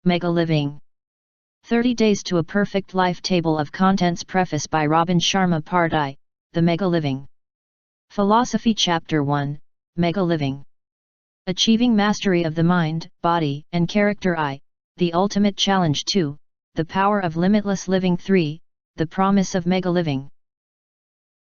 Megaliving. 30 Days to a Perfect Life. Table of Contents. Preface by Robin Sharma. Part I, The Megaliving. Philosophy. Chapter 1, Megaliving. Achieving Mastery of the Mind, Body, and Character. I, The Ultimate Challenge. 2, The Power of Limitless Living. 3, The Promise of Megaliving.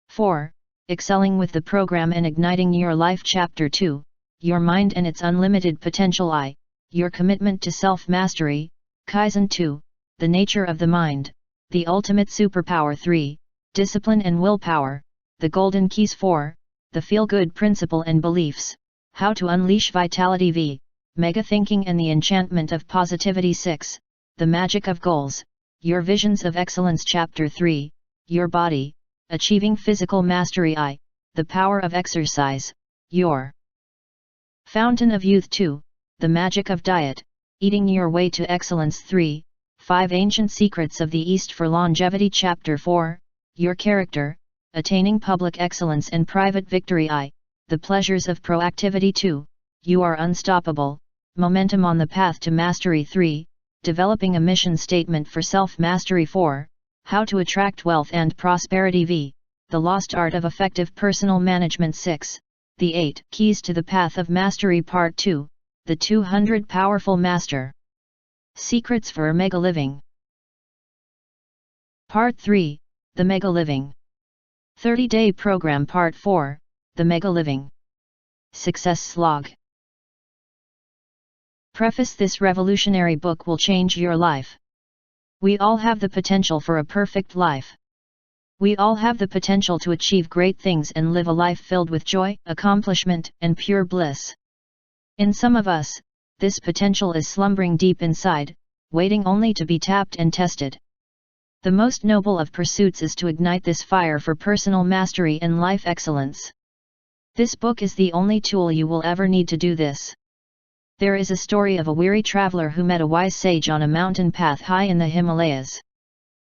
4. Excelling with the Program and Igniting Your Life. Chapter 2, Your Mind and Its Unlimited Potential. I, Your Commitment to Self-Mastery, Kaizen. 2, The Nature of the Mind, The Ultimate Superpower. 3, Discipline and Willpower, The Golden Keys. 4, The Feel-Good Principle and Beliefs, How to Unleash Vitality. V, Mega Thinking and the Enchantment of Positivity. 6, The Magic of Goals, Your Visions of Excellence. Chapter 3, Your Body, Achieving Physical Mastery. I, The Power of Exercise, Your Fountain of Youth. 2, The Magic of Diet, Eating Your Way to Excellence. 3, 5 Ancient Secrets of the East for Longevity. Chapter 4, Your Character, Attaining Public Excellence and Private Victory. I, The Pleasures of Proactivity. 2, You Are Unstoppable, Momentum on the Path to Mastery. 3, Developing a Mission Statement for Self-Mastery. 4, How to Attract Wealth and Prosperity. V, The Lost Art of Effective Personal Management. 6, The 8 Keys to the Path of Mastery. Part 2, The 200 Powerful Master Secrets for Megaliving. Part 3, The Megaliving. 30-Day Program. Part 4, The Megaliving. Success Slog. Preface. This revolutionary book will change your life. We all have the potential for a perfect life. We all have the potential to achieve great things and live a life filled with joy, accomplishment, and pure bliss. In some of us, this potential is slumbering deep inside, waiting only to be tapped and tested. The most noble of pursuits is to ignite this fire for personal mastery and life excellence. This book is the only tool you will ever need to do this. There is a story of a weary traveler who met a wise sage on a mountain path high in the Himalayas.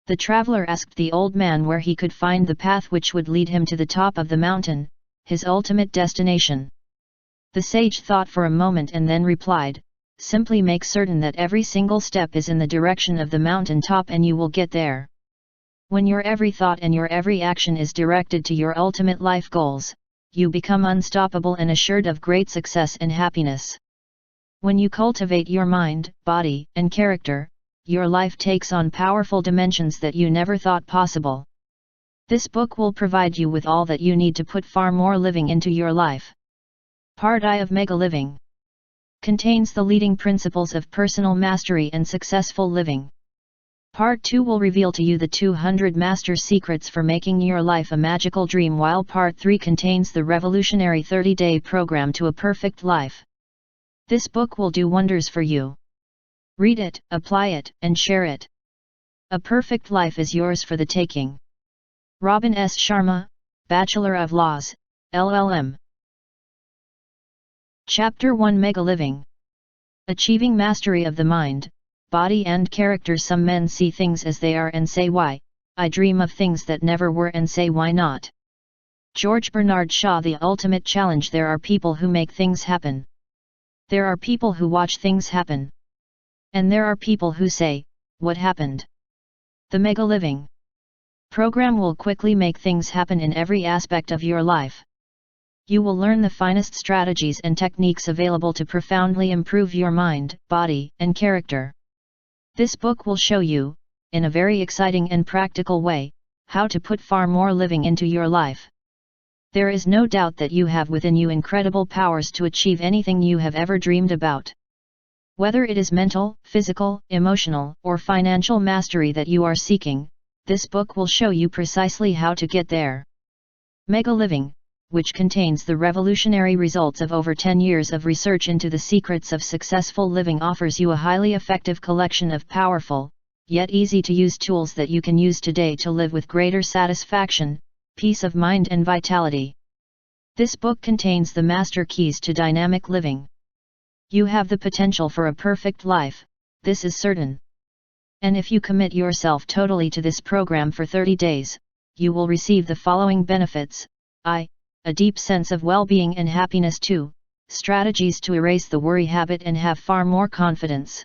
The traveler asked the old man where he could find the path which would lead him to the top of the mountain, his ultimate destination. The sage thought for a moment and then replied, "Simply make certain that every single step is in the direction of the mountain top and you will get there. When your every thought and your every action is directed to your ultimate life goals, you become unstoppable and assured of great success and happiness. When you cultivate your mind, body, and character, your life takes on powerful dimensions that you never thought possible." This book will provide you with all that you need to put far more living into your life. Part I of Megaliving contains the leading principles of personal mastery and successful living. Part 2 will reveal to you the 200 master secrets for making your life a magical dream, while Part 3 contains the revolutionary 30-day program to a perfect life. This book will do wonders for you. Read it, apply it, and share it. A perfect life is yours for the taking. Robin S. Sharma, Bachelor of Laws, LLM. Chapter 1, Megaliving. Achieving Mastery of the Mind, Body and Character. Some men see things as they are and say why. I dream of things that never were and say why not. George Bernard Shaw. The Ultimate Challenge. There are people who make things happen. There are people who watch things happen. And there are people who say, what happened? The Megaliving program will quickly make things happen in every aspect of your life. You will learn the finest strategies and techniques available to profoundly improve your mind, body, and character. This book will show you, in a very exciting and practical way, how to put far more living into your life. There is no doubt that you have within you incredible powers to achieve anything you have ever dreamed about. Whether it is mental, physical, emotional, or financial mastery that you are seeking, this book will show you precisely how to get there. Megaliving, which contains the revolutionary results of over 10 years of research into the secrets of successful living, offers you a highly effective collection of powerful, yet easy-to-use tools that you can use today to live with greater satisfaction, peace of mind and vitality. This book contains the master keys to dynamic living. You have the potential for a perfect life, this is certain. And if you commit yourself totally to this program for 30 days, you will receive the following benefits: a deep sense of well-being and happiness. 2, strategies to erase the worry habit and have far more confidence.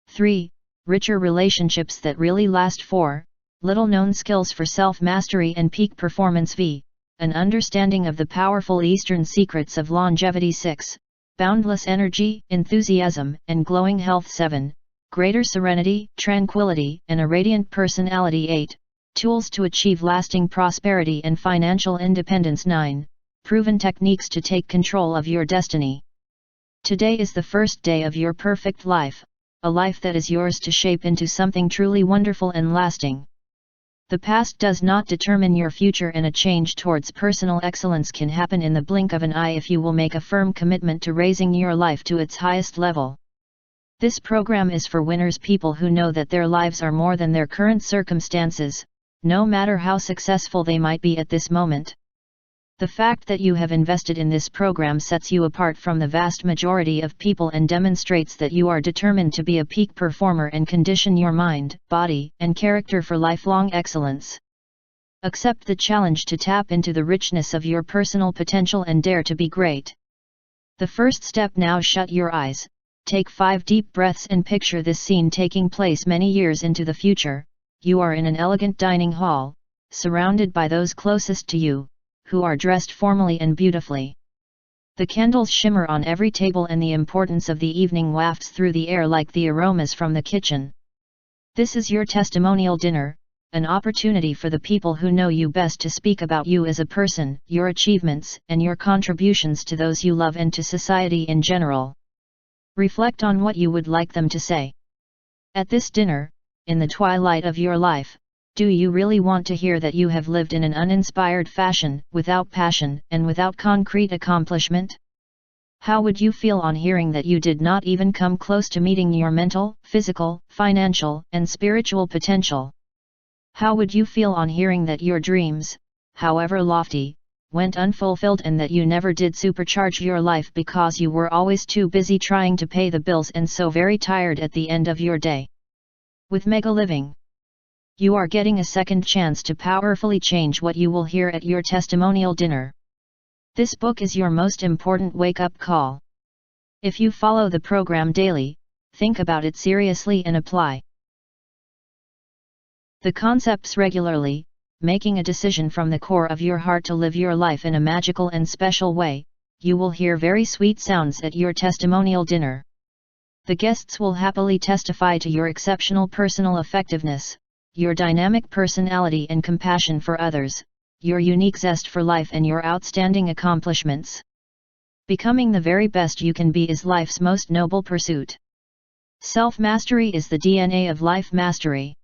3. Richer relationships that really last. 4. Little known skills for self-mastery and peak performance. V. An understanding of the powerful Eastern secrets of longevity. 6. Boundless energy, enthusiasm, and glowing health. 7. Greater serenity, tranquility, and a radiant personality. 8. Tools to achieve lasting prosperity and financial independence. 9. Proven techniques to take control of your destiny. Today is the first day of your perfect life, a life that is yours to shape into something truly wonderful and lasting. The past does not determine your future, and a change towards personal excellence can happen in the blink of an eye if you will make a firm commitment to raising your life to its highest level. This program is for winners, people who know that their lives are more than their current circumstances, no matter how successful they might be at this moment. The fact that you have invested in this program sets you apart from the vast majority of people and demonstrates that you are determined to be a peak performer and condition your mind, body, and character for lifelong excellence. Accept the challenge to tap into the richness of your personal potential and dare to be great. The first step now: shut your eyes, take 5 deep breaths and picture this scene taking place many years into the future. You are in an elegant dining hall, surrounded by those closest to you, who are dressed formally and beautifully. The candles shimmer on every table and the importance of the evening wafts through the air like the aromas from the kitchen. This is your testimonial dinner, an opportunity for the people who know you best to speak about you as a person, your achievements, and your contributions to those you love and to society in general. Reflect on what you would like them to say. At this dinner, in the twilight of your life, do you really want to hear that you have lived in an uninspired fashion, without passion, and without concrete accomplishment? How would you feel on hearing that you did not even come close to meeting your mental, physical, financial, and spiritual potential? How would you feel on hearing that your dreams, however lofty, went unfulfilled and that you never did supercharge your life because you were always too busy trying to pay the bills and so very tired at the end of your day? With Megaliving, you are getting a second chance to powerfully change what you will hear at your testimonial dinner. This book is your most important wake-up call. If you follow the program daily, think about it seriously and apply the concepts regularly, making a decision from the core of your heart to live your life in a magical and special way. You will hear very sweet sounds at your testimonial dinner. The guests will happily testify to your exceptional personal effectiveness, your dynamic personality and compassion for others, your unique zest for life and your outstanding accomplishments. Becoming the very best you can be is life's most noble pursuit. Self-mastery is the DNA of life mastery.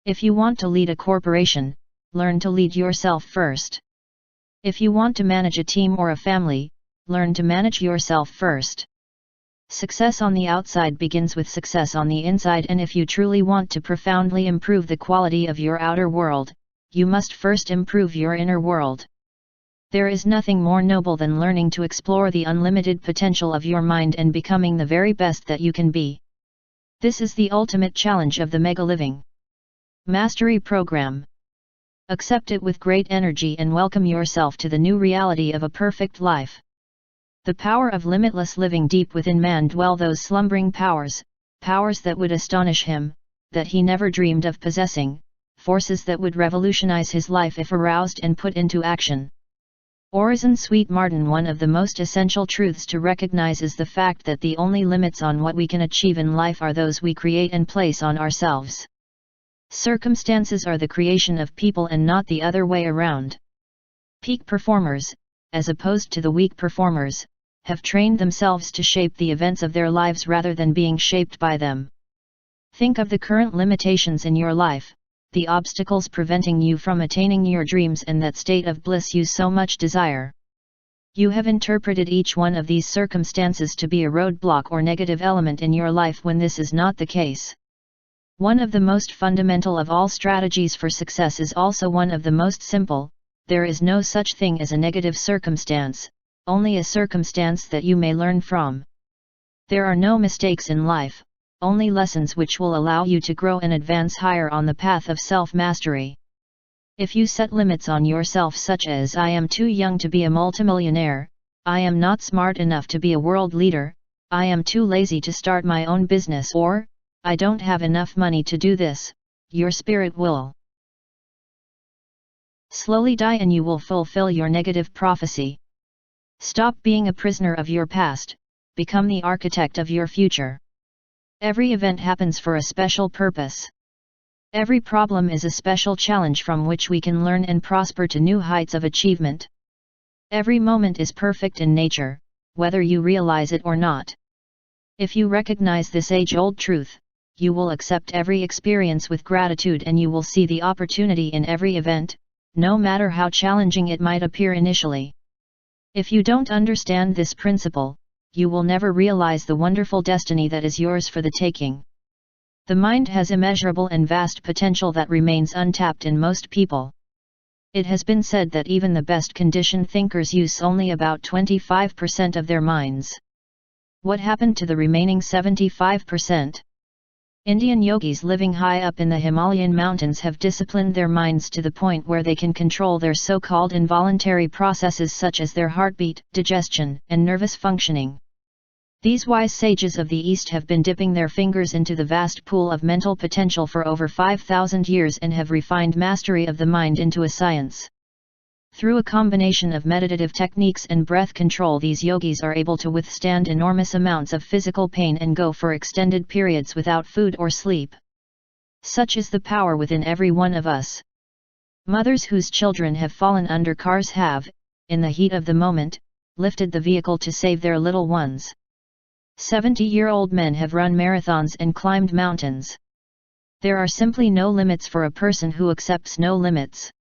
If you want to lead a corporation, learn to lead yourself first. If you want to manage a team or a family, learn to manage yourself first. Success on the outside begins with success on the inside, and if you truly want to profoundly improve the quality of your outer world, you must first improve your inner world. There is nothing more noble than learning to explore the unlimited potential of your mind and becoming the very best that you can be. This is the ultimate challenge of the Megaliving Mastery Program. Accept it with great energy and welcome yourself to the new reality of a perfect life. The power of limitless living. Deep within man dwell those slumbering powers, powers that would astonish him, that he never dreamed of possessing, forces that would revolutionize his life if aroused and put into action. Orison Sweet Martin. One of the most essential truths to recognize is the fact that the only limits on what we can achieve in life are those we create and place on ourselves. Circumstances are the creation of people and not the other way around. Peak performers, as opposed to the weak performers, have trained themselves to shape the events of their lives rather than being shaped by them. Think of the current limitations in your life, the obstacles preventing you from attaining your dreams and that state of bliss you so much desire. You have interpreted each one of these circumstances to be a roadblock or negative element in your life when this is not the case. One of the most fundamental of all strategies for success is also one of the most simple. There is no such thing as a negative circumstance, only a circumstance that you may learn from. There are no mistakes in life, only lessons which will allow you to grow and advance higher on the path of self-mastery. If you set limits on yourself such as "I am too young to be a multimillionaire," "I am not smart enough to be a world leader," "I am too lazy to start my own business," or I don't have enough money to do this, your spirit will slowly die and you will fulfill your negative prophecy. Stop being a prisoner of your past, become the architect of your future. Every event happens for a special purpose. Every problem is a special challenge from which we can learn and prosper to new heights of achievement. Every moment is perfect in nature, whether you realize it or not. If you recognize this age-old truth, you will accept every experience with gratitude and you will see the opportunity in every event, no matter how challenging it might appear initially. If you don't understand this principle, you will never realize the wonderful destiny that is yours for the taking. The mind has immeasurable and vast potential that remains untapped in most people. It has been said that even the best conditioned thinkers use only about 25% of their minds. What happened to the remaining 75%? Indian yogis living high up in the Himalayan mountains have disciplined their minds to the point where they can control their so-called involuntary processes such as their heartbeat, digestion, and nervous functioning. These wise sages of the East have been dipping their fingers into the vast pool of mental potential for over 5,000 years and have refined mastery of the mind into a science. Through a combination of meditative techniques and breath control, these yogis are able to withstand enormous amounts of physical pain and go for extended periods without food or sleep. Such is the power within every one of us. Mothers whose children have fallen under cars have, in the heat of the moment, lifted the vehicle to save their little ones. 70-year-old men have run marathons and climbed mountains. There are simply no limits for a person who accepts no limits.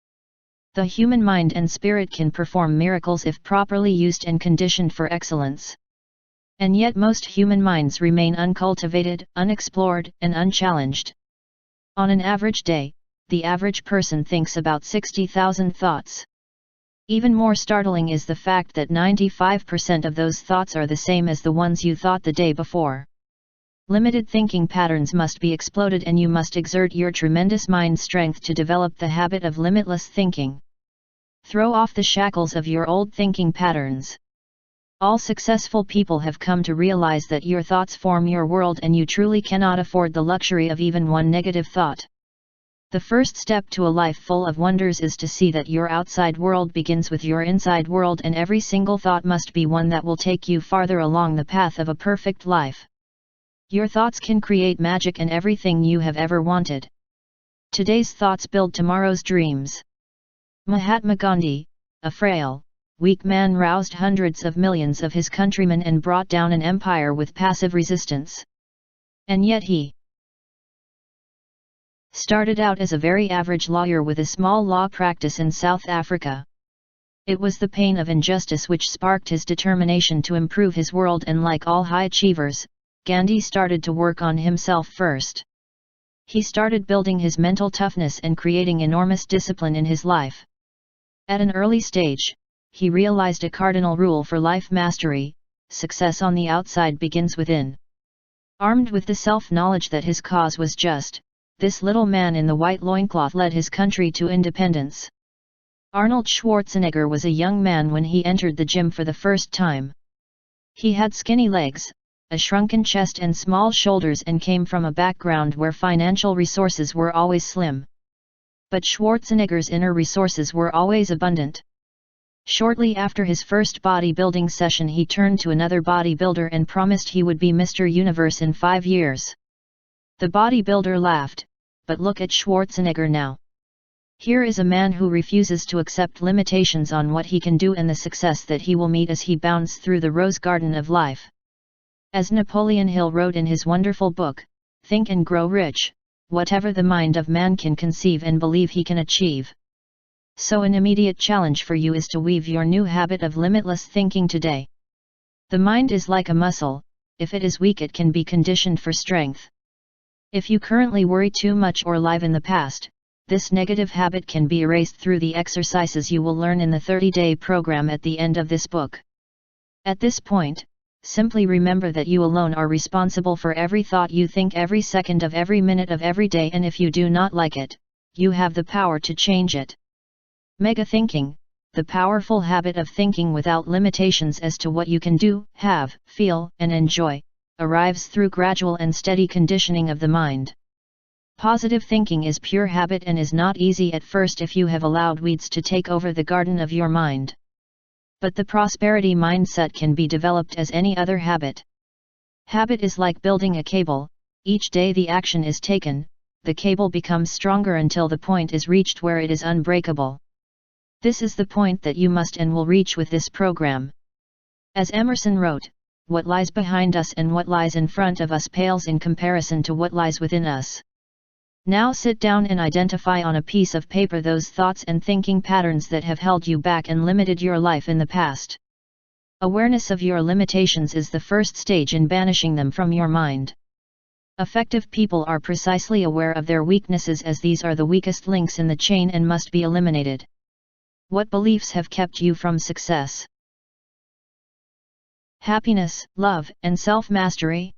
The human mind and spirit can perform miracles if properly used and conditioned for excellence. And yet most human minds remain uncultivated, unexplored, and unchallenged. On an average day, the average person thinks about 60,000 thoughts. Even more startling is the fact that 95% of those thoughts are the same as the ones you thought the day before. Limited thinking patterns must be exploded and you must exert your tremendous mind strength to develop the habit of limitless thinking. Throw off the shackles of your old thinking patterns. All successful people have come to realize that your thoughts form your world and you truly cannot afford the luxury of even one negative thought. The first step to a life full of wonders is to see that your outside world begins with your inside world and every single thought must be one that will take you farther along the path of a perfect life. Your thoughts can create magic and everything you have ever wanted. Today's thoughts build tomorrow's dreams. Mahatma Gandhi, a frail, weak man, roused hundreds of millions of his countrymen and brought down an empire with passive resistance. And yet he started out as a very average lawyer with a small law practice in South Africa. It was the pain of injustice which sparked his determination to improve his world, and like all high achievers, Gandhi started to work on himself first. He started building his mental toughness and creating enormous discipline in his life. At an early stage, he realized a cardinal rule for life mastery: success on the outside begins within. Armed with the self-knowledge that his cause was just, this little man in the white loincloth led his country to independence. Arnold Schwarzenegger was a young man when he entered the gym for the first time. He had skinny legs, a shrunken chest and small shoulders, and came from a background where financial resources were always slim. But Schwarzenegger's inner resources were always abundant. Shortly after his first bodybuilding session, he turned to another bodybuilder and promised he would be Mr. Universe in 5 years. The bodybuilder laughed, but look at Schwarzenegger now. Here is a man who refuses to accept limitations on what he can do and the success that he will meet as he bounds through the rose garden of life. As Napoleon Hill wrote in his wonderful book, Think and Grow Rich, whatever the mind of man can conceive and believe he can achieve. So an immediate challenge for you is to weave your new habit of limitless thinking today. The mind is like a muscle: if it is weak it can be conditioned for strength. If you currently worry too much or live in the past, this negative habit can be erased through the exercises you will learn in the 30-day program at the end of this book. At this point, simply remember that you alone are responsible for every thought you think every second of every minute of every day, and if you do not like it, you have the power to change it. Mega thinking, the powerful habit of thinking without limitations as to what you can do, have, feel, and enjoy, arrives through gradual and steady conditioning of the mind. Positive thinking is pure habit and is not easy at first if you have allowed weeds to take over the garden of your mind. But the prosperity mindset can be developed as any other habit. Habit is like building a cable. Each day the action is taken, the cable becomes stronger until the point is reached where it is unbreakable. This is the point that you must and will reach with this program. As Emerson wrote, "What lies behind us and what lies in front of us pales in comparison to what lies within us." Now sit down and identify on a piece of paper those thoughts and thinking patterns that have held you back and limited your life in the past. Awareness of your limitations is the first stage in banishing them from your mind. Effective people are precisely aware of their weaknesses, as these are the weakest links in the chain and must be eliminated. What beliefs have kept you from success? Happiness, love, and self-mastery?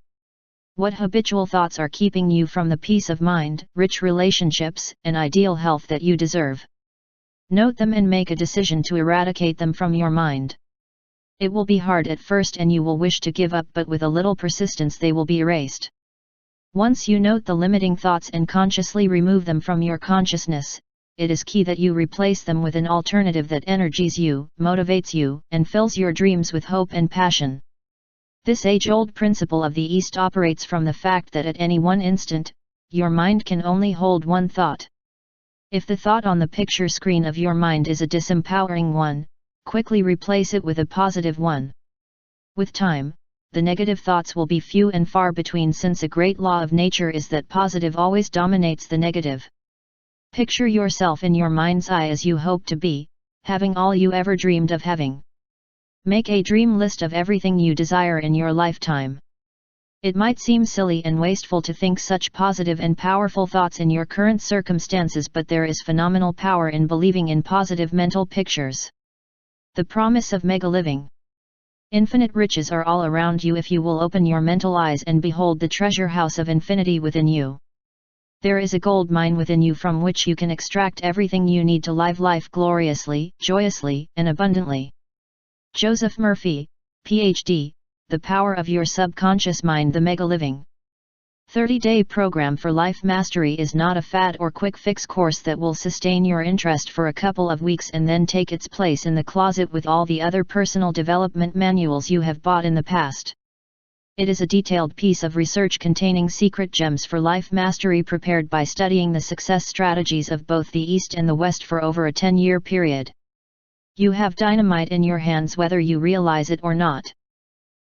What habitual thoughts are keeping you from the peace of mind, rich relationships, and ideal health that you deserve? Note them and make a decision to eradicate them from your mind. It will be hard at first and you will wish to give up, but with a little persistence they will be erased. Once you note the limiting thoughts and consciously remove them from your consciousness, it is key that you replace them with an alternative that energizes you, motivates you, and fills your dreams with hope and passion. This age-old principle of the East operates from the fact that at any one instant, your mind can only hold one thought. If the thought on the picture screen of your mind is a disempowering one, quickly replace it with a positive one. With time, the negative thoughts will be few and far between, since a great law of nature is that positive always dominates the negative. Picture yourself in your mind's eye as you hope to be, having all you ever dreamed of having. Make a dream list of everything you desire in your lifetime. It might seem silly and wasteful to think such positive and powerful thoughts in your current circumstances, but there is phenomenal power in believing in positive mental pictures. The promise of Megaliving. Infinite riches are all around you if you will open your mental eyes and behold the treasure house of infinity within you. There is a gold mine within you from which you can extract everything you need to live life gloriously, joyously, and abundantly. Joseph Murphy, Ph.D., The Power of Your Subconscious Mind. The Megaliving 30-day program for life mastery is not a fad or quick fix course that will sustain your interest for a couple of weeks and then take its place in the closet with all the other personal development manuals you have bought in the past. It is a detailed piece of research containing secret gems for life mastery prepared by studying the success strategies of both the East and the West for over a 10-year period. You have dynamite in your hands whether you realize it or not.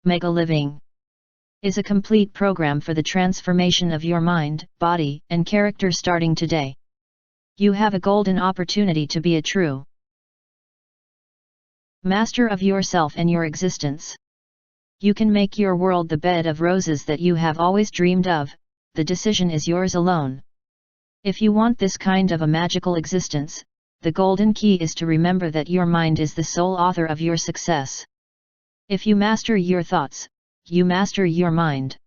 Megaliving is a complete program for the transformation of your mind, body, and character starting today. You have a golden opportunity to be a true master of yourself and your existence. You can make your world the bed of roses that you have always dreamed of. The decision is yours alone. If you want this kind of a magical existence, the golden key is to remember that your mind is the sole author of your success. If you master your thoughts, you master your mind.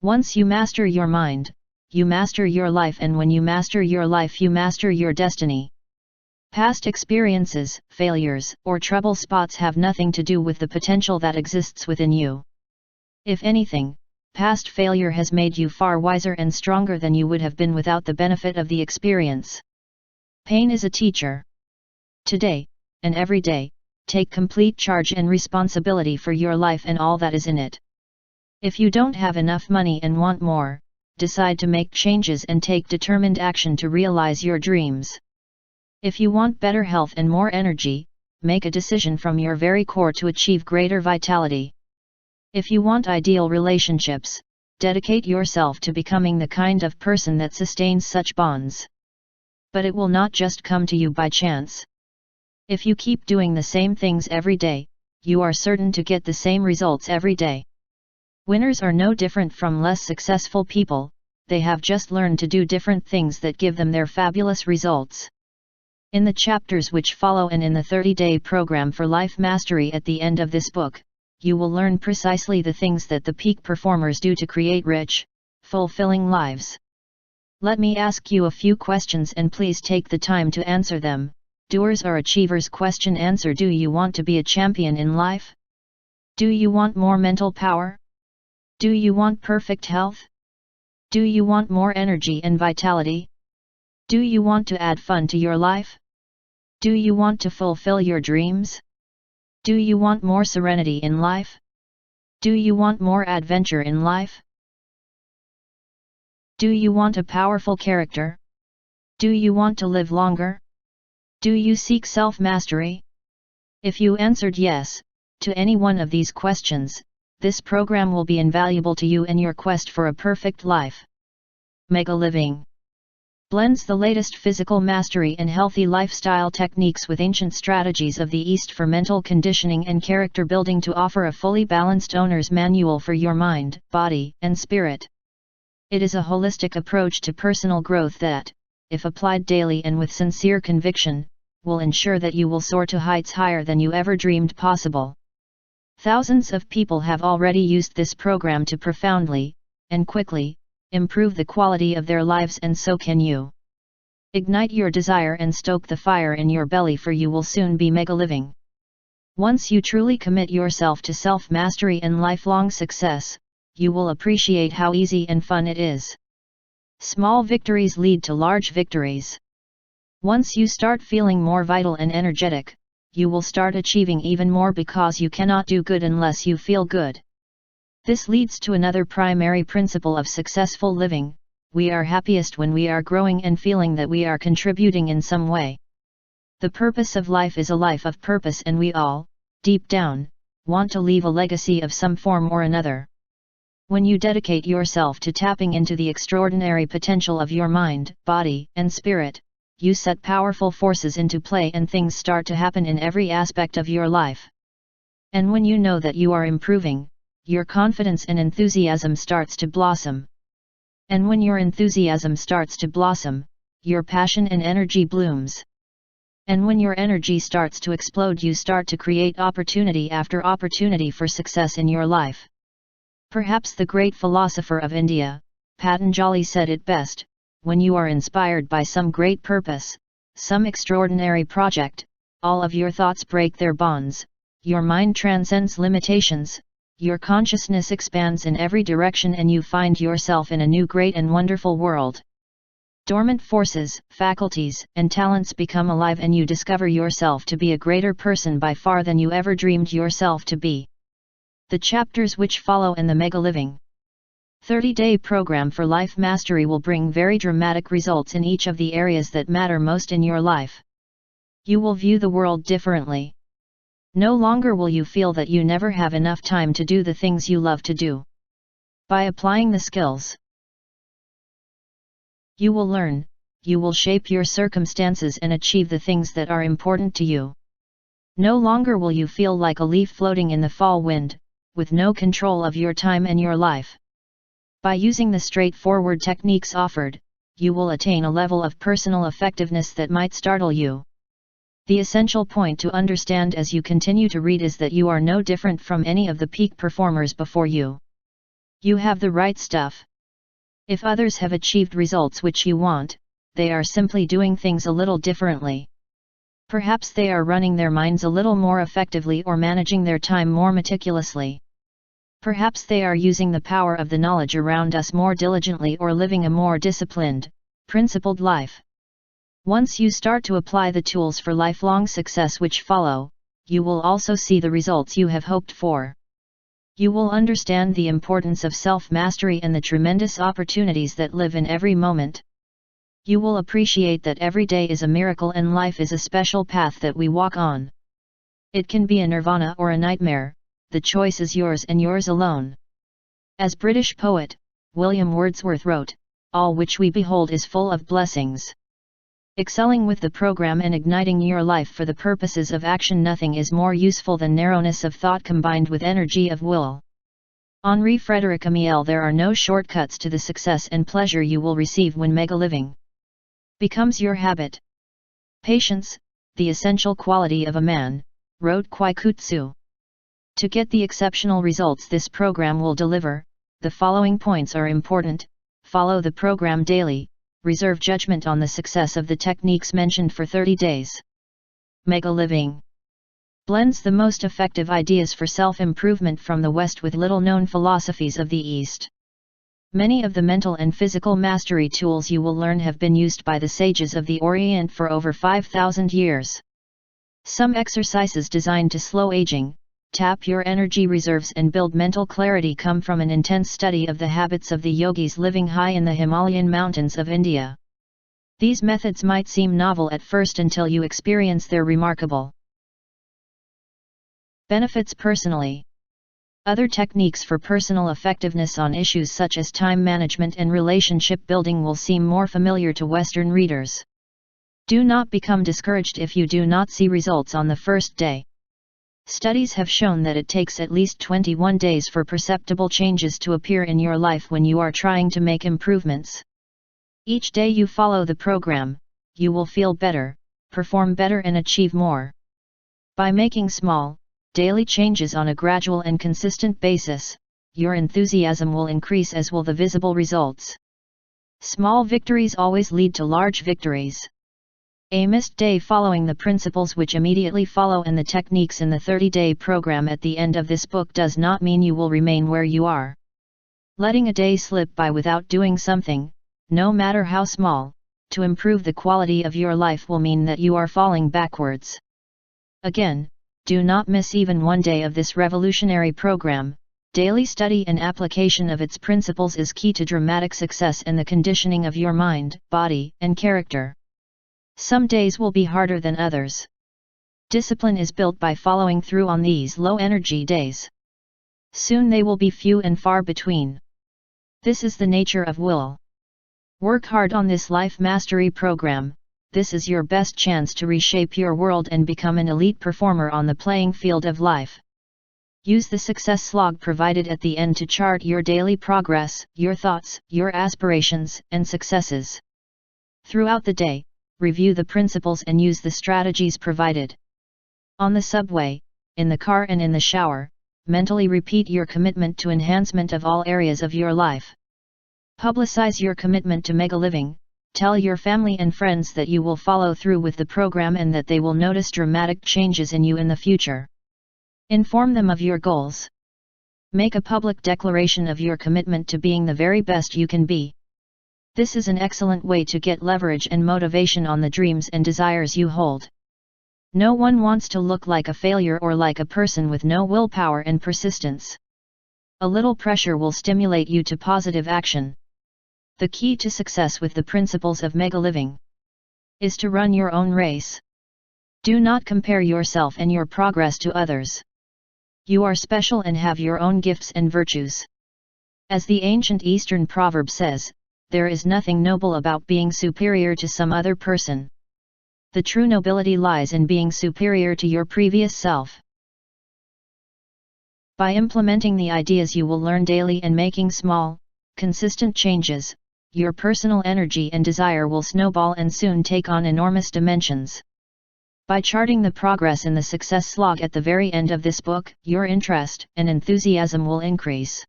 Once you master your mind, you master your life, and when you master your life, you master your destiny. Past experiences, failures, or trouble spots have nothing to do with the potential that exists within you. If anything, past failure has made you far wiser and stronger than you would have been without the benefit of the experience. Pain is a teacher. Today, and every day, take complete charge and responsibility for your life and all that is in it. If you don't have enough money and want more, decide to make changes and take determined action to realize your dreams. If you want better health and more energy, make a decision from your very core to achieve greater vitality. If you want ideal relationships, dedicate yourself to becoming the kind of person that sustains such bonds. But it will not just come to you by chance. If you keep doing the same things every day, you are certain to get the same results every day. Winners are no different from less successful people, they have just learned to do different things that give them their fabulous results. In the chapters which follow and in the 30-day program for life mastery at the end of this book, you will learn precisely the things that the peak performers do to create rich, fulfilling lives. Let me ask you a few questions and please take the time to answer them. Doers or achievers? Question answer. Do you want to be a champion in life? Do you want more mental power? Do you want perfect health? Do you want more energy and vitality? Do you want to add fun to your life? Do you want to fulfill your dreams? Do you want more serenity in life? Do you want more adventure in life? Do you want a powerful character? Do you want to live longer? Do you seek self-mastery? If you answered yes to any one of these questions, this program will be invaluable to you in your quest for a perfect life. Megaliving blends the latest physical mastery and healthy lifestyle techniques with ancient strategies of the East for mental conditioning and character building to offer a fully balanced owner's manual for your mind, body, and spirit. It is a holistic approach to personal growth that, if applied daily and with sincere conviction, will ensure that you will soar to heights higher than you ever dreamed possible. Thousands of people have already used this program to profoundly, and quickly, improve the quality of their lives, and so can you. Ignite your desire and stoke the fire in your belly, for you will soon be megaliving. Once you truly commit yourself to self-mastery and lifelong success, you will appreciate how easy and fun it is. Small victories lead to large victories. Once you start feeling more vital and energetic, you will start achieving even more, because you cannot do good unless you feel good. This leads to another primary principle of successful living: we are happiest when we are growing and feeling that we are contributing in some way. The purpose of life is a life of purpose, and we all, deep down, want to leave a legacy of some form or another. When you dedicate yourself to tapping into the extraordinary potential of your mind, body, and spirit, you set powerful forces into play and things start to happen in every aspect of your life. And when you know that you are improving, your confidence and enthusiasm starts to blossom. And when your enthusiasm starts to blossom, your passion and energy blooms. And when your energy starts to explode, you start to create opportunity after opportunity for success in your life. Perhaps the great philosopher of India, Patanjali, said it best: when you are inspired by some great purpose, some extraordinary project, all of your thoughts break their bonds, your mind transcends limitations, your consciousness expands in every direction, and you find yourself in a new great and wonderful world. Dormant forces, faculties, and talents become alive, and you discover yourself to be a greater person by far than you ever dreamed yourself to be. The chapters which follow in the Megaliving 30-day program for life mastery will bring very dramatic results in each of the areas that matter most in your life. You will view the world differently. No longer will you feel that you never have enough time to do the things you love to do. By applying the skills you will learn, you will shape your circumstances and achieve the things that are important to you. No longer will you feel like a leaf floating in the fall wind, with no control of your time and your life. By using the straightforward techniques offered, you will attain a level of personal effectiveness that might startle you. The essential point to understand as you continue to read is that you are no different from any of the peak performers before you. You have the right stuff. If others have achieved results which you want, they are simply doing things a little differently. Perhaps they are running their minds a little more effectively or managing their time more meticulously. Perhaps they are using the power of the knowledge around us more diligently or living a more disciplined, principled life. Once you start to apply the tools for lifelong success which follow, you will also see the results you have hoped for. You will understand the importance of self-mastery and the tremendous opportunities that live in every moment. You will appreciate that every day is a miracle and life is a special path that we walk on. It can be a nirvana or a nightmare, the choice is yours and yours alone. As British poet William Wordsworth wrote, "All which we behold is full of blessings." Excelling with the program and igniting your life for the purposes of action, nothing is more useful than narrowness of thought combined with energy of will. Henri Frédéric Amiel: there are no shortcuts to the success and pleasure you will receive when megaliving becomes your habit. Patience, the essential quality of a man, wrote Kwai Kutsu. To get the exceptional results this program will deliver, the following points are important: follow the program daily, reserve judgment on the success of the techniques mentioned for 30 days. Megaliving Blends the most effective ideas for self-improvement from the West with little-known philosophies of the East. Many of the mental and physical mastery tools you will learn have been used by the sages of the Orient for over 5,000 years. Some exercises designed to slow aging, tap your energy reserves and build mental clarity come from an intense study of the habits of the yogis living high in the Himalayan mountains of India. These methods might seem novel at first until you experience their remarkable benefits personally. Other techniques for personal effectiveness on issues such as time management and relationship building will seem more familiar to Western readers. Do not become discouraged if you do not see results on the first day. Studies have shown that it takes at least 21 days for perceptible changes to appear in your life when you are trying to make improvements. Each day you follow the program, you will feel better, perform better and achieve more. By making small, daily changes on a gradual and consistent basis, your enthusiasm will increase as will the visible results. Small victories always lead to large victories. A missed day following the principles which immediately follow and the techniques in the 30-day program at the end of this book does not mean you will remain where you are. Letting a day slip by without doing something, no matter how small, to improve the quality of your life will mean that you are falling backwards. Again, do not miss even one day of this revolutionary program. Daily study and application of its principles is key to dramatic success and the conditioning of your mind, body, and character. Some days will be harder than others. Discipline is built by following through on these low-energy days. Soon they will be few and far between. This is the nature of will. Work hard on this life mastery program. This is your best chance to reshape your world and become an elite performer on the playing field of life. Use the success log provided at the end to chart your daily progress, your thoughts, your aspirations, and successes. Throughout the day, review the principles and use the strategies provided. On the subway, in the car and in the shower, mentally repeat your commitment to enhancement of all areas of your life. Publicize your commitment to Megaliving. Tell your family and friends that you will follow through with the program and that they will notice dramatic changes in you in the future. Inform them of your goals. Make a public declaration of your commitment to being the very best you can be. This is an excellent way to get leverage and motivation on the dreams and desires you hold. No one wants to look like a failure or like a person with no willpower and persistence. A little pressure will stimulate you to positive action. The key to success with the principles of Megaliving is to run your own race. Do not compare yourself and your progress to others. You are special and have your own gifts and virtues. As the ancient Eastern proverb says, there is nothing noble about being superior to some other person. The true nobility lies in being superior to your previous self. By implementing the ideas you will learn daily and making small, consistent changes, your personal energy and desire will snowball and soon take on enormous dimensions. By charting the progress in the success log at the very end of this book, your interest and enthusiasm will increase.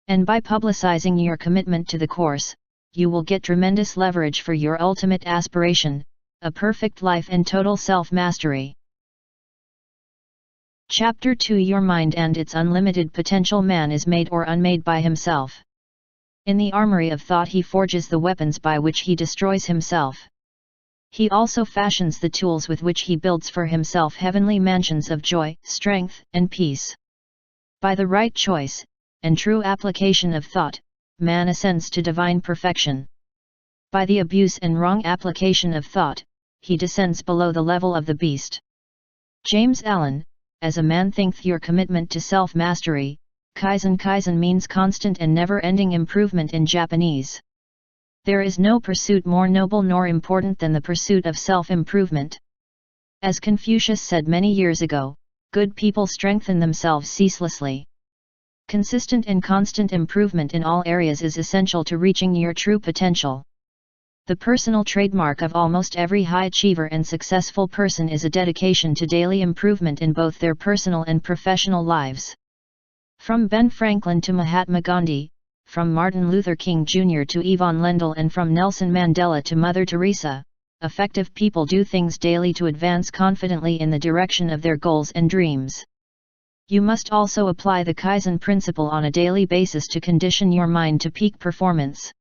And by publicizing your commitment to the course, you will get tremendous leverage for your ultimate aspiration, a perfect life and total self-mastery. Chapter 2: Your mind and its unlimited potential. Man is made or unmade by himself. In the armory of thought he forges the weapons by which he destroys himself. He also fashions the tools with which he builds for himself heavenly mansions of joy, strength, and peace. By the right choice, and true application of thought, man ascends to divine perfection. By the abuse and wrong application of thought, he descends below the level of the beast. James Allen, as a man thinketh. Your commitment to self-mastery. Kaizen means constant and never-ending improvement in Japanese. There is no pursuit more noble nor important than the pursuit of self-improvement. As Confucius said many years ago, good people strengthen themselves ceaselessly. Consistent and constant improvement in all areas is essential to reaching your true potential. The personal trademark of almost every high achiever and successful person is a dedication to daily improvement in both their personal and professional lives. From Ben Franklin to Mahatma Gandhi, from Martin Luther King Jr. to Yvonne Lendl, and from Nelson Mandela to Mother Teresa, effective people do things daily to advance confidently in the direction of their goals and dreams. You must also apply the Kaizen principle on a daily basis to condition your mind to peak performance.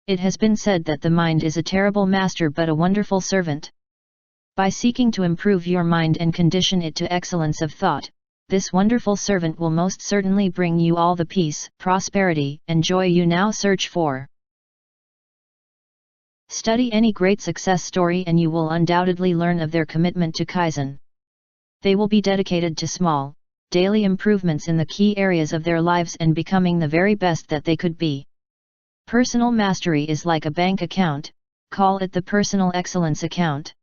It has been said that the mind is a terrible master but a wonderful servant. By seeking to improve your mind and condition it to excellence of thought, this wonderful servant will most certainly bring you all the peace, prosperity, and joy you now search for. Study any great success story and you will undoubtedly learn of their commitment to Kaizen. They will be dedicated to small, daily improvements in the key areas of their lives and becoming the very best that they could be. Personal mastery is like a bank account, call it the personal excellence account.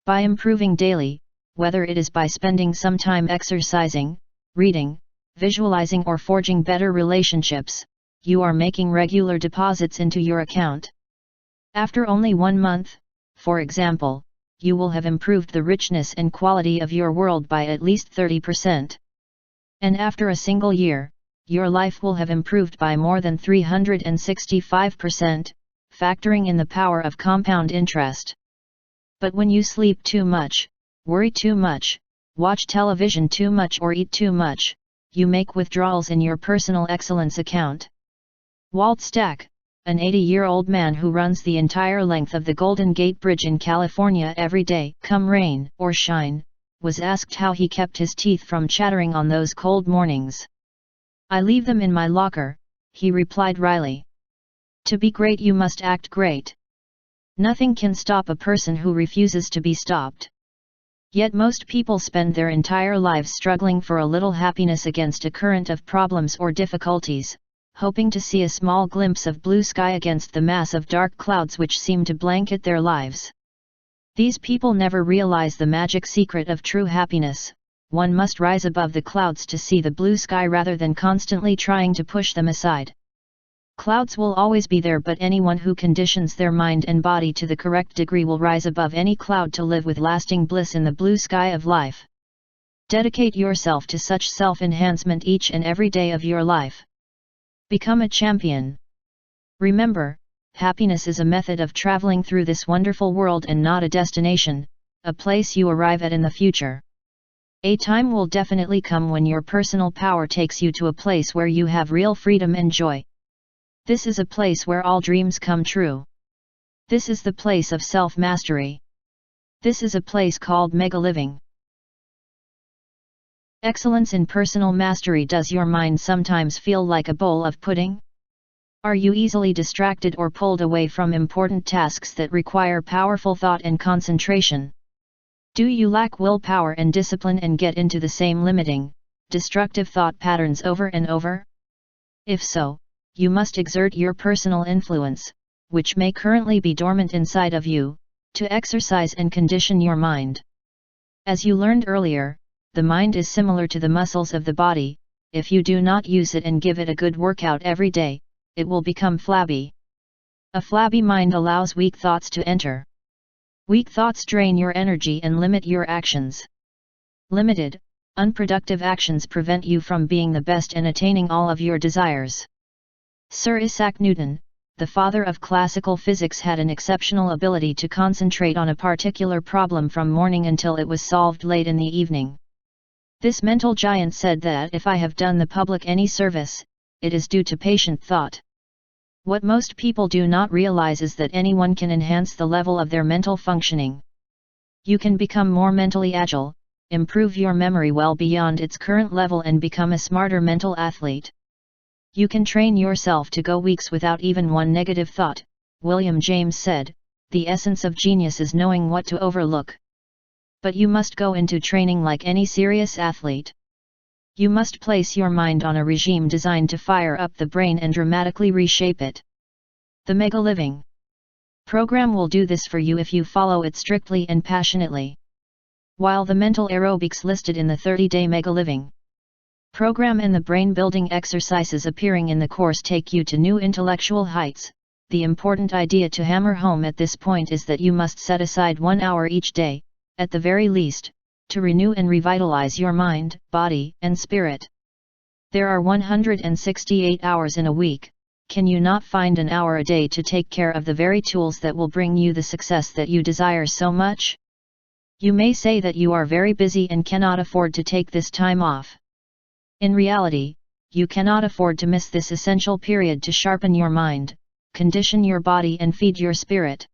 By improving daily, whether it is by spending some time exercising, reading, visualizing or forging better relationships, you are making regular deposits into your account. After only 1 month, for example, you will have improved the richness and quality of your world by at least 30%. And after a single year, your life will have improved by more than 365%, factoring in the power of compound interest. But when you sleep too much, worry too much, watch television too much or eat too much, you make withdrawals in your personal excellence account. Walt Stack, an 80-year-old man who runs the entire length of the Golden Gate Bridge in California every day, come rain or shine, was asked how he kept his teeth from chattering on those cold mornings. "I leave them in my locker," he replied wryly. To be great you must act great. Nothing can stop a person who refuses to be stopped. Yet most people spend their entire lives struggling for a little happiness against a current of problems or difficulties, hoping to see a small glimpse of blue sky against the mass of dark clouds which seem to blanket their lives. These people never realize the magic secret of true happiness. One must rise above the clouds to see the blue sky rather than constantly trying to push them aside. Clouds will always be there, but anyone who conditions their mind and body to the correct degree will rise above any cloud to live with lasting bliss in the blue sky of life. Dedicate yourself to such self-enhancement each and every day of your life. Become a champion. Remember, happiness is a method of traveling through this wonderful world and not a destination, a place you arrive at in the future. A time will definitely come when your personal power takes you to a place where you have real freedom and joy. This is a place where all dreams come true. This is the place of self-mastery. This is a place called Megaliving. Excellence in personal mastery. Does your mind sometimes feel like a bowl of pudding? Are you easily distracted or pulled away from important tasks that require powerful thought and concentration? Do you lack willpower and discipline and get into the same limiting, destructive thought patterns over and over? If so, you must exert your personal influence, which may currently be dormant inside of you, to exercise and condition your mind. As you learned earlier, the mind is similar to the muscles of the body. If you do not use it and give it a good workout every day, it will become flabby. A flabby mind allows weak thoughts to enter. Weak thoughts drain your energy and limit your actions. Limited, unproductive actions prevent you from being the best and attaining all of your desires. Sir Isaac Newton, the father of classical physics, had an exceptional ability to concentrate on a particular problem from morning until it was solved late in the evening. This mental giant said that if I have done the public any service, it is due to patient thought. What most people do not realize is that anyone can enhance the level of their mental functioning. You can become more mentally agile, improve your memory well beyond its current level and become a smarter mental athlete. You can train yourself to go weeks without even one negative thought. William James said, "The essence of genius is knowing what to overlook." But you must go into training like any serious athlete. You must place your mind on a regime designed to fire up the brain and dramatically reshape it. The Megaliving program will do this for you if you follow it strictly and passionately. While the mental aerobics listed in the 30-day Megaliving program and the brain-building exercises appearing in the course take you to new intellectual heights, the important idea to hammer home at this point is that you must set aside 1 hour each day, at the very least, to renew and revitalize your mind, body, and spirit. There are 168 hours in a week. can you not find an hour a day to take care of the very tools that will bring you the success that you desire so much? You may say that you are very busy and cannot afford to take this time off. In reality, you cannot afford to miss this essential period to sharpen your mind, condition your body and feed your spirit.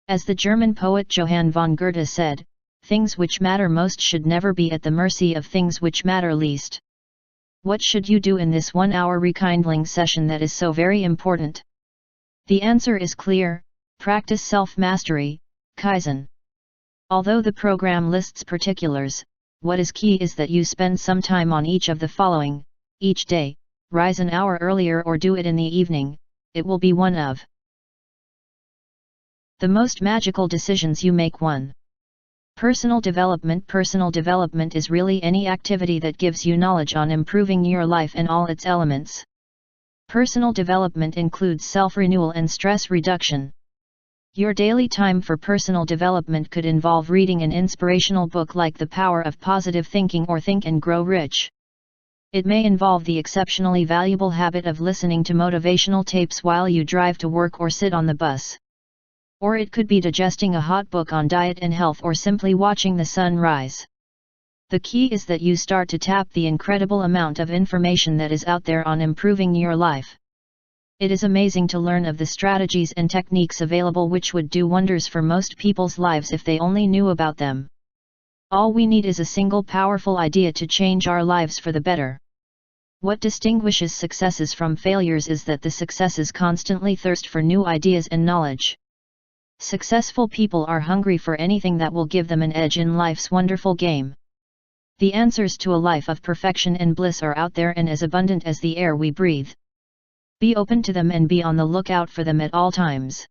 As the German poet Johann von Goethe said, things which matter most should never be at the mercy of things which matter least. What should you do in this 1-hour rekindling session that is so very important? The answer is clear: practice self-mastery, Kaizen. Although the program lists particulars, what is key is that you spend some time on each of the following: each day, rise an hour earlier or do it in the evening. It will be one of the most magical decisions you make. 1. Personal development. Personal development is really any activity that gives you knowledge on improving your life and all its elements. Personal development includes self-renewal and stress reduction. Your daily time for personal development could involve reading an inspirational book like The Power of Positive Thinking or Think and Grow Rich. It may involve the exceptionally valuable habit of listening to motivational tapes while you drive to work or sit on the bus. Or it could be digesting a hot book on diet and health or simply watching the sun rise. The key is that you start to tap the incredible amount of information that is out there on improving your life. It is amazing to learn of the strategies and techniques available which would do wonders for most people's lives if they only knew about them. All we need is a single powerful idea to change our lives for the better. What distinguishes successes from failures is that the successes constantly thirst for new ideas and knowledge. Successful people are hungry for anything that will give them an edge in life's wonderful game. The answers to a life of perfection and bliss are out there and as abundant as the air we breathe. Be open to them and be on the lookout for them at all times.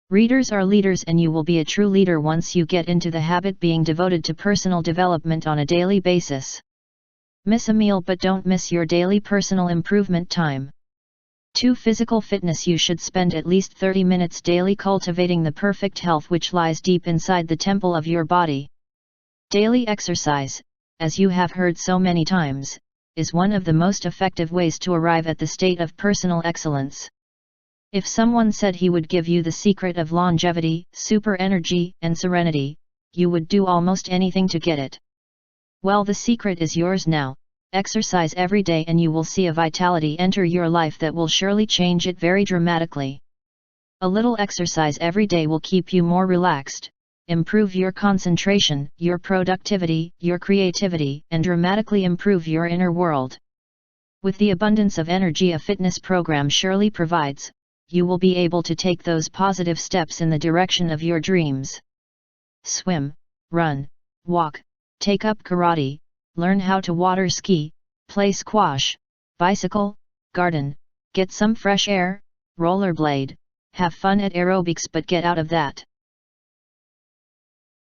Readers are leaders, and you will be a true leader once you get into the habit being devoted to personal development on a daily basis. Miss a meal but don't miss your daily personal improvement time. 2. Physical fitness. You should spend at least 30 minutes daily cultivating the perfect health which lies deep inside the temple of your body. Daily exercise, as you have heard so many times, is one of the most effective ways to arrive at the state of personal excellence. If someone said he would give you the secret of longevity, super energy, and serenity, you would do almost anything to get it. Well, the secret is yours now. Exercise every day and you will see a vitality enter your life that will surely change it very dramatically. A little exercise every day will keep you more relaxed, improve your concentration, your productivity, your creativity, and dramatically improve your inner world. With the abundance of energy a fitness program surely provides, you will be able to take those positive steps in the direction of your dreams. Swim, run, walk, take up karate, learn how to water ski, play squash, bicycle, garden, get some fresh air, rollerblade, have fun at aerobics, but get out of that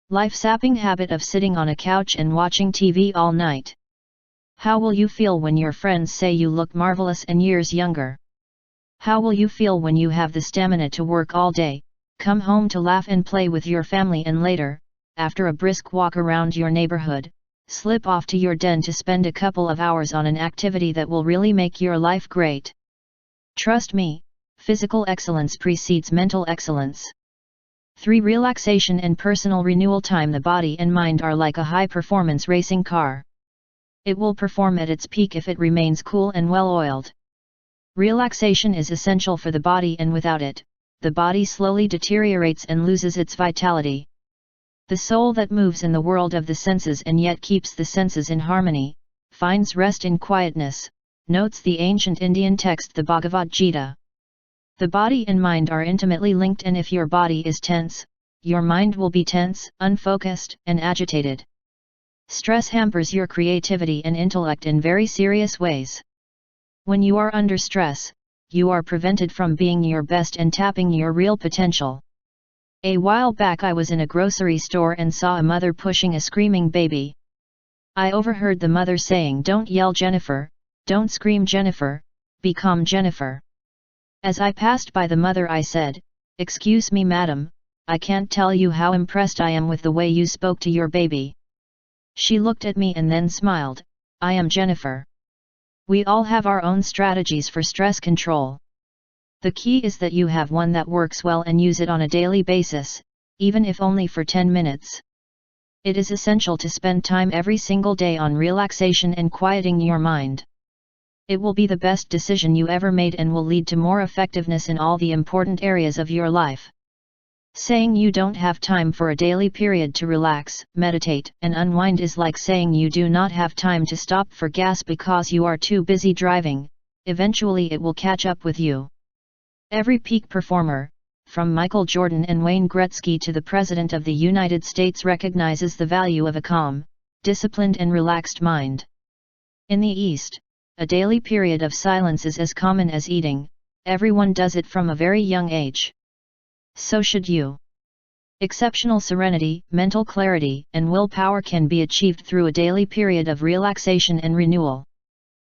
life-sapping habit of sitting on a couch and watching TV all night. How will you feel when your friends say you look marvelous and years younger? How will you feel when you have the stamina to work all day, come home to laugh and play with your family, and later, after a brisk walk around your neighborhood, slip off to your den to spend a couple of hours on an activity that will really make your life great? Trust me, physical excellence precedes mental excellence. 3. Relaxation and personal renewal time. The body and mind are like a high-performance racing car. It will perform at its peak if it remains cool and well-oiled. Relaxation is essential for the body, and without it, the body slowly deteriorates and loses its vitality. The soul that moves in the world of the senses and yet keeps the senses in harmony, finds rest in quietness, notes the ancient Indian text the Bhagavad Gita. The body and mind are intimately linked, and if your body is tense, your mind will be tense, unfocused, and agitated. Stress hampers your creativity and intellect in very serious ways. When you are under stress, you are prevented from being your best and tapping your real potential. A while back I was in a grocery store and saw a mother pushing a screaming baby. I overheard the mother saying, "Don't yell, Jennifer, don't scream, Jennifer, be calm, Jennifer." As I passed by the mother I said, "Excuse me, madam, I can't tell you how impressed I am with the way you spoke to your baby." She looked at me and then smiled. "I am Jennifer." We all have our own strategies for stress control. The key is that you have one that works well and use it on a daily basis, even if only for 10 minutes. It is essential to spend time every single day on relaxation and quieting your mind. It will be the best decision you ever made and will lead to more effectiveness in all the important areas of your life. Saying you don't have time for a daily period to relax, meditate, and unwind is like saying you do not have time to stop for gas because you are too busy driving. Eventually it will catch up with you. Every peak performer, from Michael Jordan and Wayne Gretzky to the President of the United States, recognizes the value of a calm, disciplined and relaxed mind. In the East, a daily period of silence is as common as eating. Everyone does it from a very young age. So should you. Exceptional serenity, mental clarity, and willpower can be achieved through a daily period of relaxation and renewal.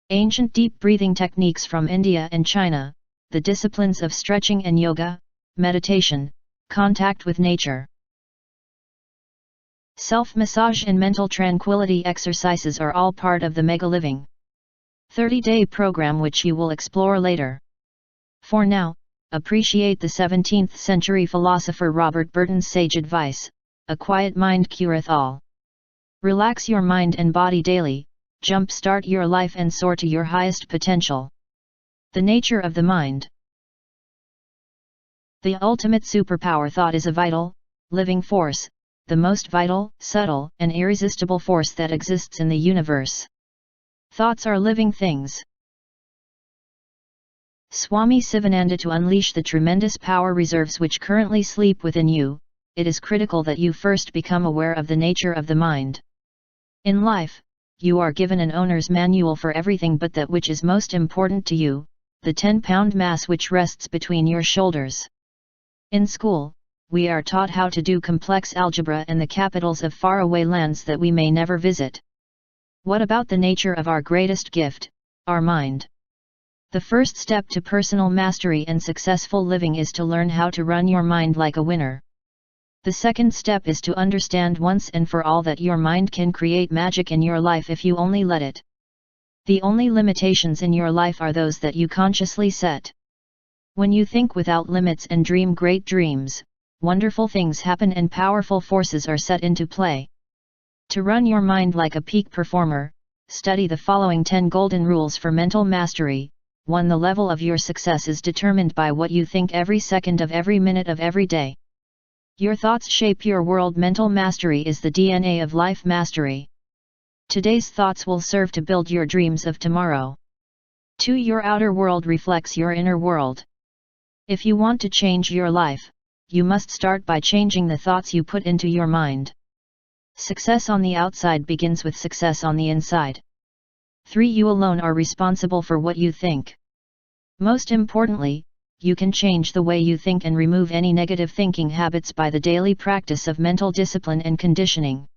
Ancient deep breathing techniques from India and China, the disciplines of stretching and yoga, meditation, contact with nature, self-massage and mental tranquility exercises are all part of the Megaliving 30-day program, which you will explore later. For now, appreciate the 17th century philosopher Robert Burton's sage advice, "A quiet mind cureth all." Relax your mind and body daily, jump-start your life and soar to your highest potential. The nature of the mind. The ultimate superpower thought is a vital, living force, the most vital, subtle, and irresistible force that exists in the universe. Thoughts are living things. Swami Sivananda. To unleash the tremendous power reserves which currently sleep within you, it is critical that you first become aware of the nature of the mind. In life, you are given an owner's manual for everything but that which is most important to you, the 10-pound mass which rests between your shoulders. In school, we are taught how to do complex algebra and the capitals of faraway lands that we may never visit. What about the nature of our greatest gift, our mind? The first step to personal mastery and successful living is to learn how to run your mind like a winner. The second step is to understand once and for all that your mind can create magic in your life if you only let it. The only limitations in your life are those that you consciously set. When you think without limits and dream great dreams, wonderful things happen and powerful forces are set into play. To run your mind like a peak performer, study the following 10 golden rules for mental mastery. 1. The level of your success is determined by what you think every second of every minute of every day. Your thoughts shape your world. Mental mastery is the DNA of life mastery. Today's thoughts will serve to build your dreams of tomorrow. 2. Your outer world reflects your inner world. If you want to change your life, you must start by changing the thoughts you put into your mind. Success on the outside begins with success on the inside. 3. You alone are responsible for what you think. Most importantly, you can change the way you think and remove any negative thinking habits by the daily practice of mental discipline and conditioning.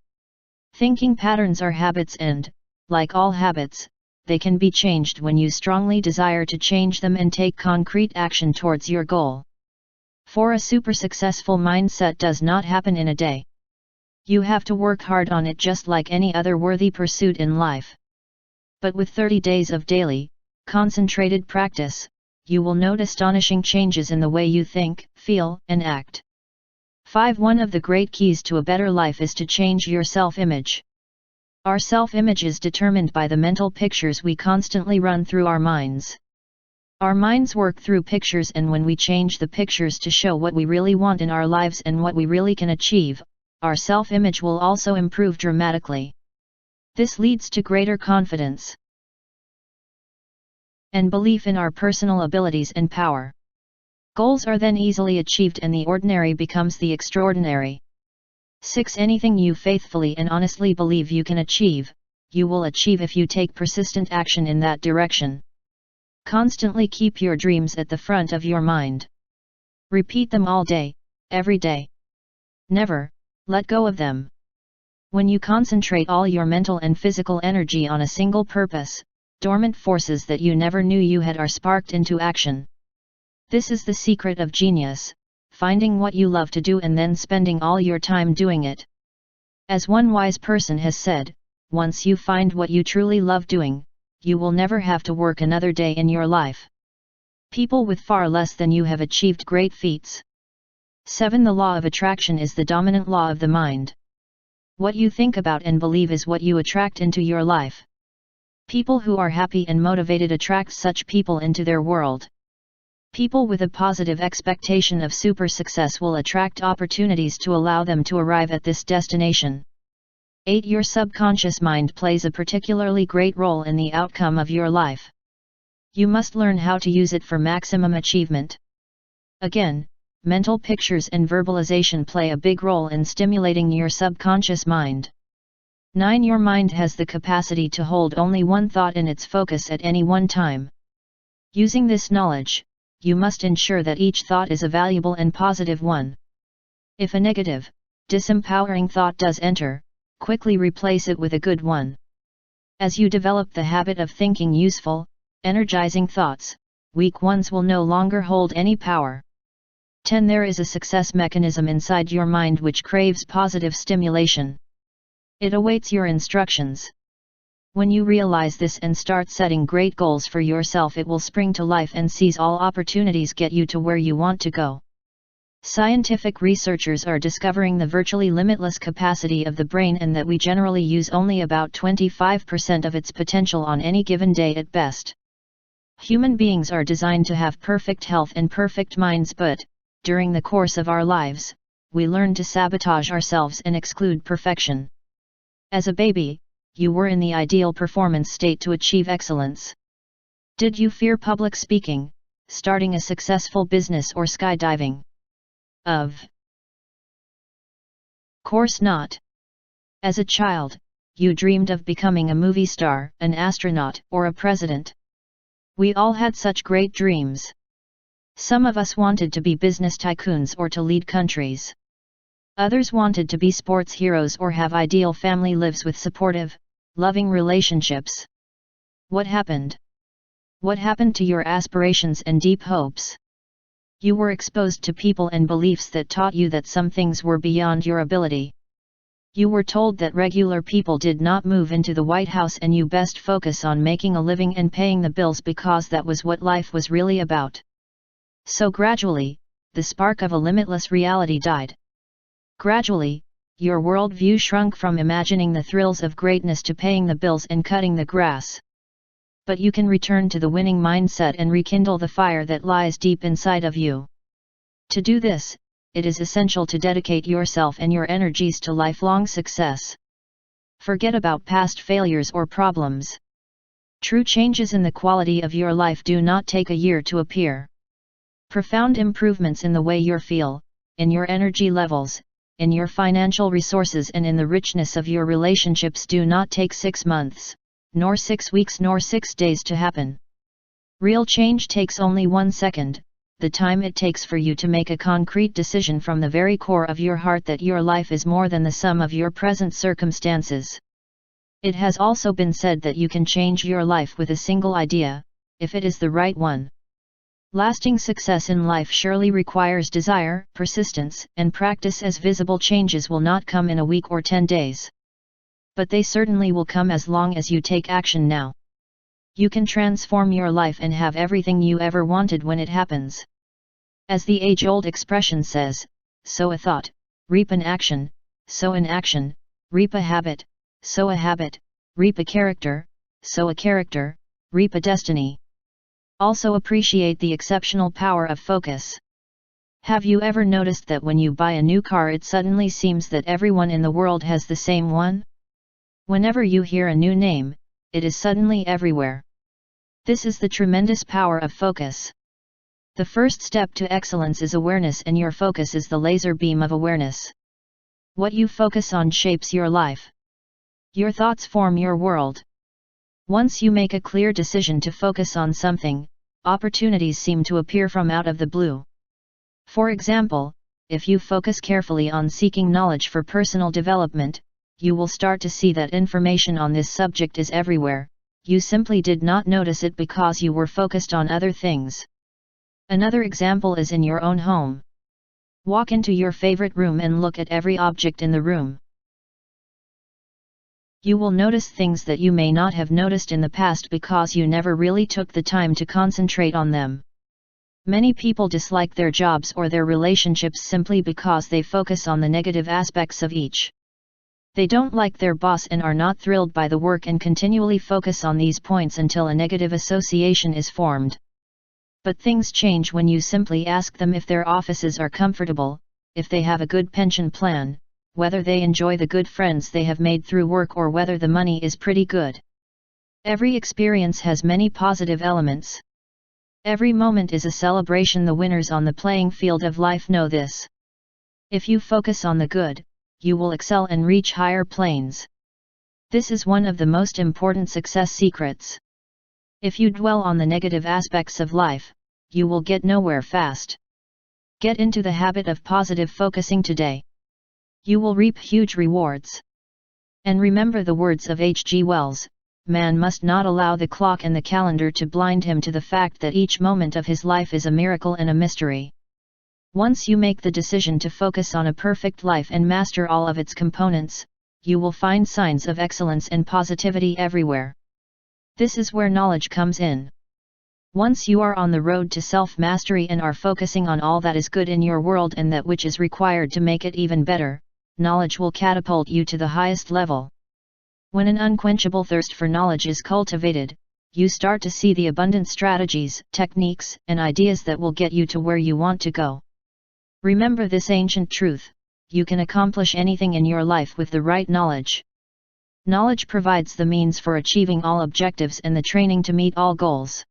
Thinking patterns are habits and, like all habits, they can be changed when you strongly desire to change them and take concrete action towards your goal. 4. A super successful mindset does not happen in a day. You have to work hard on it just like any other worthy pursuit in life. But with 30 days of daily, concentrated practice, you will note astonishing changes in the way you think, feel, and act. 5. One of the great keys to a better life is to change your self-image. Our self-image is determined by the mental pictures we constantly run through our minds. Our minds work through pictures, and when we change the pictures to show what we really want in our lives and what we really can achieve, our self-image will also improve dramatically. This leads to greater confidence and belief in our personal abilities and power. Goals are then easily achieved and the ordinary becomes the extraordinary. 6. Anything you faithfully and honestly believe you can achieve, you will achieve if you take persistent action in that direction. Constantly keep your dreams at the front of your mind. Repeat them all day, every day. Never let go of them. When you concentrate all your mental and physical energy on a single purpose, dormant forces that you never knew you had are sparked into action. This is the secret of genius, finding what you love to do and then spending all your time doing it. As one wise person has said, once you find what you truly love doing, you will never have to work another day in your life. People with far less than you have achieved great feats. 7. The law of attraction is the dominant law of the mind. What you think about and believe is what you attract into your life. People who are happy and motivated attract such people into their world. People with a positive expectation of super success will attract opportunities to allow them to arrive at this destination. 8. Your subconscious mind plays a particularly great role in the outcome of your life. You must learn how to use it for maximum achievement. Again, mental pictures and verbalization play a big role in stimulating your subconscious mind. 9. Your mind has the capacity to hold only one thought in its focus at any one time. Using this knowledge, you must ensure that each thought is a valuable and positive one. If a negative, disempowering thought does enter, quickly replace it with a good one. As you develop the habit of thinking useful, energizing thoughts, weak ones will no longer hold any power. 10. There is a success mechanism inside your mind which craves positive stimulation. It awaits your instructions. When you realize this and start setting great goals for yourself, it will spring to life and seize all opportunities get you to where you want to go. Scientific researchers are discovering the virtually limitless capacity of the brain and that we generally use only about 25% of its potential on any given day at best. Human beings are designed to have perfect health and perfect minds, but, during the course of our lives, we learn to sabotage ourselves and exclude perfection. As a baby, you were in the ideal performance state to achieve excellence. Did you fear public speaking, starting a successful business, or skydiving? Of course not. As a child, you dreamed of becoming a movie star, an astronaut, or a president. We all had such great dreams. Some of us wanted to be business tycoons or to lead countries. Others wanted to be sports heroes or have ideal family lives with supportive, loving relationships. What happened? What happened to your aspirations and deep hopes? You were exposed to people and beliefs that taught you that some things were beyond your ability. You were told that regular people did not move into the White House and you best focus on making a living and paying the bills because that was what life was really about. So gradually, the spark of a limitless reality died. Gradually, your worldview shrunk from imagining the thrills of greatness to paying the bills and cutting the grass. But you can return to the winning mindset and rekindle the fire that lies deep inside of you. To do this, it is essential to dedicate yourself and your energies to lifelong success. Forget about past failures or problems. True changes in the quality of your life do not take a year to appear. Profound improvements in the way you feel, in your energy levels, in your financial resources and in the richness of your relationships do not take 6 months, nor 6 weeks nor 6 days to happen. Real change takes only 1 second, the time it takes for you to make a concrete decision from the very core of your heart that your life is more than the sum of your present circumstances. It has also been said that you can change your life with a single idea, if it is the right one. Lasting success in life surely requires desire, persistence, and practice, as visible changes will not come in a week or 10 days. But they certainly will come as long as you take action now. You can transform your life and have everything you ever wanted when it happens. As the age-old expression says, sow a thought, reap an action, sow an action, reap a habit, sow a habit, reap a character, sow a character, reap a destiny. Also appreciate the exceptional power of focus. Have you ever noticed that when you buy a new car it suddenly seems that everyone in the world has the same one? Whenever you hear a new name, it is suddenly everywhere. This is the tremendous power of focus. The first step to excellence is awareness, and your focus is the laser beam of awareness. What you focus on shapes your life. Your thoughts form your world. Once you make a clear decision to focus on something, opportunities seem to appear from out of the blue. For example, if you focus carefully on seeking knowledge for personal development, you will start to see that information on this subject is everywhere. You simply did not notice it because you were focused on other things. Another example is in your own home. Walk into your favorite room and look at every object in the room. You will notice things that you may not have noticed in the past because you never really took the time to concentrate on them. Many people dislike their jobs or their relationships simply because they focus on the negative aspects of each. They don't like their boss and are not thrilled by the work and continually focus on these points until a negative association is formed. But things change when you simply ask them if their offices are comfortable, if they have a good pension plan, whether they enjoy the good friends they have made through work, or whether the money is pretty good. Every experience has many positive elements. Every moment is a celebration. The winners on the playing field of life know this. If you focus on the good, you will excel and reach higher planes. This is one of the most important success secrets. If you dwell on the negative aspects of life, you will get nowhere fast. Get into the habit of positive focusing today. You will reap huge rewards. And remember the words of H.G. Wells, man must not allow the clock and the calendar to blind him to the fact that each moment of his life is a miracle and a mystery. Once you make the decision to focus on a perfect life and master all of its components, you will find signs of excellence and positivity everywhere. This is where knowledge comes in. Once you are on the road to self-mastery and are focusing on all that is good in your world and that which is required to make it even better, knowledge will catapult you to the highest level. When an unquenchable thirst for knowledge is cultivated, you start to see the abundant strategies, techniques, and ideas that will get you to where you want to go. Remember this ancient truth: you can accomplish anything in your life with the right knowledge. Knowledge provides the means for achieving all objectives and the training to meet all goals.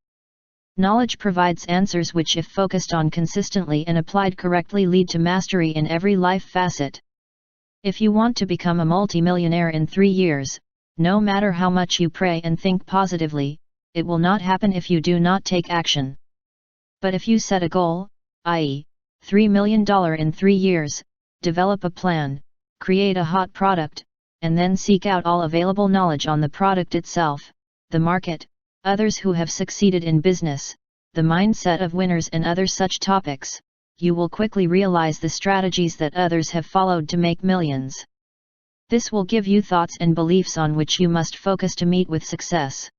Knowledge provides answers which, if focused on consistently and applied correctly, lead to mastery in every life facet. If you want to become a multimillionaire in 3 years, no matter how much you pray and think positively, it will not happen if you do not take action. But if you set a goal, i.e., $3 million in 3 years, develop a plan, create a hot product, and then seek out all available knowledge on the product itself, the market, others who have succeeded in business, the mindset of winners and other such topics, you will quickly realize the strategies that others have followed to make millions. This will give you thoughts and beliefs on which you must focus to meet with success.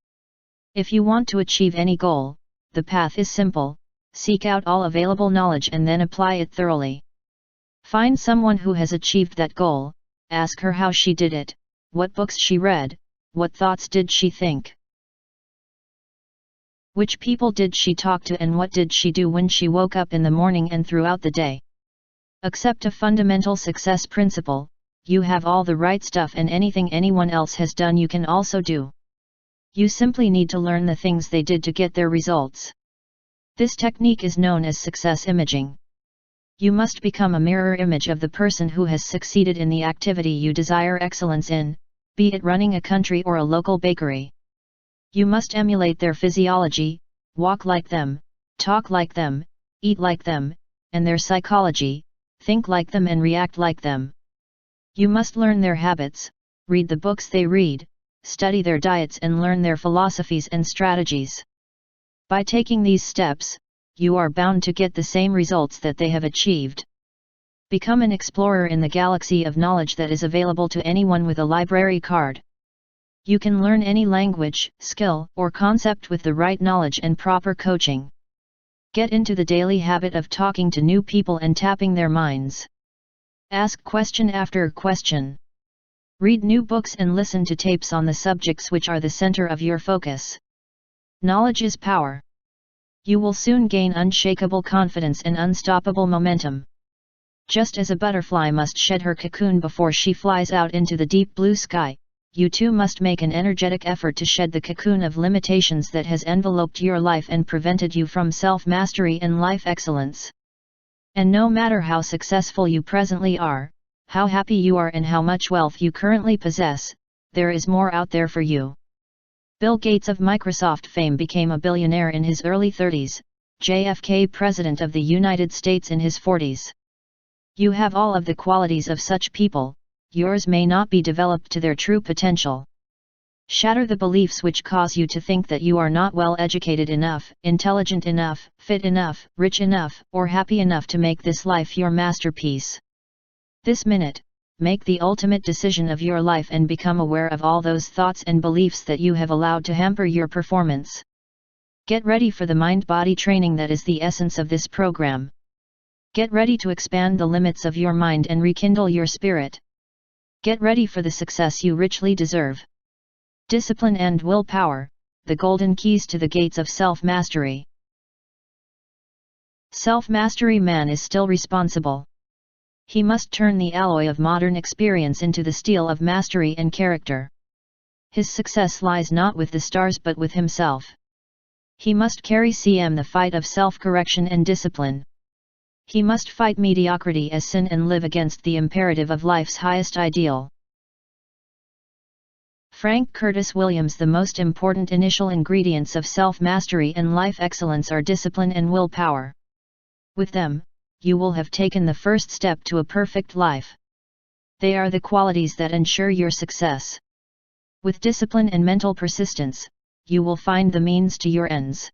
If you want to achieve any goal, the path is simple: seek out all available knowledge and then apply it thoroughly. Find someone who has achieved that goal, ask her how she did it, what books she read, what thoughts did she think. Which people did she talk to and what did she do when she woke up in the morning and throughout the day? Accept a fundamental success principle: you have all the right stuff and anything anyone else has done you can also do. You simply need to learn the things they did to get their results. This technique is known as success imaging. You must become a mirror image of the person who has succeeded in the activity you desire excellence in, be it running a country or a local bakery. You must emulate their physiology, walk like them, talk like them, eat like them, and their psychology, think like them and react like them. You must learn their habits, read the books they read, study their diets and learn their philosophies and strategies. By taking these steps, you are bound to get the same results that they have achieved. Become an explorer in the galaxy of knowledge that is available to anyone with a library card. You can learn any language, skill, or concept with the right knowledge and proper coaching. Get into the daily habit of talking to new people and tapping their minds. Ask question after question. Read new books and listen to tapes on the subjects which are the center of your focus. Knowledge is power. You will soon gain unshakable confidence and unstoppable momentum. Just as a butterfly must shed her cocoon before she flies out into the deep blue sky, you too must make an energetic effort to shed the cocoon of limitations that has enveloped your life and prevented you from self-mastery and life excellence. And no matter how successful you presently are, how happy you are and how much wealth you currently possess, there is more out there for you. Bill Gates of Microsoft fame became a billionaire in his early 30s, JFK President of the United States in his 40s. You have all of the qualities of such people, yours may not be developed to their true potential. Shatter the beliefs which cause you to think that you are not well educated enough, intelligent enough, fit enough, rich enough, or happy enough to make this life your masterpiece. This minute, make the ultimate decision of your life and become aware of all those thoughts and beliefs that you have allowed to hamper your performance. Get ready for the mind-body training that is the essence of this program. Get ready to expand the limits of your mind and rekindle your spirit. Get ready for the success you richly deserve. Discipline and willpower, the golden keys to the gates of self-mastery. Self-mastery man is still responsible. He must turn the alloy of modern experience into the steel of mastery and character. His success lies not with the stars but with himself. He must carry the fight of self-correction and discipline. He must fight mediocrity as sin and live against the imperative of life's highest ideal. Frank Curtis Williams. The most important initial ingredients of self-mastery and life excellence are discipline and willpower. With them, you will have taken the first step to a perfect life. They are the qualities that ensure your success. With discipline and mental persistence, you will find the means to your ends.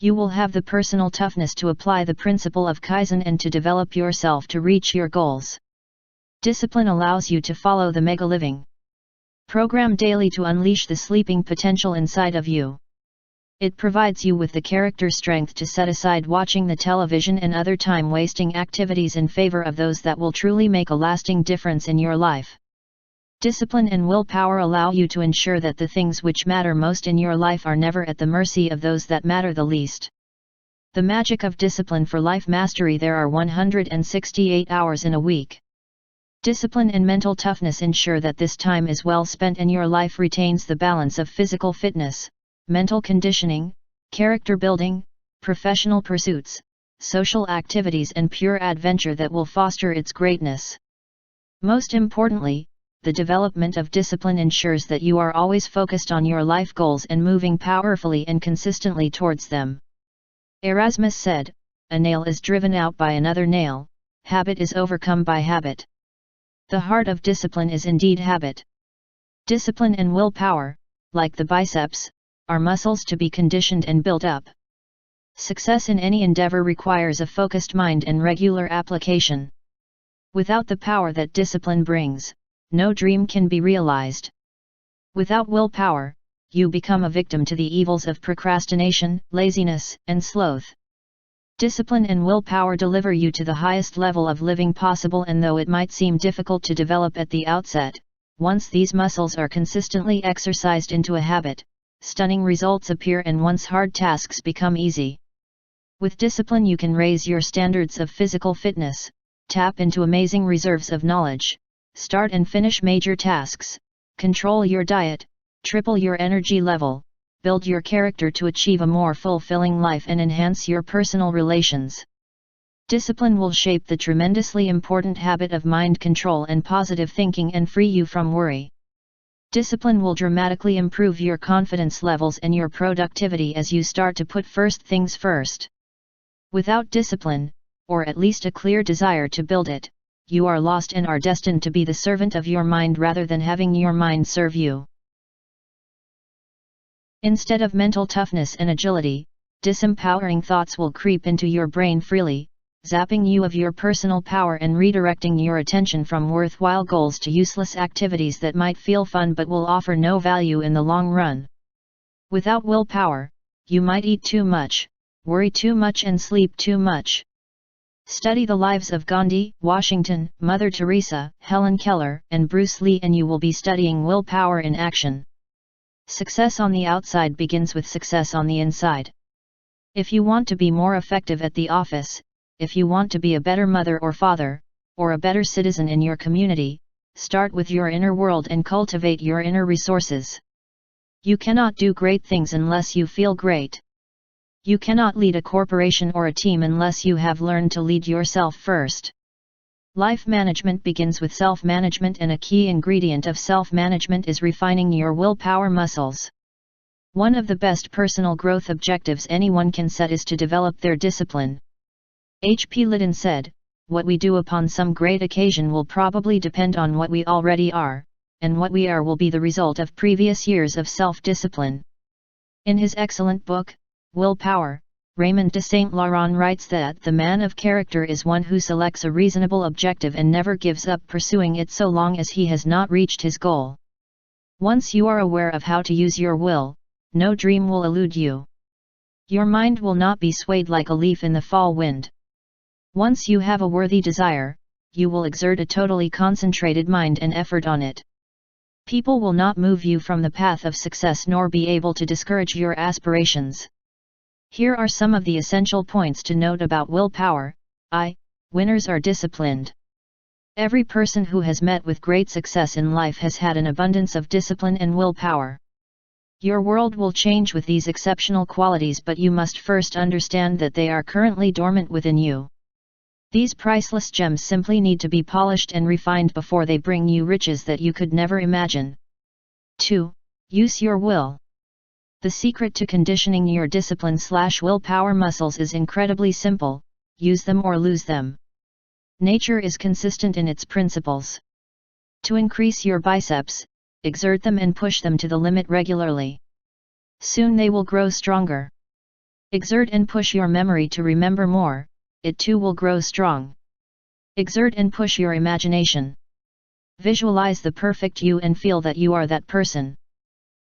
You will have the personal toughness to apply the principle of Kaizen and to develop yourself to reach your goals. Discipline allows you to follow the Megaliving program daily to unleash the sleeping potential inside of you. It provides you with the character strength to set aside watching the television and other time-wasting activities in favor of those that will truly make a lasting difference in your life. Discipline and willpower allow you to ensure that the things which matter most in your life are never at the mercy of those that matter the least. The magic of discipline for life mastery. There are 168 hours in a week. Discipline and mental toughness ensure that this time is well spent and your life retains the balance of physical fitness, mental conditioning, character building, professional pursuits, social activities and pure adventure that will foster its greatness. Most importantly, the development of discipline ensures that you are always focused on your life goals and moving powerfully and consistently towards them. Erasmus said, "A nail is driven out by another nail, habit is overcome by habit." The heart of discipline is indeed habit. Discipline and willpower, like the biceps, are muscles to be conditioned and built up. Success in any endeavor requires a focused mind and regular application. Without the power that discipline brings, no dream can be realized. Without willpower, you become a victim to the evils of procrastination, laziness, and sloth. Discipline and willpower deliver you to the highest level of living possible, and though it might seem difficult to develop at the outset, once these muscles are consistently exercised into a habit, stunning results appear and once hard tasks become easy. With discipline you can raise your standards of physical fitness, tap into amazing reserves of knowledge, start and finish major tasks, control your diet, triple your energy level, build your character to achieve a more fulfilling life and enhance your personal relations. Discipline will shape the tremendously important habit of mind control and positive thinking and free you from worry. Discipline will dramatically improve your confidence levels and your productivity as you start to put first things first. Without discipline, or at least a clear desire to build it, you are lost and are destined to be the servant of your mind rather than having your mind serve you. Instead of mental toughness and agility, disempowering thoughts will creep into your brain freely, zapping you of your personal power and redirecting your attention from worthwhile goals to useless activities that might feel fun but will offer no value in the long run. Without willpower, you might eat too much, worry too much and sleep too much. Study the lives of Gandhi, Washington, Mother Teresa, Helen Keller, and Bruce Lee and you will be studying willpower in action. Success on the outside begins with success on the inside. If you want to be more effective at the office, if you want to be a better mother or father, or a better citizen in your community, start with your inner world and cultivate your inner resources. You cannot do great things unless you feel great. You cannot lead a corporation or a team unless you have learned to lead yourself first. Life management begins with self-management, and a key ingredient of self-management is refining your willpower muscles. One of the best personal growth objectives anyone can set is to develop their discipline. H.P. Lytton said, "What we do upon some great occasion will probably depend on what we already are, and what we are will be the result of previous years of self-discipline." In his excellent book, Willpower, Raymond de Saint Laurent writes that the man of character is one who selects a reasonable objective and never gives up pursuing it so long as he has not reached his goal. Once you are aware of how to use your will, no dream will elude you. Your mind will not be swayed like a leaf in the fall wind. Once you have a worthy desire, you will exert a totally concentrated mind and effort on it. People will not move you from the path of success nor be able to discourage your aspirations. Here are some of the essential points to note about willpower. Winners are disciplined. Every person who has met with great success in life has had an abundance of discipline and willpower. Your world will change with these exceptional qualities, but you must first understand that they are currently dormant within you. These priceless gems simply need to be polished and refined before they bring you riches that you could never imagine. 2. Use your will. The secret to conditioning your discipline/willpower muscles is incredibly simple: use them or lose them. Nature is consistent in its principles. To increase your biceps, exert them and push them to the limit regularly. Soon they will grow stronger. Exert and push your memory to remember more, it too will grow strong. Exert and push your imagination. Visualize the perfect you and feel that you are that person.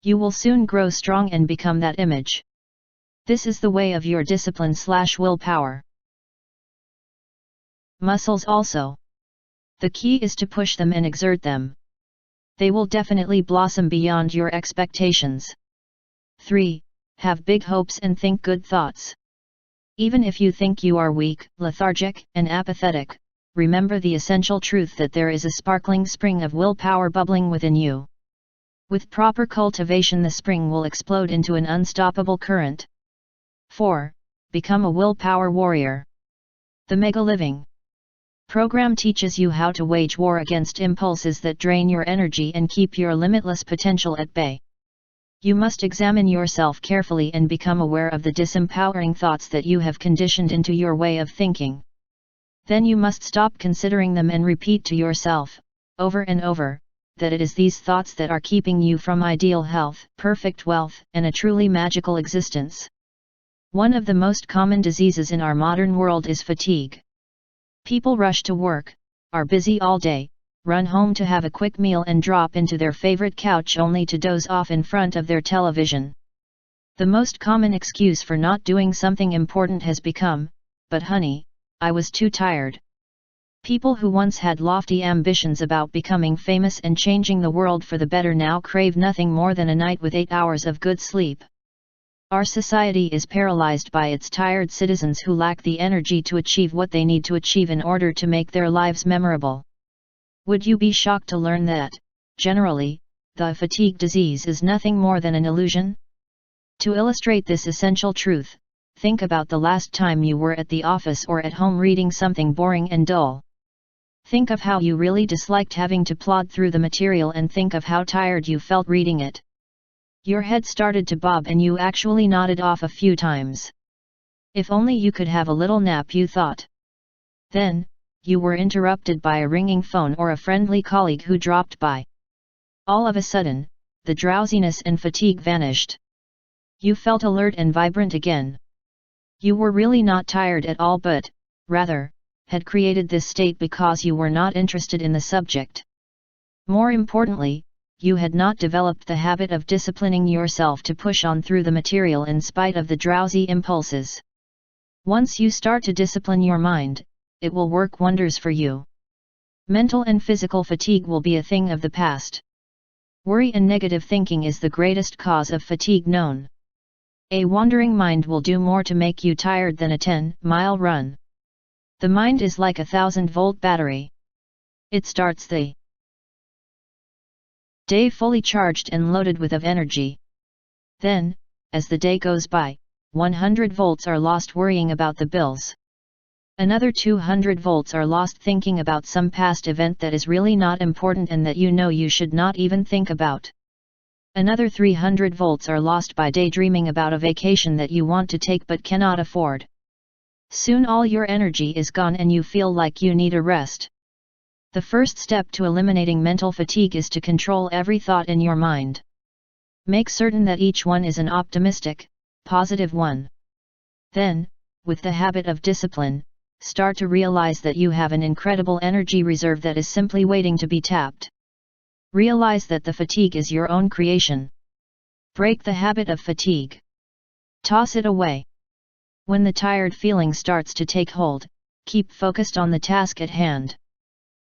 You will soon grow strong and become that image. This is the way of your discipline/willpower. Muscles also. The key is to push them and exert them. They will definitely blossom beyond your expectations. 3. Have big hopes and think good thoughts. Even if you think you are weak, lethargic, and apathetic, remember the essential truth that there is a sparkling spring of willpower bubbling within you. With proper cultivation, the spring will explode into an unstoppable current. 4. Become a willpower warrior. The Megaliving program teaches you how to wage war against impulses that drain your energy and keep your limitless potential at bay. You must examine yourself carefully and become aware of the disempowering thoughts that you have conditioned into your way of thinking. Then you must stop considering them and repeat to yourself, over and over, that it is these thoughts that are keeping you from ideal health, perfect wealth, and a truly magical existence. One of the most common diseases in our modern world is fatigue. People rush to work, are busy all day, run home to have a quick meal and drop into their favorite couch only to doze off in front of their television. The most common excuse for not doing something important has become, "But honey, I was too tired." People who once had lofty ambitions about becoming famous and changing the world for the better now crave nothing more than a night with 8 hours of good sleep. Our society is paralyzed by its tired citizens who lack the energy to achieve what they need to achieve in order to make their lives memorable. Would you be shocked to learn that, generally, the fatigue disease is nothing more than an illusion? To illustrate this essential truth, think about the last time you were at the office or at home reading something boring and dull. Think of how you really disliked having to plod through the material and think of how tired you felt reading it. Your head started to bob and you actually nodded off a few times. If only you could have a little nap, you thought. Then, you were interrupted by a ringing phone or a friendly colleague who dropped by. All of a sudden, the drowsiness and fatigue vanished. You felt alert and vibrant again. You were really not tired at all, but, rather, had created this state because you were not interested in the subject. More importantly, you had not developed the habit of disciplining yourself to push on through the material in spite of the drowsy impulses. Once you start to discipline your mind, it will work wonders for you. Mental and physical fatigue will be a thing of the past. Worry and negative thinking is the greatest cause of fatigue known. A wandering mind will do more to make you tired than a 10-mile run. The mind is like a 1,000-volt battery. It starts the day fully charged and loaded with energy. Then, as the day goes by, 100 volts are lost worrying about the bills. Another 200 volts are lost thinking about some past event that is really not important and that you know you should not even think about. Another 300 volts are lost by daydreaming about a vacation that you want to take but cannot afford. Soon all your energy is gone and you feel like you need a rest. The first step to eliminating mental fatigue is to control every thought in your mind. Make certain that each one is an optimistic, positive one. Then, with the habit of discipline, start to realize that you have an incredible energy reserve that is simply waiting to be tapped. Realize that the fatigue is your own creation. Break the habit of fatigue. Toss it away. When the tired feeling starts to take hold, keep focused on the task at hand.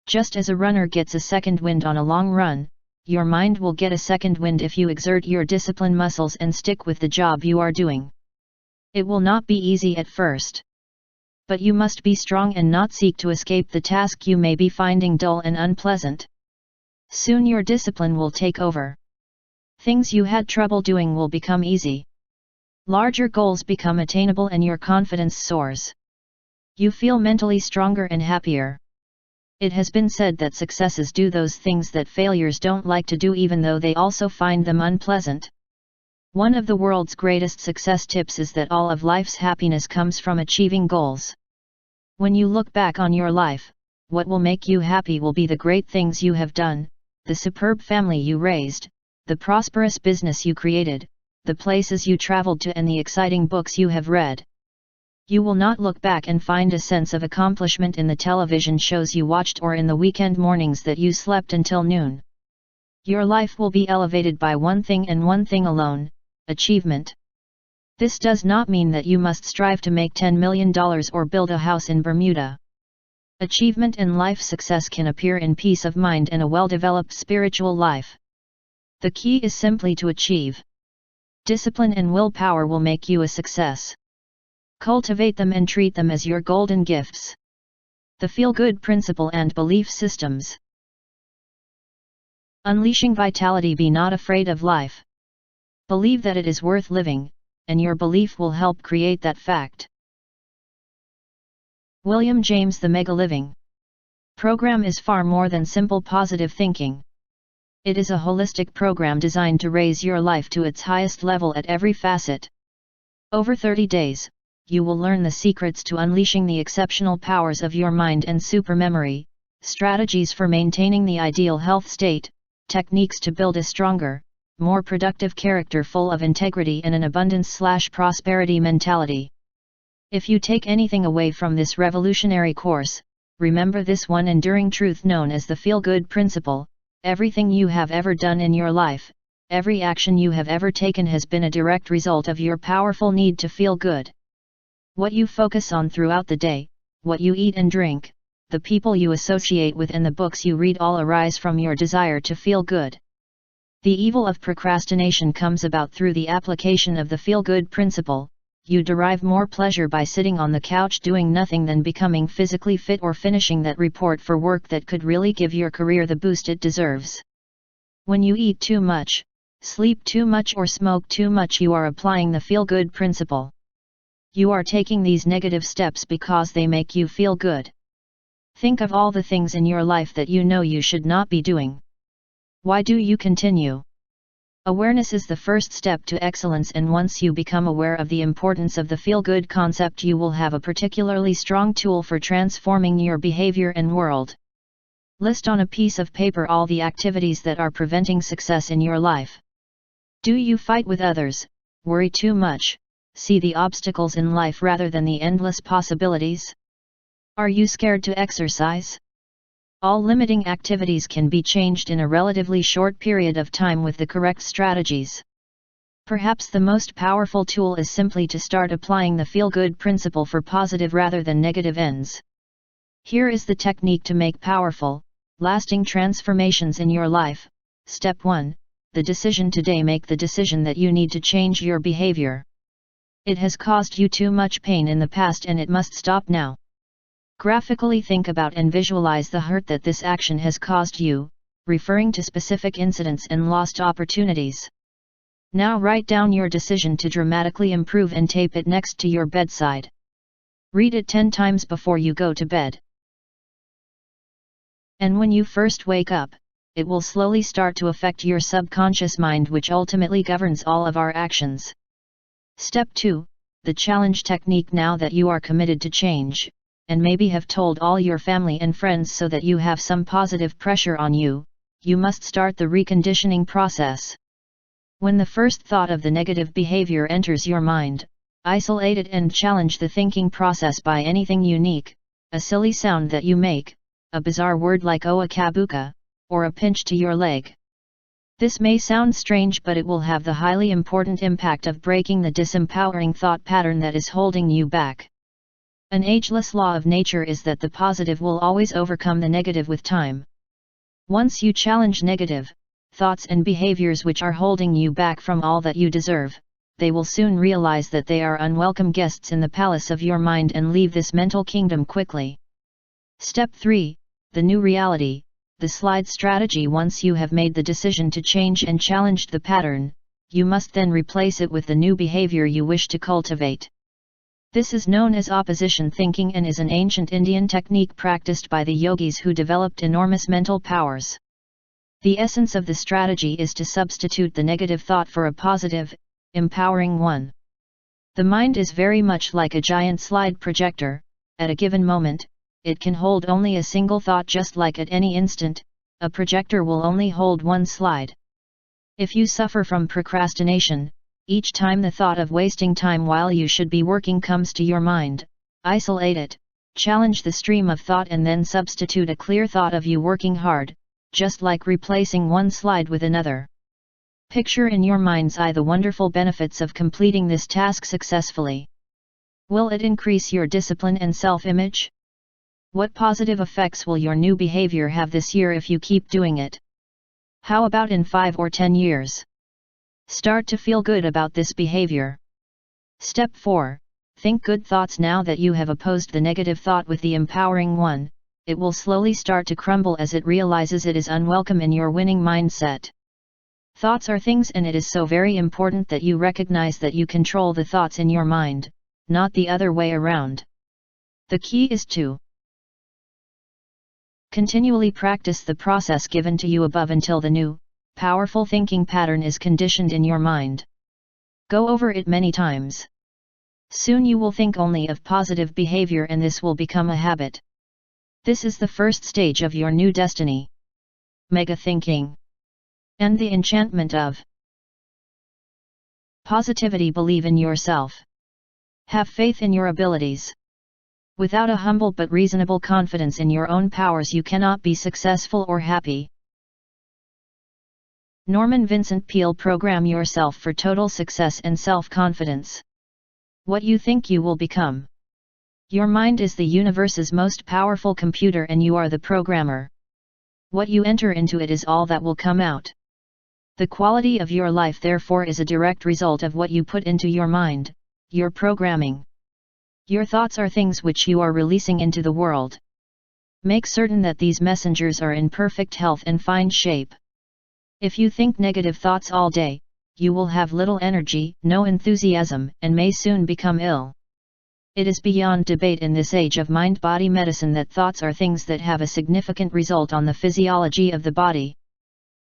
Just as a runner gets a second wind on a long run, your mind will get a second wind if you exert your discipline muscles and stick with the job you are doing. It will not be easy at first. But you must be strong and not seek to escape the task you may be finding dull and unpleasant. Soon your discipline will take over. Things you had trouble doing will become easy. Larger goals become attainable and your confidence soars. You feel mentally stronger and happier. It has been said that successes do those things that failures don't like to do even though they also find them unpleasant. One of the world's greatest success tips is that all of life's happiness comes from achieving goals. When you look back on your life, what will make you happy will be the great things you have done, the superb family you raised, the prosperous business you created, the places you traveled to and the exciting books you have read. You will not look back and find a sense of accomplishment in the television shows you watched or in the weekend mornings that you slept until noon. Your life will be elevated by one thing and one thing alone: achievement. This does not mean that you must strive to make $10 million or build a house in Bermuda. Achievement and life success can appear in peace of mind and a well-developed spiritual life. The key is simply to achieve. Discipline and willpower will make you a success. Cultivate them and treat them as your golden gifts. The feel-good principle and belief systems. Unleashing vitality. Be not afraid of life. Believe that it is worth living, and your belief will help create that fact. William James. The Megaliving program is far more than simple positive thinking. It is a holistic program designed to raise your life to its highest level at every facet. Over 30 days, you will learn the secrets to unleashing the exceptional powers of your mind and supermemory, strategies for maintaining the ideal health state, techniques to build a stronger, more productive character full of integrity and an abundance/prosperity mentality. If you take anything away from this revolutionary course, remember this one enduring truth known as the feel-good principle: everything you have ever done in your life, every action you have ever taken has been a direct result of your powerful need to feel good. What you focus on throughout the day, what you eat and drink, the people you associate with and the books you read all arise from your desire to feel good. The evil of procrastination comes about through the application of the feel-good principle. You derive more pleasure by sitting on the couch doing nothing than becoming physically fit or finishing that report for work that could really give your career the boost it deserves. When you eat too much, sleep too much or smoke too much, you are applying the feel-good principle. You are taking these negative steps because they make you feel good. Think of all the things in your life that you know you should not be doing. Why do you continue? Awareness is the first step to excellence, and once you become aware of the importance of the feel-good concept, you will have a particularly strong tool for transforming your behavior and world. List on a piece of paper all the activities that are preventing success in your life. Do you fight with others, worry too much, see the obstacles in life rather than the endless possibilities? Are you scared to exercise? All limiting activities can be changed in a relatively short period of time with the correct strategies. Perhaps the most powerful tool is simply to start applying the feel-good principle for positive rather than negative ends. Here is the technique to make powerful, lasting transformations in your life. Step 1. The decision today. Make the decision that you need to change your behavior. It has caused you too much pain in the past and it must stop now. Graphically think about and visualize the hurt that this action has caused you, referring to specific incidents and lost opportunities. Now write down your decision to dramatically improve and tape it next to your bedside. Read it 10 times before you go to bed. And when you first wake up, it will slowly start to affect your subconscious mind, which ultimately governs all of our actions. Step 2. The challenge technique. Now that you are committed to change, and maybe have told all your family and friends so that you have some positive pressure on you, you must start the reconditioning process. When the first thought of the negative behavior enters your mind, isolate it and challenge the thinking process by anything unique: a silly sound that you make, a bizarre word like oa kabuka, or a pinch to your leg. This may sound strange, but it will have the highly important impact of breaking the disempowering thought pattern that is holding you back. An ageless law of nature is that the positive will always overcome the negative with time. Once you challenge negative thoughts and behaviors which are holding you back from all that you deserve, they will soon realize that they are unwelcome guests in the palace of your mind and leave this mental kingdom quickly. Step 3. The new reality. The slide strategy. Once you have made the decision to change and challenged the pattern, you must then replace it with the new behavior you wish to cultivate. This is known as opposition thinking and is an ancient Indian technique practiced by the yogis who developed enormous mental powers. The essence of the strategy is to substitute the negative thought for a positive, empowering one. The mind is very much like a giant slide projector. At a given moment, it can hold only a single thought. Just like at any instant, a projector will only hold one slide. If you suffer from procrastination, each time the thought of wasting time while you should be working comes to your mind, isolate it, challenge the stream of thought and then substitute a clear thought of you working hard, just like replacing one slide with another. Picture in your mind's eye the wonderful benefits of completing this task successfully. Will it increase your discipline and self-image? What positive effects will your new behavior have this year if you keep doing it? How about in 5 or 10 years? Start to feel good about this behavior. Step 4. Think good thoughts. Now that you have opposed the negative thought with the empowering one, it will slowly start to crumble as it realizes it is unwelcome in your winning mindset. Thoughts are things, and it is so very important that you recognize that you control the thoughts in your mind, not the other way around. The key is to continually practice the process given to you above until the new, powerful thinking pattern is conditioned in your mind. Go over it many times. Soon you will think only of positive behavior and this will become a habit. This is the first stage of your new destiny. Mega thinking. And the enchantment of positivity. Believe in yourself. Have faith in your abilities. Without a humble but reasonable confidence in your own powers, you cannot be successful or happy. Norman Vincent Peale. Program yourself for total success and self-confidence. What you think you will become. Your mind is the universe's most powerful computer and you are the programmer. What you enter into it is all that will come out. The quality of your life therefore is a direct result of what you put into your mind, your programming. Your thoughts are things which you are releasing into the world. Make certain that these messengers are in perfect health and fine shape. If you think negative thoughts all day, you will have little energy, no enthusiasm, and may soon become ill. It is beyond debate in this age of mind-body medicine that thoughts are things that have a significant result on the physiology of the body.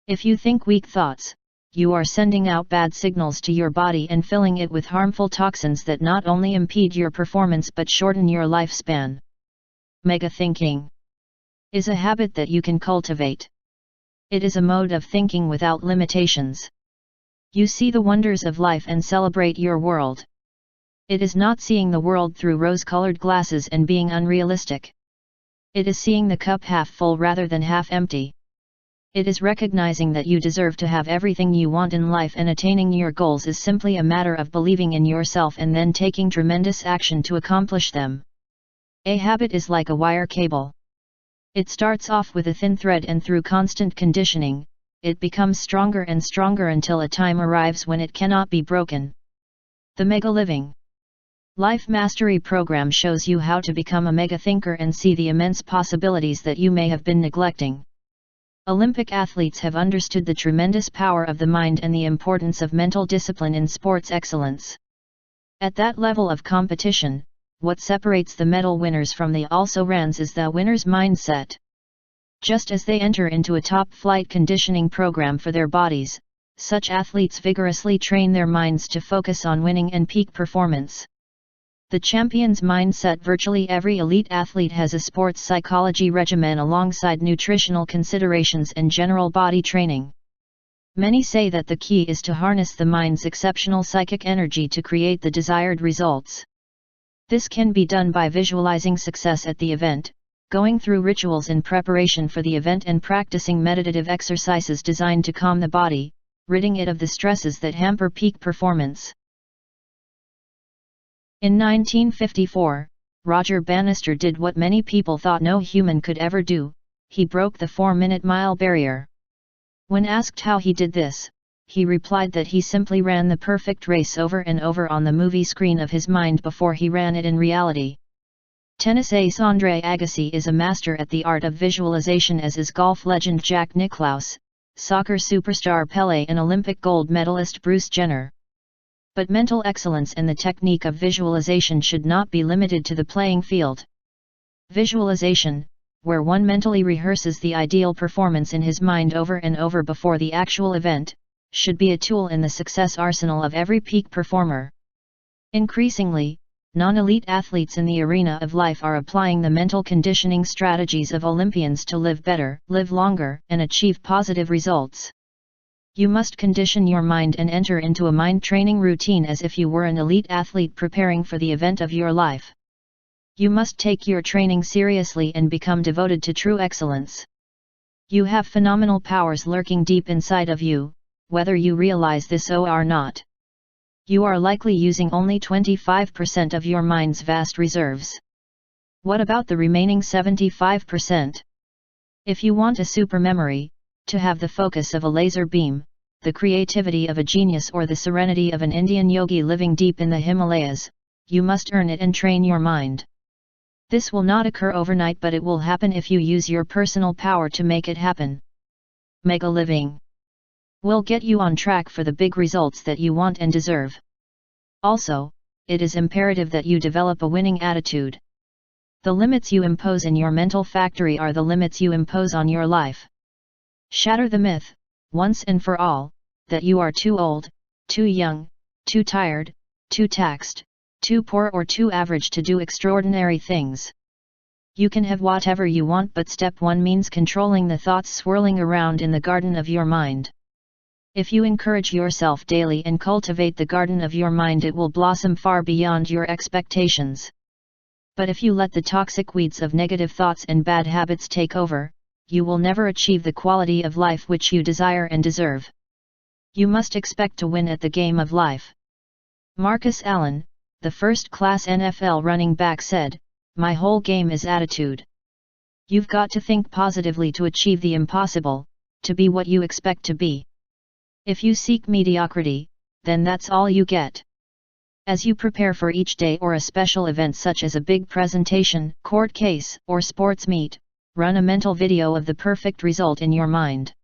If you think weak thoughts, you are sending out bad signals to your body and filling it with harmful toxins that not only impede your performance but shorten your lifespan. Mega thinking is a habit that you can cultivate. It is a mode of thinking without limitations. You see the wonders of life and celebrate your world. It is not seeing the world through rose-colored glasses and being unrealistic. It is seeing the cup half full rather than half empty. It is recognizing that you deserve to have everything you want in life, and attaining your goals is simply a matter of believing in yourself and then taking tremendous action to accomplish them. A habit is like a wire cable. It starts off with a thin thread and through constant conditioning, it becomes stronger and stronger until a time arrives when it cannot be broken. The Megaliving Life Mastery Program shows you how to become a mega thinker and see the immense possibilities that you may have been neglecting. Olympic athletes have understood the tremendous power of the mind and the importance of mental discipline in sports excellence. At that level of competition, what separates the medal winners from the also-rans is the winner's mindset. Just as they enter into a top-flight conditioning program for their bodies, such athletes vigorously train their minds to focus on winning and peak performance. The champion's mindset. Virtually every elite athlete has a sports psychology regimen alongside nutritional considerations and general body training. Many say that the key is to harness the mind's exceptional psychic energy to create the desired results. This can be done by visualizing success at the event, going through rituals in preparation for the event and practicing meditative exercises designed to calm the body, ridding it of the stresses that hamper peak performance. In 1954, Roger Bannister did what many people thought no human could ever do: he broke the 4-minute mile barrier. When asked how he did this, he replied that he simply ran the perfect race over and over on the movie screen of his mind before he ran it in reality. Tennis ace Andre Agassi is a master at the art of visualization, as is golf legend Jack Nicklaus, soccer superstar Pelé, and Olympic gold medalist Bruce Jenner. But mental excellence and the technique of visualization should not be limited to the playing field. Visualization, where one mentally rehearses the ideal performance in his mind over and over before the actual event, should be a tool in the success arsenal of every peak performer. Increasingly, non-elite athletes in the arena of life are applying the mental conditioning strategies of Olympians to live better, live longer, and achieve positive results. You must condition your mind and enter into a mind training routine as if you were an elite athlete preparing for the event of your life. You must take your training seriously and become devoted to true excellence. You have phenomenal powers lurking deep inside of you, whether you realize this or not. You are likely using only 25% of your mind's vast reserves. What about the remaining 75%? If you want a super memory, to have the focus of a laser beam, the creativity of a genius, or the serenity of an Indian yogi living deep in the Himalayas, you must earn it and train your mind. This will not occur overnight, but it will happen if you use your personal power to make it happen. Megaliving will get you on track for the big results that you want and deserve. Also, it is imperative that you develop a winning attitude. The limits you impose in your mental factory are the limits you impose on your life. Shatter the myth, once and for all, that you are too old, too young, too tired, too taxed, too poor, or too average to do extraordinary things. You can have whatever you want, but step 1 means controlling the thoughts swirling around in the garden of your mind. If you encourage yourself daily and cultivate the garden of your mind, it will blossom far beyond your expectations. But if you let the toxic weeds of negative thoughts and bad habits take over, you will never achieve the quality of life which you desire and deserve. You must expect to win at the game of life. Marcus Allen, the first-class NFL running back, said, "My whole game is attitude." You've got to think positively to achieve the impossible, to be what you expect to be. If you seek mediocrity, then that's all you get. As you prepare for each day or a special event such as a big presentation, court case, or sports meet, run a mental video of the perfect result in your mind.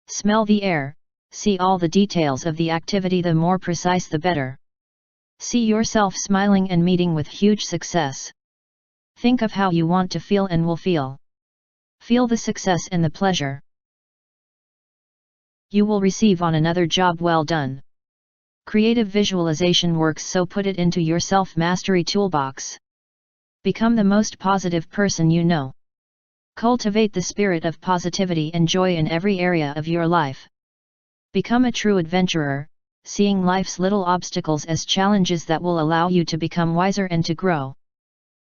Smell the air, see all the details of the activity, the more precise the better. See yourself smiling and meeting with huge success. Think of how you want to feel and will feel. Feel the success and the pleasure you will receive on another job well done. Creative visualization works, so put it into your self-mastery toolbox. Become the most positive person you know. Cultivate the spirit of positivity and joy in every area of your life. Become a true adventurer, seeing life's little obstacles as challenges that will allow you to become wiser and to grow.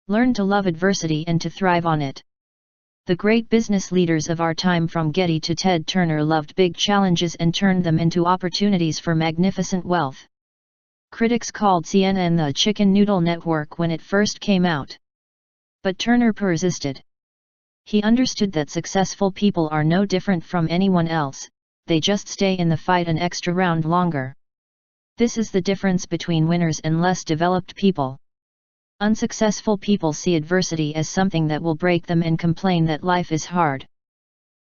Learn to love adversity and to thrive on it. The great business leaders of our time, from Getty to Ted Turner, loved big challenges and turned them into opportunities for magnificent wealth. Critics called CNN the chicken noodle network when it first came out. But Turner persisted. He understood that successful people are no different from anyone else, they just stay in the fight an extra round longer. This is the difference between winners and less developed people. Unsuccessful people see adversity as something that will break them and complain that life is hard.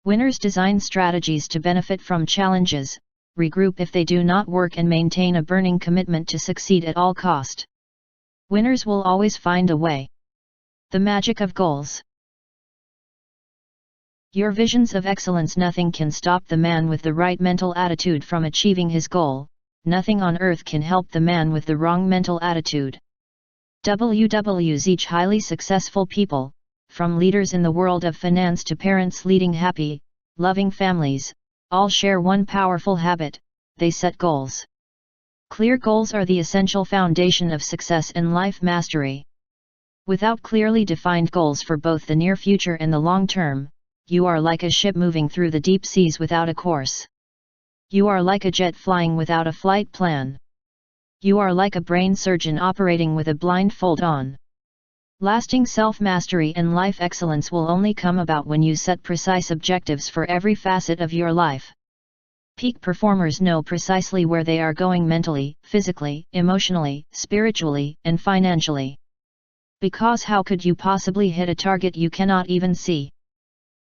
Winners design strategies to benefit from challenges, regroup if they do not work, and maintain a burning commitment to succeed at all cost. Winners will always find a way. The magic of goals. Your visions of excellence. Nothing can stop the man with the right mental attitude from achieving his goal. Nothing on earth can help the man with the wrong mental attitude. Each highly successful people, from leaders in the world of finance to parents leading happy, loving families, all share one powerful habit: they set goals. Clear goals are the essential foundation of success and life mastery. Without clearly defined goals for both the near future and the long term, you are like a ship moving through the deep seas without a course. You are like a jet flying without a flight plan. You are like a brain surgeon operating with a blindfold on. Lasting self-mastery and life excellence will only come about when you set precise objectives for every facet of your life. Peak performers know precisely where they are going mentally, physically, emotionally, spiritually, and financially. Because how could you possibly hit a target you cannot even see?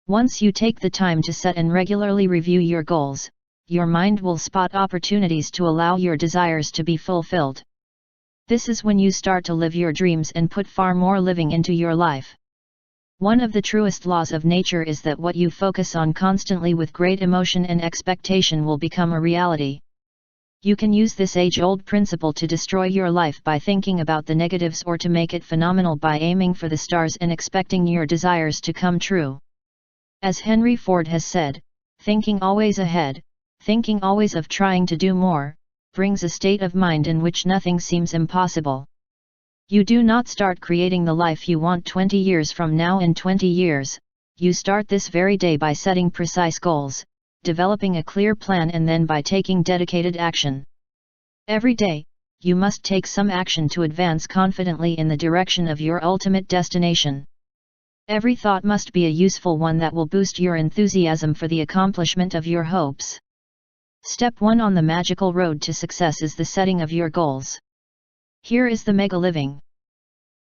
Once you take the time to set and regularly review your goals, your mind will spot opportunities to allow your desires to be fulfilled. This is when you start to live your dreams and put far more living into your life. One of the truest laws of nature is that what you focus on constantly with great emotion and expectation will become a reality. You can use this age-old principle to destroy your life by thinking about the negatives or to make it phenomenal by aiming for the stars and expecting your desires to come true. As Henry Ford has said, thinking always ahead, thinking always of trying to do more, brings a state of mind in which nothing seems impossible. You do not start creating the life you want 20 years from now in 20 years, you start this very day by setting precise goals, developing a clear plan and then by taking dedicated action. Every day, you must take some action to advance confidently in the direction of your ultimate destination. Every thought must be a useful one that will boost your enthusiasm for the accomplishment of your hopes. Step 1 on the magical road to success is the setting of your goals. Here is the Megaliving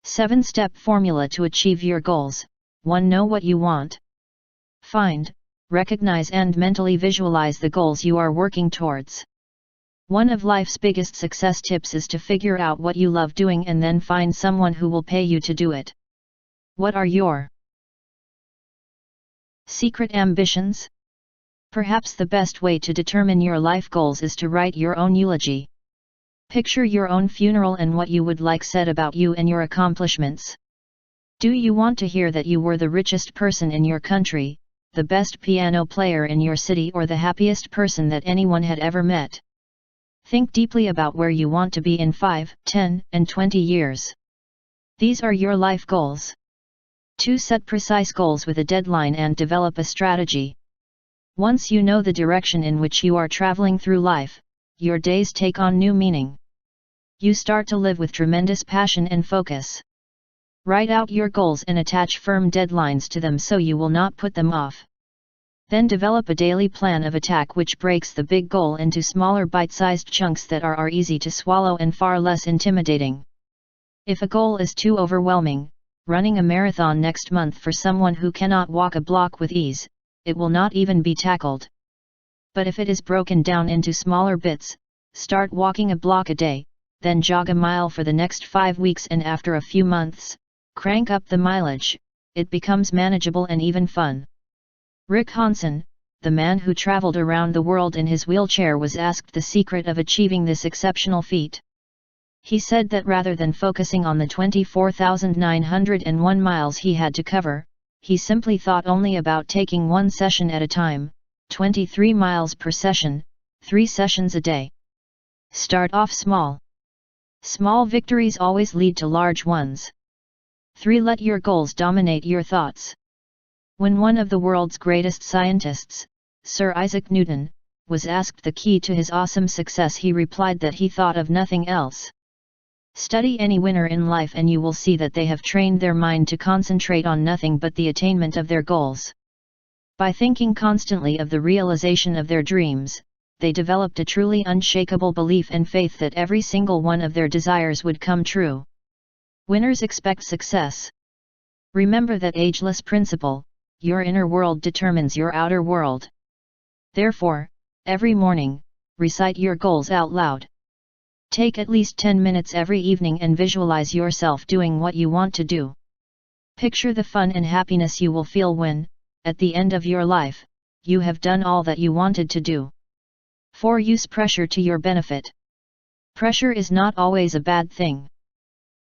7-step formula to achieve your goals. 1. Know what you want. Find, recognize and mentally visualize the goals you are working towards. One of life's biggest success tips is to figure out what you love doing and then find someone who will pay you to do it. What are your secret ambitions? Perhaps the best way to determine your life goals is to write your own eulogy. Picture your own funeral and what you would like said about you and your accomplishments. Do you want to hear that you were the richest person in your country, the best piano player in your city, or the happiest person that anyone had ever met? Think deeply about where you want to be in 5, 10, and 20 years. These are your life goals. 2. Set precise goals with a deadline and develop a strategy. Once you know the direction in which you are traveling through life, your days take on new meaning. You start to live with tremendous passion and focus. Write out your goals and attach firm deadlines to them so you will not put them off. Then develop a daily plan of attack which breaks the big goal into smaller bite-sized chunks that are easy to swallow and far less intimidating. If a goal is too overwhelming, running a marathon next month for someone who cannot walk a block with ease, it will not even be tackled. But if it is broken down into smaller bits, start walking a block a day, then jog a mile for the next 5 weeks, and after a few months, crank up the mileage. It becomes manageable and even fun. Rick Hansen, the man who traveled around the world in his wheelchair, was asked the secret of achieving this exceptional feat. He said that rather than focusing on the 24,901 miles he had to cover, he simply thought only about taking one session at a time, 23 miles per session, 3 sessions a day. Start off small. Small victories always lead to large ones. 3. Let your goals dominate your thoughts. When one of the world's greatest scientists, Sir Isaac Newton, was asked the key to his awesome success, he replied that he thought of nothing else. Study any winner in life and you will see that they have trained their mind to concentrate on nothing but the attainment of their goals. By thinking constantly of the realization of their dreams, they developed a truly unshakable belief and faith that every single one of their desires would come true. Winners expect success. Remember that ageless principle: your inner world determines your outer world. Therefore, every morning, recite your goals out loud. Take at least 10 minutes every evening and visualize yourself doing what you want to do. Picture the fun and happiness you will feel when, at the end of your life, you have done all that you wanted to do. 4. Use pressure to your benefit. Pressure is not always a bad thing.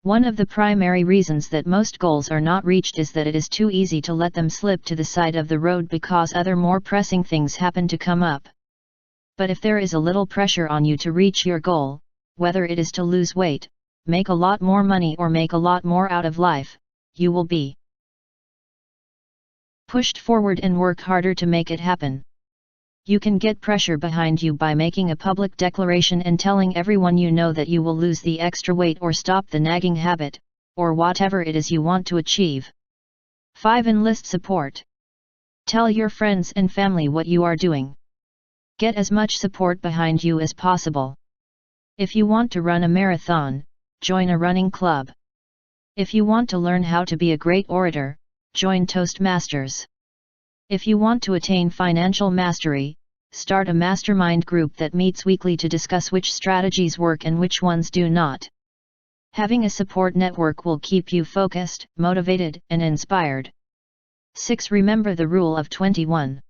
One of the primary reasons that most goals are not reached is that it is too easy to let them slip to the side of the road because other more pressing things happen to come up. But if there is a little pressure on you to reach your goal, whether it is to lose weight, make a lot more money or make a lot more out of life, you will be pushed forward and work harder to make it happen. You can get pressure behind you by making a public declaration and telling everyone you know that you will lose the extra weight or stop the nagging habit, or whatever it is you want to achieve. 5. Enlist support. Tell your friends and family what you are doing. Get as much support behind you as possible. If you want to run a marathon, join a running club. If you want to learn how to be a great orator, join Toastmasters. If you want to attain financial mastery, start a mastermind group that meets weekly to discuss which strategies work and which ones do not. Having a support network will keep you focused, motivated, and inspired. 6. Remember the rule of 21.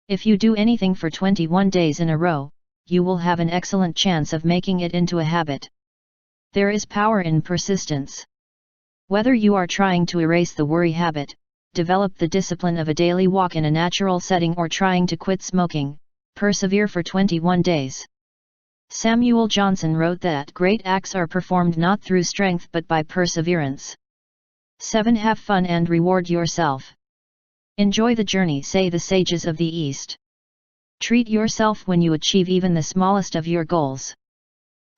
If you do anything for 21 days in a row, you will have an excellent chance of making it into a habit. There is power in persistence. Whether you are trying to erase the worry habit, develop the discipline of a daily walk in a natural setting, or trying to quit smoking, persevere for 21 days. Samuel Johnson wrote that great acts are performed not through strength but by perseverance. 7. Have fun and reward yourself. Enjoy the journey, say the sages of the East. Treat yourself when you achieve even the smallest of your goals.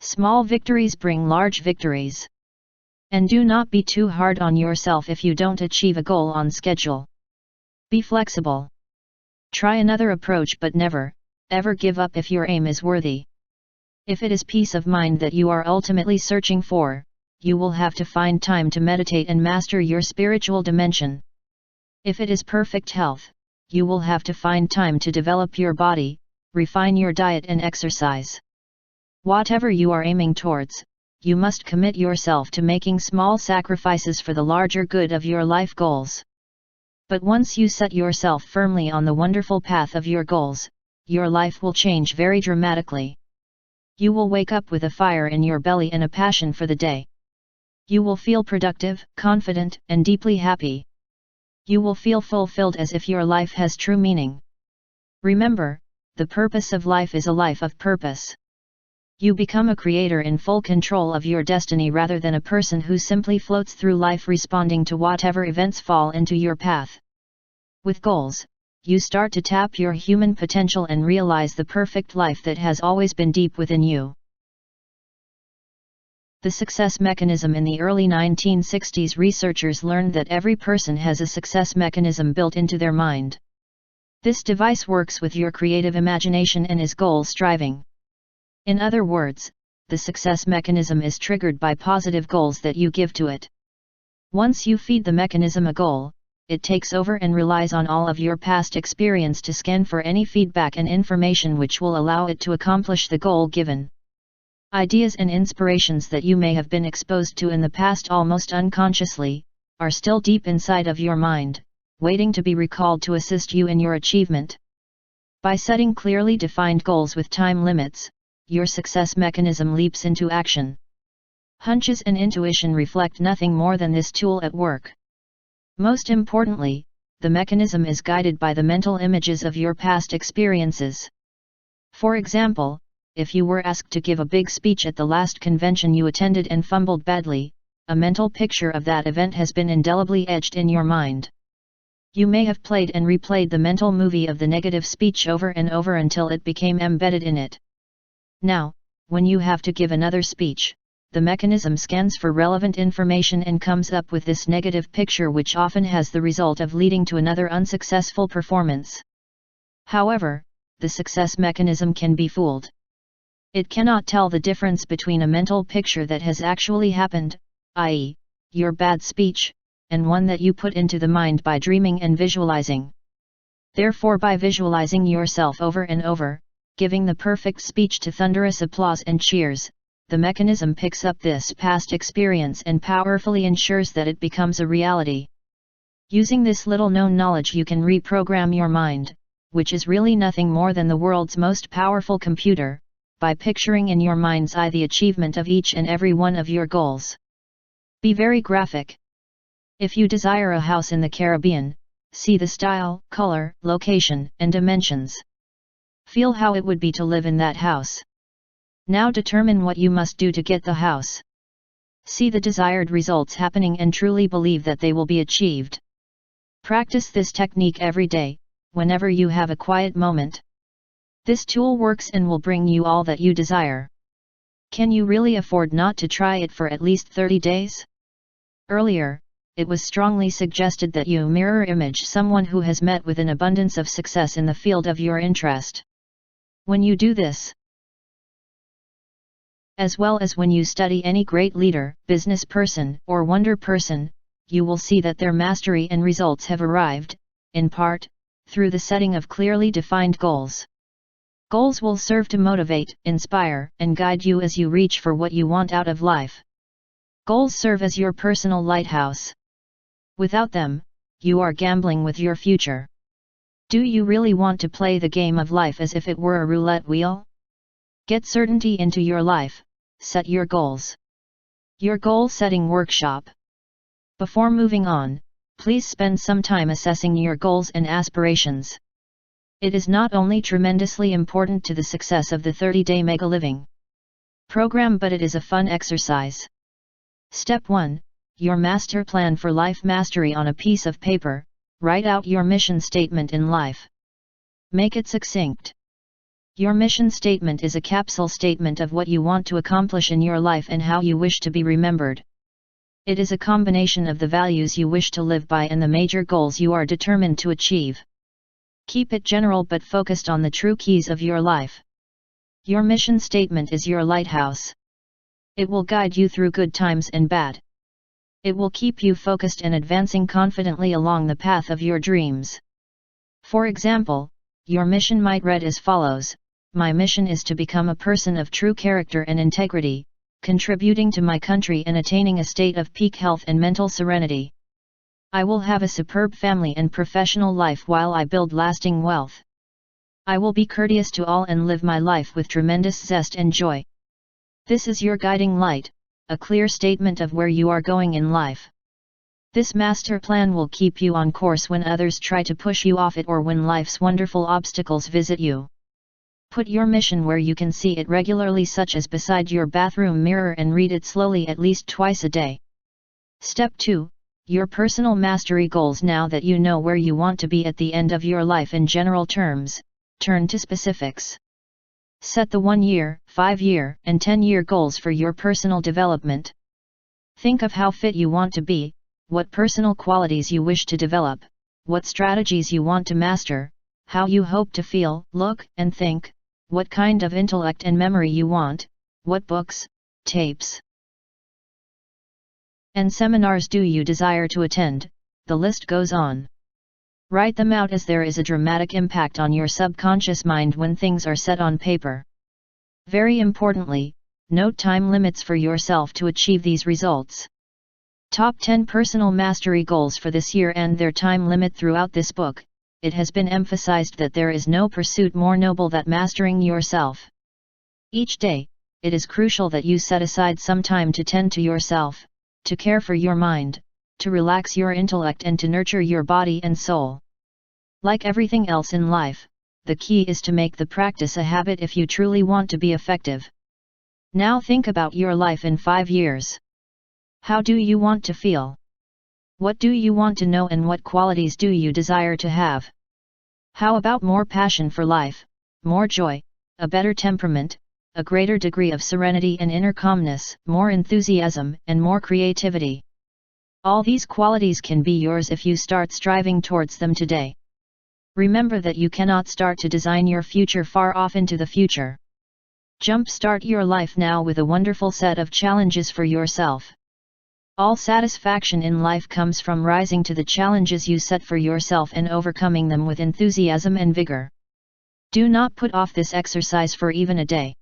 Small victories bring large victories. And do not be too hard on yourself if you don't achieve a goal on schedule. Be flexible. Try another approach, but never, ever give up if your aim is worthy. If it is peace of mind that you are ultimately searching for, you will have to find time to meditate and master your spiritual dimension. If it is perfect health, you will have to find time to develop your body, refine your diet and exercise. Whatever you are aiming towards, you must commit yourself to making small sacrifices for the larger good of your life goals. But once you set yourself firmly on the wonderful path of your goals, your life will change very dramatically. You will wake up with a fire in your belly and a passion for the day. You will feel productive, confident, and deeply happy. You will feel fulfilled as if your life has true meaning. Remember, the purpose of life is a life of purpose. You become a creator in full control of your destiny rather than a person who simply floats through life responding to whatever events fall into your path. With goals, you start to tap your human potential and realize the perfect life that has always been deep within you. The success mechanism. In the early 1960s, researchers learned that every person has a success mechanism built into their mind. This device works with your creative imagination and is goal-striving. In other words, the success mechanism is triggered by positive goals that you give to it. Once you feed the mechanism a goal, it takes over and relies on all of your past experience to scan for any feedback and information which will allow it to accomplish the goal given. Ideas and inspirations that you may have been exposed to in the past almost unconsciously, are still deep inside of your mind, waiting to be recalled to assist you in your achievement. By setting clearly defined goals with time limits, your success mechanism leaps into action. Hunches and intuition reflect nothing more than this tool at work. Most importantly, the mechanism is guided by the mental images of your past experiences. For example, if you were asked to give a big speech at the last convention you attended and fumbled badly, a mental picture of that event has been indelibly etched in your mind. You may have played and replayed the mental movie of the negative speech over and over until it became embedded in it. Now, when you have to give another speech, the mechanism scans for relevant information and comes up with this negative picture, which often has the result of leading to another unsuccessful performance. However, the success mechanism can be fooled. It cannot tell the difference between a mental picture that has actually happened, i.e., your bad speech, and one that you put into the mind by dreaming and visualizing. Therefore, by visualizing yourself over and over, giving the perfect speech to thunderous applause and cheers, the mechanism picks up this past experience and powerfully ensures that it becomes a reality. Using this little-known knowledge, you can reprogram your mind, which is really nothing more than the world's most powerful computer, by picturing in your mind's eye the achievement of each and every one of your goals. Be very graphic. If you desire a house in the Caribbean, see the style, color, location, and dimensions. Feel how it would be to live in that house. Now determine what you must do to get the house. See the desired results happening and truly believe that they will be achieved. Practice this technique every day, whenever you have a quiet moment. This tool works and will bring you all that you desire. Can you really afford not to try it for at least 30 days? Earlier, it was strongly suggested that you mirror image someone who has met with an abundance of success in the field of your interest. When you do this, as well as when you study any great leader, business person, or wonder person, you will see that their mastery and results have arrived, in part, through the setting of clearly defined goals. Goals will serve to motivate, inspire, and guide you as you reach for what you want out of life. Goals serve as your personal lighthouse. Without them, you are gambling with your future. Do you really want to play the game of life as if it were a roulette wheel? Get certainty into your life, set your goals. Your goal setting workshop. Before moving on, please spend some time assessing your goals and aspirations. It is not only tremendously important to the success of the 30-day Megaliving program, but it is a fun exercise. Step 1. Your master plan for life mastery on a piece of paper. Write out your mission statement in life. Make it succinct. Your mission statement is a capsule statement of what you want to accomplish in your life and how you wish to be remembered. It is a combination of the values you wish to live by and the major goals you are determined to achieve. Keep it general but focused on the true keys of your life. Your mission statement is your lighthouse. It will guide you through good times and bad. It will keep you focused and advancing confidently along the path of your dreams. For example, your mission might read as follows: My mission is to become a person of true character and integrity, contributing to my country and attaining a state of peak health and mental serenity. I will have a superb family and professional life while I build lasting wealth. I will be courteous to all and live my life with tremendous zest and joy. This is your guiding light, a clear statement of where you are going in life. This master plan will keep you on course when others try to push you off it or when life's wonderful obstacles visit you. Put your mission where you can see it regularly, such as beside your bathroom mirror, and read it slowly at least twice a day. Step 2. Your personal mastery goals. Now that you know where you want to be at the end of your life in general terms, turn to specifics. Set the 1-year, 5-year, and 10-year goals for your personal development. Think of how fit you want to be, what personal qualities you wish to develop, what strategies you want to master, how you hope to feel, look, and think, what kind of intellect and memory you want, what books, tapes, and seminars do you desire to attend. The list goes on. Write them out, as there is a dramatic impact on your subconscious mind when things are set on paper. Very importantly, note time limits for yourself to achieve these results. Top 10 personal mastery goals for this year and their time limit. Throughout this book, it has been emphasized that there is no pursuit more noble than mastering yourself. Each day, it is crucial that you set aside some time to tend to yourself, to care for your mind, to relax your intellect, and to nurture your body and soul. Like everything else in life, the key is to make the practice a habit if you truly want to be effective. Now think about your life in 5 years. How do you want to feel? What do you want to know, and what qualities do you desire to have? How about more passion for life, more joy, a better temperament, a greater degree of serenity and inner calmness, more enthusiasm, and more creativity? All these qualities can be yours if you start striving towards them today. Remember that you cannot start to design your future far off into the future. Jumpstart your life now with a wonderful set of challenges for yourself. All satisfaction in life comes from rising to the challenges you set for yourself and overcoming them with enthusiasm and vigor. Do not put off this exercise for even a day.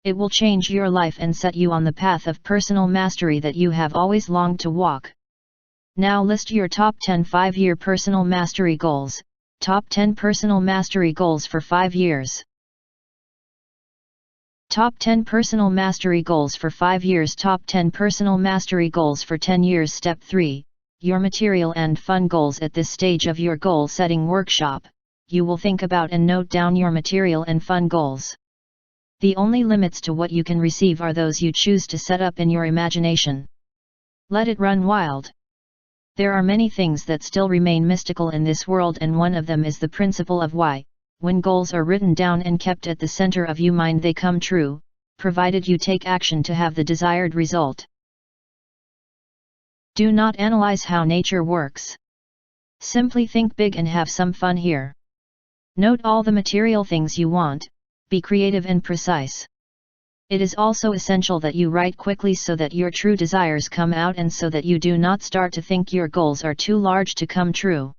It will change your life and set you on the path of personal mastery that you have always longed to walk. Now list your top 10 5-year personal mastery goals. Top 10 personal mastery goals for 5 years. Top 10 personal mastery goals for 5 years. Top 10 personal mastery goals for 10 years. Step 3. Your material and fun goals. At this stage of your goal setting workshop, you will think about and note down your material and fun goals. The only limits to what you can receive are those you choose to set up in your imagination. Let it run wild. There are many things that still remain mystical in this world, and one of them is the principle of why. When goals are written down and kept at the center of your mind, they come true, provided you take action to have the desired result. Do not analyze how nature works. Simply think big and have some fun here. Note all the material things you want, be creative and precise. It is also essential that you write quickly so that your true desires come out and so that you do not start to think your goals are too large to come true.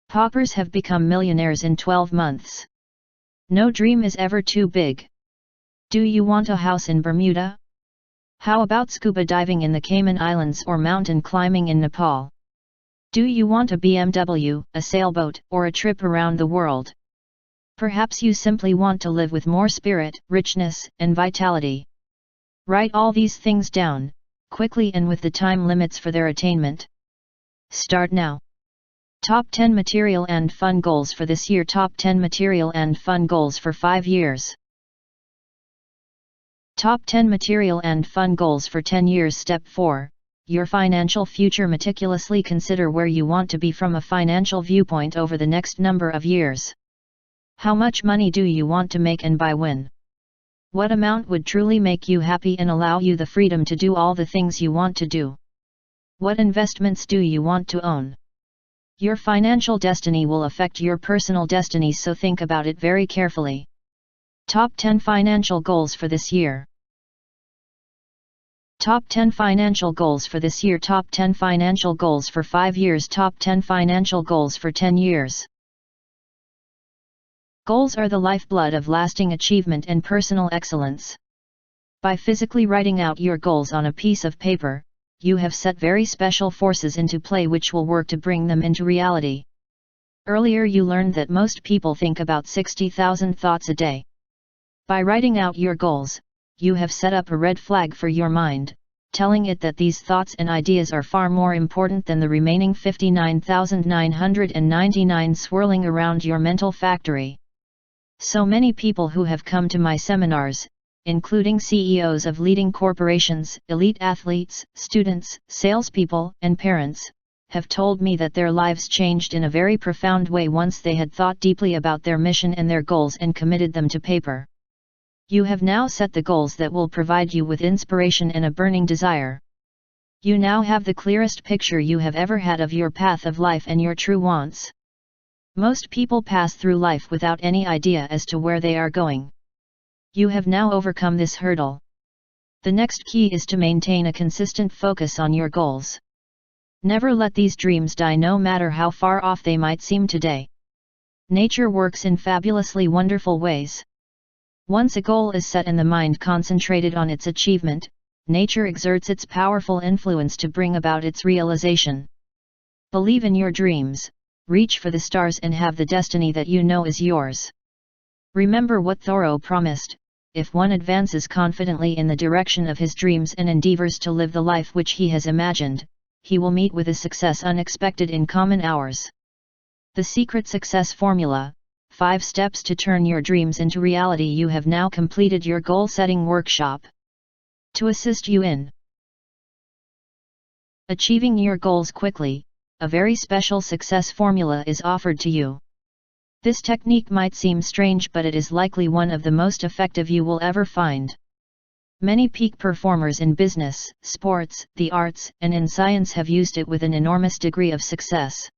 Paupers have become millionaires in 12 months. No dream is ever too big. Do you want a house in Bermuda? How about scuba diving in the Cayman Islands or mountain climbing in Nepal? Do you want a BMW, a sailboat, or a trip around the world? Perhaps you simply want to live with more spirit, richness, and vitality. Write all these things down, quickly and with the time limits for their attainment. Start now. Top 10 Material and Fun Goals for this year. Top 10 Material and Fun Goals for 5 years. Top 10 Material and Fun Goals for 10 years. Step 4. Your financial future. Meticulously consider where you want to be from a financial viewpoint over the next number of years. How much money do you want to make and by when? What amount would truly make you happy and allow you the freedom to do all the things you want to do? What investments do you want to own? Your financial destiny will affect your personal destiny, so think about it very carefully. Top 10 Financial Goals for this year. Top 10 Financial Goals for this year. Top 10 Financial Goals for 5 years. Top 10 Financial Goals for 10 years. Goals are the lifeblood of lasting achievement and personal excellence. By physically writing out your goals on a piece of paper, you have set very special forces into play which will work to bring them into reality. Earlier you learned that most people think about 60,000 thoughts a day. By writing out your goals, you have set up a red flag for your mind, telling it that these thoughts and ideas are far more important than the remaining 59,999 swirling around your mental factory. So many people who have come to my seminars, including CEOs of leading corporations, elite athletes, students, salespeople, and parents, have told me that their lives changed in a very profound way once they had thought deeply about their mission and their goals and committed them to paper. You have now set the goals that will provide you with inspiration and a burning desire. You now have the clearest picture you have ever had of your path of life and your true wants. Most people pass through life without any idea as to where they are going. You have now overcome this hurdle. The next key is to maintain a consistent focus on your goals. Never let these dreams die, no matter how far off they might seem today. Nature works in fabulously wonderful ways. Once a goal is set and the mind concentrated on its achievement, nature exerts its powerful influence to bring about its realization. Believe in your dreams. Reach for the stars and have the destiny that you know is yours. Remember what Thoreau promised: if one advances confidently in the direction of his dreams and endeavors to live the life which he has imagined, he will meet with a success unexpected in common hours. The Secret Success Formula: 5 steps to turn your dreams into reality. You have now completed your goal-setting workshop. To assist you in achieving your goals quickly, a very special success formula is offered to you. This technique might seem strange, but it is likely one of the most effective you will ever find. Many peak performers in business, sports, the arts, and in science have used it with an enormous degree of success.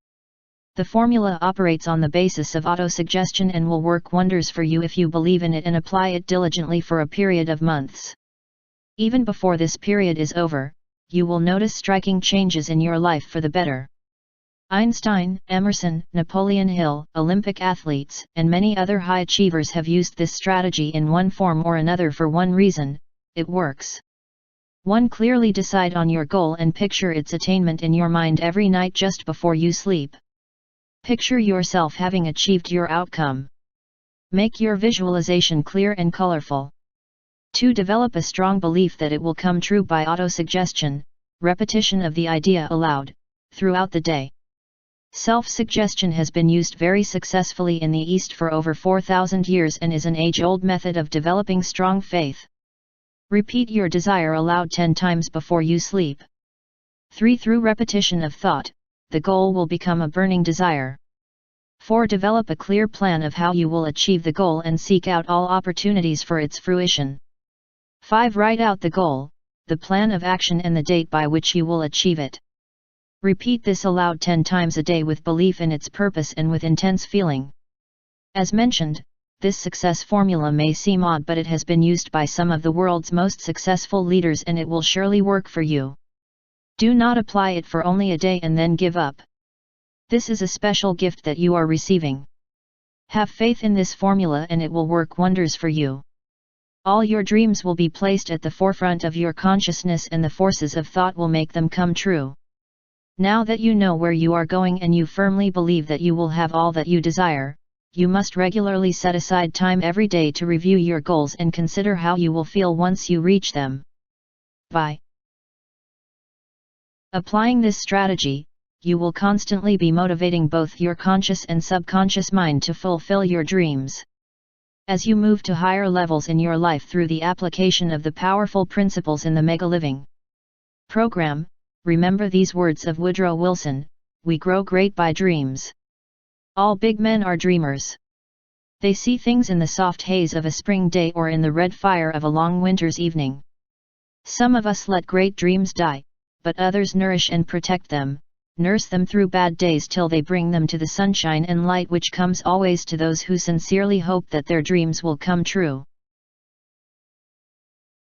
The formula operates on the basis of autosuggestion and will work wonders for you if you believe in it and apply it diligently for a period of months. Even before this period is over, you will notice striking changes in your life for the better. Einstein, Emerson, Napoleon Hill, Olympic athletes, and many other high achievers have used this strategy in one form or another for one reason: it works. 1. Clearly decide on your goal and picture its attainment in your mind every night just before you sleep. Picture yourself having achieved your outcome. Make your visualization clear and colorful. 2. Develop a strong belief that it will come true by autosuggestion, repetition of the idea aloud, throughout the day. Self-suggestion has been used very successfully in the East for over 4,000 years and is an age-old method of developing strong faith. Repeat your desire aloud 10 times before you sleep. 3. Through repetition of thought, the goal will become a burning desire. 4. Develop a clear plan of how you will achieve the goal and seek out all opportunities for its fruition. 5. Write out the goal, the plan of action and the date by which you will achieve it. Repeat this aloud 10 times a day with belief in its purpose and with intense feeling. As mentioned, this success formula may seem odd, but it has been used by some of the world's most successful leaders and it will surely work for you. Do not apply it for only a day and then give up. This is a special gift that you are receiving. Have faith in this formula and it will work wonders for you. All your dreams will be placed at the forefront of your consciousness and the forces of thought will make them come true. Now that you know where you are going and you firmly believe that you will have all that you desire, you must regularly set aside time every day to review your goals and consider how you will feel once you reach them. By applying this strategy, you will constantly be motivating both your conscious and subconscious mind to fulfill your dreams. As you move to higher levels in your life through the application of the powerful principles in the Megaliving program, remember these words of Woodrow Wilson: we grow great by dreams. All big men are dreamers. They see things in the soft haze of a spring day or in the red fire of a long winter's evening. Some of us let great dreams die, but others nourish and protect them, nurse them through bad days till they bring them to the sunshine and light which comes always to those who sincerely hope that their dreams will come true.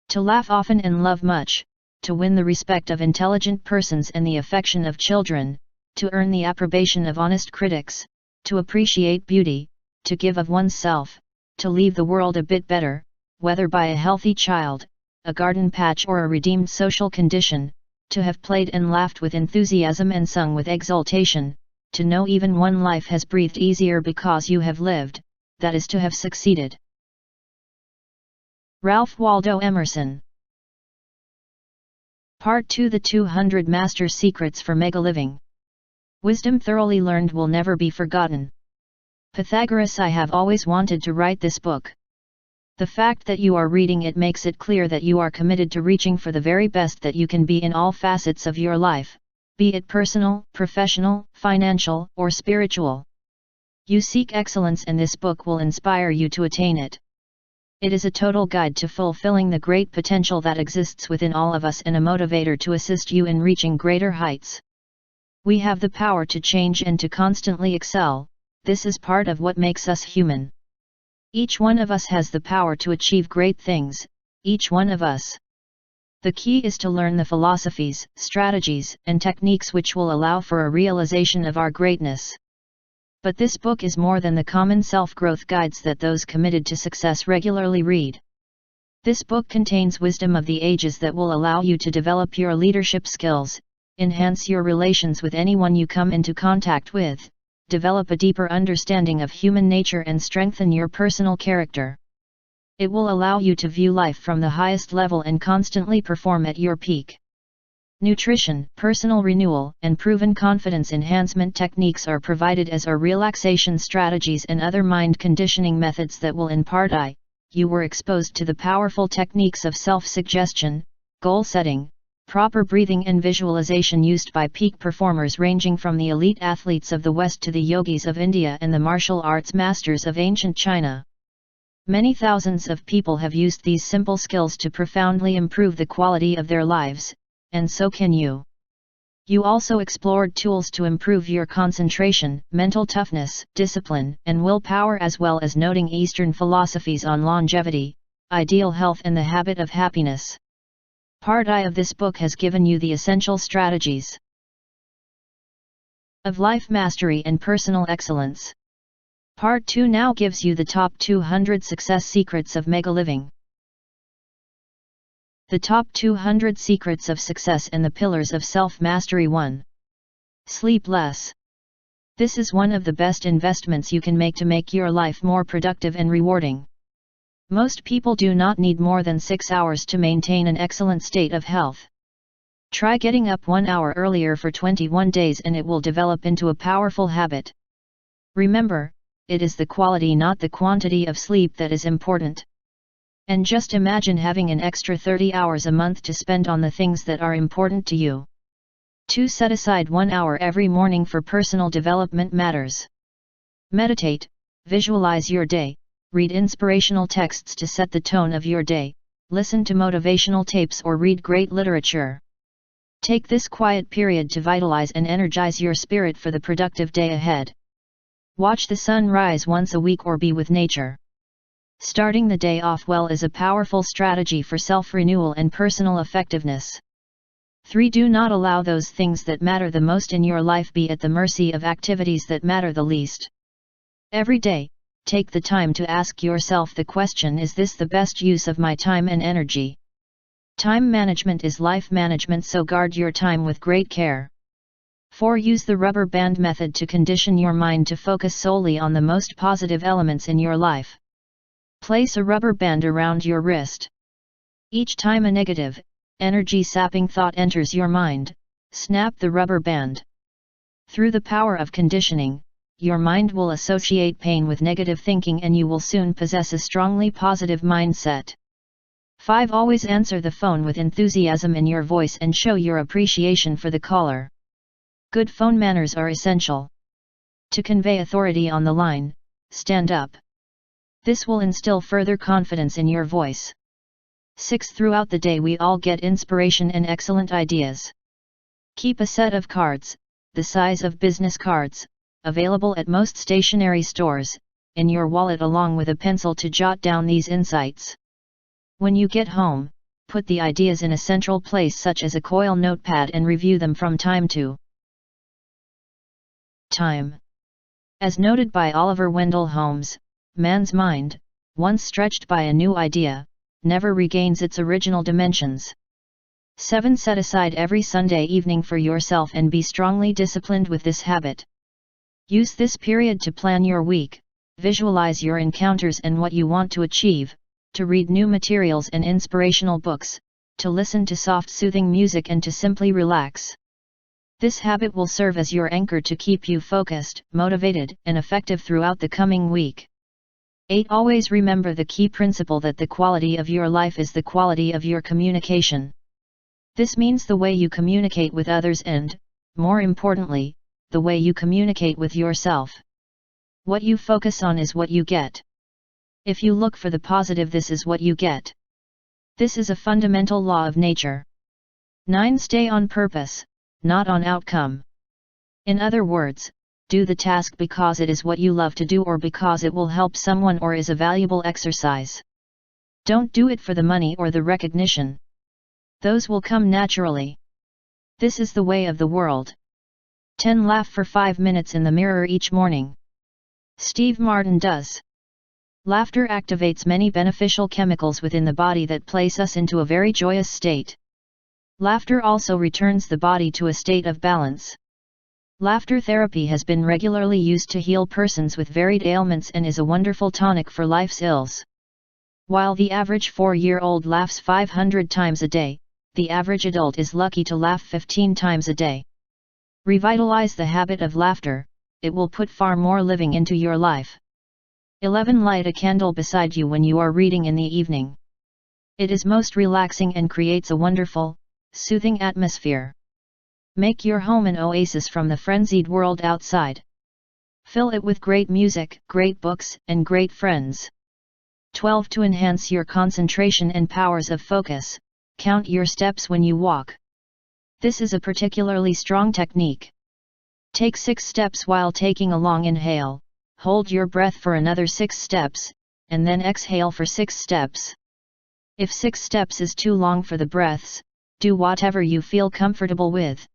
To laugh often and love much, to win the respect of intelligent persons and the affection of children, to earn the approbation of honest critics, to appreciate beauty, to give of oneself, to leave the world a bit better, whether by a healthy child, a garden patch or a redeemed social condition, to have played and laughed with enthusiasm and sung with exultation, to know even one life has breathed easier because you have lived, that is to have succeeded. Ralph Waldo Emerson. Part 2: The 200 Master Secrets for Megaliving. Wisdom thoroughly learned will never be forgotten. Pythagoras: I have always wanted to write this book. The fact that you are reading it makes it clear that you are committed to reaching for the very best that you can be in all facets of your life, be it personal, professional, financial, or spiritual. You seek excellence and this book will inspire you to attain it. It is a total guide to fulfilling the great potential that exists within all of us and a motivator to assist you in reaching greater heights. We have the power to change and to constantly excel. This is part of what makes us human. Each one of us has the power to achieve great things, each one of us. The key is to learn the philosophies, strategies, and techniques which will allow for a realization of our greatness. But this book is more than the common self-growth guides that those committed to success regularly read. This book contains wisdom of the ages that will allow you to develop your leadership skills, enhance your relations with anyone you come into contact with, develop a deeper understanding of human nature and strengthen your personal character. It will allow you to view life from the highest level and constantly perform at your peak. Nutrition, personal renewal, and proven confidence enhancement techniques are provided, as are relaxation strategies and other mind conditioning methods that will impart you were exposed to the powerful techniques of self-suggestion, goal setting, proper breathing and visualization used by peak performers ranging from the elite athletes of the West to the yogis of India and the martial arts masters of ancient China. Many thousands of people have used these simple skills to profoundly improve the quality of their lives, and so can you. You also explored tools to improve your concentration, mental toughness, discipline, and willpower, as well as noting Eastern philosophies on longevity, ideal health and the habit of happiness. Part I of this book has given you the essential strategies of life mastery and personal excellence. Part 2 now gives you the top 200 success secrets of Megaliving. The top 200 secrets of success and the pillars of self-mastery. 1. Sleep less. This is one of the best investments you can make your life more productive and rewarding. Most people do not need more than 6 hours to maintain an excellent state of health. Try getting up 1 hour earlier for 21 days and it will develop into a powerful habit. Remember, it is the quality not the quantity of sleep that is important. And just imagine having an extra 30 hours a month to spend on the things that are important to you. 2. Set aside 1 hour every morning for personal development matters. Meditate, visualize your day, read inspirational texts to set the tone of your day, listen to motivational tapes or read great literature. Take this quiet period to vitalize and energize your spirit for the productive day ahead. Watch the sun rise once a week or be with nature. Starting the day off well is a powerful strategy for self-renewal and personal effectiveness. 3. Do not allow those things that matter the most in your life be at the mercy of activities that matter the least. Every day, take the time to ask yourself the question: is this the best use of my time and energy? Time management is life management, so guard your time with great care. 4. Use the rubber band method to condition your mind to focus solely on the most positive elements in your life. Place a rubber band around your wrist. Each time a negative, energy-sapping thought enters your mind, snap the rubber band. Through the power of conditioning, your mind will associate pain with negative thinking and you will soon possess a strongly positive mindset. 5. Always answer the phone with enthusiasm in your voice and show your appreciation for the caller. Good phone manners are essential. To convey authority on the line, stand up. This will instill further confidence in your voice. 6. Throughout the day we all get inspiration and excellent ideas. Keep a set of cards, the size of business cards, available at most stationery stores, in your wallet along with a pencil to jot down these insights. When you get home, put the ideas in a central place such as a coil notepad and review them from time to time. As noted by Oliver Wendell Holmes, man's mind, once stretched by a new idea, never regains its original dimensions. 7. Set aside every Sunday evening for yourself and be strongly disciplined with this habit. Use this period to plan your week, visualize your encounters and what you want to achieve, to read new materials and inspirational books, to listen to soft soothing music and to simply relax. This habit will serve as your anchor to keep you focused, motivated, and effective throughout the coming week. 8. Always remember the key principle that the quality of your life is the quality of your communication. This means the way you communicate with others and, more importantly, the way you communicate with yourself. What you focus on is what you get. If you look for the positive, this is what you get. This is a fundamental law of nature. 9. Stay on purpose, not on outcome. In other words, do the task because it is what you love to do or because it will help someone or is a valuable exercise. Don't do it for the money or the recognition. Those will come naturally. This is the way of the world. 10. Laugh for 5 minutes in the mirror each morning. Steve Martin does. Laughter activates many beneficial chemicals within the body that place us into a very joyous state. Laughter also returns the body to a state of balance. Laughter therapy has been regularly used to heal persons with varied ailments and is a wonderful tonic for life's ills. While the average 4-year-old laughs 500 times a day, the average adult is lucky to laugh 15 times a day. Revitalize the habit of laughter, it will put far more living into your life. 11. Light a candle beside you when you are reading in the evening. It is most relaxing and creates a wonderful, soothing atmosphere. Make your home an oasis from the frenzied world outside. Fill it with great music, great books, and great friends. 12. To enhance your concentration and powers of focus, count your steps when you walk. This is a particularly strong technique. Take 6 steps while taking a long inhale, hold your breath for another 6 steps, and then exhale for 6 steps. If 6 steps is too long for the breaths, do whatever you feel comfortable with.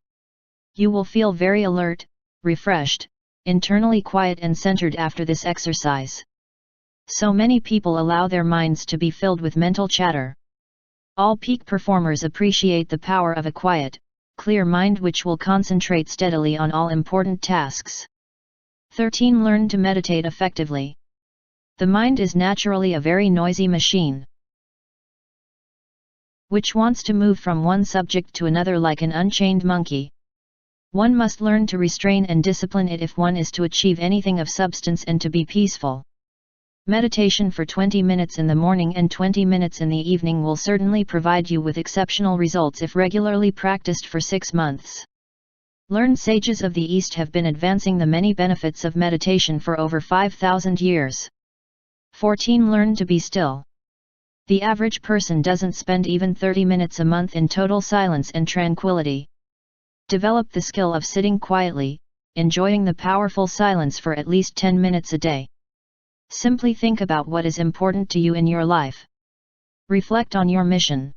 You will feel very alert, refreshed, internally quiet and centered after this exercise. So many people allow their minds to be filled with mental chatter. All peak performers appreciate the power of a quiet, clear mind which will concentrate steadily on all important tasks. 13. Learn to meditate effectively. The mind is naturally a very noisy machine. which wants to move from one subject to another like an unchained monkey. One must learn to restrain and discipline it if one is to achieve anything of substance and to be peaceful. Meditation for 20 minutes in the morning and 20 minutes in the evening will certainly provide you with exceptional results if regularly practiced for 6 months. Learned sages of the East have been advancing the many benefits of meditation for over 5,000 years. 14. Learn to be still. The average person doesn't spend even 30 minutes a month in total silence and tranquility. Develop the skill of sitting quietly, enjoying the powerful silence for at least 10 minutes a day. Simply think about what is important to you in your life. Reflect on your mission.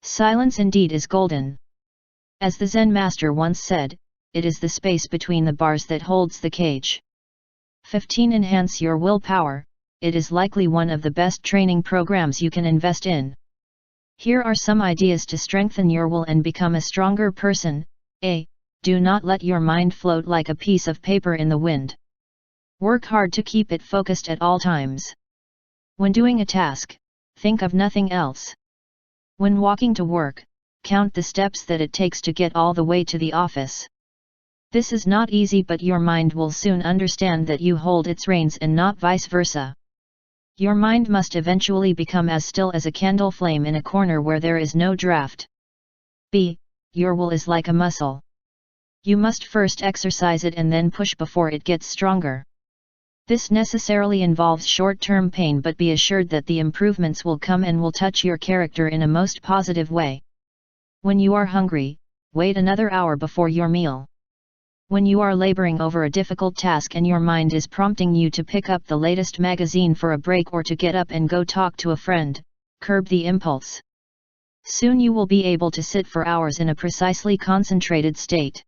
Silence indeed is golden. As the Zen master once said, it is the space between the bars that holds the cage. 15. Enhance your willpower. It is likely one of the best training programs you can invest in. Here are some ideas to strengthen your will and become a stronger person. A. Do not let your mind float like a piece of paper in the wind. Work hard to keep it focused at all times. When doing a task, think of nothing else. When walking to work, count the steps that it takes to get all the way to the office. This is not easy, but your mind will soon understand that you hold its reins and not vice versa. Your mind must eventually become as still as a candle flame in a corner where there is no draft. B. Your will is like a muscle. You must first exercise it and then push before it gets stronger. This necessarily involves short-term pain, but be assured that the improvements will come and will touch your character in a most positive way. When you are hungry, wait another hour before your meal. When you are laboring over a difficult task and your mind is prompting you to pick up the latest magazine for a break or to get up and go talk to a friend, curb the impulse. Soon you will be able to sit for hours in a precisely concentrated state.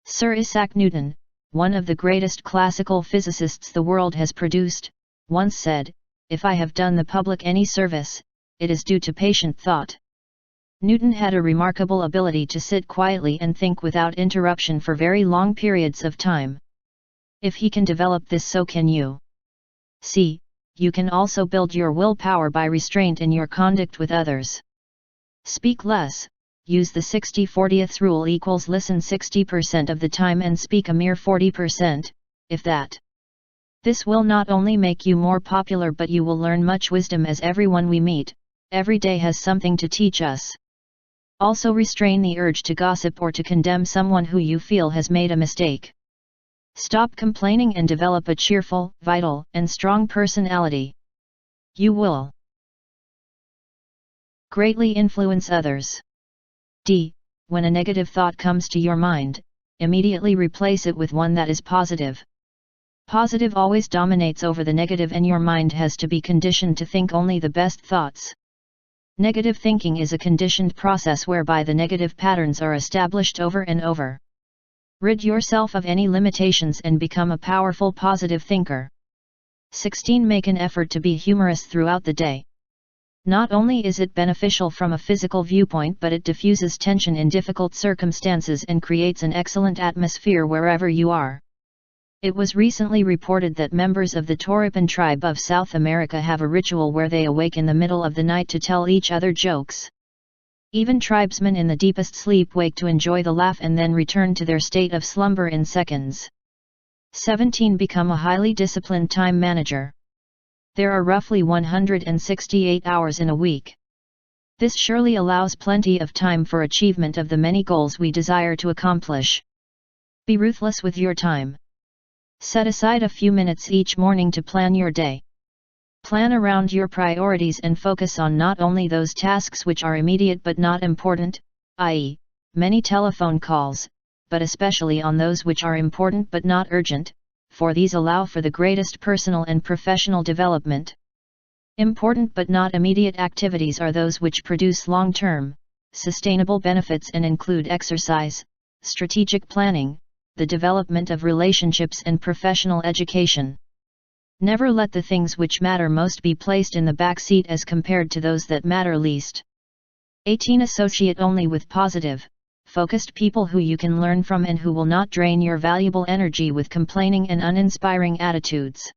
Sir Isaac Newton, one of the greatest classical physicists the world has produced, once said, "If I have done the public any service, it is due to patient thought." Newton had a remarkable ability to sit quietly and think without interruption for very long periods of time. If he can develop this, so can you. C. You can also build your willpower by restraint in your conduct with others. Speak less. Use the 60-40th rule equals listen 60% of the time and speak a mere 40%, if that. This will not only make you more popular, but you will learn much wisdom, as everyone we meet, every day has something to teach us. Also restrain the urge to gossip or to condemn someone who you feel has made a mistake. Stop complaining and develop a cheerful, vital, and strong personality. You will greatly influence others. D. When a negative thought comes to your mind, immediately replace it with one that is positive. Positive always dominates over the negative, and your mind has to be conditioned to think only the best thoughts. Negative thinking is a conditioned process whereby the negative patterns are established over and over. Rid yourself of any limitations and become a powerful positive thinker. 16. Make an effort to be humorous throughout the day. Not only is it beneficial from a physical viewpoint, but it diffuses tension in difficult circumstances and creates an excellent atmosphere wherever you are. It was recently reported that members of the Torrepan tribe of South America have a ritual where they awake in the middle of the night to tell each other jokes. Even tribesmen in the deepest sleep wake to enjoy the laugh and then return to their state of slumber in seconds. 17. Become a highly disciplined time manager. There are roughly 168 hours in a week. This surely allows plenty of time for achievement of the many goals we desire to accomplish. Be ruthless with your time. Set aside a few minutes each morning to plan your day. Plan around your priorities and focus on not only those tasks which are immediate but not important, i.e., many telephone calls, but especially on those which are important but not urgent, for these allow for the greatest personal and professional development. Important but not immediate activities are those which produce long-term, sustainable benefits and include exercise, strategic planning, the development of relationships and professional education. Never let the things which matter most be placed in the back seat as compared to those that matter least. 18. Associate only with positive, focused people who you can learn from and who will not drain your valuable energy with complaining and uninspiring attitudes.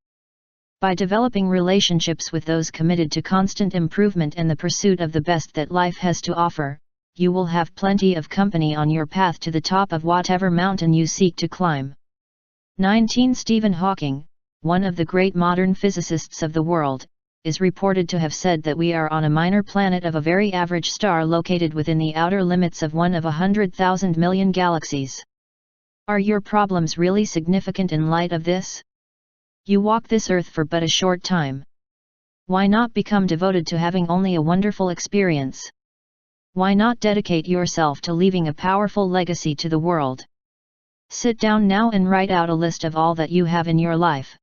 By developing relationships with those committed to constant improvement and the pursuit of the best that life has to offer, you will have plenty of company on your path to the top of whatever mountain you seek to climb. 19. Stephen Hawking, one of the great modern physicists of the world, is reported to have said that we are on a minor planet of a very average star located within the outer limits of one of 100,000 million galaxies. Are your problems really significant in light of this? You walk this earth for but a short time. Why not become devoted to having only a wonderful experience? Why not dedicate yourself to leaving a powerful legacy to the world? Sit down now and write out a list of all that you have in your life.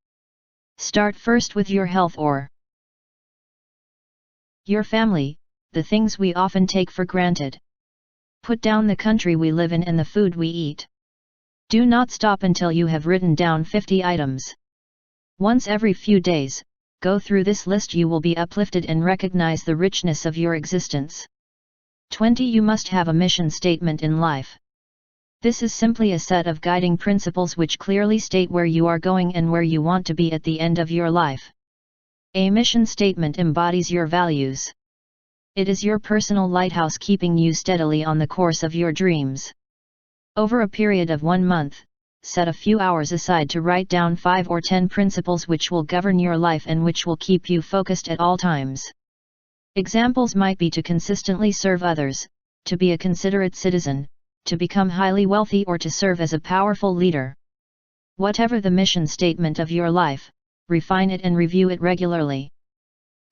Start first with your health or your family, the things we often take for granted. Put down the country we live in and the food we eat. Do not stop until you have written down 50 items. Once every few days, go through this list. You will be uplifted and recognize the richness of your existence. 20. You must have a mission statement in life. This is simply a set of guiding principles which clearly state where you are going and where you want to be at the end of your life. A mission statement embodies your values. It is your personal lighthouse keeping you steadily on the course of your dreams. Over a period of 1 month, set a few hours aside to write down 5 or 10 principles which will govern your life and which will keep you focused at all times. Examples might be to consistently serve others, to be a considerate citizen, to become highly wealthy, or to serve as a powerful leader. Whatever the mission statement of your life, refine it and review it regularly.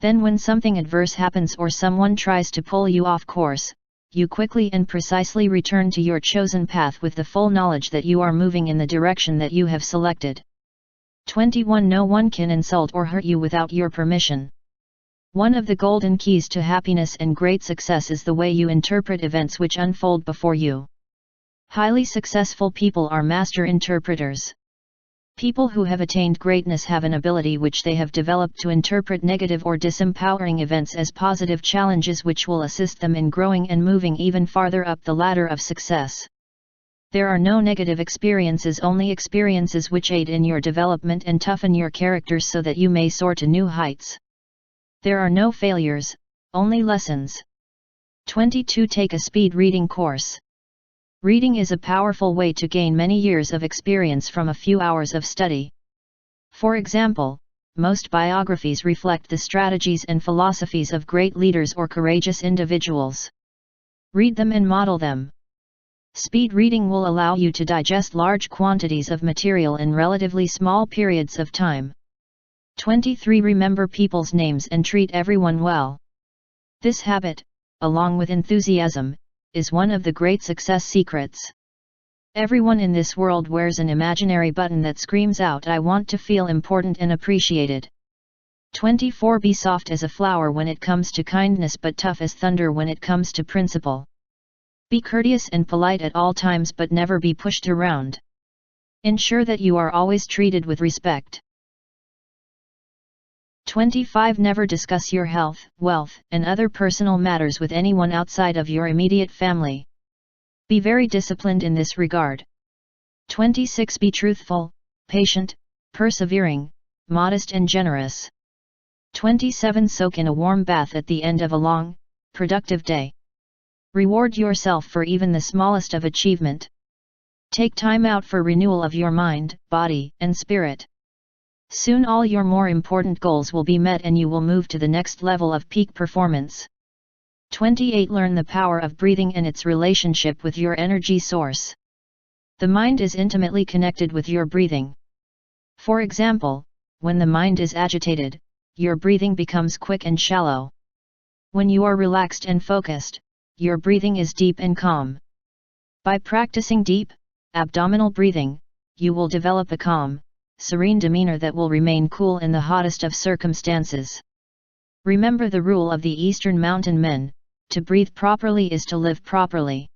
Then when something adverse happens or someone tries to pull you off course, you quickly and precisely return to your chosen path with the full knowledge that you are moving in the direction that you have selected. 21. No one can insult or hurt you without your permission. One of the golden keys to happiness and great success is the way you interpret events which unfold before you. Highly successful people are master interpreters. People who have attained greatness have an ability which they have developed to interpret negative or disempowering events as positive challenges which will assist them in growing and moving even farther up the ladder of success. There are no negative experiences, only experiences which aid in your development and toughen your character so that you may soar to new heights. There are no failures, only lessons. 22. Take a speed reading course. Reading is a powerful way to gain many years of experience from a few hours of study. For example, most biographies reflect the strategies and philosophies of great leaders or courageous individuals. Read them and model them. Speed reading will allow you to digest large quantities of material in relatively small periods of time. 23. Remember people's names and treat everyone well. This habit, along with enthusiasm, is one of the great success secrets. Everyone in this world wears an imaginary button that screams out, "I want to feel important and appreciated." 24. Be soft as a flower when it comes to kindness, but tough as thunder when it comes to principle. Be courteous and polite at all times, but never be pushed around. Ensure that you are always treated with respect. 25. Never discuss your health, wealth, and other personal matters with anyone outside of your immediate family. Be very disciplined in this regard. 26. Be truthful, patient, persevering, modest and generous. 27. Soak in a warm bath at the end of a long, productive day. Reward yourself for even the smallest of achievement. Take time out for renewal of your mind, body, and spirit. Soon all your more important goals will be met and you will move to the next level of peak performance. 28. Learn the power of breathing and its relationship with your energy source. The mind is intimately connected with your breathing. For example, when the mind is agitated, your breathing becomes quick and shallow. When you are relaxed and focused, your breathing is deep and calm. By practicing deep, abdominal breathing, you will develop a calm, serene demeanor that will remain cool in the hottest of circumstances. Remember the rule of the Eastern Mountain Men: to breathe properly is to live properly.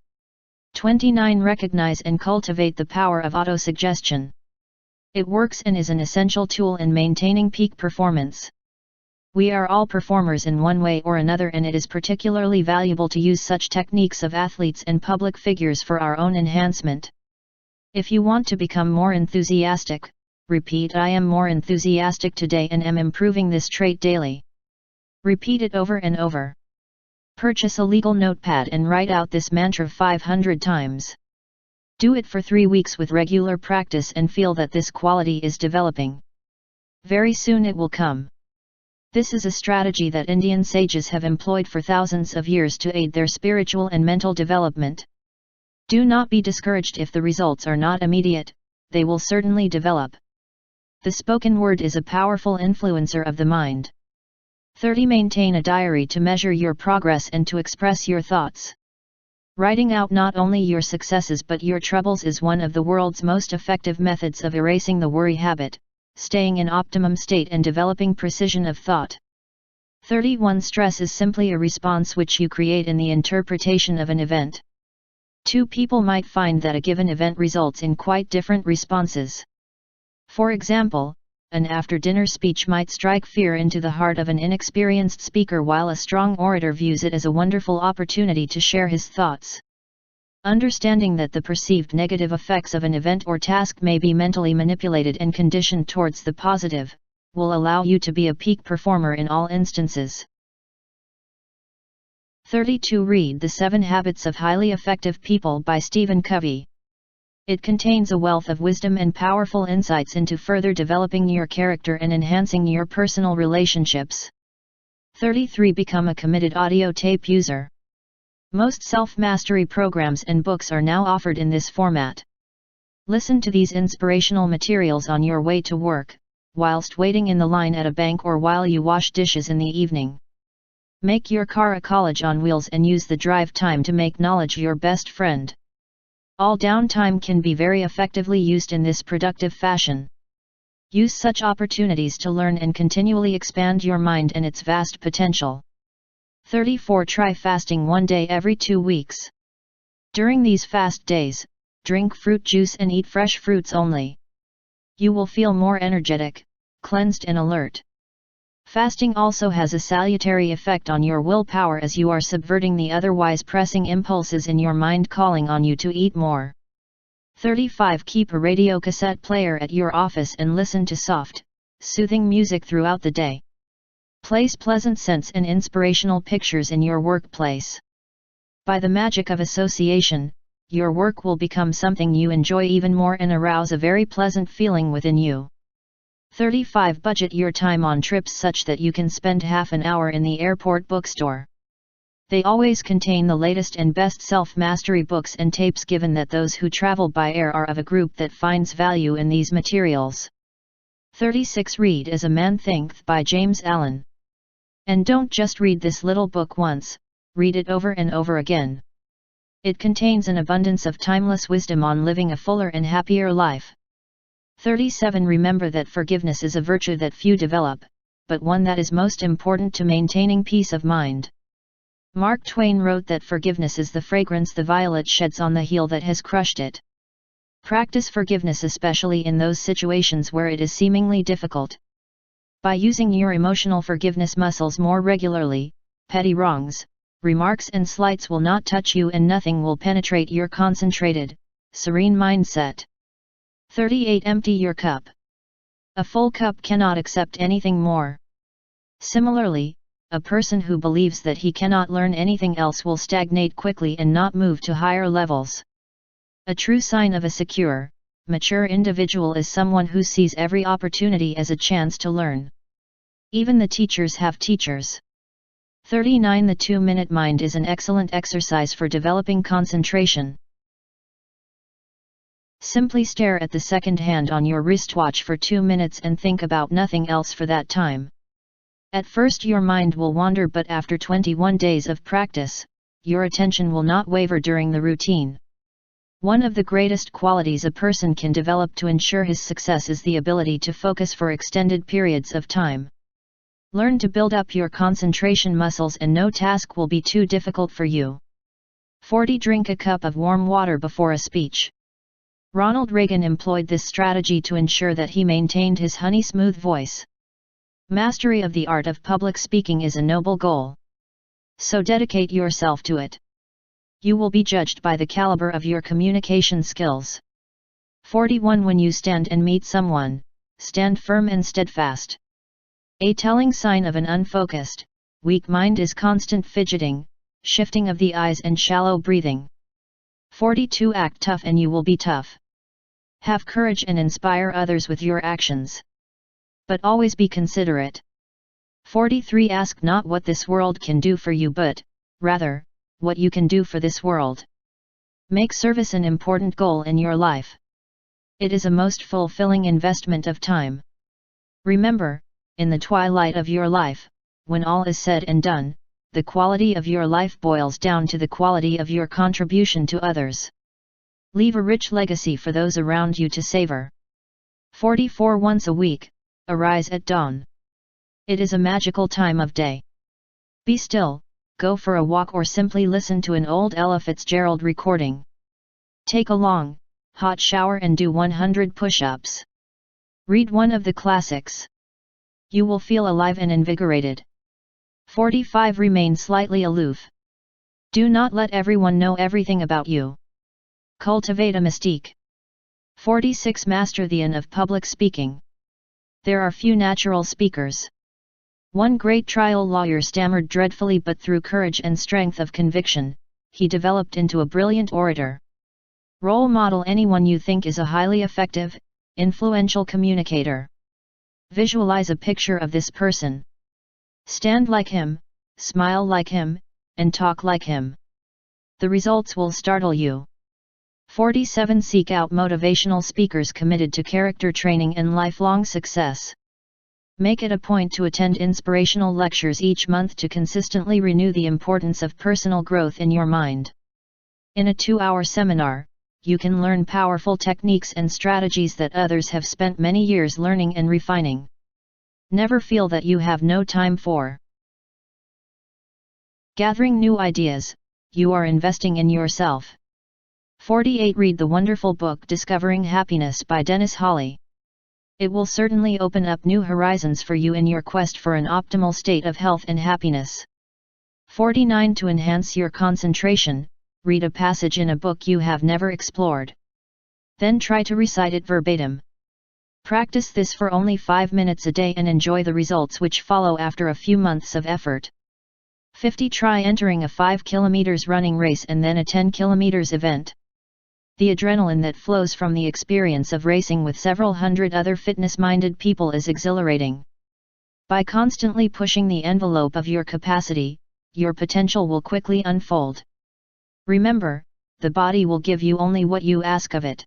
29. Recognize and cultivate the power of autosuggestion. It works and is an essential tool in maintaining peak performance. We are all performers in one way or another, and it is particularly valuable to use such techniques of athletes and public figures for our own enhancement. If you want to become more enthusiastic, Repeat, I am more enthusiastic today and am improving this trait daily. Repeat it over and over. Purchase a legal notepad and write out this mantra 500 times. Do it for 3 weeks with regular practice and feel that this quality is developing. Very soon it will come. This is a strategy that Indian sages have employed for thousands of years to aid their spiritual and mental development. Do not be discouraged if the results are not immediate, they will certainly develop. The spoken word is a powerful influencer of the mind. 30. Maintain a diary to measure your progress and to express your thoughts. Writing out not only your successes but your troubles is one of the world's most effective methods of erasing the worry habit, staying in optimum state and developing precision of thought. 31. Stress is simply a response which you create in the interpretation of an event. Two people might find that a given event results in quite different responses. For example, an after-dinner speech might strike fear into the heart of an inexperienced speaker while a strong orator views it as a wonderful opportunity to share his thoughts. Understanding that the perceived negative effects of an event or task may be mentally manipulated and conditioned towards the positive, will allow you to be a peak performer in all instances. 32. Read The 7 Habits of Highly Effective People by Stephen Covey. It contains a wealth of wisdom and powerful insights into further developing your character and enhancing your personal relationships. 33. Become a committed audio tape user. Most self-mastery programs and books are now offered in this format. Listen to these inspirational materials on your way to work, whilst waiting in the line at a bank or while you wash dishes in the evening. Make your car a college on wheels and use the drive time to make knowledge your best friend. All downtime can be very effectively used in this productive fashion. Use such opportunities to learn and continually expand your mind and its vast potential. 34. Try fasting 1 day every 2 weeks. During these fast days, drink fruit juice and eat fresh fruits only. You will feel more energetic, cleansed and alert. Fasting also has a salutary effect on your willpower as you are subverting the otherwise pressing impulses in your mind calling on you to eat more. 35. Keep a radio cassette player at your office and listen to soft, soothing music throughout the day. Place pleasant scents and inspirational pictures in your workplace. By the magic of association, your work will become something you enjoy even more and arouse a very pleasant feeling within you. 35. Budget your time on trips such that you can spend half an hour in the airport bookstore. They always contain the latest and best self-mastery books and tapes, given that those who travel by air are of a group that finds value in these materials. 36. Read As a Man Thinketh by James Allen. And don't just read this little book once, read it over and over again. It contains an abundance of timeless wisdom on living a fuller and happier life. 37. Remember that forgiveness is a virtue that few develop, but one that is most important to maintaining peace of mind. Mark Twain wrote that forgiveness is the fragrance the violet sheds on the heel that has crushed it. Practice forgiveness especially in those situations where it is seemingly difficult. By using your emotional forgiveness muscles more regularly, petty wrongs, remarks and slights will not touch you and nothing will penetrate your concentrated, serene mindset. 38. Empty your cup. A full cup cannot accept anything more. Similarly, a person who believes that he cannot learn anything else will stagnate quickly and not move to higher levels. A true sign of a secure, mature individual is someone who sees every opportunity as a chance to learn. Even the teachers have teachers. 39. The 2-minute mind is an excellent exercise for developing concentration. Simply stare at the second hand on your wristwatch for 2 minutes and think about nothing else for that time. At first your mind will wander, but after 21 days of practice, your attention will not waver during the routine. One of the greatest qualities a person can develop to ensure his success is the ability to focus for extended periods of time. Learn to build up your concentration muscles and no task will be too difficult for you. 40. Drink a cup of warm water before a speech. Ronald Reagan employed this strategy to ensure that he maintained his honey-smooth voice. Mastery of the art of public speaking is a noble goal. So dedicate yourself to it. You will be judged by the caliber of your communication skills. 41. When you stand and meet someone, stand firm and steadfast. A telling sign of an unfocused, weak mind is constant fidgeting, shifting of the eyes and shallow breathing. 42 Act tough and you will be tough. Have courage and inspire others with your actions. But always be considerate. 43 Ask not what this world can do for you but, rather, what you can do for this world. Make service an important goal in your life. It is a most fulfilling investment of time. Remember, in the twilight of your life, when all is said and done, the quality of your life boils down to the quality of your contribution to others. Leave a rich legacy for those around you to savor. 44 Once a week, arise at dawn. It is a magical time of day. Be still, go for a walk or simply listen to an old Ella Fitzgerald recording. Take a long, hot shower and do 100 push-ups. Read one of the classics. You will feel alive and invigorated. 45 Remain slightly aloof. Do not let everyone know everything about you. Cultivate a mystique. 46 Master the art of public speaking. There are few natural speakers. One great trial lawyer stammered dreadfully, but through courage and strength of conviction, he developed into a brilliant orator. Role model anyone you think is a highly effective, influential communicator. Visualize a picture of this person. Stand like him, smile like him, and talk like him. The results will startle you. 47 Seek out motivational speakers committed to character training and lifelong success. Make it a point to attend inspirational lectures each month to consistently renew the importance of personal growth in your mind. In a 2-hour seminar, you can learn powerful techniques and strategies that others have spent many years learning and refining. Never feel that you have no time for gathering new ideas. You are investing in yourself. 48 Read the wonderful book Discovering Happiness by Dennis Hawley. It will certainly open up new horizons for you in your quest for an optimal state of health and happiness. 49 To enhance your concentration, read a passage in a book you have never explored. Then try to recite it verbatim. Practice this for only 5 minutes a day and enjoy the results which follow after a few months of effort. 50 Try entering a 5 km running race and then a 10 km event. The adrenaline that flows from the experience of racing with several hundred other fitness-minded people is exhilarating. By constantly pushing the envelope of your capacity, your potential will quickly unfold. Remember, the body will give you only what you ask of it.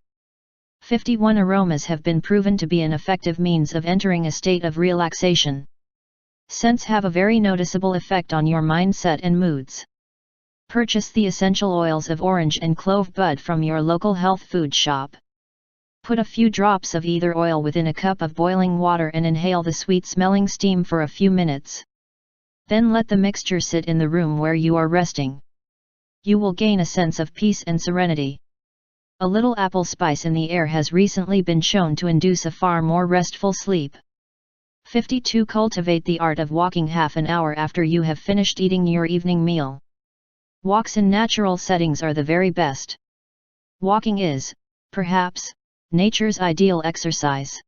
51 Aromas have been proven to be an effective means of entering a state of relaxation. Scents have a very noticeable effect on your mindset and moods. Purchase the essential oils of orange and clove bud from your local health food shop. Put a few drops of either oil within a cup of boiling water and inhale the sweet-smelling steam for a few minutes. Then let the mixture sit in the room where you are resting. You will gain a sense of peace and serenity. A little apple spice in the air has recently been shown to induce a far more restful sleep. 52 Cultivate the art of walking half an hour after you have finished eating your evening meal. Walks in natural settings are the very best. Walking is, perhaps, nature's ideal exercise.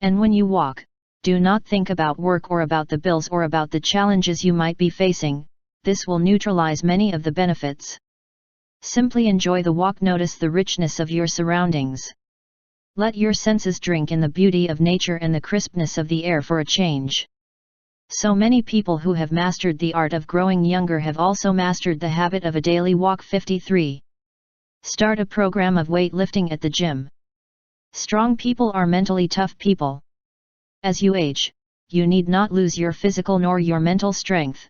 And when you walk, do not think about work or about the bills or about the challenges you might be facing. This will neutralize many of the benefits. Simply enjoy the walk, notice the richness of your surroundings. Let your senses drink in the beauty of nature and the crispness of the air for a change. So many people who have mastered the art of growing younger have also mastered the habit of a daily walk. 53. Start a program of weightlifting at the gym. Strong people are mentally tough people. As you age, you need not lose your physical nor your mental strength.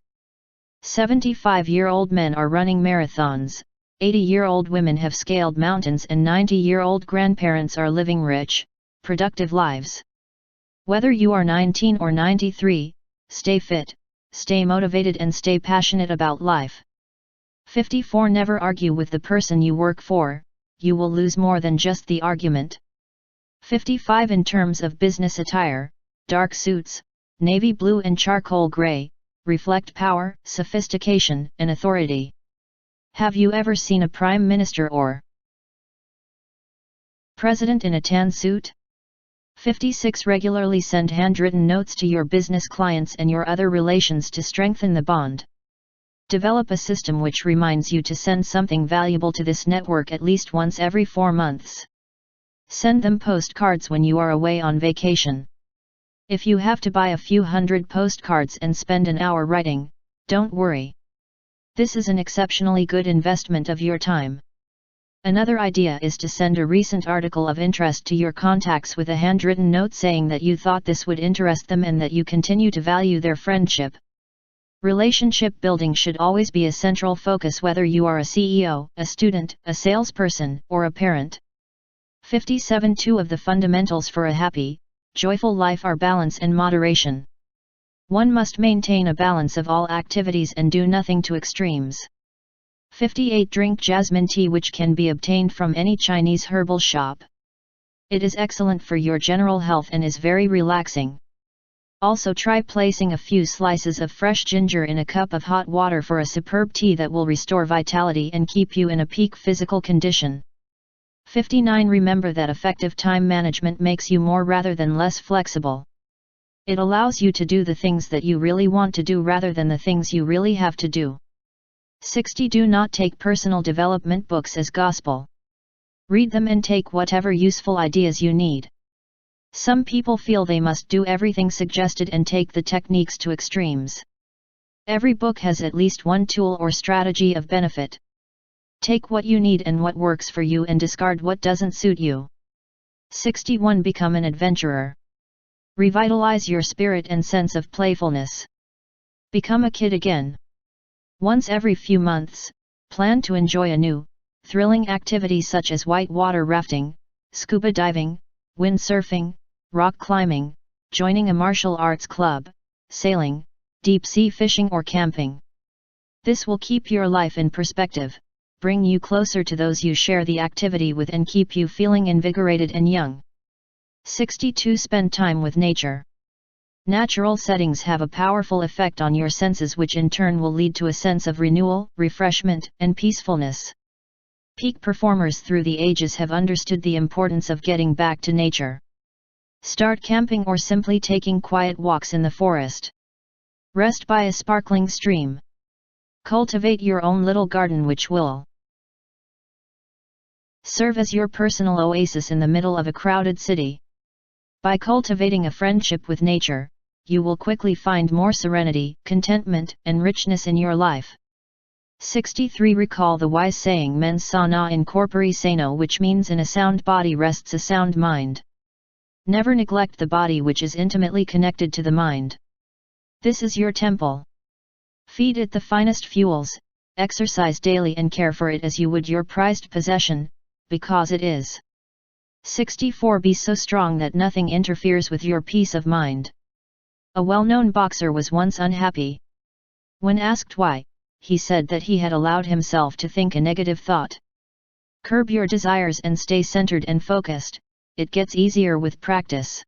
75-year-old men are running marathons, 80-year-old women have scaled mountains, and 90-year-old grandparents are living rich, productive lives. Whether you are 19 or 93, stay fit, stay motivated and stay passionate about life. 54 Never argue with the person you work for, you will lose more than just the argument. 55 In terms of business attire, dark suits, navy blue and charcoal gray, reflect power, sophistication, and authority. Have you ever seen a prime minister or president in a tan suit? 56. Regularly send handwritten notes to your business clients and your other relations to strengthen the bond. Develop a system which reminds you to send something valuable to this network at least once every 4 months. Send them postcards when you are away on vacation. If you have to buy a few hundred postcards and spend an hour writing, don't worry. This is an exceptionally good investment of your time. Another idea is to send a recent article of interest to your contacts with a handwritten note saying that you thought this would interest them and that you continue to value their friendship. Relationship building should always be a central focus whether you are a CEO, a student, a salesperson, or a parent. 57. Two of the fundamentals for a happy, joyful life are balance and moderation. One must maintain a balance of all activities and do nothing to extremes. 58. Drink jasmine tea, which can be obtained from any Chinese herbal shop. It is excellent for your general health and is very relaxing. Also try placing a few slices of fresh ginger in a cup of hot water for a superb tea that will restore vitality and keep you in a peak physical condition. 59. Remember that effective time management makes you more rather than less flexible. It allows you to do the things that you really want to do rather than the things you really have to do. 60. Do not take personal development books as gospel. Read them and take whatever useful ideas you need. Some people feel they must do everything suggested and take the techniques to extremes. Every book has at least one tool or strategy of benefit. Take what you need and what works for you and discard what doesn't suit you. 61. Become an adventurer. Revitalize your spirit and sense of playfulness. Become a kid again. Once every few months, plan to enjoy a new, thrilling activity such as whitewater rafting, scuba diving, windsurfing, rock climbing, joining a martial arts club, sailing, deep-sea fishing or camping. This will keep your life in perspective, bring you closer to those you share the activity with and keep you feeling invigorated and young. 62. Spend time with nature. Natural settings have a powerful effect on your senses, which in turn will lead to a sense of renewal, refreshment, and peacefulness. Peak performers through the ages have understood the importance of getting back to nature. Start camping or simply taking quiet walks in the forest. Rest by a sparkling stream. Cultivate your own little garden which will serve as your personal oasis in the middle of a crowded city. By cultivating a friendship with nature, you will quickly find more serenity, contentment, and richness in your life. 63. Recall the wise saying mens sana in corpore sano, which means in a sound body rests a sound mind. Never neglect the body, which is intimately connected to the mind. This is your temple. Feed it the finest fuels, exercise daily and care for it as you would your prized possession, because it is. 64. Be so strong that nothing interferes with your peace of mind. A well-known boxer was once unhappy. When asked why, he said that he had allowed himself to think a negative thought. Curb your desires and stay centered and focused, it gets easier with practice.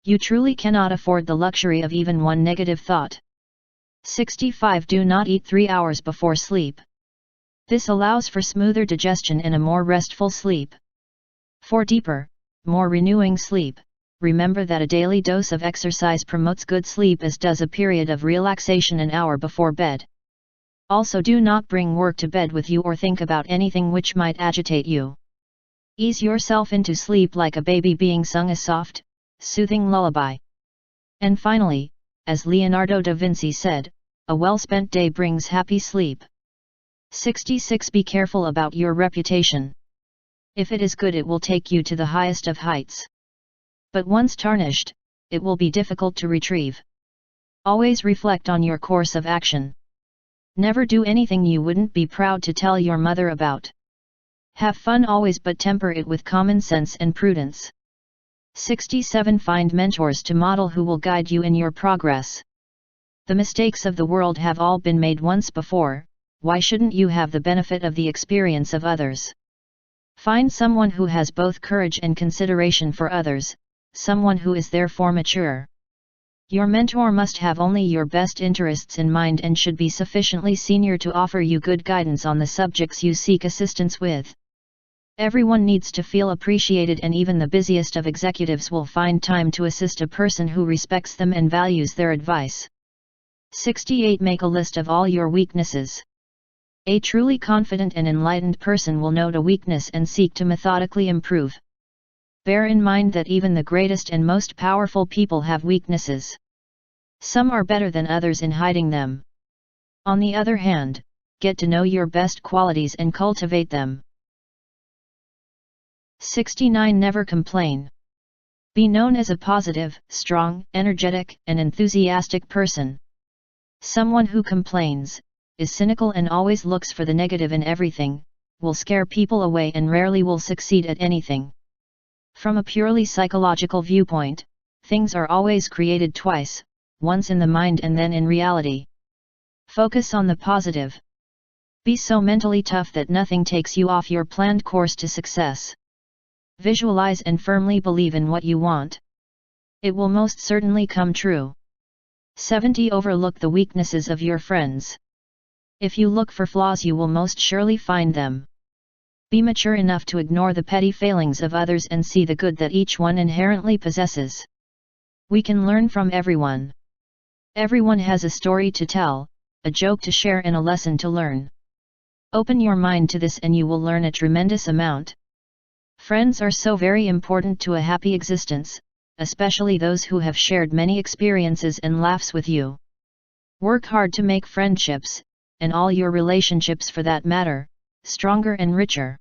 You truly cannot afford the luxury of even one negative thought. 65. Do not eat 3 hours before sleep. This allows for smoother digestion and a more restful sleep. For deeper, more renewing sleep, remember that a daily dose of exercise promotes good sleep, as does a period of relaxation an hour before bed. Also, do not bring work to bed with you or think about anything which might agitate you. Ease yourself into sleep like a baby being sung a soft, soothing lullaby. And finally, as Leonardo da Vinci said, a well-spent day brings happy sleep. 66. Be careful about your reputation. If it is good, it will take you to the highest of heights. But once tarnished, it will be difficult to retrieve. Always reflect on your course of action. Never do anything you wouldn't be proud to tell your mother about. Have fun always, but temper it with common sense and prudence. 67. Find mentors to model who will guide you in your progress. The mistakes of the world have all been made once before, why shouldn't you have the benefit of the experience of others? Find someone who has both courage and consideration for others, someone who is therefore mature. Your mentor must have only your best interests in mind and should be sufficiently senior to offer you good guidance on the subjects you seek assistance with. Everyone needs to feel appreciated, and even the busiest of executives will find time to assist a person who respects them and values their advice. 68. Make a list of all your weaknesses. A truly confident and enlightened person will note a weakness and seek to methodically improve. Bear in mind that even the greatest and most powerful people have weaknesses. Some are better than others in hiding them. On the other hand, get to know your best qualities and cultivate them. 69. Never complain. Be known as a positive, strong, energetic, and enthusiastic person. Someone who complains, is cynical and always looks for the negative in everything, will scare people away and rarely will succeed at anything. From a purely psychological viewpoint, things are always created twice, once in the mind and then in reality. Focus on the positive. Be so mentally tough that nothing takes you off your planned course to success. Visualize and firmly believe in what you want. It will most certainly come true. 70. Overlook the weaknesses of your friends. If you look for flaws, you will most surely find them. Be mature enough to ignore the petty failings of others and see the good that each one inherently possesses. We can learn from everyone. Everyone has a story to tell, a joke to share, and a lesson to learn. Open your mind to this and you will learn a tremendous amount. Friends are so very important to a happy existence, especially those who have shared many experiences and laughs with you. Work hard to make friendships, and all your relationships for that matter, stronger and richer.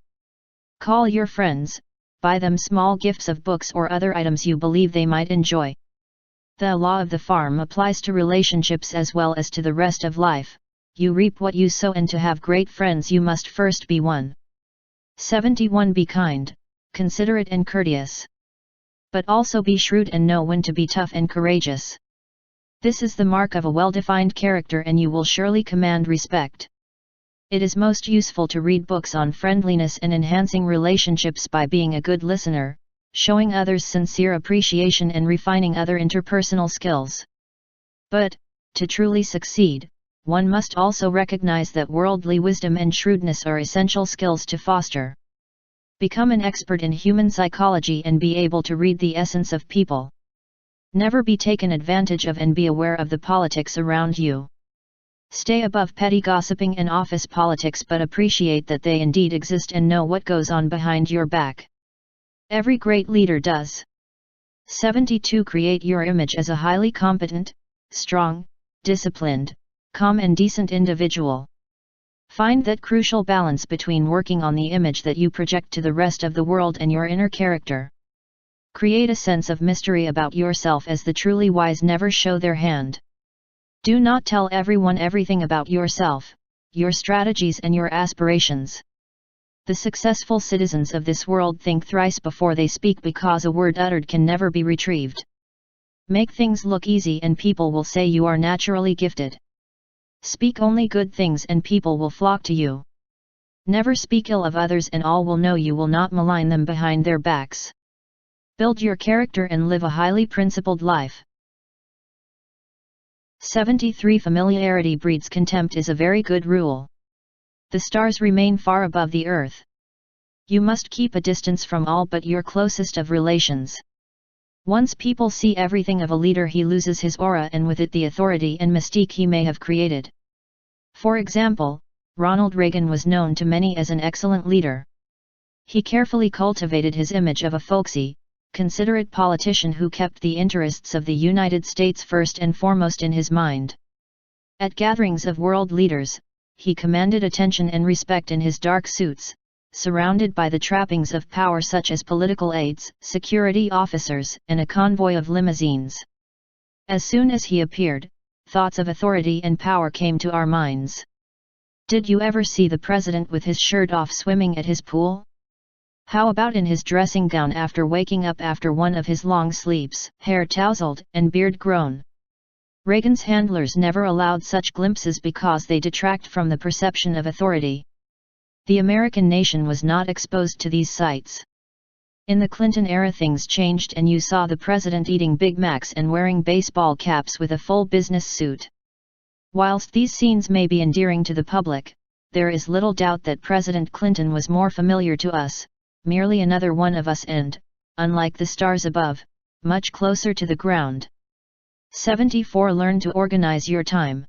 Call your friends, buy them small gifts of books or other items you believe they might enjoy. The law of the farm applies to relationships as well as to the rest of life. You reap what you sow, and to have great friends you must first be one. 71. Be kind, considerate and courteous. But also be shrewd and know when to be tough and courageous. This is the mark of a well-defined character, and you will surely command respect. It is most useful to read books on friendliness and enhancing relationships by being a good listener, showing others sincere appreciation and refining other interpersonal skills. But, to truly succeed, one must also recognize that worldly wisdom and shrewdness are essential skills to foster. Become an expert in human psychology and be able to read the essence of people. Never be taken advantage of and be aware of the politics around you. Stay above petty gossiping and office politics, but appreciate that they indeed exist and know what goes on behind your back. Every great leader does. 72. Create your image as a highly competent, strong, disciplined, calm and decent individual. Find that crucial balance between working on the image that you project to the rest of the world and your inner character. Create a sense of mystery about yourself, as the truly wise never show their hand. Do not tell everyone everything about yourself, your strategies and your aspirations. The successful citizens of this world think thrice before they speak, because a word uttered can never be retrieved. Make things look easy and people will say you are naturally gifted. Speak only good things and people will flock to you. Never speak ill of others and all will know you will not malign them behind their backs. Build your character and live a highly principled life. 73. Familiarity breeds contempt is a very good rule. The stars remain far above the earth. You must keep a distance from all but your closest of relations. Once people see everything of a leader, he loses his aura and with it the authority and mystique he may have created. For example, Ronald Reagan was known to many as an excellent leader. He carefully cultivated his image of a folksy, considerate politician who kept the interests of the United States first and foremost in his mind. At gatherings of world leaders, he commanded attention and respect in his dark suits, surrounded by the trappings of power such as political aides, security officers, and a convoy of limousines. As soon as he appeared, thoughts of authority and power came to our minds. Did you ever see the president with his shirt off swimming at his pool? How about in his dressing gown after waking up after one of his long sleeps, hair tousled and beard grown? Reagan's handlers never allowed such glimpses because they detract from the perception of authority. The American nation was not exposed to these sights. In the Clinton era things changed and you saw the president eating Big Macs and wearing baseball caps with a full business suit. Whilst these scenes may be endearing to the public, there is little doubt that President Clinton was more familiar to us, merely another one of us and, unlike the stars above, much closer to the ground. 74. Learn to organize your time.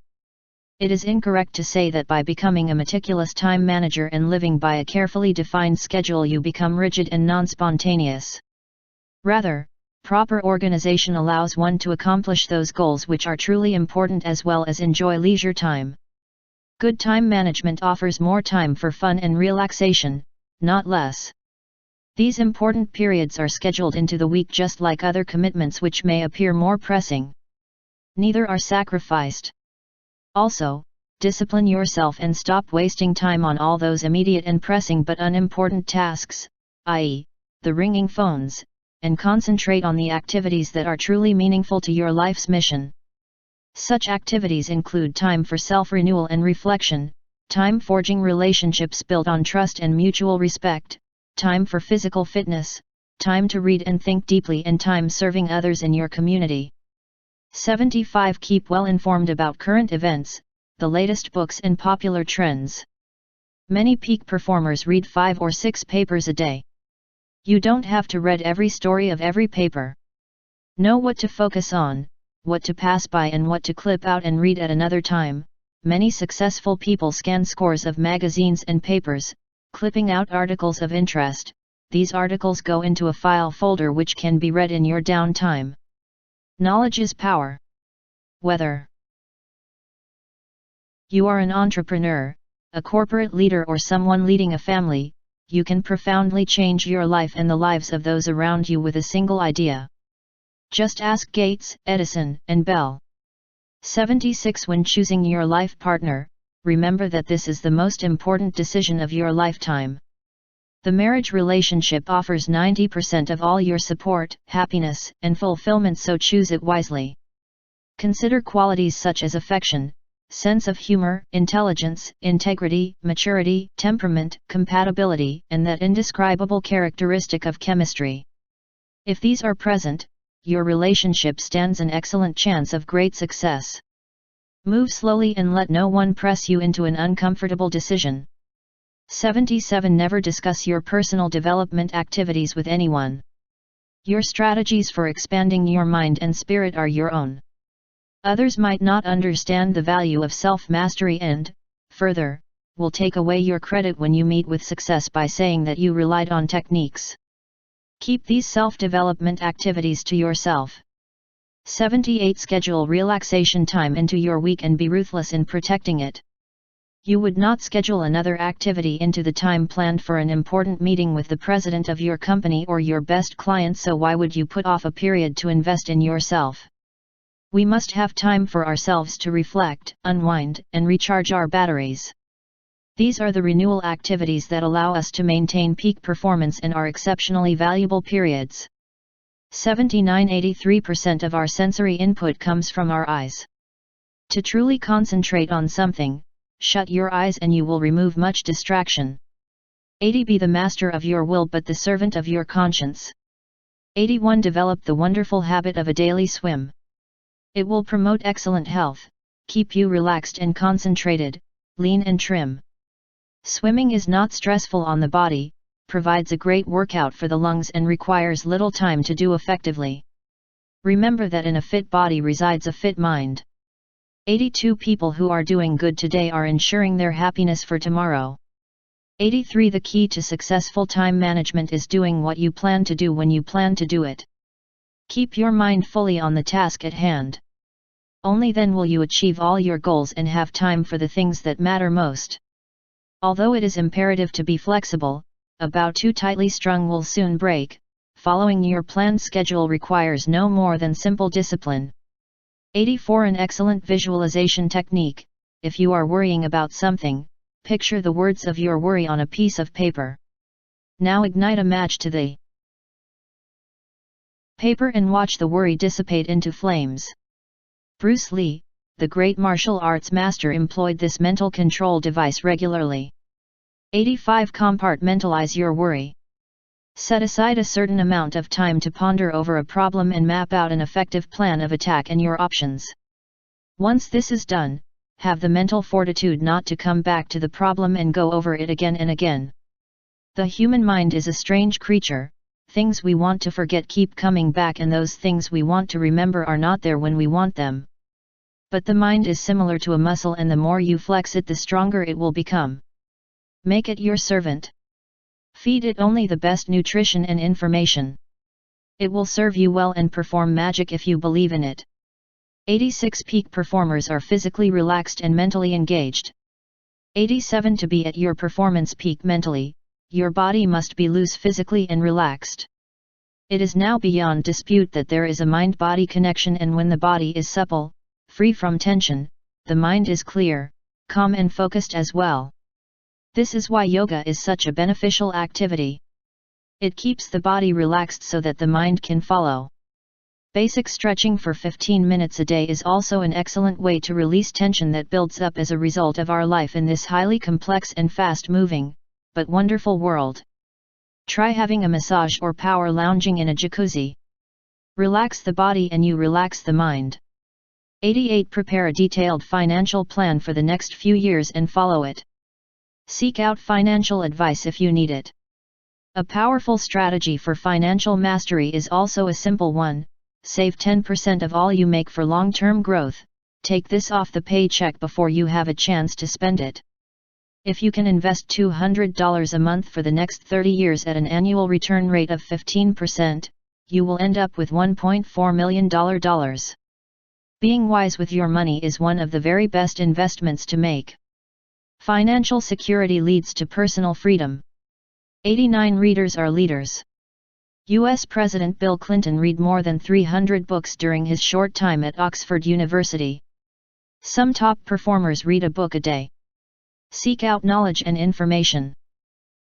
It is incorrect to say that by becoming a meticulous time manager and living by a carefully defined schedule you become rigid and non-spontaneous. Rather, proper organization allows one to accomplish those goals which are truly important as well as enjoy leisure time. Good time management offers more time for fun and relaxation, not less. These important periods are scheduled into the week just like other commitments which may appear more pressing. Neither are sacrificed. Also, discipline yourself and stop wasting time on all those immediate and pressing but unimportant tasks, i.e., the ringing phones, and concentrate on the activities that are truly meaningful to your life's mission. Such activities include time for self-renewal and reflection, time forging relationships built on trust and mutual respect, time for physical fitness, time to read and think deeply, and time serving others in your community. 75. Keep well informed about current events, the latest books and popular trends. Many peak performers read 5 or 6 papers a day. You don't have to read every story of every paper. Know what to focus on, what to pass by and what to clip out and read at another time. Many successful people scan scores of magazines and papers, clipping out articles of interest. These articles go into a file folder which can be read in your downtime. Knowledge is power. Whether you are an entrepreneur, a corporate leader or someone leading a family, you can profoundly change your life and the lives of those around you with a single idea. Just ask Gates, Edison, and Bell. 76. When choosing your life partner, remember that this is the most important decision of your lifetime. The marriage relationship offers 90% of all your support, happiness, and fulfillment, so choose it wisely. Consider qualities such as affection, sense of humor, intelligence, integrity, maturity, temperament, compatibility, and that indescribable characteristic of chemistry. If these are present, your relationship stands an excellent chance of great success. Move slowly and let no one press you into an uncomfortable decision. 77. Never discuss your personal development activities with anyone. Your strategies for expanding your mind and spirit are your own. Others might not understand the value of self-mastery and, further, will take away your credit when you meet with success by saying that you relied on techniques. Keep these self-development activities to yourself. 78. Schedule relaxation time into your week and be ruthless in protecting it. You would not schedule another activity into the time planned for an important meeting with the president of your company or your best client, so why would you put off a period to invest in yourself? We must have time for ourselves to reflect, unwind, and recharge our batteries. These are the renewal activities that allow us to maintain peak performance and are exceptionally valuable periods. 79. 83% of our sensory input comes from our eyes. To truly concentrate on something, shut your eyes and you will remove much distraction. 80. Be the master of your will but the servant of your conscience. 81. Develop the wonderful habit of a daily swim. It will promote excellent health, keep you relaxed and concentrated, lean and trim. Swimming is not stressful on the body, provides a great workout for the lungs and requires little time to do effectively. Remember that in a fit body resides a fit mind. 82. People who are doing good today are ensuring their happiness for tomorrow. 83. The key to successful time management is doing what you plan to do when you plan to do it. Keep your mind fully on the task at hand. Only then will you achieve all your goals and have time for the things that matter most. Although it is imperative to be flexible, a bow too tightly strung will soon break. Following your planned schedule requires no more than simple discipline. 84. An excellent visualization technique. If you are worrying about something, picture the words of your worry on a piece of paper. Now ignite a match to the paper and watch the worry dissipate into flames. Bruce Lee, the great martial arts master, employed this mental control device regularly. 85. Compartmentalize your worry. Set aside a certain amount of time to ponder over a problem and map out an effective plan of attack and your options. Once this is done, have the mental fortitude not to come back to the problem and go over it again and again. The human mind is a strange creature. Things we want to forget keep coming back, and those things we want to remember are not there when we want them. But the mind is similar to a muscle, and the more you flex it, the stronger it will become. Make it your servant. Feed it only the best nutrition and information. It will serve you well and perform magic if you believe in it. 86 Peak performers are physically relaxed and mentally engaged. 87 To be at your performance peak mentally, your body must be loose physically and relaxed. It is now beyond dispute that there is a mind-body connection, and when the body is supple, free from tension, the mind is clear, calm and focused as well. This is why yoga is such a beneficial activity. It keeps the body relaxed so that the mind can follow. Basic stretching for 15 minutes a day is also an excellent way to release tension that builds up as a result of our life in this highly complex and fast-moving, but wonderful world. Try having a massage or power lounging in a jacuzzi. Relax the body and you relax the mind. 88 Prepare a detailed financial plan for the next few years and follow it. Seek out financial advice if you need it. A powerful strategy for financial mastery is also a simple one: save 10% of all you make for long-term growth. Take this off the paycheck before you have a chance to spend it. If you can invest $200 a month for the next 30 years at an annual return rate of 15%, you will end up with $1.4 million. Being wise with your money is one of the very best investments to make. Financial security leads to personal freedom. 89 Readers are leaders. U.S. President Bill Clinton read more than 300 books during his short time at Oxford University. Some top performers read a book a day. Seek out knowledge and information.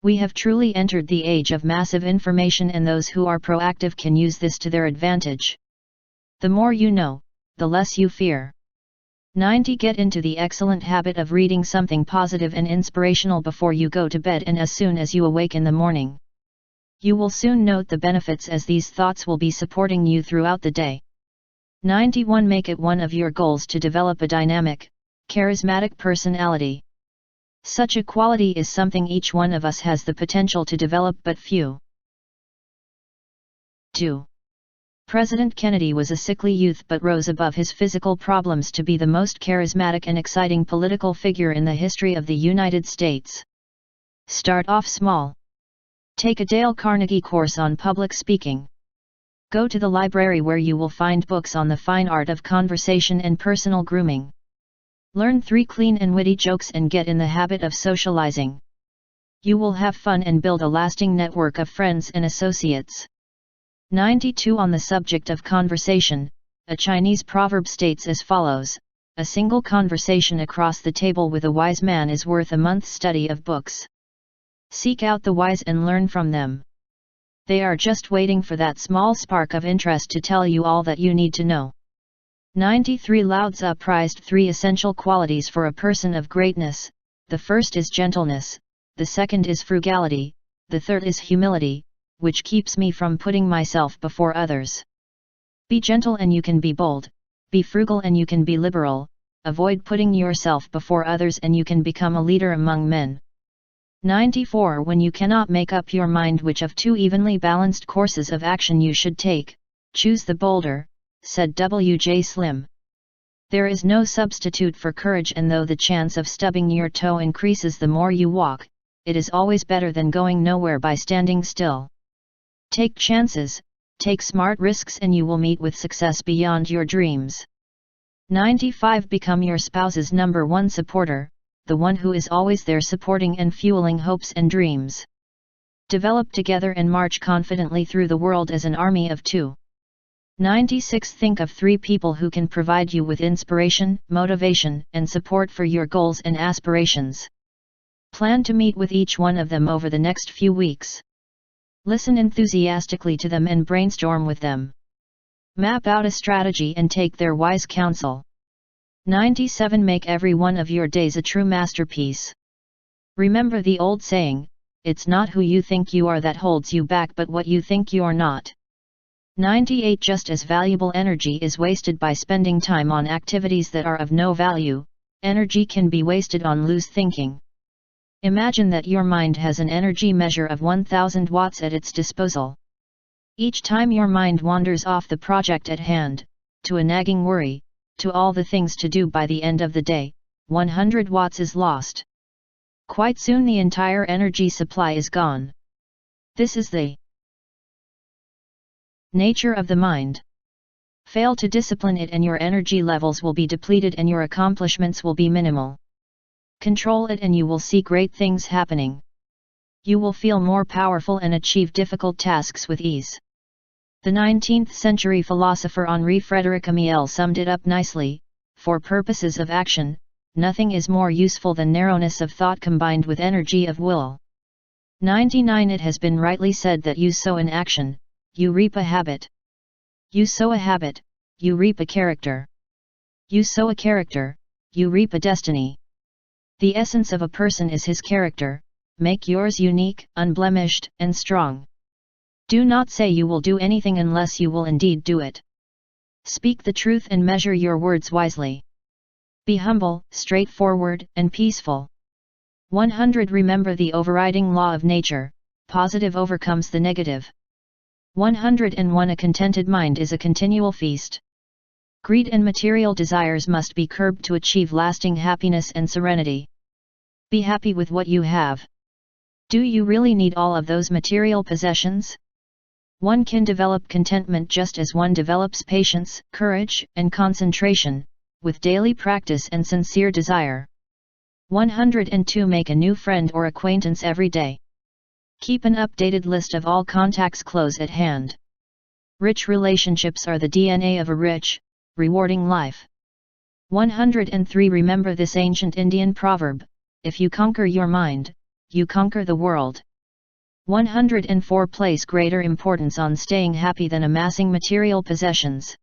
We have truly entered the age of massive information, and those who are proactive can use this to their advantage. The more you know, the less you fear. 90 Get into the excellent habit of reading something positive and inspirational before you go to bed and as soon as you awake in the morning. You will soon note the benefits, as these thoughts will be supporting you throughout the day. 91 Make it one of your goals to develop a dynamic, charismatic personality. Such a quality is something each one of us has the potential to develop, but few. 2. President Kennedy was a sickly youth but rose above his physical problems to be the most charismatic and exciting political figure in the history of the United States. Start off small. Take a Dale Carnegie course on public speaking. Go to the library where you will find books on the fine art of conversation and personal grooming. Learn 3 clean and witty jokes and get in the habit of socializing. You will have fun and build a lasting network of friends and associates. 92 On the subject of conversation, a Chinese proverb states as follows: a single conversation across the table with a wise man is worth a month's study of books. Seek out the wise and learn from them. They are just waiting for that small spark of interest to tell you all that you need to know. 93 Lao Tzu prized 3 essential qualities for a person of greatness. The first is gentleness, the second is frugality, the third is humility, which keeps me from putting myself before others. Be gentle and you can be bold, be frugal and you can be liberal, avoid putting yourself before others and you can become a leader among men. 94 When you cannot make up your mind which of 2 evenly balanced courses of action you should take, choose the bolder, said W.J. Slim. There is no substitute for courage, and though the chance of stubbing your toe increases the more you walk, it is always better than going nowhere by standing still. Take chances, take smart risks and you will meet with success beyond your dreams. 95 Become your spouse's number 1 supporter, the one who is always there supporting and fueling hopes and dreams. Develop together and march confidently through the world as an army of 2. 96 Think of 3 people who can provide you with inspiration, motivation, and support for your goals and aspirations. Plan to meet with each one of them over the next few weeks. Listen enthusiastically to them and brainstorm with them. Map out a strategy and take their wise counsel. 97 Make every one of your days a true masterpiece. Remember the old saying, it's not who you think you are that holds you back but what you think you're not. 98 Just as valuable energy is wasted by spending time on activities that are of no value, energy can be wasted on loose thinking. Imagine that your mind has an energy measure of 1000 watts at its disposal. Each time your mind wanders off the project at hand, to a nagging worry, to all the things to do by the end of the day, 100 watts is lost. Quite soon the entire energy supply is gone. This is the nature of the mind. Fail to discipline it and your energy levels will be depleted and your accomplishments will be minimal. Control it and you will see great things happening. You will feel more powerful and achieve difficult tasks with ease. The 19th century philosopher Henri Frédéric Amiel summed it up nicely: for purposes of action, nothing is more useful than narrowness of thought combined with energy of will. 99. It has been rightly said that you sow an action, you reap a habit. You sow a habit, you reap a character. You sow a character, you reap a destiny. The essence of a person is his character. Make yours unique, unblemished, and strong. Do not say you will do anything unless you will indeed do it. Speak the truth and measure your words wisely. Be humble, straightforward, and peaceful. 100. Remember the overriding law of nature: positive overcomes the negative. 101. A contented mind is a continual feast. Greed and material desires must be curbed to achieve lasting happiness and serenity. Be happy with what you have. Do you really need all of those material possessions? One can develop contentment just as one develops patience, courage, and concentration, with daily practice and sincere desire. 102. Make a new friend or acquaintance every day. Keep an updated list of all contacts close at hand. Rich relationships are the DNA of a rich, rewarding life. 103. Remember this ancient Indian proverb: if you conquer your mind, you conquer the world. 104. Place greater importance on staying happy than amassing material possessions.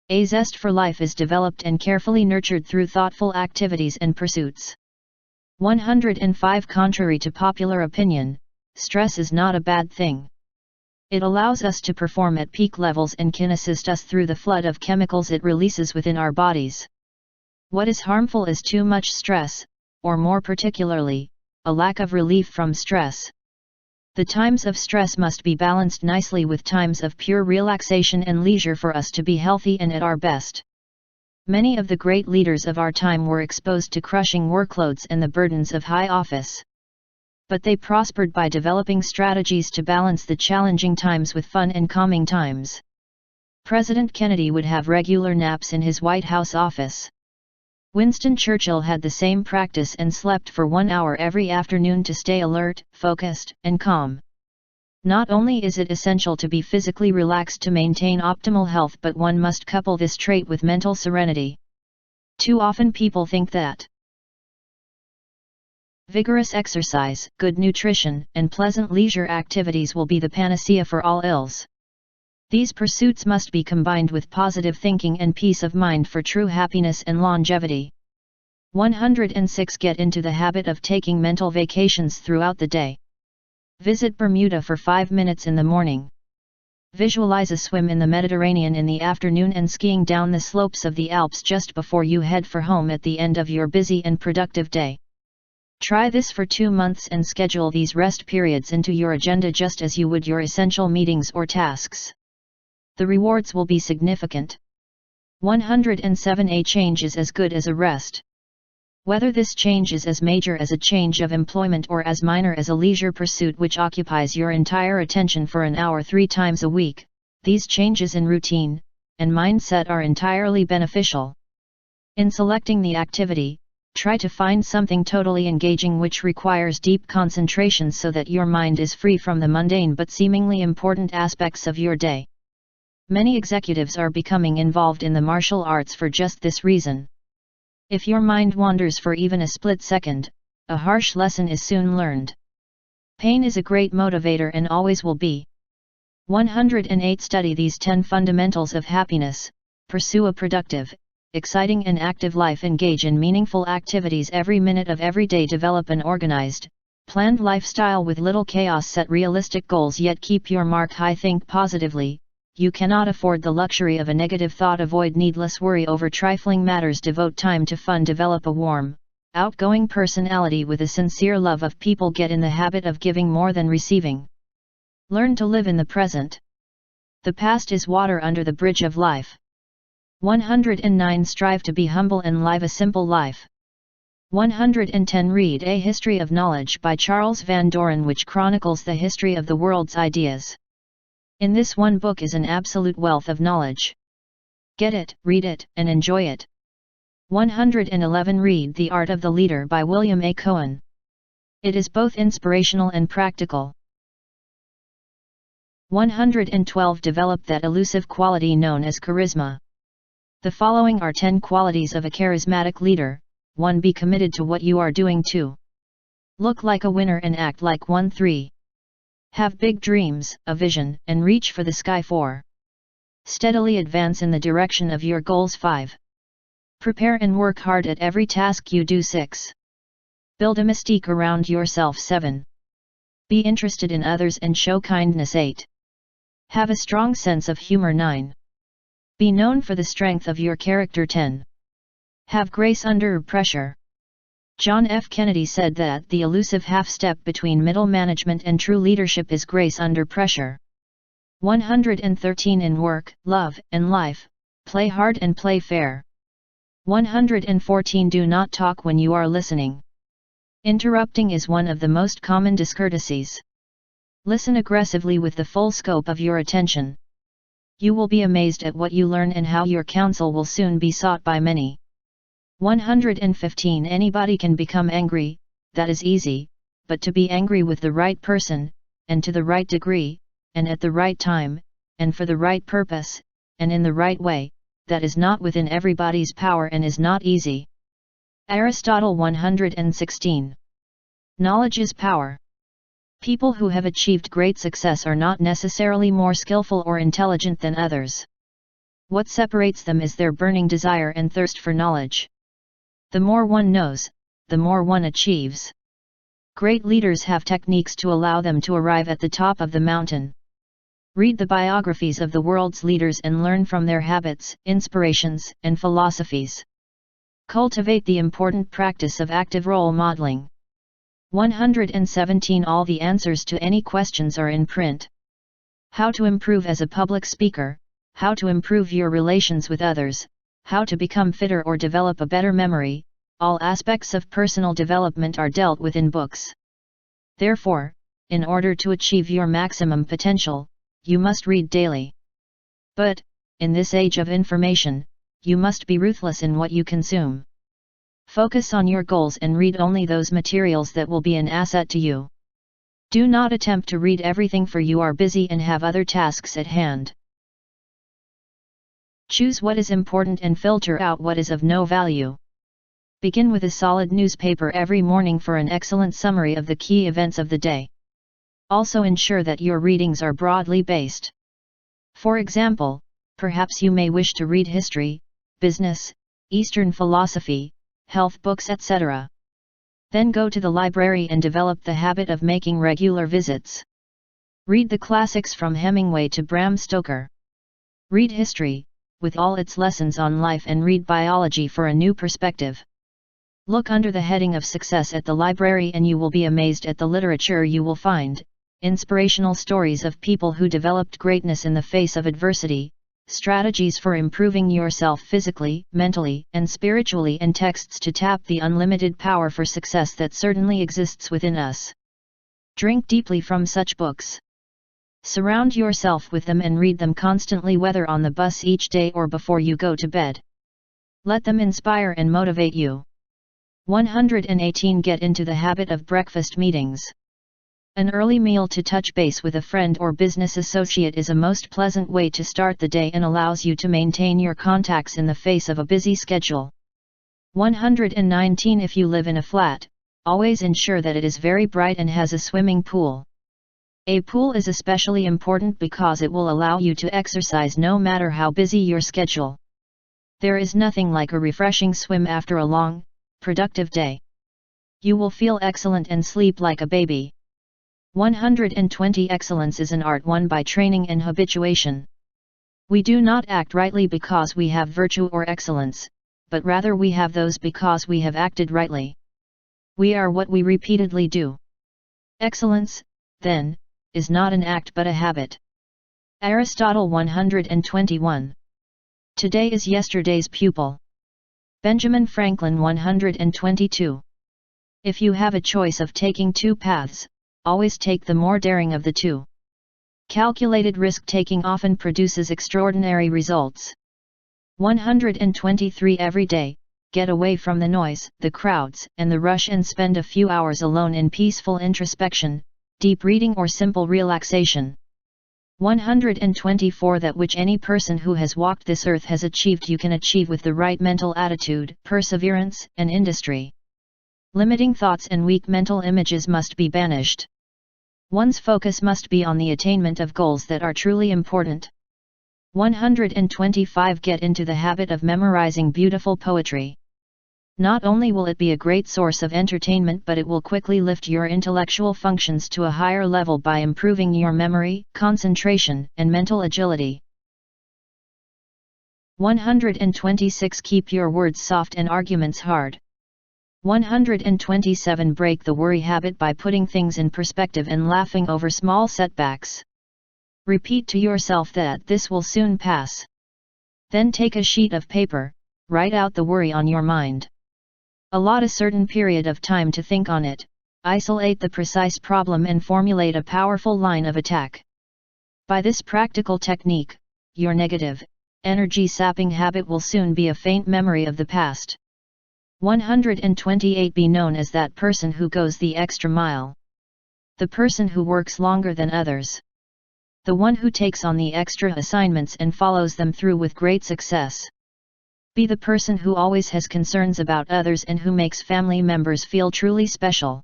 A zest for life is developed and carefully nurtured through thoughtful activities and pursuits. 105. Contrary to popular opinion, stress is not a bad thing. It allows us to perform at peak levels and can assist us through the flood of chemicals it releases within our bodies. What is harmful is too much stress, or more particularly, a lack of relief from stress. The times of stress must be balanced nicely with times of pure relaxation and leisure for us to be healthy and at our best. Many of the great leaders of our time were exposed to crushing workloads and the burdens of high office. But they prospered by developing strategies to balance the challenging times with fun and calming times. President Kennedy would have regular naps in his White House office. Winston Churchill had the same practice and slept for 1 hour every afternoon to stay alert, focused, and calm. Not only is it essential to be physically relaxed to maintain optimal health, but one must couple this trait with mental serenity. Too often people think that vigorous exercise, good nutrition, and pleasant leisure activities will be the panacea for all ills. These pursuits must be combined with positive thinking and peace of mind for true happiness and longevity. 106. Get into the habit of taking mental vacations throughout the day. Visit Bermuda for 5 minutes in the morning. Visualize a swim in the Mediterranean in the afternoon and skiing down the slopes of the Alps just before you head for home at the end of your busy and productive day. Try this for 2 months and schedule these rest periods into your agenda just as you would your essential meetings or tasks. The rewards will be significant. 107. A change is as good as a rest. Whether this change is as major as a change of employment or as minor as a leisure pursuit which occupies your entire attention for an hour 3 times a week, these changes in routine and mindset are entirely beneficial. In selecting the activity, try to find something totally engaging which requires deep concentration so that your mind is free from the mundane but seemingly important aspects of your day. Many executives are becoming involved in the martial arts for just this reason. If your mind wanders for even a split second, a harsh lesson is soon learned. Pain is a great motivator and always will be. 108. Study these 10 fundamentals of happiness. Pursue a productive, exciting and active life. Engage in meaningful activities every minute of every day. Develop an organized, planned lifestyle with little chaos. Set realistic goals yet keep your mark high. Think positively. You cannot afford the luxury of a negative thought. Avoid needless worry over trifling matters. Devote time to fun. Develop a warm, outgoing personality with a sincere love of people get in the habit of giving more than receiving. Learn to live in the present. The past is water under the bridge of life. 109 Strive to be humble and live a simple life. 110 Read A History of Knowledge by Charles Van Doren, which chronicles the history of the world's ideas. In this one book is an absolute wealth of knowledge. Get it, read it, and enjoy it. 111 Read The Art of the Leader by William A. Cohen. It is both inspirational and practical. 112 Develop that elusive quality known as charisma. The following are 10 qualities of a charismatic leader. 1. Be committed to what you are doing. 2. Look like a winner and act like one. 3. Have big dreams, a vision, and reach for the sky. 4. Steadily advance in the direction of your goals. 5. Prepare and work hard at every task you do. 6. Build a mystique around yourself. 7. Be interested in others and show kindness. 8. Have a strong sense of humor. 9. Be known for the strength of your character. 10. Have grace under pressure. John F. Kennedy said that the elusive half-step between middle management and true leadership is grace under pressure. 113 In work, love, and life, play hard and play fair. 114 Do not talk when you are listening. Interrupting is one of the most common discourtesies. Listen aggressively with the full scope of your attention. You will be amazed at what you learn and how your counsel will soon be sought by many. 115 Anybody can become angry, that is easy, but to be angry with the right person, and to the right degree, and at the right time, and for the right purpose, and in the right way, that is not within everybody's power and is not easy. Aristotle. 116 Knowledge is power. People who have achieved great success are not necessarily more skillful or intelligent than others. What separates them is their burning desire and thirst for knowledge. The more one knows, the more one achieves. Great leaders have techniques to allow them to arrive at the top of the mountain. Read the biographies of the world's leaders and learn from their habits, inspirations, and philosophies. Cultivate the important practice of active role modeling. 117 All the answers to any questions are in print. How to improve as a public speaker, how to improve your relations with others, how to become fitter or develop a better memory, all aspects of personal development are dealt with in books. Therefore, in order to achieve your maximum potential, you must read daily. But, in this age of information, you must be ruthless in what you consume. Focus on your goals and read only those materials that will be an asset to you. Do not attempt to read everything, for you are busy and have other tasks at hand. Choose what is important and filter out what is of no value. Begin with a solid newspaper every morning for an excellent summary of the key events of the day. Also ensure that your readings are broadly based. For example, perhaps you may wish to read history, business, Eastern philosophy, health books, etc. Then go to the library and develop the habit of making regular visits. Read the classics from Hemingway to Bram Stoker. Read history, with all its lessons on life, and read biology for a new perspective. Look under the heading of success at the library and you will be amazed at the literature you will find, inspirational stories of people who developed greatness in the face of adversity, strategies for improving yourself physically, mentally, and spiritually, and texts to tap the unlimited power for success that certainly exists within us. Drink deeply from such books. Surround yourself with them and read them constantly, whether on the bus each day or before you go to bed. Let them inspire and motivate you. 118 Get into the habit of breakfast meetings. An early meal to touch base with a friend or business associate is a most pleasant way to start the day and allows you to maintain your contacts in the face of a busy schedule. 119 If you live in a flat, always ensure that it is very bright and has a swimming pool. A pool is especially important because it will allow you to exercise no matter how busy your schedule. There is nothing like a refreshing swim after a long, productive day. You will feel excellent and sleep like a baby. 120 Excellence is an art won by training and habituation. We do not act rightly because we have virtue or excellence, but rather we have those because we have acted rightly. We are what we repeatedly do. Excellence, then, is not an act but a habit. Aristotle 121. Today is yesterday's pupil. Benjamin Franklin 122. If you have a choice of taking two paths, always take the more daring of the two. Calculated risk-taking often produces extraordinary results. 123. Every day, get away from the noise, the crowds, and the rush and spend a few hours alone in peaceful introspection, deep reading or simple relaxation. 124. That which any person who has walked this earth has achieved you can achieve with the right mental attitude, perseverance, and industry. Limiting thoughts and weak mental images must be banished. One's focus must be on the attainment of goals that are truly important. 125. Get into the habit of memorizing beautiful poetry. Not only will it be a great source of entertainment, but it will quickly lift your intellectual functions to a higher level by improving your memory, concentration, and mental agility. 126. Keep your words soft and arguments hard. 127. Break the worry habit by putting things in perspective and laughing over small setbacks. Repeat to yourself that this will soon pass. Then take a sheet of paper, write out the worry on your mind. Allot a certain period of time to think on it, isolate the precise problem and formulate a powerful line of attack. By this practical technique, your negative, energy-sapping habit will soon be a faint memory of the past. 128. Be known as that person who goes the extra mile. The person who works longer than others. The one who takes on the extra assignments and follows them through with great success. Be the person who always has concerns about others and who makes family members feel truly special.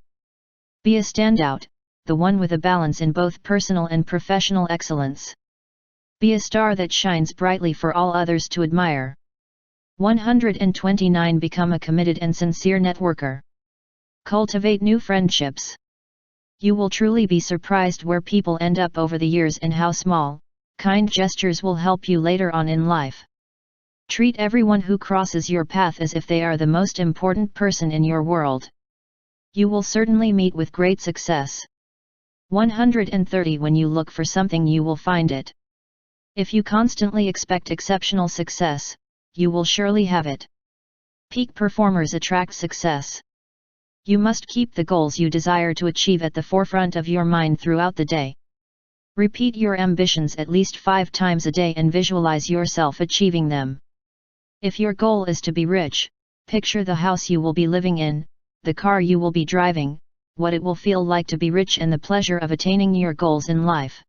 Be a standout, the one with a balance in both personal and professional excellence. Be a star that shines brightly for all others to admire. 129. Become a committed and sincere networker. Cultivate new friendships. You will truly be surprised where people end up over the years and how small, kind gestures will help you later on in life. Treat everyone who crosses your path as if they are the most important person in your world. You will certainly meet with great success. 130. When you look for something, you will find it. If you constantly expect exceptional success, you will surely have it. Peak performers attract success. You must keep the goals you desire to achieve at the forefront of your mind throughout the day. Repeat your ambitions at least 5 times a day and visualize yourself achieving them. If your goal is to be rich, picture the house you will be living in, the car you will be driving, what it will feel like to be rich and the pleasure of attaining your goals in life.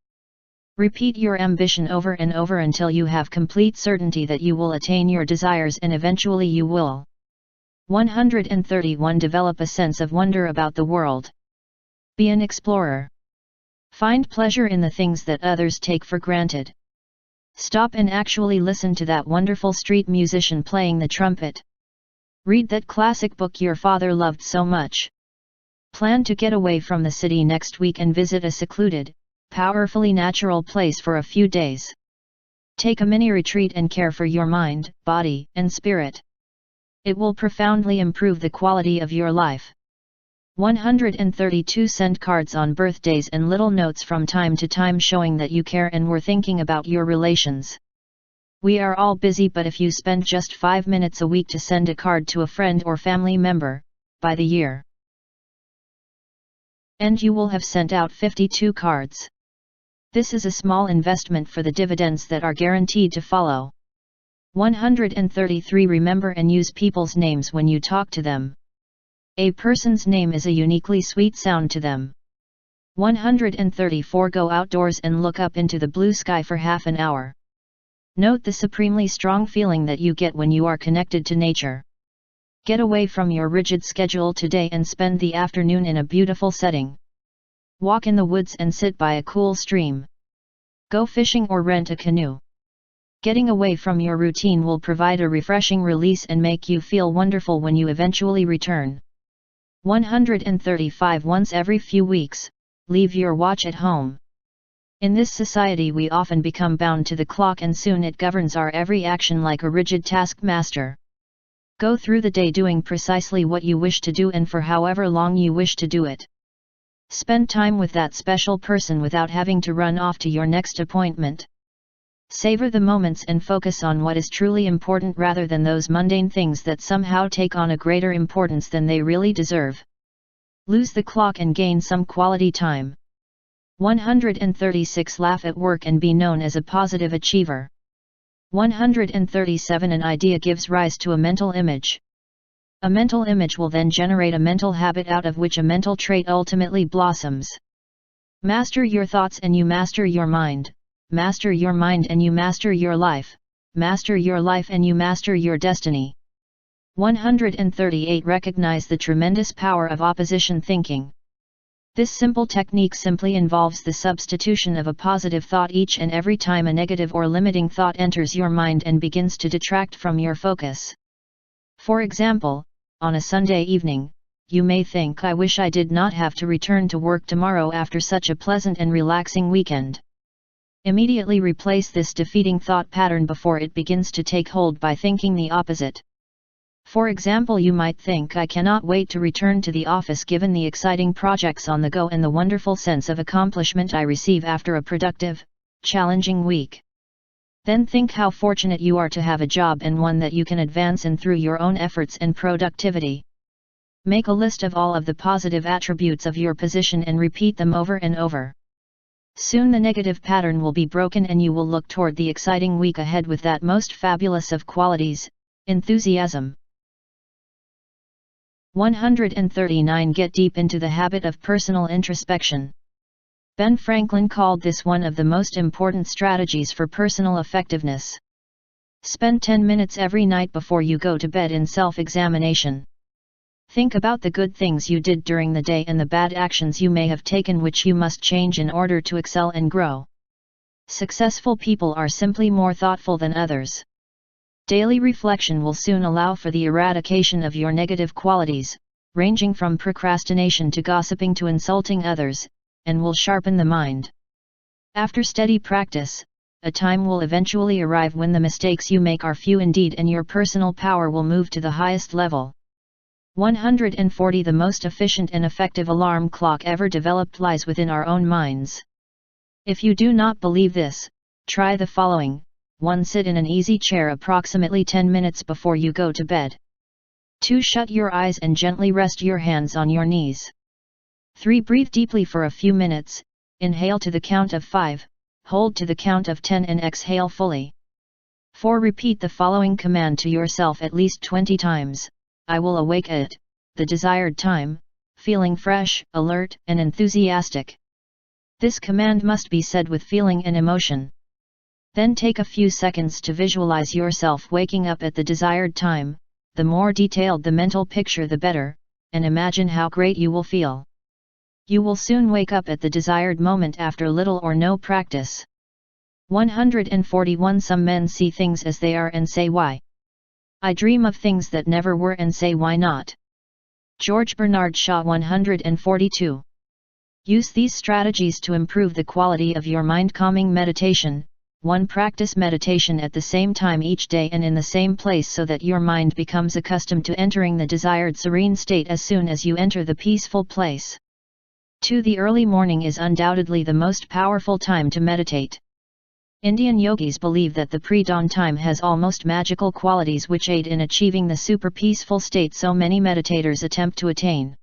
Repeat your ambition over and over until you have complete certainty that you will attain your desires, and eventually you will. 131. Develop a sense of wonder about the world. Be an explorer. Find pleasure in the things that others take for granted. Stop and actually listen to that wonderful street musician playing the trumpet. Read that classic book your father loved so much. Plan to get away from the city next week and visit a secluded, powerfully natural place for a few days. Take a mini retreat and care for your mind, body, and spirit. It will profoundly improve the quality of your life. 132. Send cards on birthdays and little notes from time to time showing that you care and were thinking about your relations. We are all busy, but if you spend just 5 minutes a week to send a card to a friend or family member, by the year end you will have sent out 52 cards. This is a small investment for the dividends that are guaranteed to follow. 133. Remember and use people's names when you talk to them. A person's name is a uniquely sweet sound to them. 134. Go outdoors and look up into the blue sky for half an hour. Note the supremely strong feeling that you get when you are connected to nature. Get away from your rigid schedule today and spend the afternoon in a beautiful setting. Walk in the woods and sit by a cool stream. Go fishing or rent a canoe. Getting away from your routine will provide a refreshing release and make you feel wonderful when you eventually return. 135. Once every few weeks, leave your watch at home. In this society we often become bound to the clock and soon it governs our every action like a rigid taskmaster. Go through the day doing precisely what you wish to do and for however long you wish to do it. Spend time with that special person without having to run off to your next appointment. Savor the moments and focus on what is truly important rather than those mundane things that somehow take on a greater importance than they really deserve. Lose the clock and gain some quality time. 136. Laugh at work and be known as a positive achiever. 137. An idea gives rise to a mental image. A mental image will then generate a mental habit out of which a mental trait ultimately blossoms. Master your thoughts and you master your mind. Master your mind and you master your life. Master your life and you master your destiny. 138. Recognize the tremendous power of opposition thinking. This simple technique simply involves the substitution of a positive thought each and every time a negative or limiting thought enters your mind and begins to detract from your focus. For example, on a Sunday evening, you may think, "I wish I did not have to return to work tomorrow after such a pleasant and relaxing weekend." Immediately replace this defeating thought pattern before it begins to take hold by thinking the opposite. For example, you might think, "I cannot wait to return to the office given the exciting projects on the go and the wonderful sense of accomplishment I receive after a productive, challenging week." Then think how fortunate you are to have a job and one that you can advance in through your own efforts and productivity. Make a list of all of the positive attributes of your position and repeat them over and over. Soon the negative pattern will be broken and you will look toward the exciting week ahead with that most fabulous of qualities, enthusiasm. 139. Get deep into the habit of personal introspection. Ben Franklin called this one of the most important strategies for personal effectiveness. Spend 10 minutes every night before you go to bed in self-examination. Think about the good things you did during the day and the bad actions you may have taken which you must change in order to excel and grow. Successful people are simply more thoughtful than others. Daily reflection will soon allow for the eradication of your negative qualities, ranging from procrastination to gossiping to insulting others, and will sharpen the mind. After steady practice, a time will eventually arrive when the mistakes you make are few indeed and your personal power will move to the highest level. 140. The most efficient and effective alarm clock ever developed lies within our own minds. If you do not believe this, try the following. 1. Sit in an easy chair approximately 10 minutes before you go to bed. 2. Shut your eyes and gently rest your hands on your knees. 3. Breathe deeply for a few minutes, inhale to the count of 5, hold to the count of 10 and exhale fully. 4. Repeat the following command to yourself at least 20 times. I will awake at the desired time, feeling fresh, alert, and enthusiastic. This command must be said with feeling and emotion. Then take a few seconds to visualize yourself waking up at the desired time. The more detailed the mental picture the better, and imagine how great you will feel. You will soon wake up at the desired moment after little or no practice. 141. Some men see things as they are and say why. I dream of things that never were and say why not. George Bernard Shaw. 142. Use these strategies to improve the quality of your mind. Calming meditation. 1. Practice meditation at the same time each day and in the same place so that your mind becomes accustomed to entering the desired serene state as soon as you enter the peaceful place. 2. The early morning is undoubtedly the most powerful time to meditate. Indian yogis believe that the pre-dawn time has almost magical qualities which aid in achieving the super peaceful state so many meditators attempt to attain.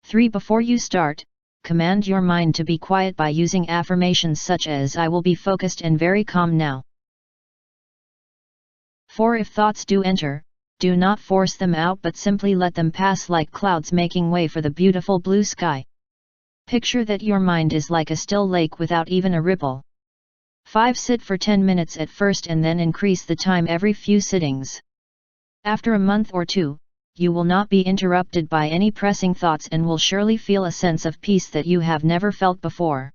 3. Before you start, command your mind to be quiet by using affirmations such as I will be focused and very calm now. 4. If thoughts do enter, do not force them out but simply let them pass like clouds making way for the beautiful blue sky. Picture that your mind is like a still lake without even a ripple. 5. Sit for 10 minutes at first and then increase the time every few sittings. After a month or two, you will not be interrupted by any pressing thoughts and will surely feel a sense of peace that you have never felt before.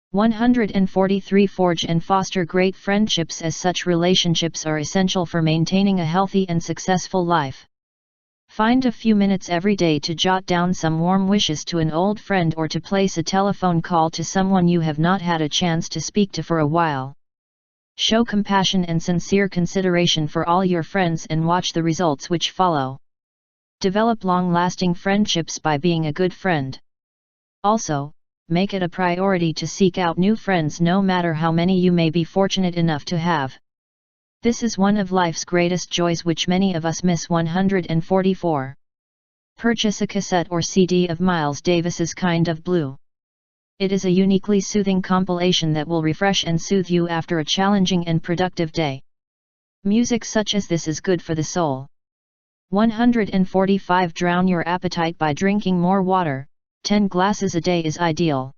143. Forge and foster great friendships as such relationships are essential for maintaining a healthy and successful life. Find a few minutes every day to jot down some warm wishes to an old friend or to place a telephone call to someone you have not had a chance to speak to for a while. Show compassion and sincere consideration for all your friends and watch the results which follow. Develop long-lasting friendships by being a good friend. Also, make it a priority to seek out new friends no matter how many you may be fortunate enough to have. This is one of life's greatest joys which many of us miss. 144. Purchase a cassette or CD of Miles Davis's Kind of Blue. It is a uniquely soothing compilation that will refresh and soothe you after a challenging and productive day. Music such as this is good for the soul. 145. Drown your appetite by drinking more water. 10 glasses a day is ideal.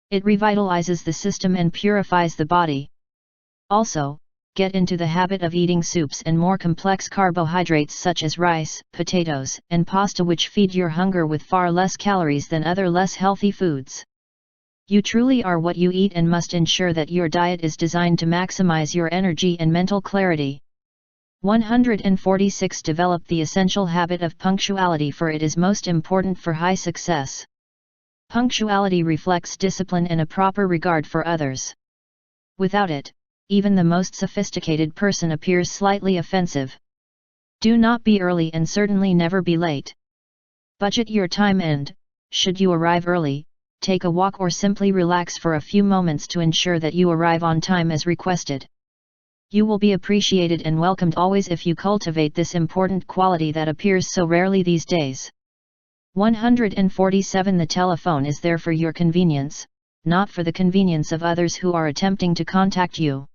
It revitalizes the system and purifies the body. Also, get into the habit of eating soups and more complex carbohydrates such as rice, potatoes, and pasta, which feed your hunger with far less calories than other less healthy foods. You truly are what you eat and must ensure that your diet is designed to maximize your energy and mental clarity. 146. Develop the essential habit of punctuality, for it is most important for high success. Punctuality reflects discipline and a proper regard for others. Without it, even the most sophisticated person appears slightly offensive. Do not be early and certainly never be late. Budget your time and, should you arrive early, take a walk or simply relax for a few moments to ensure that you arrive on time as requested. You will be appreciated and welcomed always if you cultivate this important quality that appears so rarely these days. 147. The telephone is there for your convenience, not for the convenience of others who are attempting to contact you.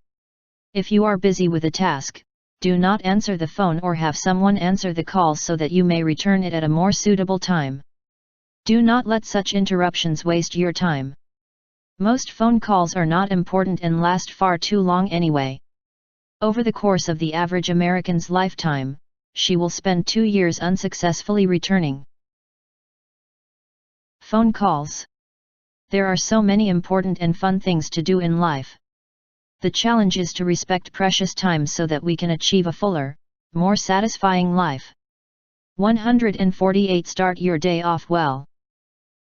If you are busy with a task, do not answer the phone or have someone answer the call so that you may return it at a more suitable time. Do not let such interruptions waste your time. Most phone calls are not important and last far too long anyway. Over the course of the average American's lifetime, she will spend 2 years unsuccessfully returning phone calls. There are so many important and fun things to do in life. The challenge is to respect precious time so that we can achieve a fuller, more satisfying life. 148. Start your day off well.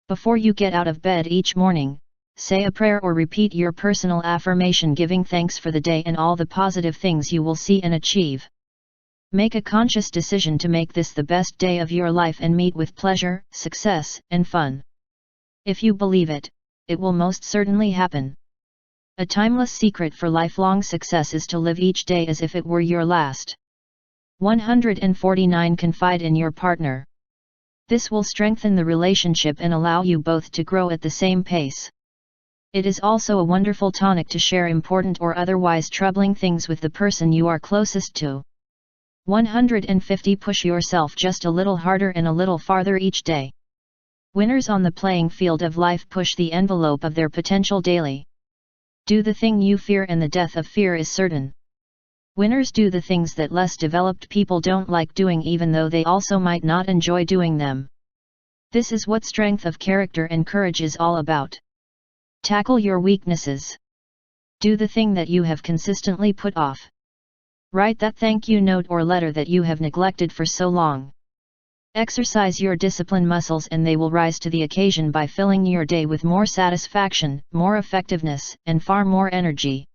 Before you get out of bed each morning, say a prayer or repeat your personal affirmation giving thanks for the day and all the positive things you will see and achieve. Make a conscious decision to make this the best day of your life and meet with pleasure, success, and fun. If you believe it, it will most certainly happen. A timeless secret for lifelong success is to live each day as if it were your last. 149. Confide in your partner. This will strengthen the relationship and allow you both to grow at the same pace. It is also a wonderful tonic to share important or otherwise troubling things with the person you are closest to. 150. Push yourself just a little harder and a little farther each day. Winners on the playing field of life push the envelope of their potential daily. Do the thing you fear and the death of fear is certain. Winners do the things that less developed people don't like doing, even though they also might not enjoy doing them. This is what strength of character and courage is all about. Tackle your weaknesses. Do the thing that you have consistently put off. Write that thank you note or letter that you have neglected for so long. Exercise your discipline muscles and they will rise to the occasion by filling your day with more satisfaction, more effectiveness, and far more energy.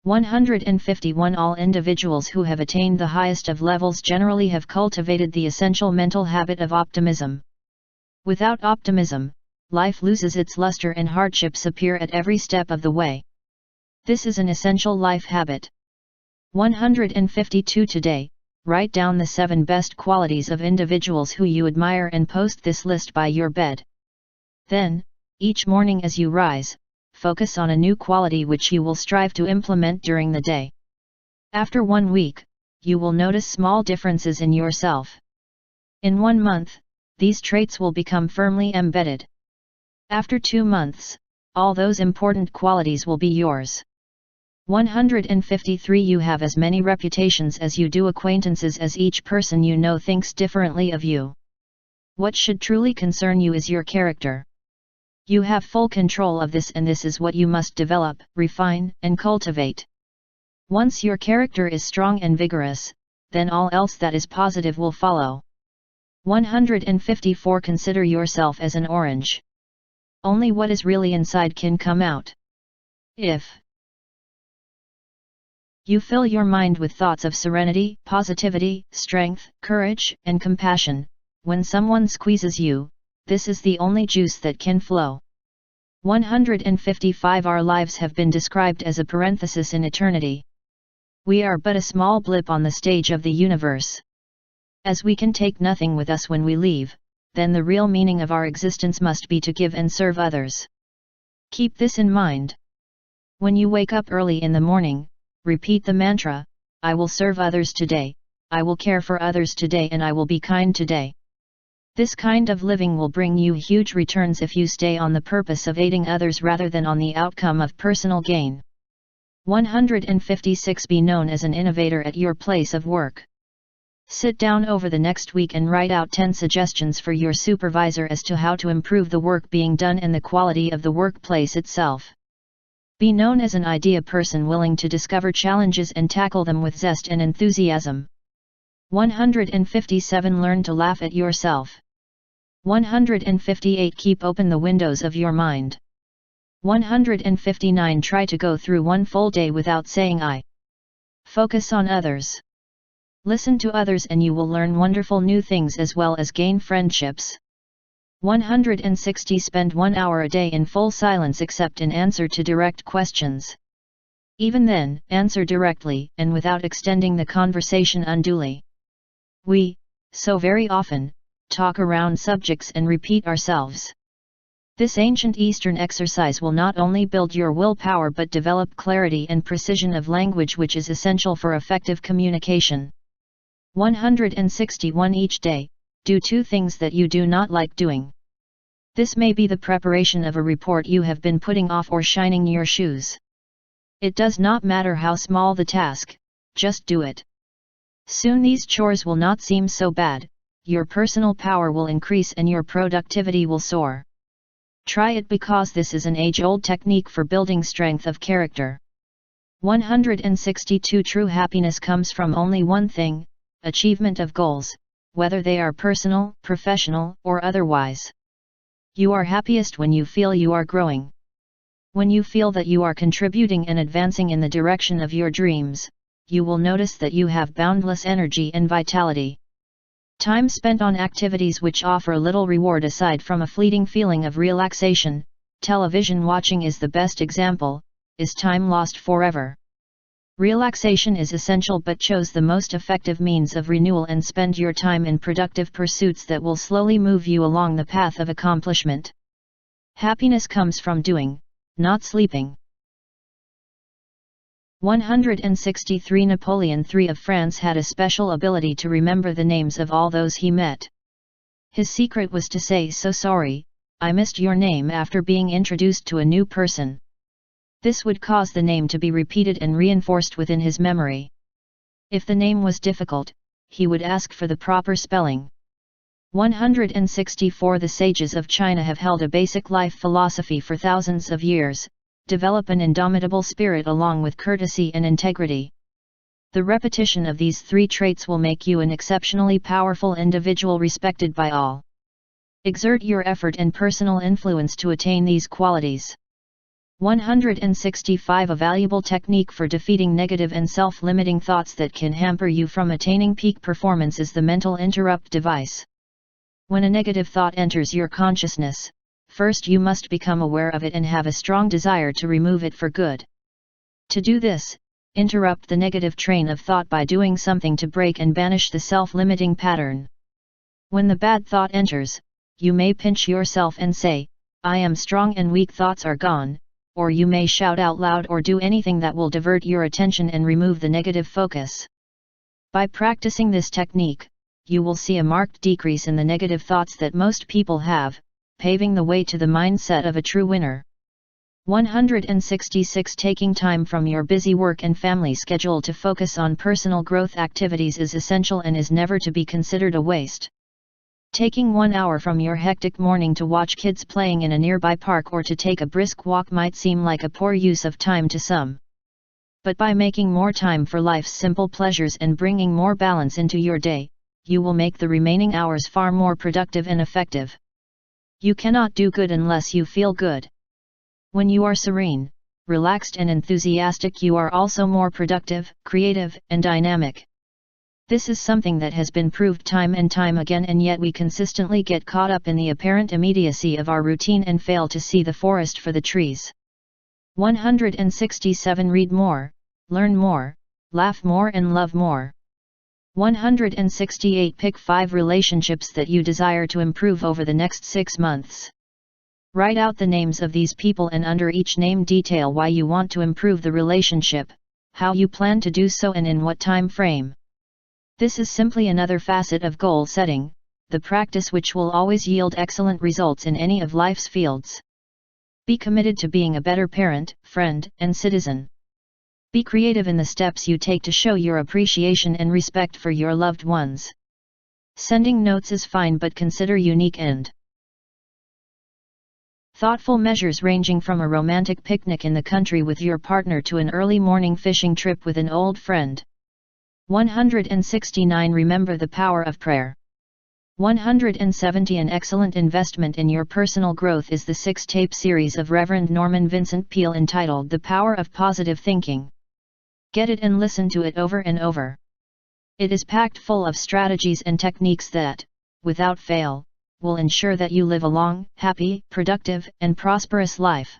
151. All individuals who have attained the highest of levels generally have cultivated the essential mental habit of optimism. Without optimism, life loses its luster and hardships appear at every step of the way. This is an essential life habit. 152. Today, write down the 7 best qualities of individuals who you admire and post this list by your bed. Then, each morning as you rise, focus on a new quality which you will strive to implement during the day. After 1 week, you will notice small differences in yourself. In 1 month, these traits will become firmly embedded. After 2 months, all those important qualities will be yours. 153. You have as many reputations as you do acquaintances, as each person you know thinks differently of you. What should truly concern you is your character. You have full control of this, and this is what you must develop, refine, and cultivate. Once your character is strong and vigorous, then all else that is positive will follow. 154. Consider yourself as an orange. Only what is really inside can come out. If You fill your mind with thoughts of serenity, positivity, strength, courage, and compassion. When someone squeezes you, this is the only juice that can flow. 155 Our lives have been described as a parenthesis in eternity. We are but a small blip on the stage of the universe. As we can take nothing with us when we leave, then the real meaning of our existence must be to give and serve others. Keep this in mind. When you wake up early in the morning, repeat the mantra, I will serve others today, I will care for others today, and I will be kind today. This kind of living will bring you huge returns if you stay on the purpose of aiding others rather than on the outcome of personal gain. 156 Be known as an innovator at your place of work. Sit down over the next week and write out 10 suggestions for your supervisor as to how to improve the work being done and the quality of the workplace itself. Be known as an idea person willing to discover challenges and tackle them with zest and enthusiasm. 157 Learn to laugh at yourself. 158 Keep open the windows of your mind. 159 Try to go through one full day without saying I. Focus on others. Listen to others and you will learn wonderful new things as well as gain friendships. 160 Spend 1 hour a day in full silence except in answer to direct questions. Even then, answer directly and without extending the conversation unduly. We, so very often, talk around subjects and repeat ourselves. This ancient Eastern exercise will not only build your willpower but develop clarity and precision of language, which is essential for effective communication. 161 Each day, do 2 things that you do not like doing. This may be the preparation of a report you have been putting off or shining your shoes. It does not matter how small the task, just do it. Soon these chores will not seem so bad, your personal power will increase and your productivity will soar. Try it because this is an age-old technique for building strength of character. 162 True happiness comes from only one thing, achievement of goals, whether they are personal, professional, or otherwise. You are happiest when you feel you are growing. When you feel that you are contributing and advancing in the direction of your dreams, you will notice that you have boundless energy and vitality. Time spent on activities which offer little reward aside from a fleeting feeling of relaxation, television watching is the best example, is time lost forever. Relaxation is essential, but choose the most effective means of renewal and spend your time in productive pursuits that will slowly move you along the path of accomplishment. Happiness comes from doing, not sleeping. 163 Napoleon III of France had a special ability to remember the names of all those he met. His secret was to say, "So sorry, I missed your name," after being introduced to a new person. This would cause the name to be repeated and reinforced within his memory. If the name was difficult, he would ask for the proper spelling. 164 The sages of China have held a basic life philosophy for thousands of years: develop an indomitable spirit along with courtesy and integrity. The repetition of these 3 traits will make you an exceptionally powerful individual respected by all. Exert your effort and personal influence to attain these qualities. 165 A valuable technique for defeating negative and self-limiting thoughts that can hamper you from attaining peak performance is the mental interrupt device. When a negative thought enters your consciousness, first you must become aware of it and have a strong desire to remove it for good. To do this, interrupt the negative train of thought by doing something to break and banish the self-limiting pattern. When the bad thought enters, you may pinch yourself and say, "I am strong and weak thoughts are gone," or you may shout out loud or do anything that will divert your attention and remove the negative focus. By practicing this technique, you will see a marked decrease in the negative thoughts that most people have, paving the way to the mindset of a true winner. 166 Taking time from your busy work and family schedule to focus on personal growth activities is essential and is never to be considered a waste. Taking 1 hour from your hectic morning to watch kids playing in a nearby park or to take a brisk walk might seem like a poor use of time to some. But by making more time for life's simple pleasures and bringing more balance into your day, you will make the remaining hours far more productive and effective. You cannot do good unless you feel good. When you are serene, relaxed and enthusiastic, you are also more productive, creative, and dynamic. This is something that has been proved time and time again, and yet we consistently get caught up in the apparent immediacy of our routine and fail to see the forest for the trees. 167 Read more, learn more, laugh more and love more. 168 Pick 5 relationships that you desire to improve over the next 6 months. Write out the names of these people and under each name detail why you want to improve the relationship, how you plan to do so and in what time frame. This is simply another facet of goal setting, the practice which will always yield excellent results in any of life's fields. Be committed to being a better parent, friend, and citizen. Be creative in the steps you take to show your appreciation and respect for your loved ones. Sending notes is fine, but consider unique and thoughtful measures ranging from a romantic picnic in the country with your partner to an early morning fishing trip with an old friend. 169 Remember the power of prayer. 170 An excellent investment in your personal growth is the 6-tape series of Reverend Norman Vincent Peale entitled The Power of Positive Thinking. Get it and listen to it over and over. It is packed full of strategies and techniques that, without fail, will ensure that you live a long, happy, productive, and prosperous life.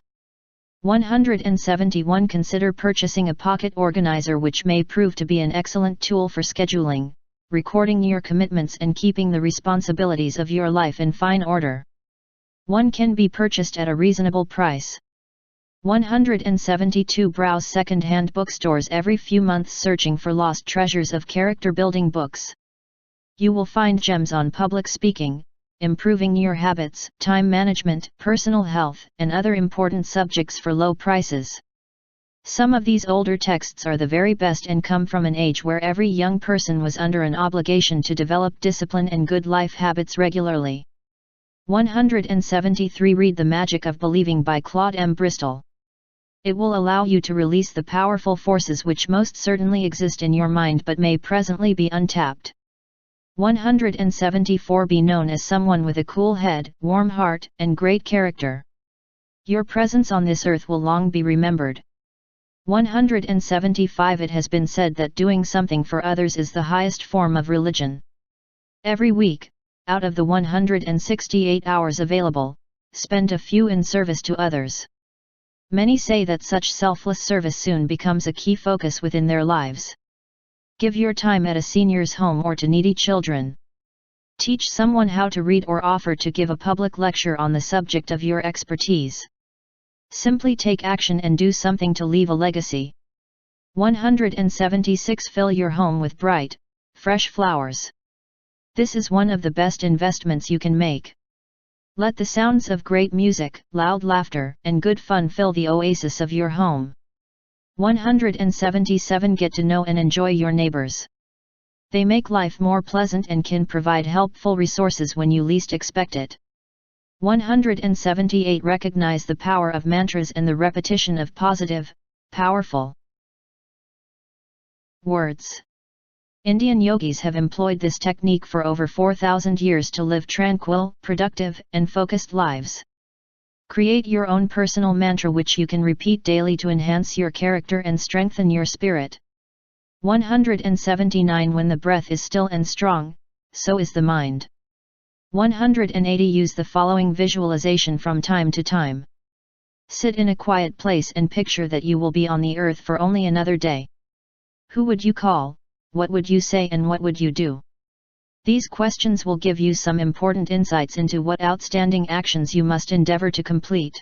171 Consider purchasing a pocket organizer, which may prove to be an excellent tool for scheduling, recording your commitments and keeping the responsibilities of your life in fine order. One can be purchased at a reasonable price. 172 Browse second-hand bookstores every few months searching for lost treasures of character-building books. You will find gems on public speaking, improving your habits, time management, personal health, and other important subjects for low prices. Some of these older texts are the very best and come from an age where every young person was under an obligation to develop discipline and good life habits regularly. 173 Read The Magic of Believing by Claude M. Bristol. It will allow you to release the powerful forces which most certainly exist in your mind but may presently be untapped. 174 Be known as someone with a cool head, warm heart, and great character. Your presence on this earth will long be remembered. 175 It has been said that doing something for others is the highest form of religion. Every week, out of the 168 hours available, spend a few in service to others. Many say that such selfless service soon becomes a key focus within their lives. Give your time at a senior's home or to needy children. Teach someone how to read or offer to give a public lecture on the subject of your expertise. Simply take action and do something to leave a legacy. 176 Fill your home with bright, fresh flowers. This is one of the best investments you can make. Let the sounds of great music, loud laughter, and good fun fill the oasis of your home. 177 Get to know and enjoy your neighbors. They make life more pleasant and can provide helpful resources when you least expect it. 178 Recognize the power of mantras and the repetition of positive, powerful words. Indian yogis have employed this technique for over 4,000 years to live tranquil, productive, and focused lives. Create your own personal mantra which you can repeat daily to enhance your character and strengthen your spirit. 179 When the breath is still and strong, so is the mind. 180 Use the following visualization from time to time. Sit in a quiet place and picture that you will be on the earth for only another day. Who would you call, what would you say, and what would you do? These questions will give you some important insights into what outstanding actions you must endeavor to complete.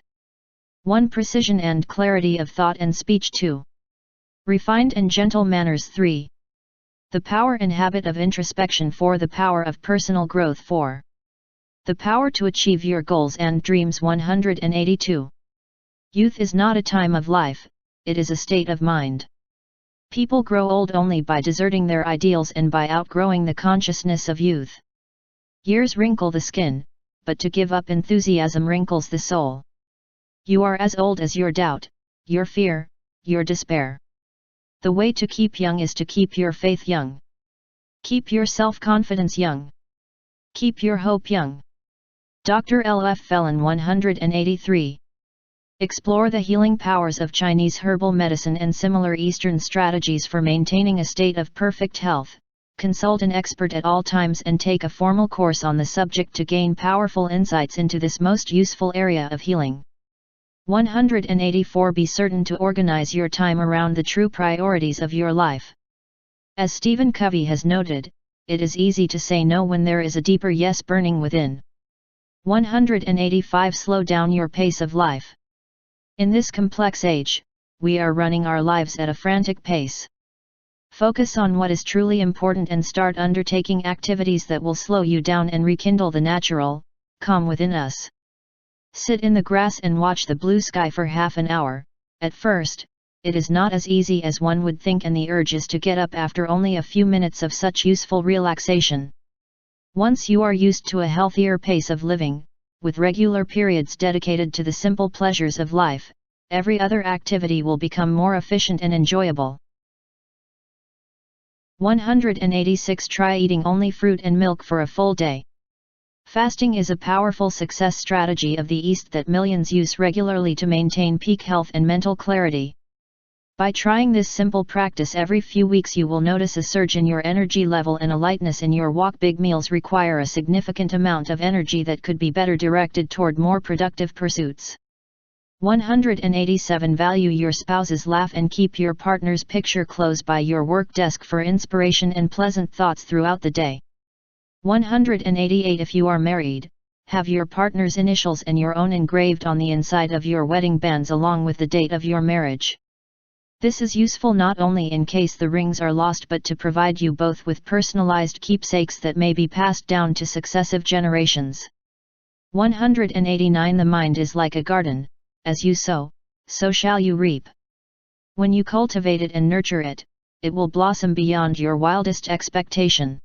1. Precision and clarity of thought and speech. 2. Refined and gentle manners. 3. The power and habit of introspection. 4. The power of personal growth. 4. The power to achieve your goals and dreams. 182. Youth is not a time of life, it is a state of mind. People grow old only by deserting their ideals and by outgrowing the consciousness of youth. Years wrinkle the skin, but to give up enthusiasm wrinkles the soul. You are as old as your doubt, your fear, your despair. The way to keep young is to keep your faith young. Keep your self-confidence young. Keep your hope young. Dr. L. F. Fellon. 183. Explore the healing powers of Chinese herbal medicine and similar Eastern strategies for maintaining a state of perfect health. Consult an expert at all times and take a formal course on the subject to gain powerful insights into this most useful area of healing. 184. Be certain to organize your time around the true priorities of your life. As Stephen Covey has noted, it is easy to say no when there is a deeper yes burning within. 185. Slow down your pace of life. In this complex age, we are running our lives at a frantic pace. Focus on what is truly important and start undertaking activities that will slow you down and rekindle the natural calm within us. Sit in the grass and watch the blue sky for half an hour. At first, it is not as easy as one would think, and the urge is to get up after only a few minutes of such useful relaxation. Once you are used to a healthier pace of living, with regular periods dedicated to the simple pleasures of life, every other activity will become more efficient and enjoyable. 186. Try eating only fruit and milk for a full day. Fasting is a powerful success strategy of the East that millions use regularly to maintain peak health and mental clarity. By trying this simple practice every few weeks, you will notice a surge in your energy level and a lightness in your walk. Big meals require a significant amount of energy that could be better directed toward more productive pursuits. 187. Value your spouse's laugh and keep your partner's picture close by your work desk for inspiration and pleasant thoughts throughout the day. 188. If you are married, have your partner's initials and your own engraved on the inside of your wedding bands along with the date of your marriage. This is useful not only in case the rings are lost, but to provide you both with personalized keepsakes that may be passed down to successive generations. 189. The mind is like a garden. As you sow, so shall you reap. When you cultivate it and nurture it, it will blossom beyond your wildest expectation.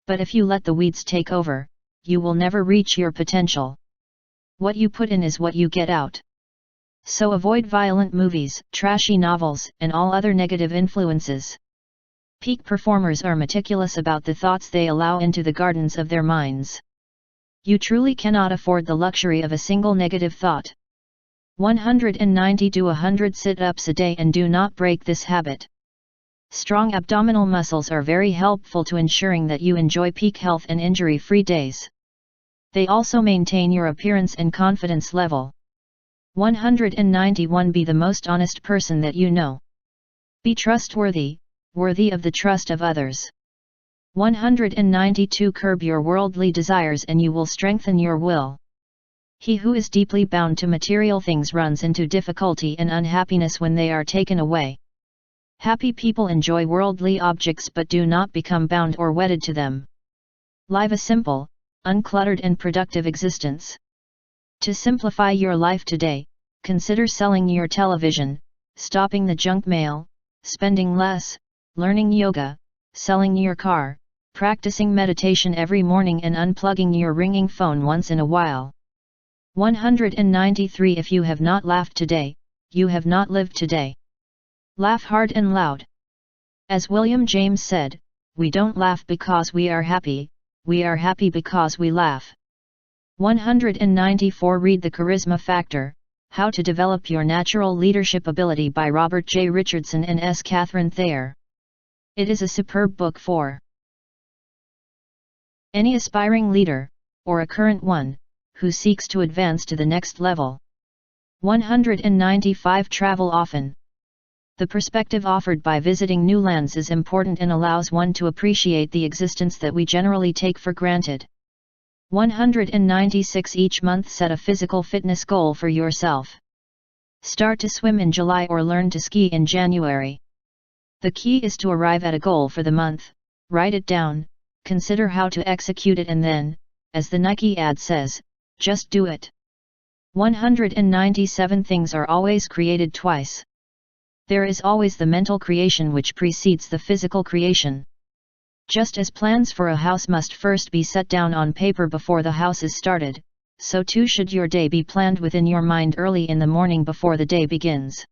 But if you let the weeds take over, you will never reach your potential. What you put in is what you get out. So avoid violent movies, trashy novels, and all other negative influences. Peak performers are meticulous about the thoughts they allow into the gardens of their minds. You truly cannot afford the luxury of a single negative thought. 190. Do 100 sit-ups a day and do not break this habit. Strong abdominal muscles are very helpful to ensuring that you enjoy peak health and injury-free days. They also maintain your appearance and confidence level. 191. Be the most honest person that you know. Be trustworthy, worthy of the trust of others. 192. Curb your worldly desires and you will strengthen your will. He who is deeply bound to material things runs into difficulty and unhappiness when they are taken away. Happy people enjoy worldly objects but do not become bound or wedded to them. Live a simple, uncluttered and productive existence. To simplify your life today, consider selling your television, stopping the junk mail, spending less, learning yoga, selling your car, practicing meditation every morning and unplugging your ringing phone once in a while. 193. If you have not laughed today, you have not lived today. Laugh hard and loud. As William James said, we don't laugh because we are happy because we laugh. 194. Read The Charisma Factor, How to Develop Your Natural Leadership Ability by Robert J. Richardson and S. Catherine Thayer. It is a superb book for any aspiring leader, or a current one, who seeks to advance to the next level. 195. Travel often. The perspective offered by visiting new lands is important and allows one to appreciate the existence that we generally take for granted. 196. Each month set a physical fitness goal for yourself. Start to swim in July or learn to ski in January. The key is to arrive at a goal for the month, write it down, consider how to execute it and then, as the Nike ad says, just do it. 197. Things are always created twice. There is always the mental creation which precedes the physical creation. Just as plans for a house must first be set down on paper before the house is started, so too should your day be planned within your mind early in the morning before the day begins.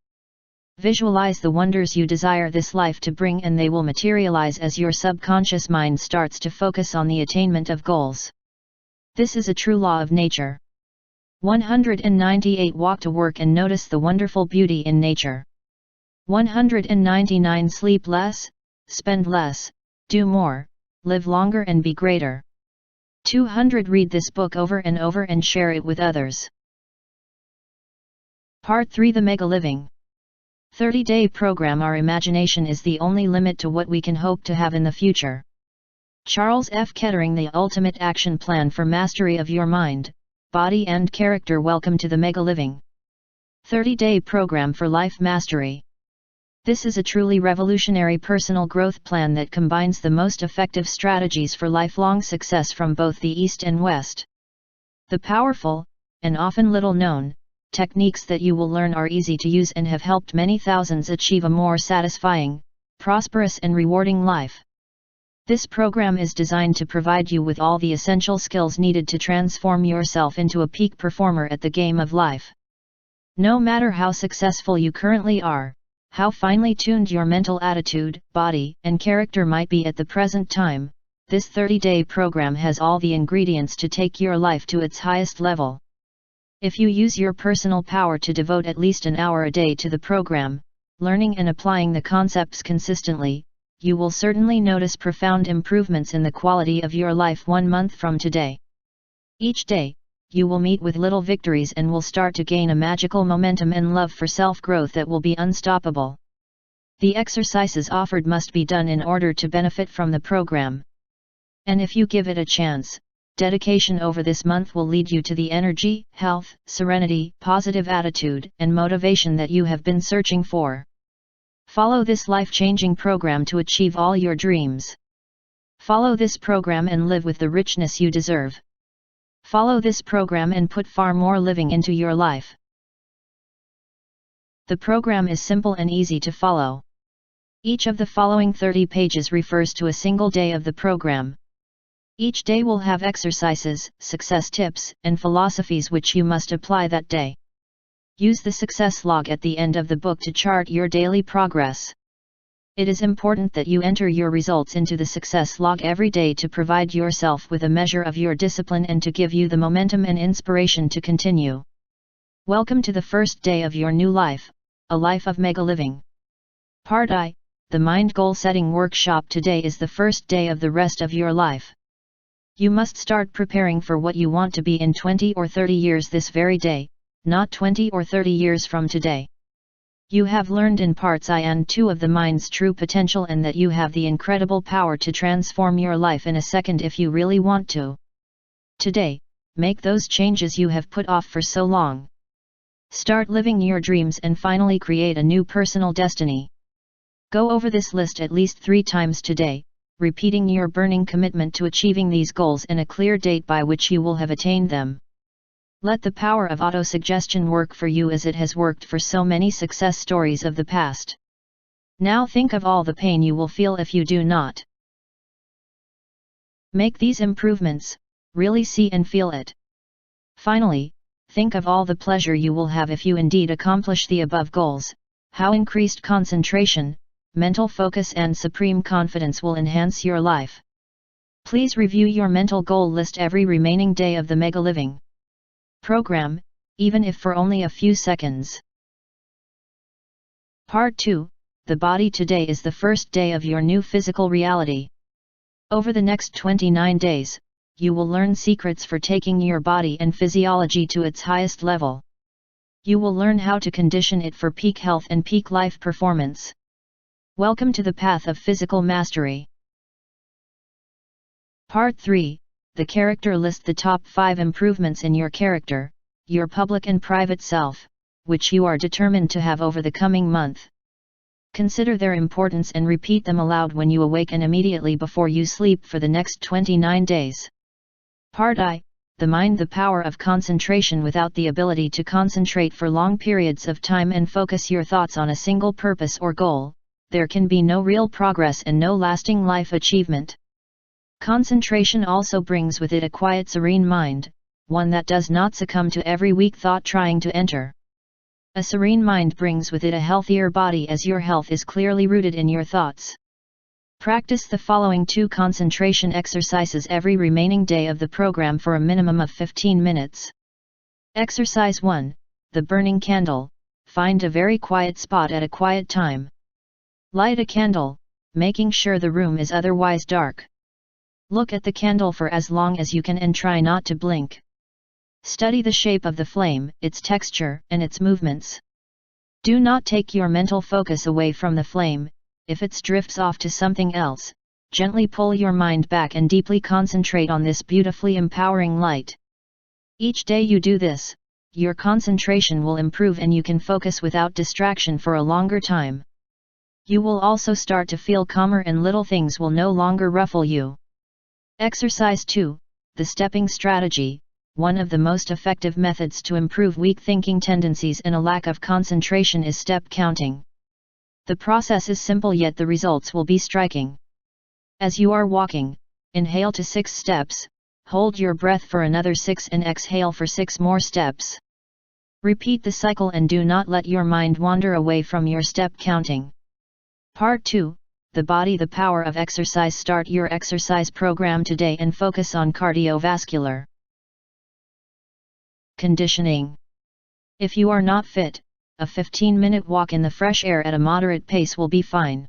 Visualize the wonders you desire this life to bring and they will materialize as your subconscious mind starts to focus on the attainment of goals. This is a true law of nature. 198 Walk to work and notice the wonderful beauty in nature. 199 Sleep less, spend less, do more, live longer and be greater. 200 Read this book over and over and share it with others. Part 3 The Megaliving 30-day program. Our imagination is the only limit to what we can hope to have in the future. Charles F. Kettering, The Ultimate Action Plan for Mastery of Your Mind, Body and Character. Welcome to the Megaliving 30-day program for life mastery. This is a truly revolutionary personal growth plan that combines the most effective strategies for lifelong success from both the East and West. The powerful, and often little known, techniques that you will learn are easy to use and have helped many thousands achieve a more satisfying, prosperous and rewarding life. This program is designed to provide you with all the essential skills needed to transform yourself into a peak performer at the game of life. No matter how successful you currently are, how finely tuned your mental attitude, body, and character might be at the present time, this 30-day program has all the ingredients to take your life to its highest level. If you use your personal power to devote at least an hour a day to the program, learning and applying the concepts consistently, you will certainly notice profound improvements in the quality of your life 1 month from today. Each day, you will meet with little victories and will start to gain a magical momentum and love for self-growth that will be unstoppable. The exercises offered must be done in order to benefit from the program. And if you give it a chance, dedication over this month will lead you to the energy, health, serenity, positive attitude, and motivation that you have been searching for. Follow this life-changing program to achieve all your dreams. Follow this program and live with the richness you deserve. Follow this program and put far more living into your life. The program is simple and easy to follow. Each of the following 30 pages refers to a single day of the program. Each day will have exercises, success tips, and philosophies which you must apply that day. Use the success log at the end of the book to chart your daily progress. It is important that you enter your results into the success log every day to provide yourself with a measure of your discipline and to give you the momentum and inspiration to continue. Welcome to the first day of your new life, a life of Megaliving. Part I, the Mind Goal Setting Workshop. Today is the first day of the rest of your life. You must start preparing for what you want to be in 20 or 30 years this very day, not 20 or 30 years from today. You have learned in parts I and II of the mind's true potential and that you have the incredible power to transform your life in a second if you really want to. Today, make those changes you have put off for so long. Start living your dreams and finally create a new personal destiny. Go over this list at least 3 times today, repeating your burning commitment to achieving these goals and a clear date by which you will have attained them. Let the power of autosuggestion work for you as it has worked for so many success stories of the past. Now think of all the pain you will feel if you do not make these improvements, really see and feel it. Finally, think of all the pleasure you will have if you indeed accomplish the above goals, how increased concentration, mental focus and supreme confidence will enhance your life. Please review your mental goal list every remaining day of the Megaliving program, even if for only a few seconds. Part 2, the body. Today is the first day of your new physical reality. Over the next 29 days, you will learn secrets for taking your body and physiology to its highest level. You will learn how to condition it for peak health and peak life performance. Welcome to the path of physical mastery. Part 3, the character. List the top 5 improvements in your character, your public and private self, which you are determined to have over the coming month. Consider their importance and repeat them aloud when you awake and immediately before you sleep for the next 29 days. Part I, the mind. The power of concentration. Without the ability to concentrate for long periods of time and focus your thoughts on a single purpose or goal, there can be no real progress and no lasting life achievement. Concentration also brings with it a quiet, serene mind, one that does not succumb to every weak thought trying to enter. A serene mind brings with it a healthier body as your health is clearly rooted in your thoughts. Practice the following 2 concentration exercises every remaining day of the program for a minimum of 15 minutes. Exercise 1, the burning candle. Find a very quiet spot at a quiet time. Light a candle, making sure the room is otherwise dark. Look at the candle for as long as you can and try not to blink. Study the shape of the flame, its texture, and its movements. Do not take your mental focus away from the flame. If it drifts off to something else, gently pull your mind back and deeply concentrate on this beautifully empowering light. Each day you do this, your concentration will improve and you can focus without distraction for a longer time. You will also start to feel calmer and little things will no longer ruffle you. Exercise 2, the stepping strategy. One of the most effective methods to improve weak thinking tendencies and a lack of concentration is step counting. The process is simple yet the results will be striking. As you are walking, inhale to 6 steps, hold your breath for another 6 and exhale for 6 more steps. Repeat the cycle and do not let your mind wander away from your step counting. Part 2, the body, the power of exercise. Start your exercise program today and focus on cardiovascular conditioning. If you are not fit, a 15-minute walk in the fresh air at a moderate pace will be fine.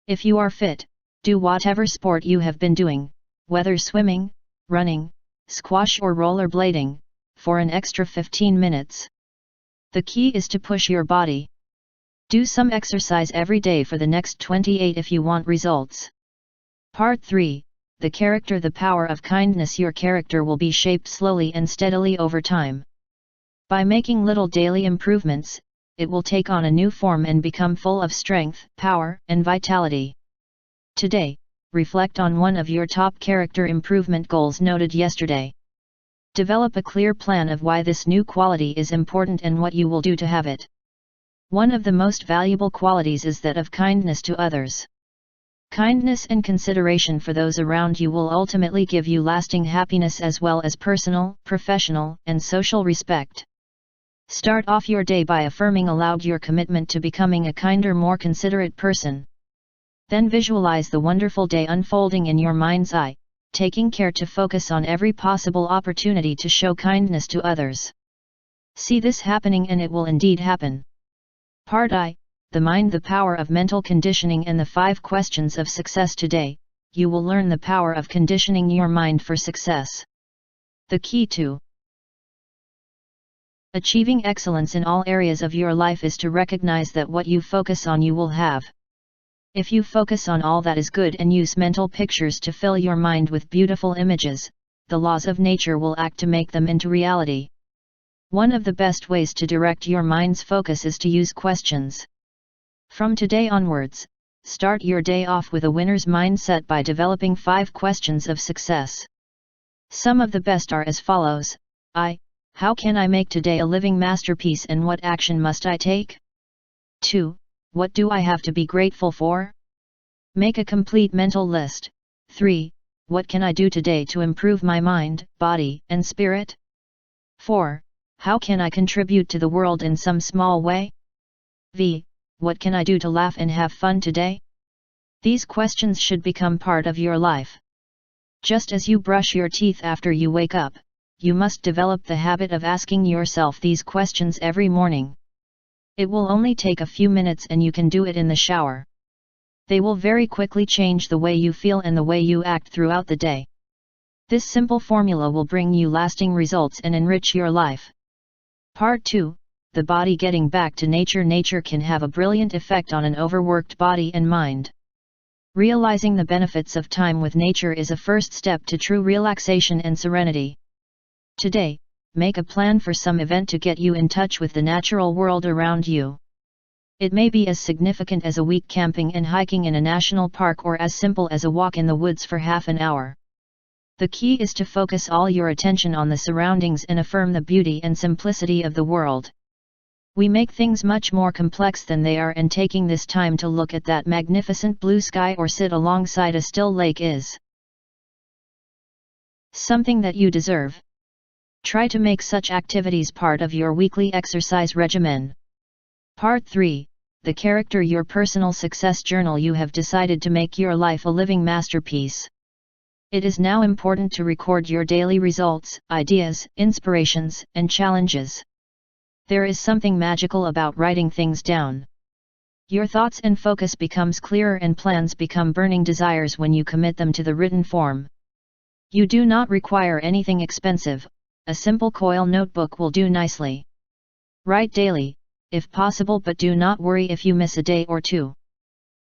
If you are fit, do whatever sport you have been doing, whether swimming, running, squash or rollerblading, for an extra 15 minutes. The key is to push your body. Do some exercise every day for the next 28 if you want results. Part 3, the character, the power of kindness. Your character will be shaped slowly and steadily over time. By making little daily improvements, it will take on a new form and become full of strength, power, and vitality. Today, reflect on one of your top character improvement goals noted yesterday. Develop a clear plan of why this new quality is important and what you will do to have it. One of the most valuable qualities is that of kindness to others. Kindness and consideration for those around you will ultimately give you lasting happiness as well as personal, professional, and social respect. Start off your day by affirming aloud your commitment to becoming a kinder, more considerate person. Then visualize the wonderful day unfolding in your mind's eye, taking care to focus on every possible opportunity to show kindness to others. See this happening and it will indeed happen. Part I, the mind, the power of mental conditioning and the 5 questions of success. Today, you will learn the power of conditioning your mind for success. The key to achieving excellence in all areas of your life is to recognize that what you focus on you will have. If you focus on all that is good and use mental pictures to fill your mind with beautiful images, the laws of nature will act to make them into reality. One of the best ways to direct your mind's focus is to use questions. From today onwards, start your day off with a winner's mindset by developing 5 questions of success. Some of the best are as follows: how can I make today a living masterpiece and what action must I take? 2. What do I have to be grateful for? Make a complete mental list. 3. What can I do today to improve my mind, body, and spirit? 4. How can I contribute to the world in some small way? What can I do to laugh and have fun today? These questions should become part of your life. Just as you brush your teeth after you wake up, you must develop the habit of asking yourself these questions every morning. It will only take a few minutes and you can do it in the shower. They will very quickly change the way you feel and the way you act throughout the day. This simple formula will bring you lasting results and enrich your life. Part 2, the body, getting back to nature. Nature can have a brilliant effect on an overworked body and mind. Realizing the benefits of time with nature is a first step to true relaxation and serenity. Today, make a plan for some event to get you in touch with the natural world around you. It may be as significant as a week camping and hiking in a national park or as simple as a walk in the woods for half an hour. The key is to focus all your attention on the surroundings and affirm the beauty and simplicity of the world. We make things much more complex than they are, and taking this time to look at that magnificent blue sky or sit alongside a still lake is something that you deserve. Try to make such activities part of your weekly exercise regimen. Part 3, the character, your personal success journal. You have decided to make your life a living masterpiece. It is now important to record your daily results, ideas, inspirations, and challenges. There is something magical about writing things down. Your thoughts and focus becomes clearer and plans become burning desires when you commit them to the written form. You do not require anything expensive, a simple coil notebook will do nicely. Write daily, if possible, but do not worry if you miss a day or two.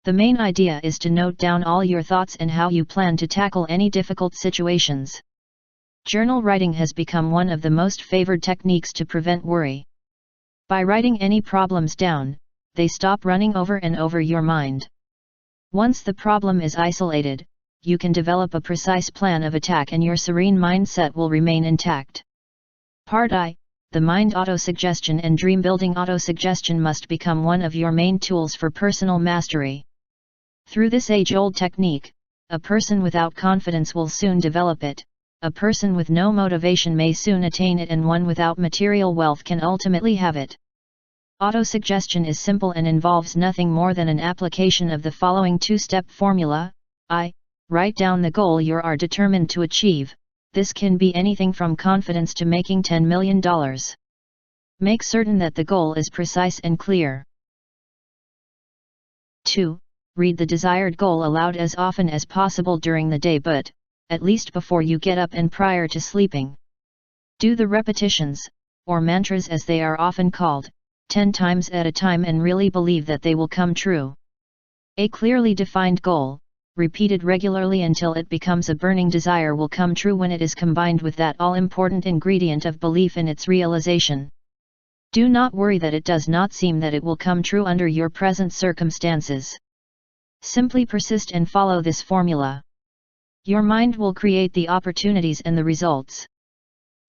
The main idea is to note down all your thoughts and how you plan to tackle any difficult situations. Journal writing has become one of the most favored techniques to prevent worry. By writing any problems down, they stop running over and over your mind. Once the problem is isolated, you can develop a precise plan of attack and your serene mindset will remain intact. Part I, the mind autosuggestion and dream building. Autosuggestion must become one of your main tools for personal mastery. Through this age-old technique, a person without confidence will soon develop it, a person with no motivation may soon attain it, and one without material wealth can ultimately have it. Autosuggestion is simple and involves nothing more than an application of the following two-step formula. I. Write down the goal you are determined to achieve. This can be anything from confidence to making $10 million. Make certain that the goal is precise and clear. 2. Read the desired goal aloud as often as possible during the day, but, at least before you get up and prior to sleeping. Do the repetitions, or mantras as they are often called, 10 times at a time and really believe that they will come true. A clearly defined goal, repeated regularly until it becomes a burning desire, will come true when it is combined with that all-important ingredient of belief in its realization. Do not worry that it does not seem that it will come true under your present circumstances. Simply persist and follow this formula. Your mind will create the opportunities and the results.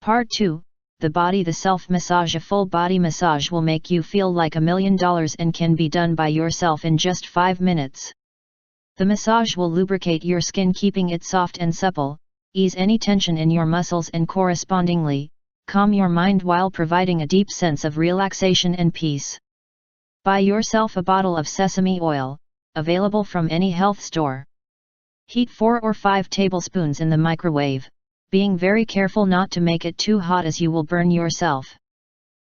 Part 2, the body. The self-massage. A full body massage will make you feel like $1 million and can be done by yourself in just 5 minutes. The massage will lubricate your skin, keeping it soft and supple, ease any tension in your muscles and correspondingly, calm your mind while providing a deep sense of relaxation and peace. Buy yourself a bottle of sesame oil, available from any health store. Heat 4 or 5 tablespoons in the microwave, being very careful not to make it too hot as you will burn yourself.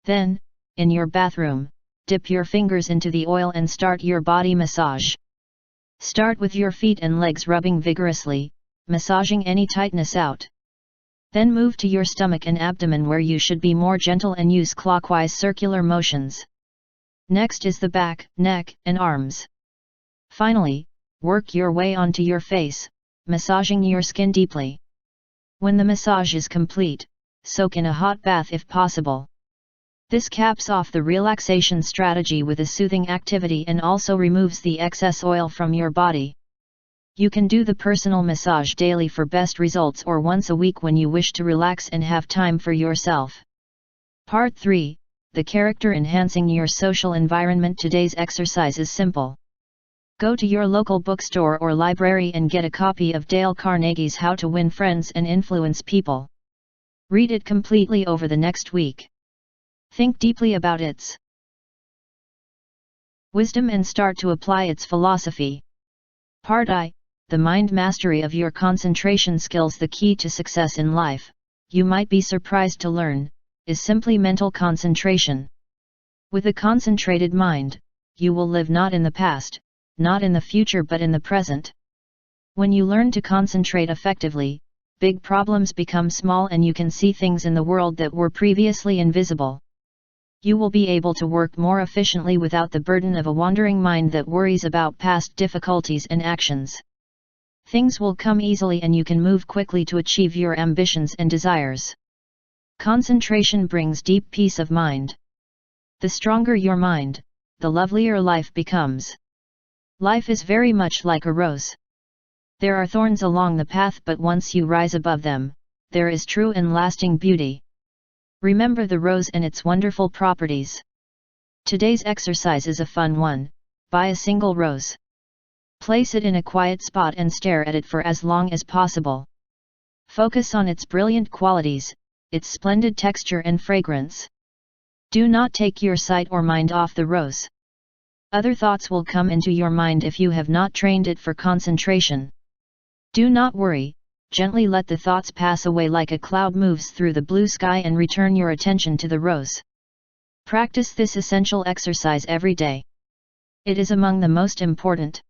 Then, in your bathroom, dip your fingers into the oil and start your body massage. Start with your feet and legs, rubbing vigorously, massaging any tightness out. Then move to your stomach and abdomen, where you should be more gentle and use clockwise circular motions. Next is the back, neck, and arms. Finally, work your way onto your face, massaging your skin deeply. When the massage is complete, soak in a hot bath if possible. This caps off the relaxation strategy with a soothing activity and also removes the excess oil from your body. You can do the personal massage daily for best results, or once a week when you wish to relax and have time for yourself. Part 3, the character enhancing your social environment. Today's exercise is simple. Go to your local bookstore or library and get a copy of Dale Carnegie's How to Win Friends and Influence People. Read it completely over the next week. Think deeply about its wisdom and start to apply its philosophy. Part I, the mind mastery of your concentration skills. The key to success in life, you might be surprised to learn, is simply mental concentration. With a concentrated mind, you will live not in the past, not in the future, but in the present. When you learn to concentrate effectively, big problems become small and you can see things in the world that were previously invisible. You will be able to work more efficiently without the burden of a wandering mind that worries about past difficulties and actions. Things will come easily and you can move quickly to achieve your ambitions and desires. Concentration brings deep peace of mind. The stronger your mind, the lovelier life becomes. Life is very much like a rose. There are thorns along the path, but once you rise above them, there is true and lasting beauty. Remember the rose and its wonderful properties. Today's exercise is a fun one. Buy a single rose. Place it in a quiet spot and stare at it for as long as possible. Focus on its brilliant qualities, its splendid texture and fragrance. Do not take your sight or mind off the rose. Other thoughts will come into your mind if you have not trained it for concentration. Do not worry, Gently let the thoughts pass away like a cloud moves through the blue sky and return your attention to the rose. Practice this essential exercise every day. It is among the most important.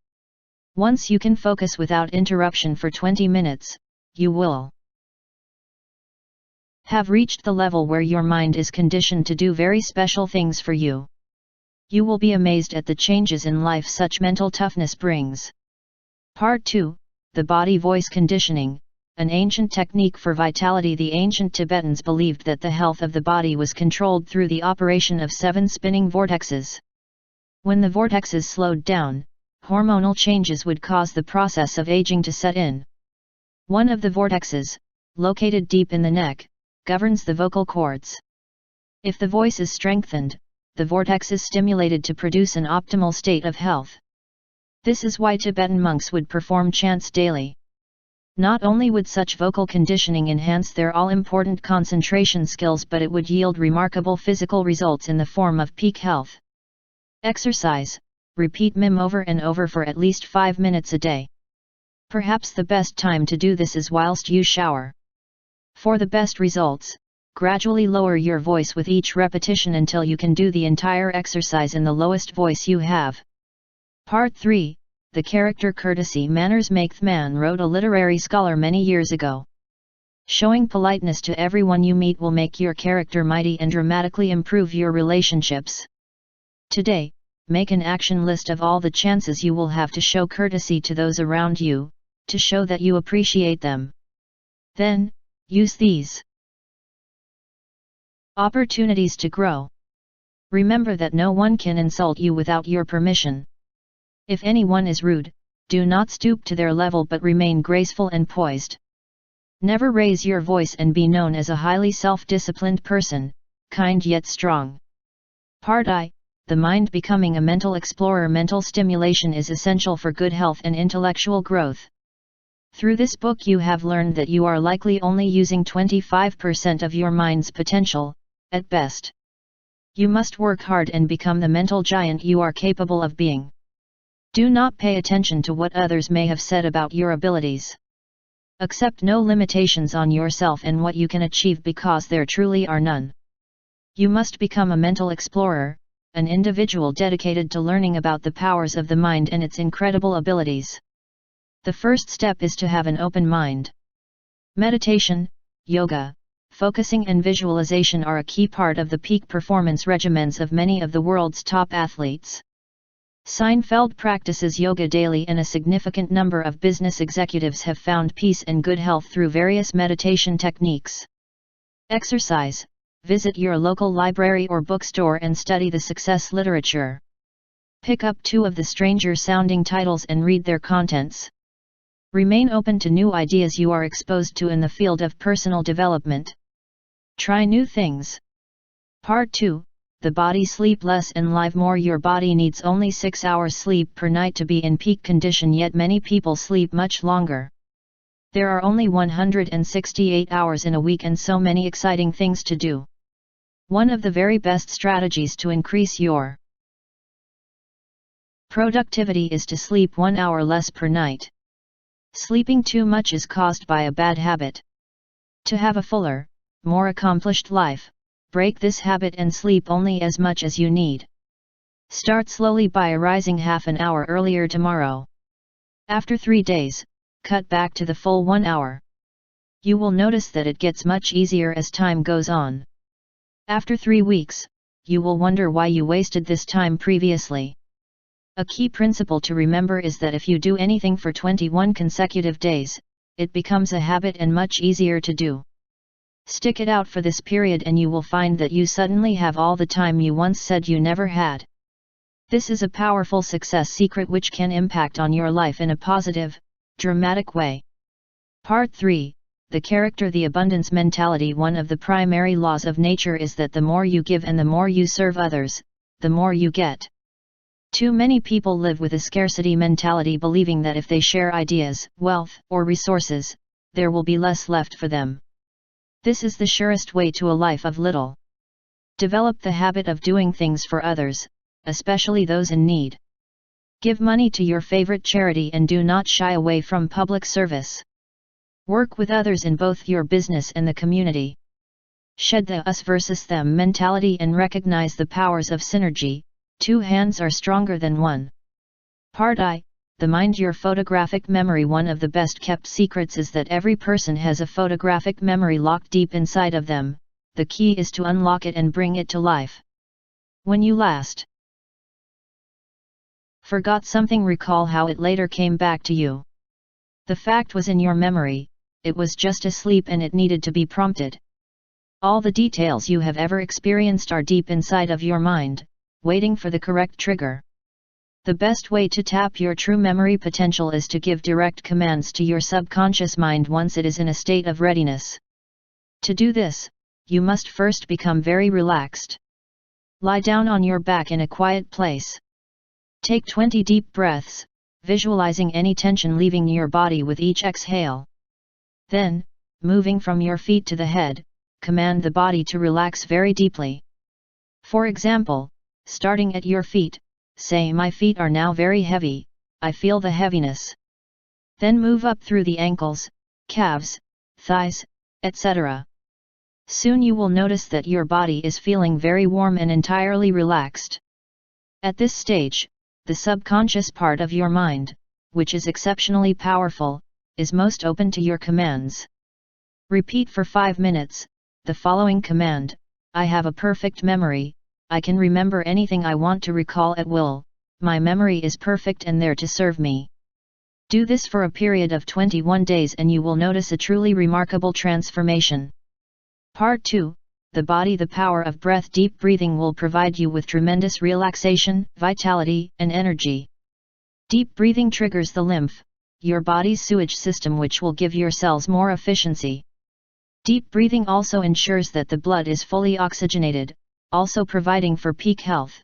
Once you can focus without interruption for 20 minutes, you will have reached the level where your mind is conditioned to do very special things for you. You will be amazed at the changes in life such mental toughness brings. Part 2, the body voice conditioning, an ancient technique for vitality. The ancient Tibetans believed that the health of the body was controlled through the operation of 7 spinning vortexes. When the vortexes slowed down, hormonal changes would cause the process of aging to set in. One of the vortexes, located deep in the neck, governs the vocal cords. If the voice is strengthened, the vortex is stimulated to produce an optimal state of health. This is why Tibetan monks would perform chants daily. Not only would such vocal conditioning enhance their all-important concentration skills, but it would yield remarkable physical results in the form of peak health. Exercise. Repeat MIM over and over for at least 5 minutes a day. Perhaps the best time to do this is whilst you shower. For the best results, gradually lower your voice with each repetition until you can do the entire exercise in the lowest voice you have. Part 3, the character courtesy manners maketh man, wrote a literary scholar many years ago. Showing politeness to everyone you meet will make your character mighty and dramatically improve your relationships. Today, make an action list of all the chances you will have to show courtesy to those around you, to show that you appreciate them. Then, use these opportunities to grow. Remember that no one can insult you without your permission. If anyone is rude, do not stoop to their level but remain graceful and poised. Never raise your voice and be known as a highly self-disciplined person, kind yet strong. Part I, the mind becoming a mental explorer. Mental stimulation is essential for good health and intellectual growth. Through this book you have learned that you are likely only using 25% of your mind's potential, at best. You must work hard and become the mental giant you are capable of being. Do not pay attention to what others may have said about your abilities. Accept no limitations on yourself and what you can achieve, because there truly are none. You must become a mental explorer, an individual dedicated to learning about the powers of the mind and its incredible abilities. The first step is to have an open mind. Meditation, yoga, focusing and visualization are a key part of the peak performance regimens of many of the world's top athletes. Seinfeld practices yoga daily, and a significant number of business executives have found peace and good health through various meditation techniques. Exercise. Visit your local library or bookstore and study the success literature. Pick up 2 of the stranger-sounding titles and read their contents. Remain open to new ideas you are exposed to in the field of personal development. Try new things. Part 2, the body. Sleep less and live more. Your body needs only 6 hours sleep per night to be in peak condition, yet many people sleep much longer. There are only 168 hours in a week and so many exciting things to do. One of the very best strategies to increase your productivity is to sleep 1 hour less per night. Sleeping too much is caused by a bad habit. To have a fuller, more accomplished life, break this habit and sleep only as much as you need. Start slowly by arising half an hour earlier tomorrow. After 3 days, cut back to the full 1 hour. You will notice that it gets much easier as time goes on. After 3 weeks, you will wonder why you wasted this time previously. A key principle to remember is that if you do anything for 21 consecutive days, it becomes a habit and much easier to do. Stick it out for this period and you will find that you suddenly have all the time you once said you never had. This is a powerful success secret which can impact on your life in a positive, dramatic way. Part 3, the character. The abundance mentality. One of the primary laws of nature is that the more you give and the more you serve others, the more you get. Too many people live with a scarcity mentality, believing that if they share ideas, wealth, or resources, there will be less left for them. This is the surest way to a life of little. Develop the habit of doing things for others, especially those in need. Give money to your favorite charity and do not shy away from public service. Work with others in both your business and the community. Shed the us versus them mentality and recognize the powers of synergy. Two hands are stronger than one. Part I, the mind. Your photographic memory. One of the best kept secrets is that every person has a photographic memory locked deep inside of them. The key is to unlock it and bring it to life. When you last forgot something, recall how it later came back to you. The fact was in your memory, it was just asleep and it needed to be prompted. All the details you have ever experienced are deep inside of your mind, waiting for the correct trigger. The best way to tap your true memory potential is to give direct commands to your subconscious mind once it is in a state of readiness. To do this, you must first become very relaxed. Lie down on your back in a quiet place. Take 20 deep breaths, visualizing any tension leaving your body with each exhale. Then, moving from your feet to the head, command the body to relax very deeply. For example, starting at your feet, say, "My feet are now very heavy, I feel the heaviness." Then move up through the ankles, calves, thighs, etc. Soon you will notice that your body is feeling very warm and entirely relaxed. At this stage, the subconscious part of your mind, which is exceptionally powerful, is most open to your commands. Repeat for 5 minutes, the following command: I have a perfect memory, I can remember anything I want to recall at will, my memory is perfect and there to serve me. Do this for a period of 21 days and you will notice a truly remarkable transformation. Part 2, the body. The power of breath. Deep breathing will provide you with tremendous relaxation, vitality, and energy. Deep breathing triggers the lymph, your body's sewage system, which will give your cells more efficiency. Deep breathing also ensures that the blood is fully oxygenated, also providing for peak health.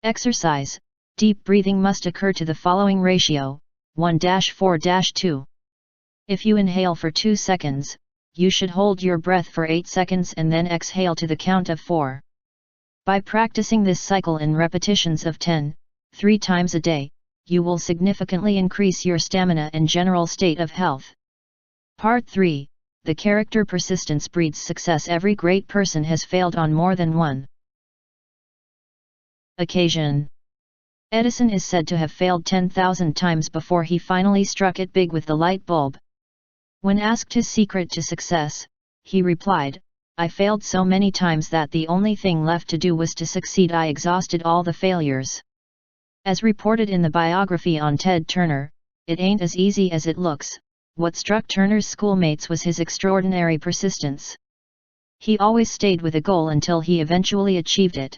Exercise. Deep breathing must occur to the following ratio, 1:4:2. If you inhale for 2 seconds, you should hold your breath for 8 seconds and then exhale to the count of 4. By practicing this cycle in repetitions of 10, 3 times a day, you will significantly increase your stamina and general state of health. Part 3, the character. Persistence breeds success. Every great person has failed on more than one occasion. Edison is said to have failed 10,000 times before he finally struck it big with the light bulb. When asked his secret to success, he replied, "I failed so many times that the only thing left to do was to succeed. I exhausted all the failures." As reported in the biography on Ted Turner, it ain't as easy as it looks. What struck Turner's schoolmates was his extraordinary persistence. He always stayed with a goal until he eventually achieved it.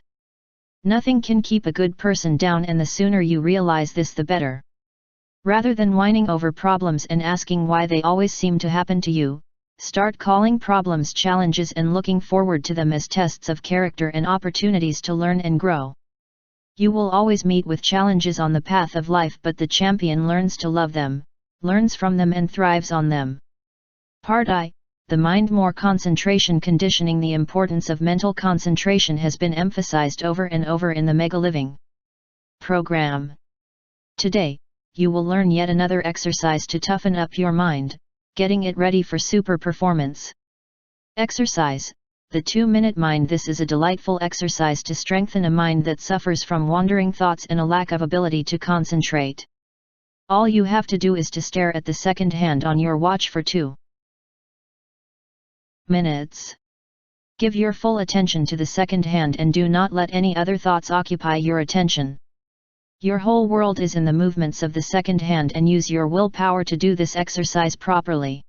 Nothing can keep a good person down, and the sooner you realize this, the better. Rather than whining over problems and asking why they always seem to happen to you, start calling problems challenges and looking forward to them as tests of character and opportunities to learn and grow. You will always meet with challenges on the path of life, but the champion learns to love them, learns from them and thrives on them. Part I, the mind. More concentration. Conditioning. The importance of mental concentration has been emphasized over and over in the Megaliving program. Today, you will learn yet another exercise to toughen up your mind, getting it ready for super performance. Exercise, the 2-minute mind. This is a delightful exercise to strengthen a mind that suffers from wandering thoughts and a lack of ability to concentrate. All you have to do is to stare at the second hand on your watch for 2 minutes. Give your full attention to the second hand and do not let any other thoughts occupy your attention. Your whole world is in the movements of the second hand, and use your willpower to do this exercise properly.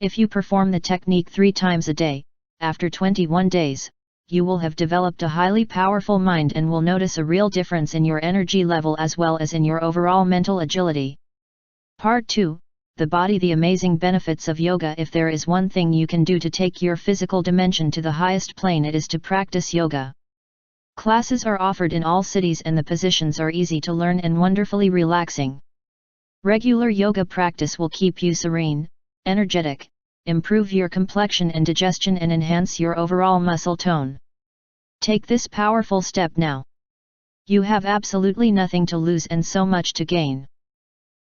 If you perform the technique 3 times a day, after 21 days, you will have developed a highly powerful mind and will notice a real difference in your energy level as well as in your overall mental agility. Part 2, the body. The amazing benefits of yoga. If there is one thing you can do to take your physical dimension to the highest plane, it is to practice yoga. Classes are offered in all cities and the positions are easy to learn and wonderfully relaxing. Regular yoga practice will keep you serene, energetic, improve your complexion and digestion and enhance your overall muscle tone. Take this powerful step now. You have absolutely nothing to lose and so much to gain.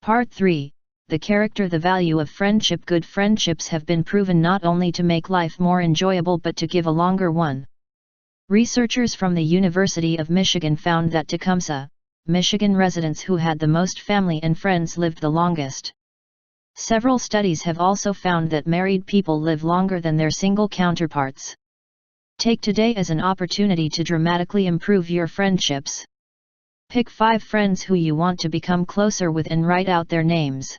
Part 3, the character, the value of friendship. Good friendships have been proven not only to make life more enjoyable but to give a longer one. Researchers from the University of Michigan found that Tecumseh, Michigan residents who had the most family and friends lived the longest. Several studies have also found that married people live longer than their single counterparts. Take today as an opportunity to dramatically improve your friendships. Pick 5 friends who you want to become closer with and write out their names.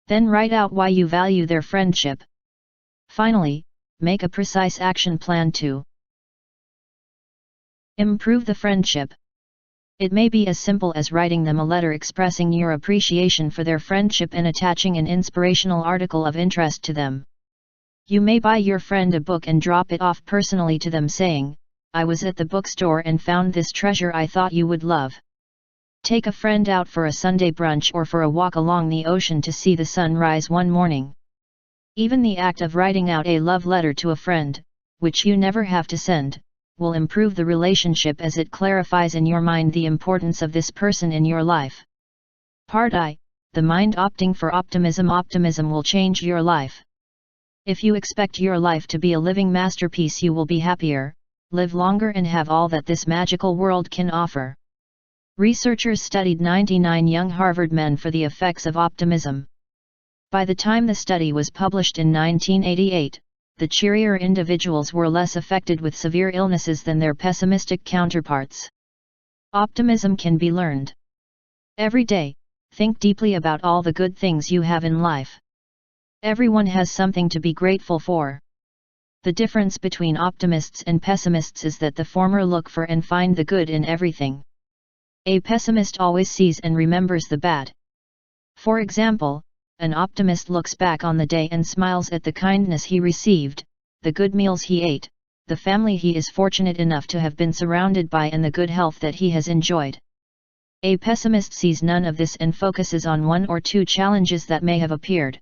Then write out why you value their friendship. Finally, make a precise action plan to improve the friendship. It may be as simple as writing them a letter expressing your appreciation for their friendship and attaching an inspirational article of interest to them. You may buy your friend a book and drop it off personally to them saying, "I was at the bookstore and found this treasure I thought you would love." Take a friend out for a Sunday brunch or for a walk along the ocean to see the sun rise one morning. Even the act of writing out a love letter to a friend, which you never have to send, will improve the relationship as it clarifies in your mind the importance of this person in your life. Part I, the mind opting for optimism. Optimism will change your life. If you expect your life to be a living masterpiece, you will be happier, live longer and have all that this magical world can offer. Researchers studied 99 young Harvard men for the effects of optimism. By the time the study was published in 1988, the cheerier individuals were less affected with severe illnesses than their pessimistic counterparts. Optimism can be learned. Every day, think deeply about all the good things you have in life. Everyone has something to be grateful for. The difference between optimists and pessimists is that the former look for and find the good in everything. A pessimist always sees and remembers the bad. For example, an optimist looks back on the day and smiles at the kindness he received, the good meals he ate, the family he is fortunate enough to have been surrounded by, and the good health that he has enjoyed. A pessimist sees none of this and focuses on 1 or 2 challenges that may have appeared.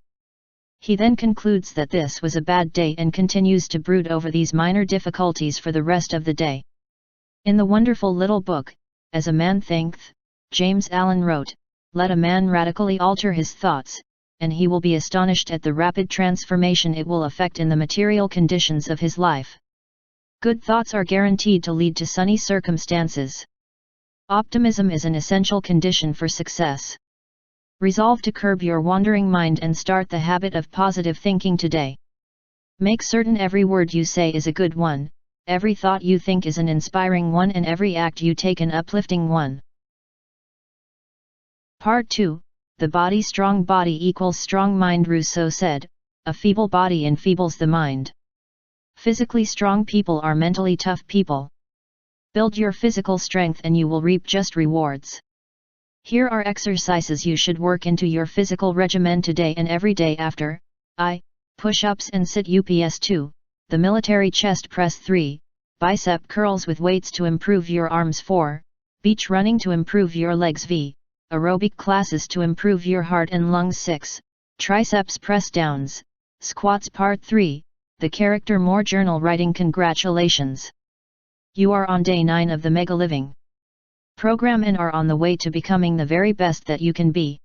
He then concludes that this was a bad day and continues to brood over these minor difficulties for the rest of the day. In the wonderful little book, As a Man Thinketh, James Allen wrote, "Let a man radically alter his thoughts, and he will be astonished at the rapid transformation it will effect in the material conditions of his life." Good thoughts are guaranteed to lead to sunny circumstances. Optimism is an essential condition for success. Resolve to curb your wandering mind and start the habit of positive thinking today. Make certain every word you say is a good one, every thought you think is an inspiring one, and every act you take an uplifting one. Part 2, the body. Strong body equals strong mind. Rousseau said, "A feeble body enfeebles the mind." Physically strong people are mentally tough people. Build your physical strength and you will reap just rewards. Here are exercises you should work into your physical regimen today and every day after: I. Push-ups and sit-ups 2, the military chest press 3, bicep curls with weights to improve your arms 4, beach running to improve your legs v, aerobic classes to improve your heart and lungs 6, triceps press downs, squats part 3, the character. More journal writing. Congratulations! You are on day 9 of the Megaliving program and are on the way to becoming the very best that you can be.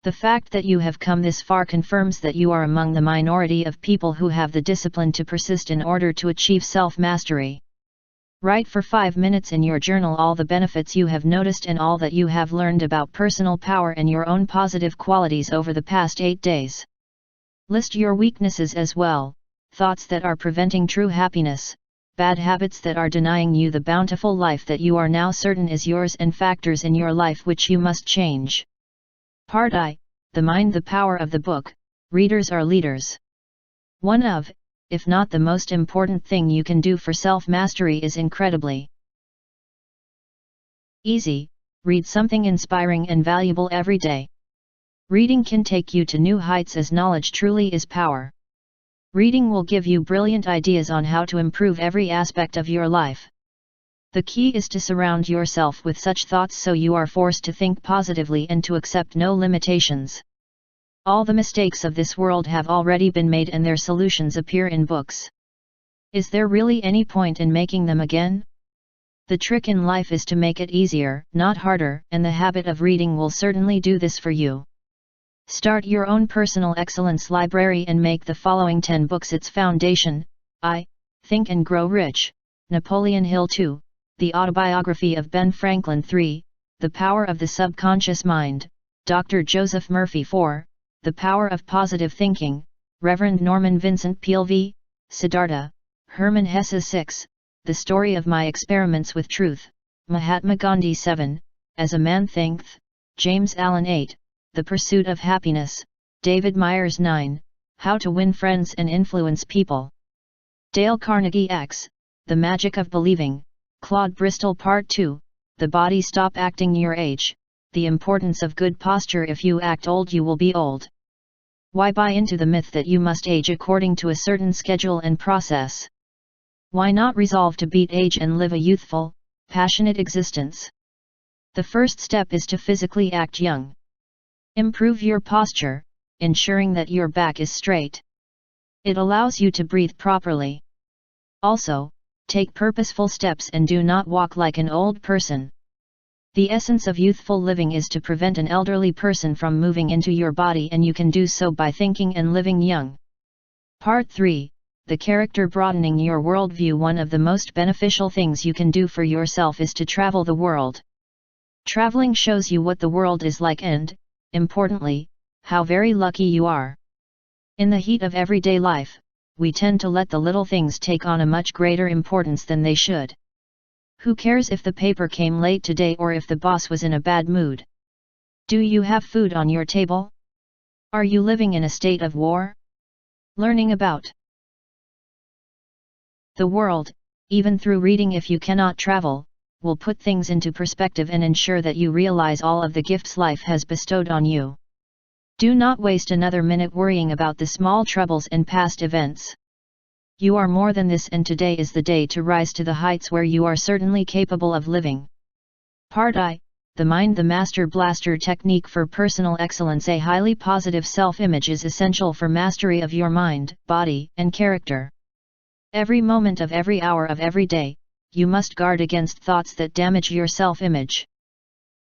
The fact that you have come this far confirms that you are among the minority of people who have the discipline to persist in order to achieve self-mastery. Write for 5 minutes in your journal all the benefits you have noticed and all that you have learned about personal power and your own positive qualities over the past 8 days. List your weaknesses as well, thoughts that are preventing true happiness, bad habits that are denying you the bountiful life that you are now certain is yours, and factors in your life which you must change. Part I, the mind. The power of the book. Readers are leaders. One of, if not the most important thing you can do for self-mastery is incredibly easy: read something inspiring and valuable every day. Reading can take you to new heights, as knowledge truly is power. Reading will give you brilliant ideas on how to improve every aspect of your life. The key is to surround yourself with such thoughts so you are forced to think positively and to accept no limitations. All the mistakes of this world have already been made and their solutions appear in books. Is there really any point in making them again? The trick in life is to make it easier, not harder, and the habit of reading will certainly do this for you. Start your own personal excellence library and make the following 10 books its foundation. I. Think and Grow Rich, Napoleon Hill. 2. The Autobiography of Ben Franklin. 3. The Power of the Subconscious Mind, Dr. Joseph Murphy. 4. The Power of Positive Thinking, Reverend Norman Vincent Peale. V. Siddhartha, Hermann Hesse. 6. The Story of My Experiments with Truth, Mahatma Gandhi. 7. As a Man Thinketh, James Allen. 8. The Pursuit of Happiness, David Myers. 9. How to Win Friends and Influence People, Dale Carnegie. X. The Magic of Believing, Claude Bristol. Part 2. The Body Stop Acting Your Age, The Importance of Good Posture. If you act old, you will be old. Why buy into the myth that you must age according to a certain schedule and process? Why not resolve to beat age and live a youthful, passionate existence? The first step is to physically act young. Improve your posture, ensuring that your back is straight. It allows you to breathe properly. Also, take purposeful steps and do not walk like an old person. The essence of youthful living is to prevent an elderly person from moving into your body, and you can do so by thinking and living young. Part 3. The Character Broadening Your Worldview. One of the most beneficial things you can do for yourself is to travel the world. Traveling shows you what the world is like and, importantly, how very lucky you are. In the heat of everyday life, we tend to let the little things take on a much greater importance than they should. Who cares if the paper came late today or if the boss was in a bad mood? Do you have food on your table? Are you living in a state of war? Learning about the world, even through reading if you cannot travel, will put things into perspective and ensure that you realize all of the gifts life has bestowed on you. Do not waste another minute worrying about the small troubles and past events. You are more than this, and today is the day to rise to the heights where you are certainly capable of living. Part I. The Mind, the Master Blaster Technique for Personal Excellence. A highly positive self-image is essential for mastery of your mind, body, and character. Every moment of every hour of every day, you must guard against thoughts that damage your self-image.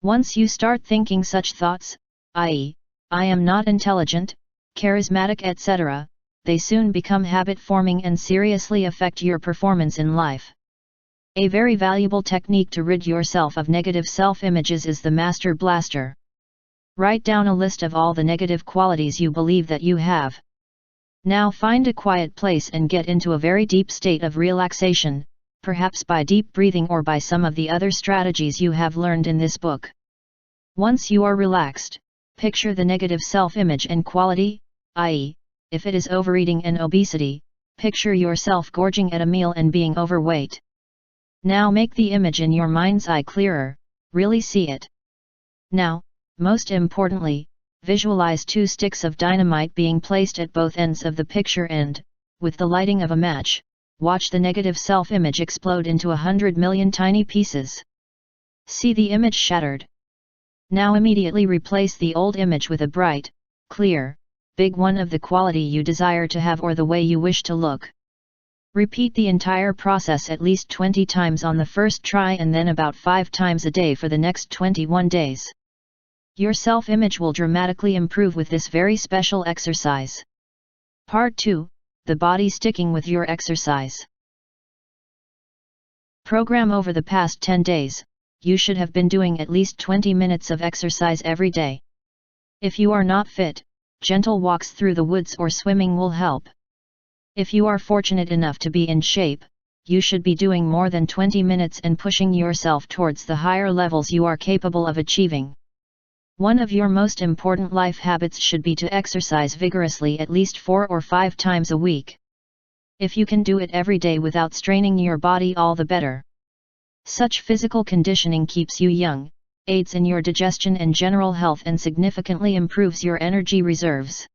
Once you start thinking such thoughts, i.e., I am not intelligent, charismatic, etc., they soon become habit-forming and seriously affect your performance in life. A very valuable technique to rid yourself of negative self-images is the Master Blaster. Write down a list of all the negative qualities you believe that you have. Now find a quiet place and get into a very deep state of relaxation, perhaps by deep breathing or by some of the other strategies you have learned in this book. Once you are relaxed, picture the negative self-image and quality, i.e., if it is overeating and obesity, picture yourself gorging at a meal and being overweight. Now make the image in your mind's eye clearer, really see it. Now, most importantly, visualize 2 sticks of dynamite being placed at both ends of the picture and, with the lighting of a match, watch the negative self-image explode into 100 million tiny pieces. See the image shattered. Now immediately replace the old image with a bright, clear, big one of the quality you desire to have or the way you wish to look. Repeat the entire process at least 20 times on the first try and then about 5 times a day for the next 21 days. Your self-image will dramatically improve with this very special exercise. Part 2. The Body Sticking with Your Exercise. Program. Over the past 10 days, you should have been doing at least 20 minutes of exercise every day. If you are not fit, gentle walks through the woods or swimming will help. If you are fortunate enough to be in shape, you should be doing more than 20 minutes and pushing yourself towards the higher levels you are capable of achieving. One of your most important life habits should be to exercise vigorously at least 4 or 5 times a week. If you can do it every day without straining your body, all the better. Such physical conditioning keeps you young, aids in your digestion and general health, and significantly improves your energy reserves.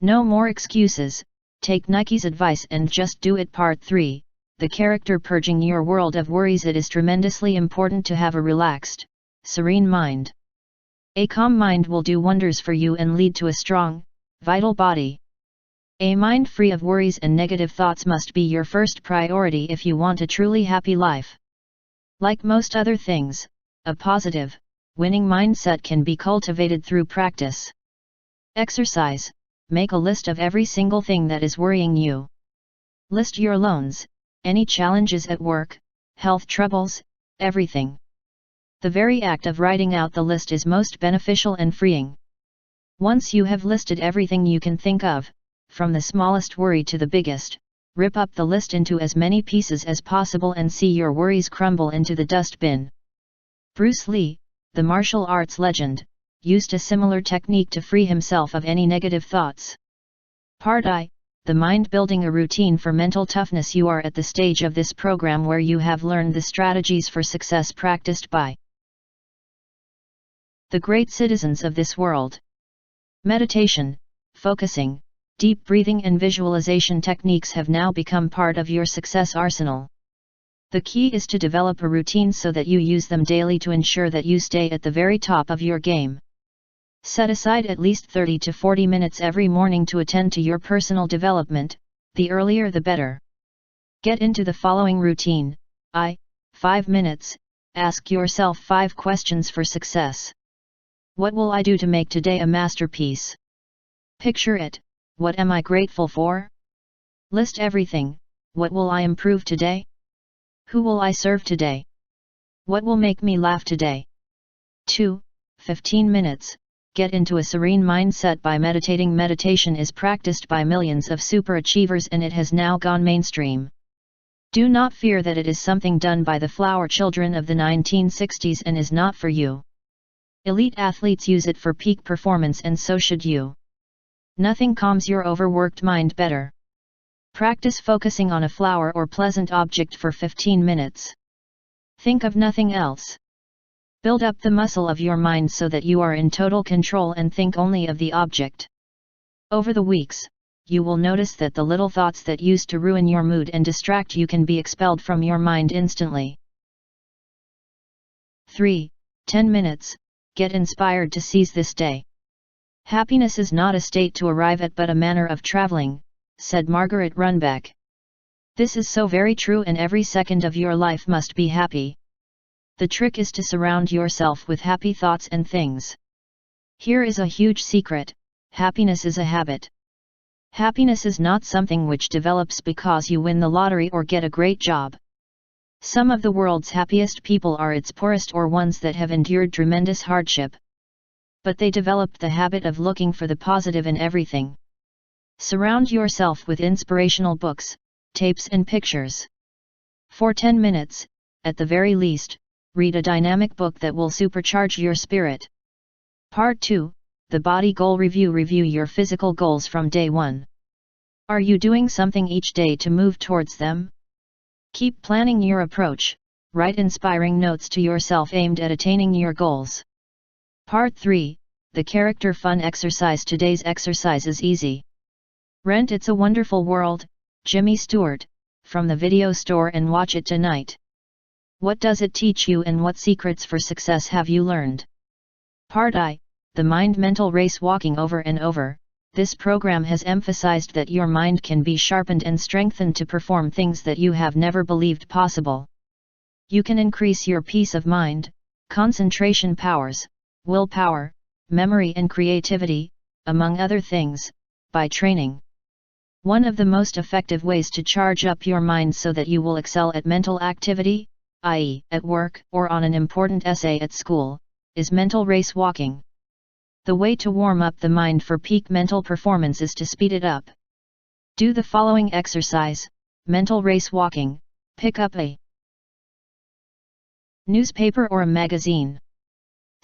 No more excuses, take Nike's advice and just do it. Part 3. The Character Purging Your World of Worries. It is tremendously important to have a relaxed, serene mind. A calm mind will do wonders for you and lead to a strong, vital body. A mind free of worries and negative thoughts must be your first priority if you want a truly happy life. Like most other things, a positive, winning mindset can be cultivated through practice. Exercise. Make a list of every single thing that is worrying you. List your loans, any challenges at work, health troubles, everything. The very act of writing out the list is most beneficial and freeing. Once you have listed everything you can think of, from the smallest worry to the biggest, rip up the list into as many pieces as possible and see your worries crumble into the dustbin. Bruce Lee, the martial arts legend, used a similar technique to free himself of any negative thoughts. Part I. The mind building a routine for mental toughness. You are at the stage of this program where you have learned the strategies for success practiced by the great citizens of this world. Meditation, focusing, deep breathing and visualization techniques have now become part of your success arsenal. The key is to develop a routine so that you use them daily to ensure that you stay at the very top of your game. Set aside at least 30 to 40 minutes every morning to attend to your personal development, the earlier the better. Get into the following routine. 5 minutes, ask yourself 5 questions for success. What will I do to make today a masterpiece? Picture it, what am I grateful for? List everything, what will I improve today? Who will I serve today? What will make me laugh today? 2. 15 minutes. Get into a serene mindset by meditating. Meditation is practiced by millions of superachievers and it has now gone mainstream. Do not fear that it is something done by the flower children of the 1960s and is not for you. Elite athletes use it for peak performance and so should you. Nothing calms your overworked mind better. Practice focusing on a flower or pleasant object for 15 minutes. Think of nothing else. Build up the muscle of your mind so that you are in total control and think only of the object. Over the weeks, you will notice that the little thoughts that used to ruin your mood and distract you can be expelled from your mind instantly. 3. 10 minutes, get inspired to seize this day. Happiness is not a state to arrive at but a manner of traveling, said Margaret Runbeck. This is so very true and every second of your life must be happy. The trick is to surround yourself with happy thoughts and things. Here is a huge secret: happiness is a habit. Happiness is not something which develops because you win the lottery or get a great job. Some of the world's happiest people are its poorest or ones that have endured tremendous hardship. But they developed the habit of looking for the positive in everything. Surround yourself with inspirational books, tapes and pictures. For 10 minutes, at the very least, read a dynamic book that will supercharge your spirit. Part 2, the Body Goal Review. Review your physical goals from day 1. Are you doing something each day to move towards them? Keep planning your approach, write inspiring notes to yourself aimed at attaining your goals. Part 3, the Character Fun Exercise. Today's exercise is easy. Rent It's a Wonderful World, Jimmy Stewart, from the video store and watch it tonight. What does it teach you and what secrets for success have you learned? Part I, the Mind Mental Race. Walking over and over, this program has emphasized that your mind can be sharpened and strengthened to perform things that you have never believed possible. You can increase your peace of mind, concentration powers, willpower, memory and creativity, among other things, by training. One of the most effective ways to charge up your mind so that you will excel at mental activity, i.e., at work or on an important essay at school, is mental race walking. The way to warm up the mind for peak mental performance is to speed it up. Do the following exercise: mental race walking. Pick up a newspaper or a magazine.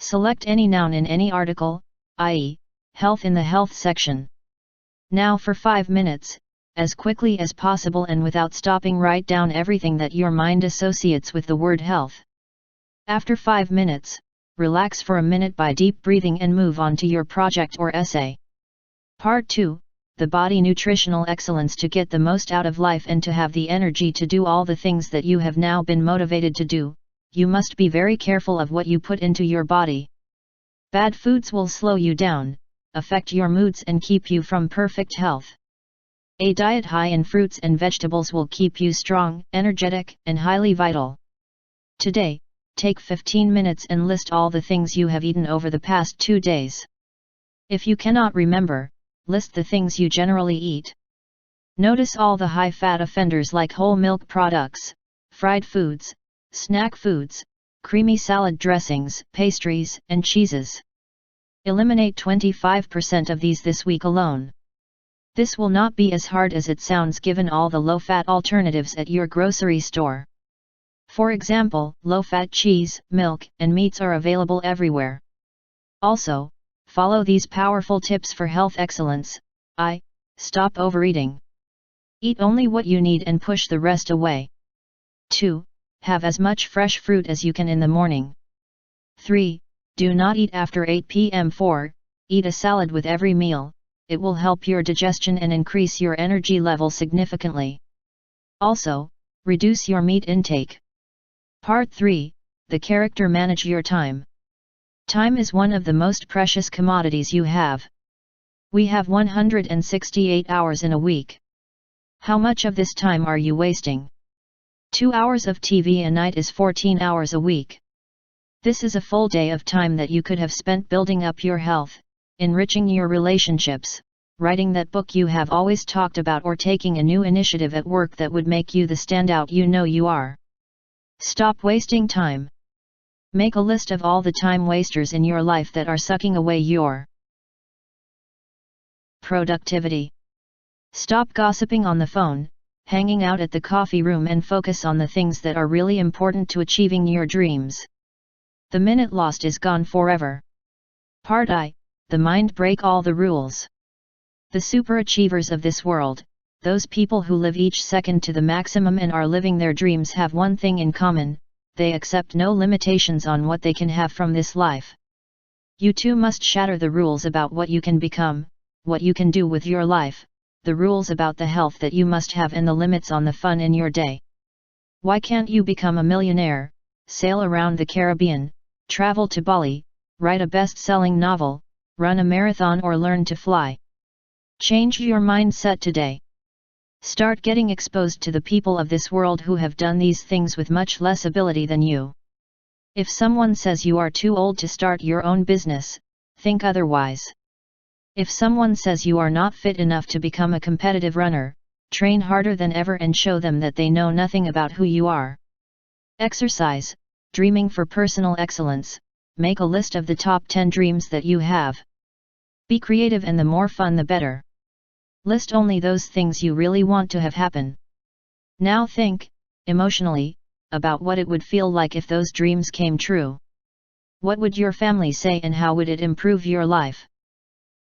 Select any noun in any article, i.e., health in the health section. Now for 5 minutes, as quickly as possible and without stopping, write down everything that your mind associates with the word health. After 5 minutes, relax for a minute by deep breathing and move on to your project or essay. Part 2, the Body Nutritional Excellence. To get the most out of life and to have the energy to do all the things that you have now been motivated to do, you must be very careful of what you put into your body. Bad foods will slow you down, affect your moods and keep you from perfect health. A diet high in fruits and vegetables will keep you strong, energetic, and highly vital. Today, take 15 minutes and list all the things you have eaten over the past 2 days. If you cannot remember, list the things you generally eat. Notice all the high-fat offenders like whole milk products, fried foods, snack foods, creamy salad dressings, pastries, and cheeses. Eliminate 25% of these this week alone. This will not be as hard as it sounds given all the low-fat alternatives at your grocery store. For example, low-fat cheese, milk, and meats are available everywhere. Also, follow these powerful tips for health excellence. Stop overeating. Eat only what you need and push the rest away. 2. Have as much fresh fruit as you can in the morning. 3. Do not eat after 8 p.m. 4. Eat a salad with every meal. It will help your digestion and increase your energy level significantly. Also, reduce your meat intake. Part 3. The character. Manage your time. Time is one of the most precious commodities you have. We have 168 hours in a week. How much of this time are you wasting? 2 hours of TV a night is 14 hours a week. This is a full day of time that you could have spent building up your health, enriching your relationships, writing that book you have always talked about, or taking a new initiative at work that would make you the standout you know you are. Stop wasting time. Make a list of all the time wasters in your life that are sucking away your productivity. Stop gossiping on the phone, hanging out at the coffee room, and focus on the things that are really important to achieving your dreams. The minute lost is gone forever. Part I. The mind. Break all the rules. The superachievers of this world, those people who live each second to the maximum and are living their dreams, have one thing in common: they accept no limitations on what they can have from this life. You too must shatter the rules about what you can become, what you can do with your life, the rules about the health that you must have, and the limits on the fun in your day. Why can't you become a millionaire, sail around the Caribbean, travel to Bali, write a best-selling novel, run a marathon, or learn to fly? Change your mindset today. Start getting exposed to the people of this world who have done these things with much less ability than you. If someone says you are too old to start your own business, think otherwise. If someone says you are not fit enough to become a competitive runner, train harder than ever and show them that they know nothing about who you are. Exercise, dreaming for personal excellence. Make a list of the top 10 dreams that you have. Be creative, and the more fun the better. List only those things you really want to have happen. Now think, emotionally, about what it would feel like if those dreams came true. What would your family say, and how would it improve your life?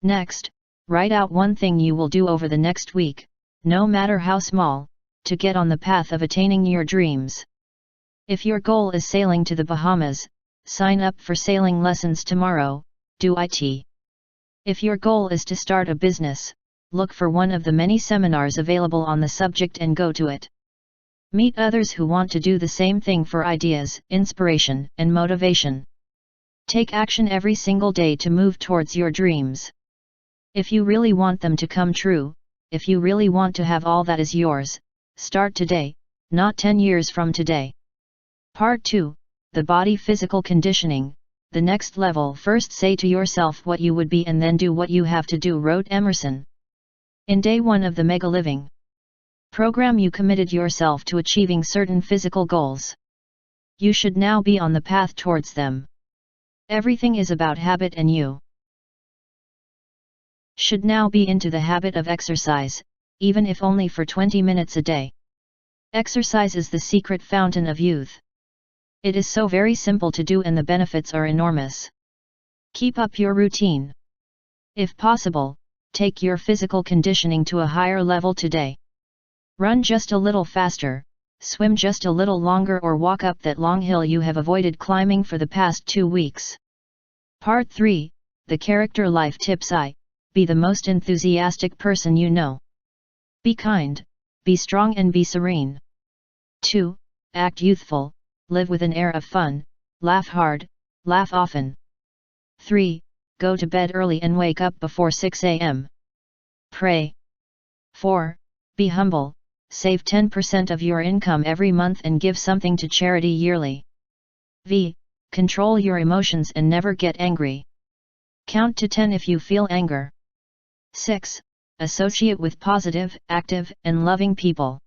Next, write out one thing you will do over the next week, no matter how small, to get on the path of attaining your dreams. If your goal is sailing to the Bahamas, sign up for sailing lessons tomorrow. Do it. If your goal is to start a business, look for one of the many seminars available on the subject and go to it. Meet others who want to do the same thing for ideas, inspiration, and motivation. Take action every single day to move towards your dreams. If you really want them to come true, if you really want to have all that is yours, start today, not 10 years from today. Part 2. The body. Physical conditioning, the next level. First say to yourself what you would be, and then do what you have to do, wrote Emerson. In day 1 of the Megaliving program, you committed yourself to achieving certain physical goals. You should now be on the path towards them. Everything is about habit, and you should now be into the habit of exercise, even if only for 20 minutes a day. Exercise is the secret fountain of youth. It is so very simple to do, and the benefits are enormous. Keep up your routine. If possible, take your physical conditioning to a higher level today. Run just a little faster, swim just a little longer, or walk up that long hill you have avoided climbing for the past 2 weeks. Part 3. The character. Life tips. Be the most enthusiastic person you know. Be kind, be strong, and be serene. 2. Act youthful, live with an air of fun, laugh hard, laugh often. 3. Go to bed early and wake up before 6 a.m. Pray. 4. Be humble, save 10% of your income every month and give something to charity yearly. V. Control your emotions and never get angry. Count to 10 if you feel anger. 6. Associate with positive, active, and loving people.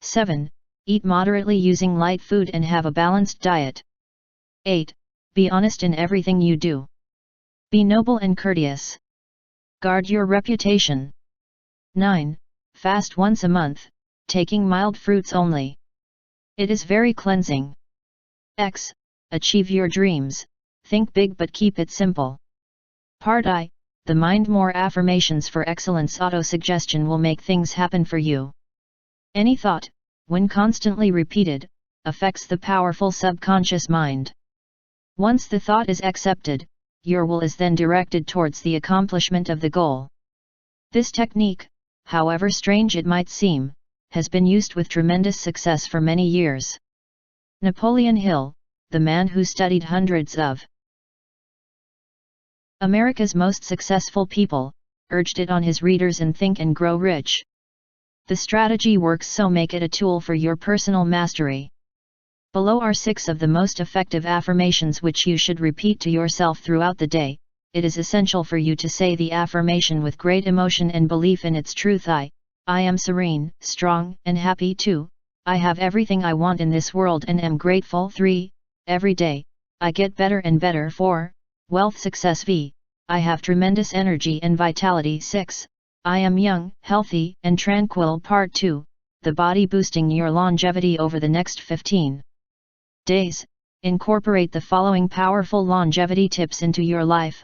7. Eat moderately using light food and have a balanced diet. 8. Be honest in everything you do. Be noble and courteous. Guard your reputation. 9. Fast once a month, taking mild fruits only. It is very cleansing. X. Achieve your dreams, think big but keep it simple. Part I. The mind more affirmations for excellence. Auto-suggestion will make things happen for you. Any thought, when constantly repeated, affects the powerful subconscious mind. Once the thought is accepted, your will is then directed towards the accomplishment of the goal. This technique, however strange it might seem, has been used with tremendous success for many years. Napoleon Hill, the man who studied hundreds of America's most successful people, urged it on his readers in Think and Grow Rich. The strategy works, so make it a tool for your personal mastery. Below are 6 of the most effective affirmations which you should repeat to yourself throughout the day. It is essential for you to say the affirmation with great emotion and belief in its truth. I am serene, strong, and happy. 2. I have everything I want in this world and am grateful. 3. Every day, I get better and better. 4. Wealth, success. V. I have tremendous energy and vitality. 6. I am young, healthy, and tranquil. Part 2. The body boosting your longevity over the next 15 days. Incorporate the following powerful longevity tips into your life.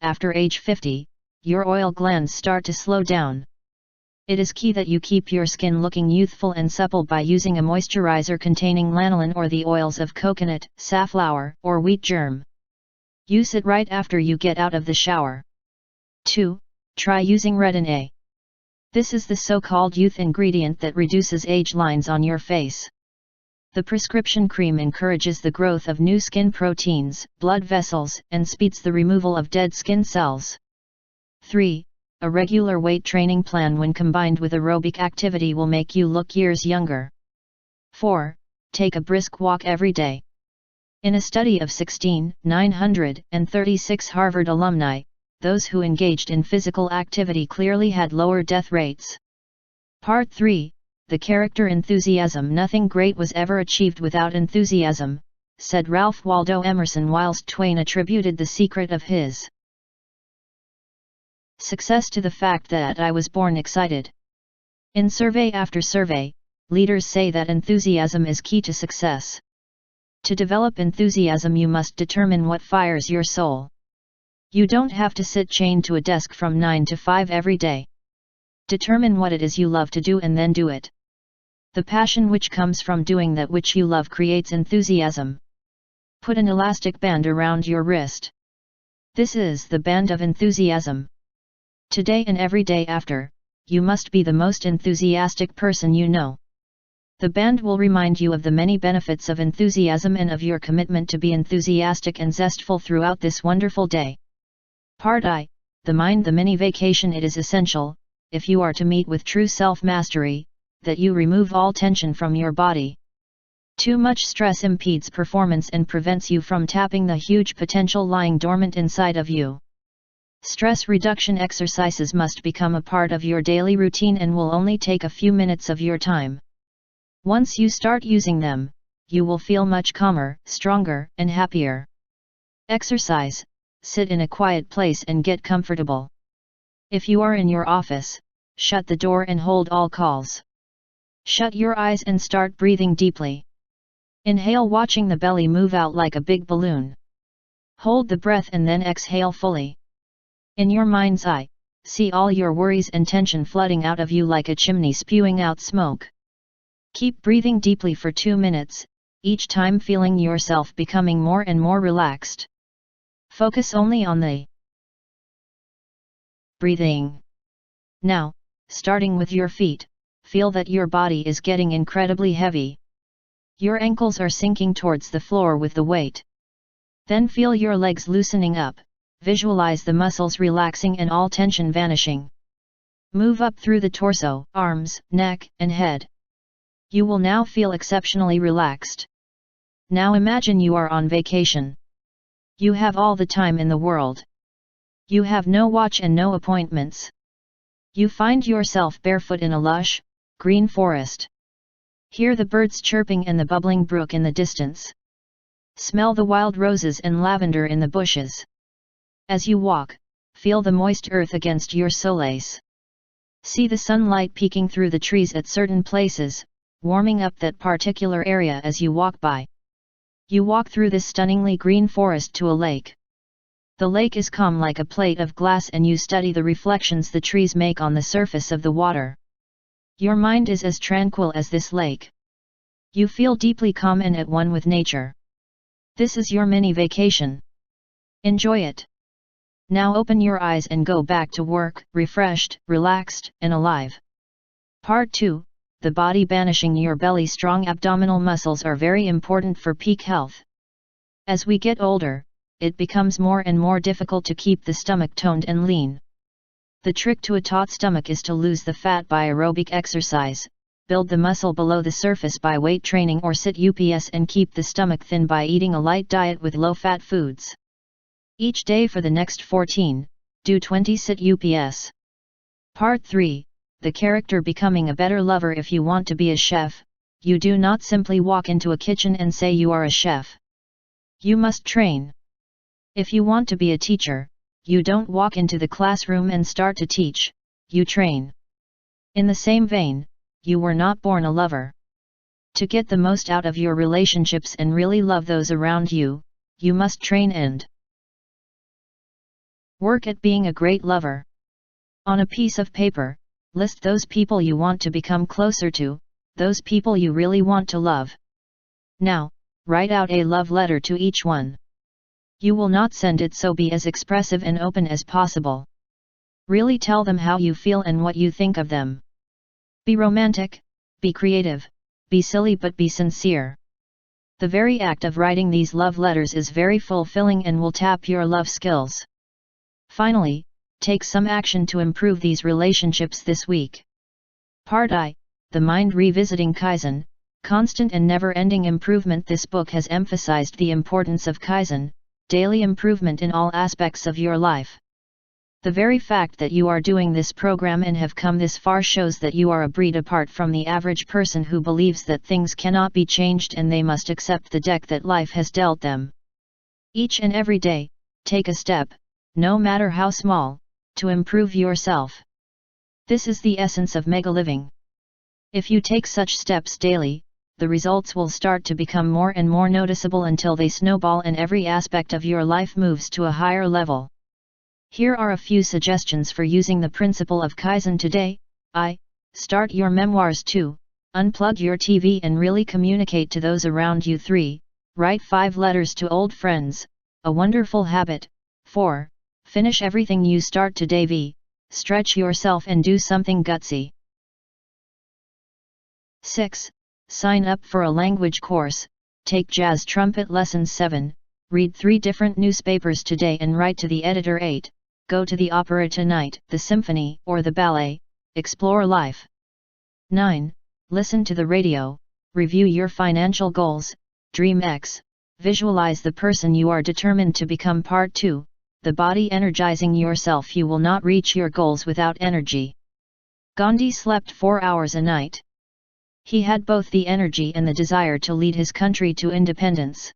After age 50, your oil glands start to slow down. It is key that you keep your skin looking youthful and supple by using a moisturizer containing lanolin or the oils of coconut, safflower, or wheat germ. Use it right after you get out of the shower. 2. Try using retin A. This is the so-called youth ingredient that reduces age lines on your face. The prescription cream encourages the growth of new skin proteins, blood vessels, and speeds the removal of dead skin cells. 3. A regular weight training plan when combined with aerobic activity will make you look years younger. 4. Take a brisk walk every day. In a study of 16,936 Harvard alumni, those who engaged in physical activity clearly had lower death rates. Part 3. The character enthusiasm. Nothing great was ever achieved without enthusiasm, said Ralph Waldo Emerson, whilst Twain attributed the secret of his success to the fact that I was born excited. In survey after survey, leaders say that enthusiasm is key to success. To develop enthusiasm, you must determine what fires your soul. You don't have to sit chained to a desk from 9 to 5 every day. Determine what it is you love to do and then do it. The passion which comes from doing that which you love creates enthusiasm. Put an elastic band around your wrist. This is the band of enthusiasm. Today and every day after, you must be the most enthusiastic person you know. The band will remind you of the many benefits of enthusiasm and of your commitment to be enthusiastic and zestful throughout this wonderful day. Part I. The mind, the mini vacation. It is essential, if you are to meet with true self-mastery, that you remove all tension from your body. Too much stress impedes performance and prevents you from tapping the huge potential lying dormant inside of you. Stress reduction exercises must become a part of your daily routine and will only take a few minutes of your time. Once you start using them, you will feel much calmer, stronger, and happier. Exercise. Sit in a quiet place and get comfortable. If you are in your office, shut the door and hold all calls. Shut your eyes and start breathing deeply. Inhale, watching the belly move out like a big balloon. Hold the breath and then exhale fully. In your mind's eye, see all your worries and tension flooding out of you like a chimney spewing out smoke. Keep breathing deeply for 2 minutes, each time feeling yourself becoming more and more relaxed. Focus only on the breathing. Now, starting with your feet, feel that your body is getting incredibly heavy. Your ankles are sinking towards the floor with the weight. Then feel your legs loosening up, visualize the muscles relaxing and all tension vanishing. Move up through the torso, arms, neck, and head. You will now feel exceptionally relaxed. Now imagine you are on vacation. You have all the time in the world. You have no watch and no appointments. You find yourself barefoot in a lush, green forest. Hear the birds chirping and the bubbling brook in the distance. Smell the wild roses and lavender in the bushes. As you walk, feel the moist earth against your soles. See the sunlight peeking through the trees at certain places, warming up that particular area as you walk by. You walk through this stunningly green forest to a lake. The lake is calm like a plate of glass and you study the reflections the trees make on the surface of the water. Your mind is as tranquil as this lake. You feel deeply calm and at one with nature. This is your mini vacation. Enjoy it. Now open your eyes and go back to work, refreshed, relaxed, and alive. Part 2. The body banishing your belly. Strong abdominal muscles are very important for peak health. As we get older, it becomes more and more difficult to keep the stomach toned and lean. The trick to a taut stomach is to lose the fat by aerobic exercise, build the muscle below the surface by weight training or sit UPS and keep the stomach thin by eating a light diet with low-fat foods. Each day for the next 14, do 20 sit UPS. Part 3. The character becoming a better lover. If you want to be a chef, you do not simply walk into a kitchen and say you are a chef. You must train. If you want to be a teacher, you don't walk into the classroom and start to teach, you train. In the same vein, you were not born a lover. To get the most out of your relationships and really love those around you, you must train and work at being a great lover. On a piece of paper, list those people you want to become closer to, those people you really want to love. Now, write out a love letter to each one. You will not send it, so be as expressive and open as possible. Really tell them how you feel and what you think of them. Be romantic, be creative, be silly, but be sincere. The very act of writing these love letters is very fulfilling and will tap your love skills. Finally, take some action to improve these relationships this week. Part I. The Mind Revisiting Kaizen, Constant and Never-Ending Improvement. This book has emphasized the importance of Kaizen, daily improvement in all aspects of your life. The very fact that you are doing this program and have come this far shows that you are a breed apart from the average person who believes that things cannot be changed and they must accept the deck that life has dealt them. Each and every day, take a step, no matter how small, to improve yourself. This is the essence of Megaliving. If you take such steps daily, the results will start to become more and more noticeable until they snowball and every aspect of your life moves to a higher level. Here are a few suggestions for using the principle of Kaizen today. Start your memoirs. 2. Unplug your TV and really communicate to those around you. 3. Write 5 letters to old friends, a wonderful habit. 4. Finish everything you start today. Stretch yourself and do something gutsy. 6. Sign up for a language course, take jazz trumpet lessons. 7. Read 3 different newspapers today and write to the editor. 8. Go to the opera tonight, the symphony, or the ballet, explore life. 9. Listen to the radio, review your financial goals, dream X, visualize the person you are determined to become. Part 2. The body energizing yourself. You will not reach your goals without energy. Gandhi slept 4 hours a night. He had both the energy and the desire to lead his country to independence.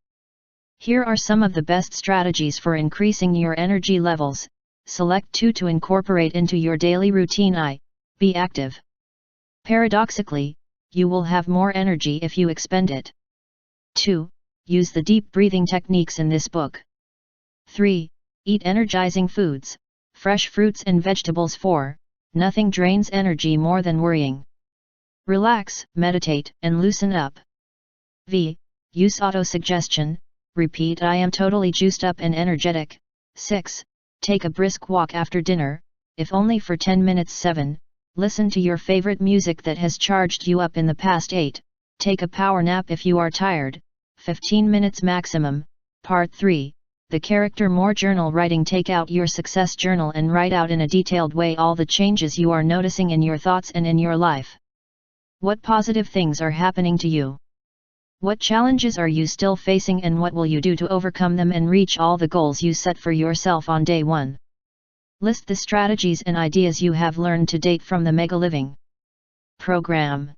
Here are some of the best strategies for increasing your energy levels. Select 2 to incorporate into your daily routine. Be active. Paradoxically, you will have more energy if you expend it. 2. Use the deep breathing techniques in this book. 3. Eat energizing foods, fresh fruits and vegetables. 4. Nothing drains energy more than worrying. Relax, meditate, and loosen up. Use auto-suggestion, repeat I am totally juiced up and energetic. 6. Take a brisk walk after dinner, if only for 10 minutes. 7. Listen to your favorite music that has charged you up in the past. 8. Take a power nap if you are tired, 15 minutes maximum. Part 3. The character more journal writing. Take out your success journal and write out in a detailed way all the changes you are noticing in your thoughts and in your life. What positive things are happening to you? What challenges are you still facing and what will you do to overcome them and reach all the goals you set for yourself on day 1? List the strategies and ideas you have learned to date from the Megaliving program.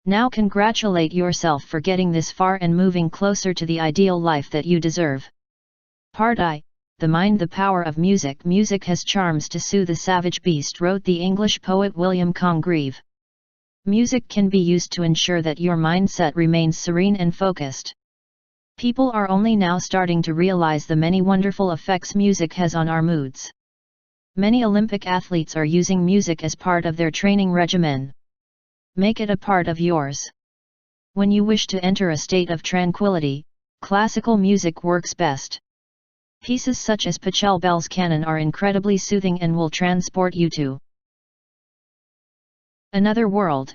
Now congratulate yourself for getting this far and moving closer to the ideal life that you deserve. Part I, The Mind, the Power of Music. Music has charms to soothe the savage beast, wrote the English poet William Congreve. Music can be used to ensure that your mindset remains serene and focused. People are only now starting to realize the many wonderful effects music has on our moods. Many Olympic athletes are using music as part of their training regimen. Make it a part of yours. When you wish to enter a state of tranquility, classical music works best. Pieces such as Pachelbel's Canon are incredibly soothing and will transport you to another world.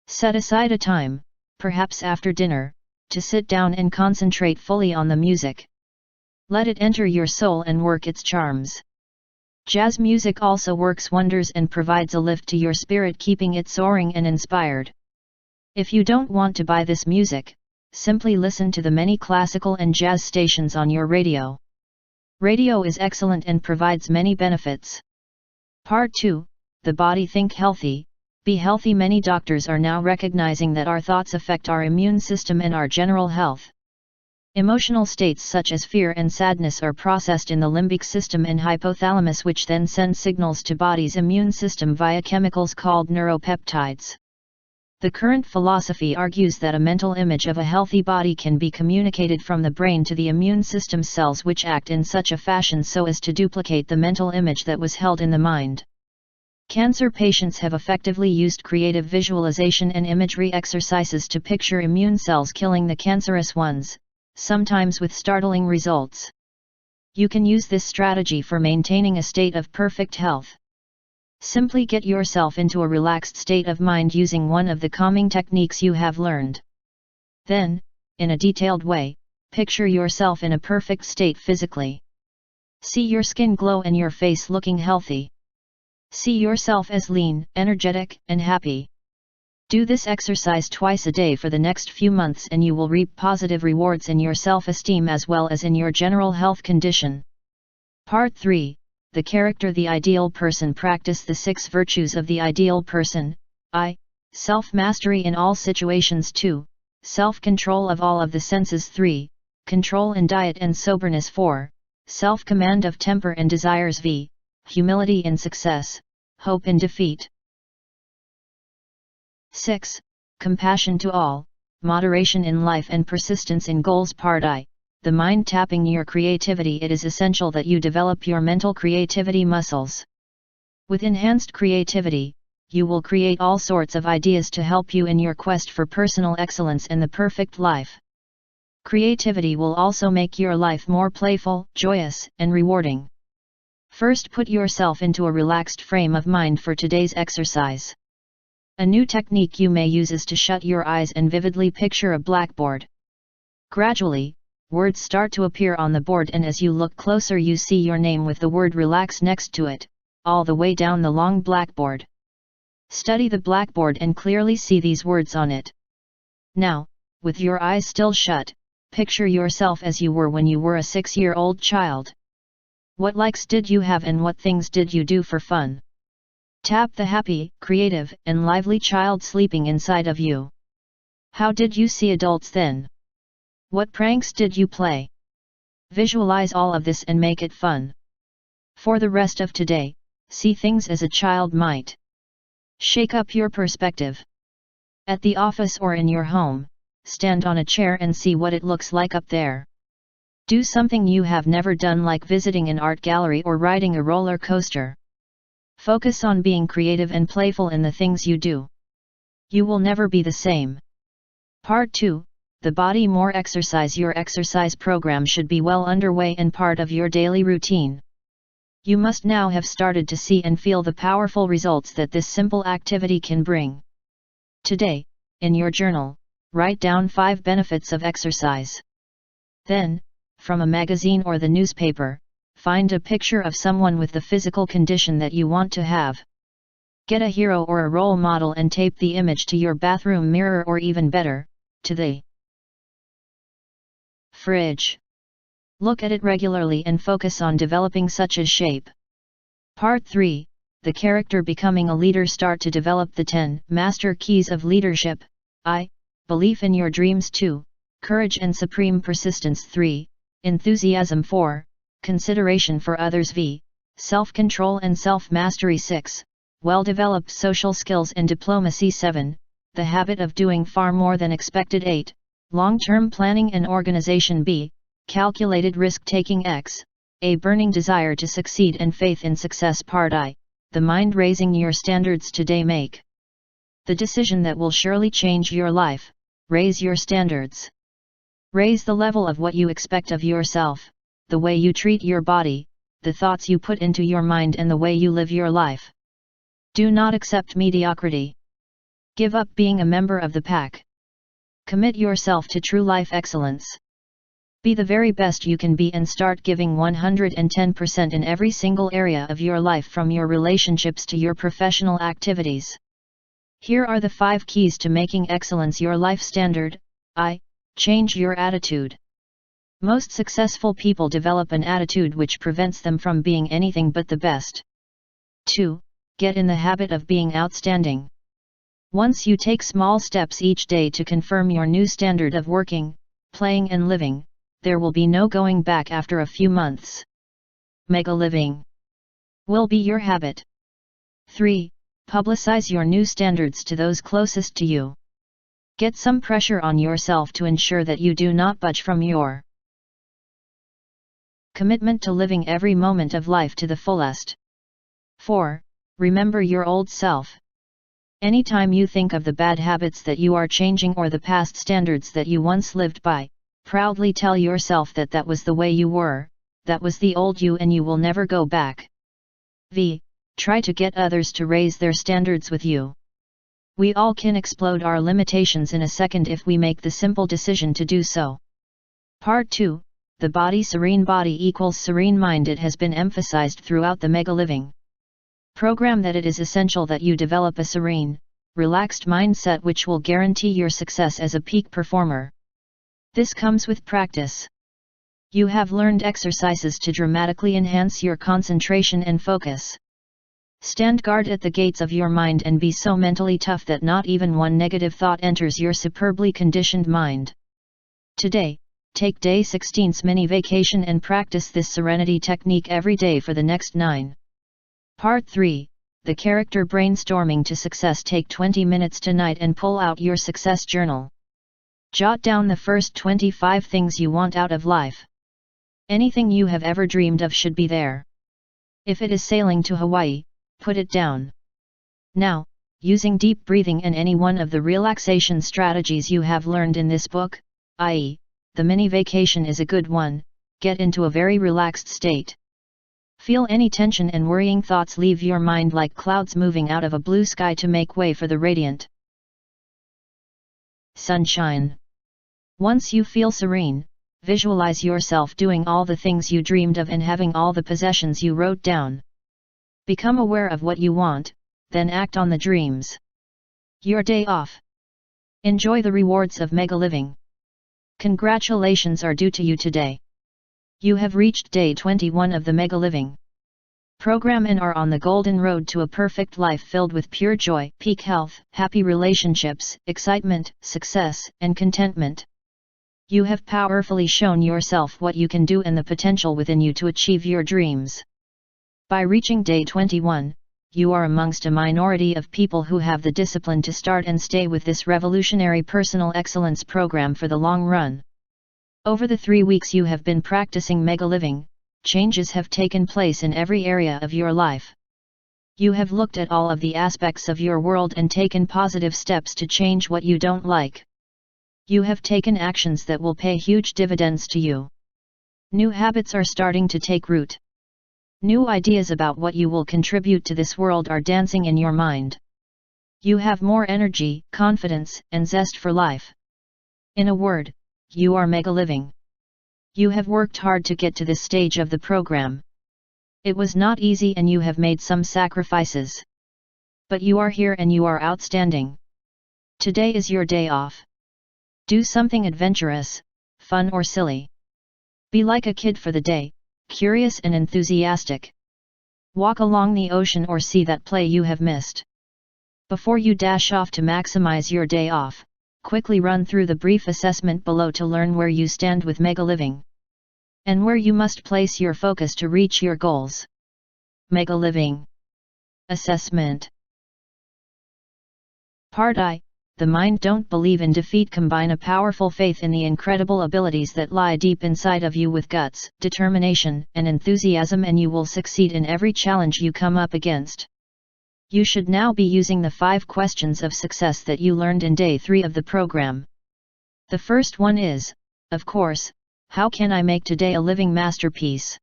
Set aside a time, perhaps after dinner, to sit down and concentrate fully on the music. Let it enter your soul and work its charms. Jazz music also works wonders and provides a lift to your spirit, keeping it soaring and inspired. If you don't want to buy this music, simply listen to the many classical and jazz stations on your radio. Radio is excellent and provides many benefits. Part 2, The Body. Think healthy, be healthy. Many doctors are now recognizing that our thoughts affect our immune system and our general health. Emotional states such as fear and sadness are processed in the limbic system and hypothalamus, which then send signals to body's immune system via chemicals called neuropeptides. The current philosophy argues that a mental image of a healthy body can be communicated from the brain to the immune system cells, which act in such a fashion so as to duplicate the mental image that was held in the mind. Cancer patients have effectively used creative visualization and imagery exercises to picture immune cells killing the cancerous ones, sometimes with startling results. You can use this strategy for maintaining a state of perfect health. Simply get yourself into a relaxed state of mind using one of the calming techniques you have learned. Then, in a detailed way, picture yourself in a perfect state physically. See your skin glow and your face looking healthy. See yourself as lean, energetic, and happy. Do this exercise twice a day for the next few months and you will reap positive rewards in your self-esteem as well as in your general health condition. Part 3, The Character. The Ideal Person. Practice the 6 virtues of the ideal person. I. Self-mastery in all situations. 2. Self-control of all of the senses. 3. Control in diet and soberness. 4. Self-command of temper and desires. V. Humility in success, hope in defeat. 6. Compassion to all, moderation in life and persistence in goals. Part I, The Mind. Tapping your creativity. It is essential that you develop your mental creativity muscles. With enhanced creativity, you will create all sorts of ideas to help you in your quest for personal excellence and the perfect life. Creativity will also make your life more playful, joyous, and rewarding. First, put yourself into a relaxed frame of mind for today's exercise. A new technique you may use is to shut your eyes and vividly picture a blackboard. Gradually, words start to appear on the board, and as you look closer you see your name with the word relax next to it, all the way down the long blackboard. Study the blackboard and clearly see these words on it. Now, with your eyes still shut, picture yourself as you were when you were a 6-year-old child. What likes did you have and what things did you do for fun? Tap the happy, creative, and lively child sleeping inside of you. How did you see adults then? What pranks did you play? Visualize all of this and make it fun. For the rest of today, see things as a child might. Shake up your perspective. At the office or in your home, stand on a chair and see what it looks like up there. Do something you have never done, like visiting an art gallery or riding a roller coaster. Focus on being creative and playful in the things you do. You will never be the same. Part 2, The Body. More exercise. Your exercise program should be well underway and part of your daily routine. You must now have started to see and feel the powerful results that this simple activity can bring. Today, in your journal, write down 5 benefits of exercise. Then, from a magazine or the newspaper, find a picture of someone with the physical condition that you want to have. Get a hero or a role model and tape the image to your bathroom mirror, or even better, to the fridge. Look at it regularly and focus on developing such a shape. Part 3, the character becoming a leader. Start to develop the 10 master keys of leadership. I. Belief in your dreams. 2. Courage and supreme persistence. 3. Enthusiasm. 4. Consideration for others. V. Self-control and self-mastery. 6. Well-developed social skills and diplomacy. 7. The habit of doing far more than expected. 8. Long-term planning and organization. B. Calculated risk-taking. X. A burning desire to succeed and faith in success. Part I. The mind. Raising your standards today. Make the decision that will surely change your life. Raise your standards. Raise the level of what you expect of yourself, the way you treat your body, the thoughts you put into your mind, and the way you live your life. Do not accept mediocrity. Give up being a member of the pack. Commit yourself to true life excellence. Be the very best you can be and start giving 110% in every single area of your life, from your relationships to your professional activities. Here are the 5 keys to making excellence your life standard. I. Change your attitude. Most successful people develop an attitude which prevents them from being anything but the best. 2. Get in the habit of being outstanding. Once you take small steps each day to confirm your new standard of working, playing and living, there will be no going back after a few months. Megaliving will be your habit. 3. Publicize your new standards to those closest to you. Get some pressure on yourself to ensure that you do not budge from your commitment to living every moment of life to the fullest. 4. Remember your old self. Anytime you think of the bad habits that you are changing or the past standards that you once lived by, proudly tell yourself that that was the way you were, that was the old you, and you will never go back. V. Try to get others to raise their standards with you. We all can explode our limitations in a second if we make the simple decision to do so. Part 2, the body. Serene body equals serene mind. It has been emphasized throughout the Megaliving program that it is essential that you develop a serene, relaxed mindset which will guarantee your success as a peak performer. This comes with practice. You have learned exercises to dramatically enhance your concentration and focus. Stand guard at the gates of your mind and be so mentally tough that not even one negative thought enters your superbly conditioned mind. Today, take day 16's mini vacation and practice this serenity technique every day for the next 9. Part 3, the character brainstorming to success. Take 20 minutes tonight and pull out your success journal. Jot down the first 25 things you want out of life. Anything you have ever dreamed of should be there. If it is sailing to Hawaii, put it down. Now, using deep breathing and any one of the relaxation strategies you have learned in this book, i.e., the mini vacation is a good one, get into a very relaxed state. Feel any tension and worrying thoughts leave your mind like clouds moving out of a blue sky to make way for the radiant sunshine. Once you feel serene, visualize yourself doing all the things you dreamed of and having all the possessions you wrote down. Become aware of what you want, then act on the dreams. Your day off. Enjoy the rewards of Megaliving. Congratulations are due to you today. You have reached day 21 of the Megaliving program and are on the golden road to a perfect life filled with pure joy, peak health, happy relationships, excitement, success, and contentment. You have powerfully shown yourself what you can do and the potential within you to achieve your dreams. By reaching day 21, you are amongst a minority of people who have the discipline to start and stay with this revolutionary personal excellence program for the long run. Over the 3 weeks you have been practicing Megaliving, changes have taken place in every area of your life. You have looked at all of the aspects of your world and taken positive steps to change what you don't like. You have taken actions that will pay huge dividends to you. New habits are starting to take root. New ideas about what you will contribute to this world are dancing in your mind. You have more energy, confidence, and zest for life. In a word, you are Megaliving. You have worked hard to get to this stage of the program. It was not easy and you have made some sacrifices. But you are here and you are outstanding. Today is your day off. Do something adventurous, fun or silly. Be like a kid for the day, curious and enthusiastic. Walk along the ocean or see that play you have missed. Before you dash off to maximize your day off, quickly run through the brief assessment below to learn where you stand with Megaliving, and where you must place your focus to reach your goals. Megaliving Assessment. Part I. The mind don't believe in defeat. Combine a powerful faith in the incredible abilities that lie deep inside of you with guts, determination, and enthusiasm, and you will succeed in every challenge you come up against. You should now be using the 5 questions of success that you learned in Day 3 of the program. The first one is, of course, how can I make today a living masterpiece?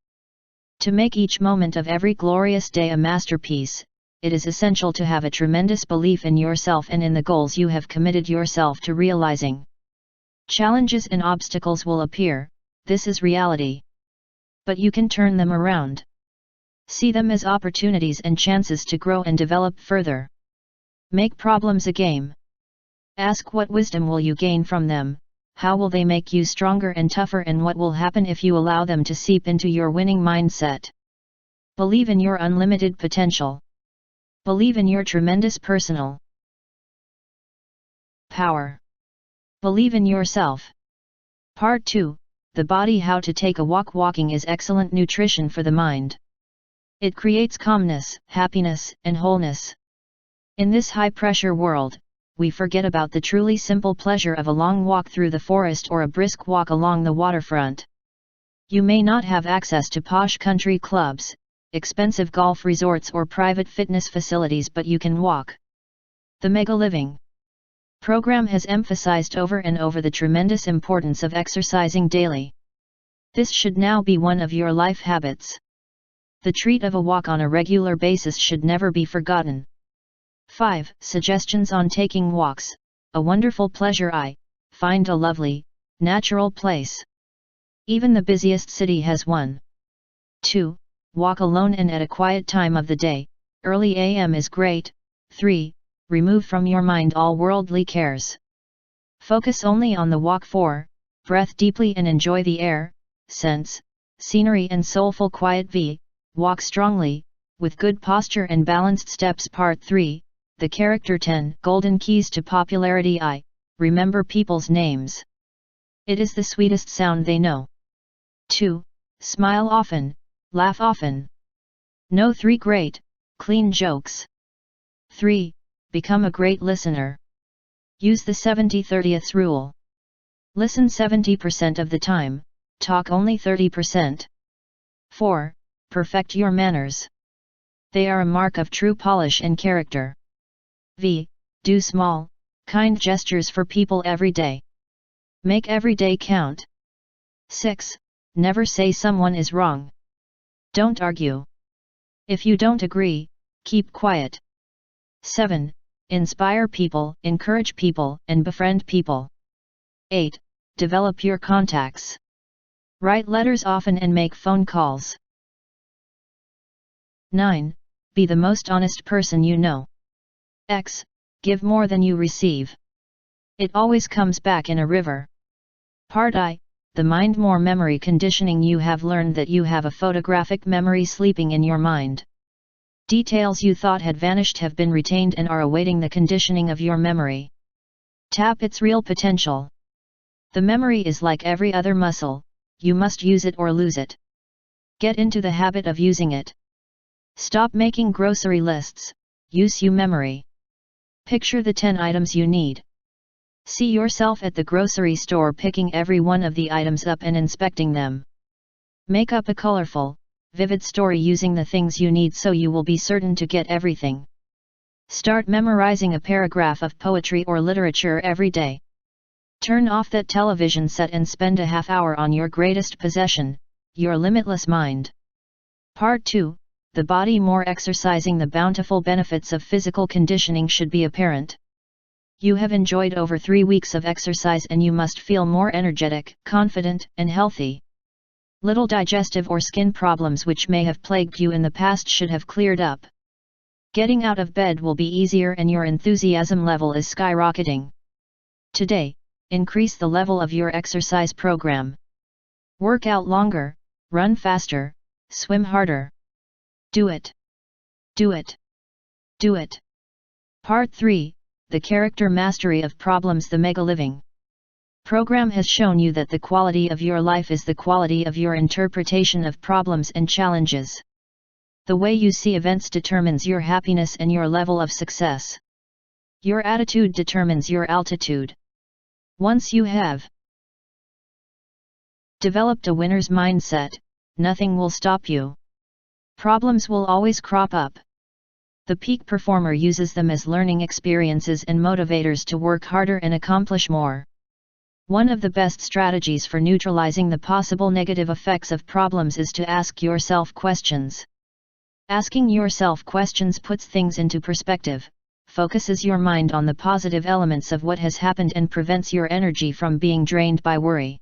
To make each moment of every glorious day a masterpiece, it is essential to have a tremendous belief in yourself and in the goals you have committed yourself to realizing. Challenges and obstacles will appear, this is reality. But you can turn them around. See them as opportunities and chances to grow and develop further. Make problems a game. Ask what wisdom will you gain from them, how will they make you stronger and tougher, and what will happen if you allow them to seep into your winning mindset. Believe in your unlimited potential. Believe in your tremendous personal power. Believe in yourself. Part 2. The body. How to take a walk. Walking is excellent nutrition for the mind. It creates calmness, happiness, and wholeness. In this high-pressure world, we forget about the truly simple pleasure of a long walk through the forest or a brisk walk along the waterfront. You may not have access to posh country clubs, expensive golf resorts, or private fitness facilities, but you can walk. The Megaliving program has emphasized over and over the tremendous importance of exercising daily. This should now be one of your life habits. The treat of a walk on a regular basis should never be forgotten. 5 Suggestions on taking walks. A wonderful pleasure. Find a lovely, natural place. Even the busiest city has one. 2. Walk alone and at a quiet time of the day. Early AM is great. 3. Remove from your mind all worldly cares. Focus only on the walk. 4. Breathe deeply and enjoy the air, scents, scenery, and soulful quiet. Walk strongly, with good posture and balanced steps. Part 3. The character. 10 Golden keys to popularity. Remember people's names. It is the sweetest sound they know. 2. Smile often, laugh often. Know 3 great, clean jokes. 3. Become a great listener. Use the 70-30th rule. Listen 70% of the time, talk only 30%. 4. Perfect your manners. They are a mark of true polish and character. Do small, kind gestures for people every day. Make every day count. 6. Never say someone is wrong. Don't argue. If you don't agree, keep quiet. 7. Inspire people, encourage people, and befriend people. 8. Develop your contacts. Write letters often and make phone calls. 9. Be the most honest person you know. X. Give more than you receive. It always comes back in a river. Part I. The mind. More memory conditioning. You have learned that you have a photographic memory sleeping in your mind. Details you thought had vanished have been retained and are awaiting the conditioning of your memory. Tap its real potential. The memory is like every other muscle, you must use it or lose it. Get into the habit of using it. Stop making grocery lists, use your memory. Picture the 10 items you need. See yourself at the grocery store picking every one of the items up and inspecting them. Make up a colorful, vivid story using the things you need so you will be certain to get everything. Start memorizing a paragraph of poetry or literature every day. Turn off that television set and spend a half hour on your greatest possession, your limitless mind. Part 2. The body. More exercising. The bountiful benefits of physical conditioning should be apparent. You have enjoyed over 3 weeks of exercise and you must feel more energetic, confident, and healthy. Little digestive or skin problems which may have plagued you in the past should have cleared up. Getting out of bed will be easier and your enthusiasm level is skyrocketing. Today, increase the level of your exercise program. Work out longer, run faster, swim harder. Do it. Do it. Do it. Part 3, The Character Mastery of Problems. The Megaliving program has shown you that the quality of your life is the quality of your interpretation of problems and challenges. The way you see events determines your happiness and your level of success. Your attitude determines your altitude. Once you have developed a winner's mindset, nothing will stop you. Problems will always crop up. The peak performer uses them as learning experiences and motivators to work harder and accomplish more. One of the best strategies for neutralizing the possible negative effects of problems is to ask yourself questions. Asking yourself questions puts things into perspective, focuses your mind on the positive elements of what has happened, and prevents your energy from being drained by worry.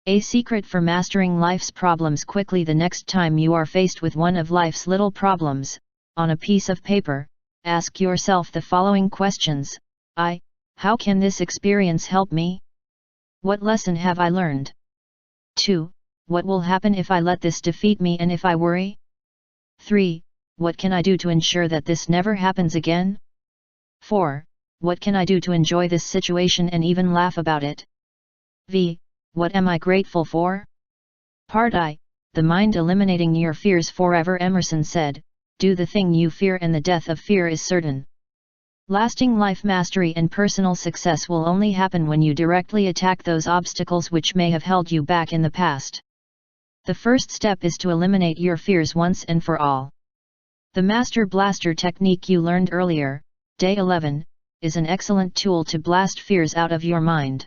A secret for mastering life's problems quickly: the next time you are faced with one of life's little problems, on a piece of paper, ask yourself the following questions. How can this experience help me? What lesson have I learned? 2. What will happen if I let this defeat me and if I worry? 3. What can I do to ensure that this never happens again? 4. What can I do to enjoy this situation and even laugh about it? What am I grateful for? Part I, The Mind Eliminating Your Fears Forever. Emerson said, "Do the thing you fear and the death of fear is certain." Lasting life mastery and personal success will only happen when you directly attack those obstacles which may have held you back in the past. The first step is to eliminate your fears once and for all. The Master Blaster technique you learned earlier, Day 11, is an excellent tool to blast fears out of your mind.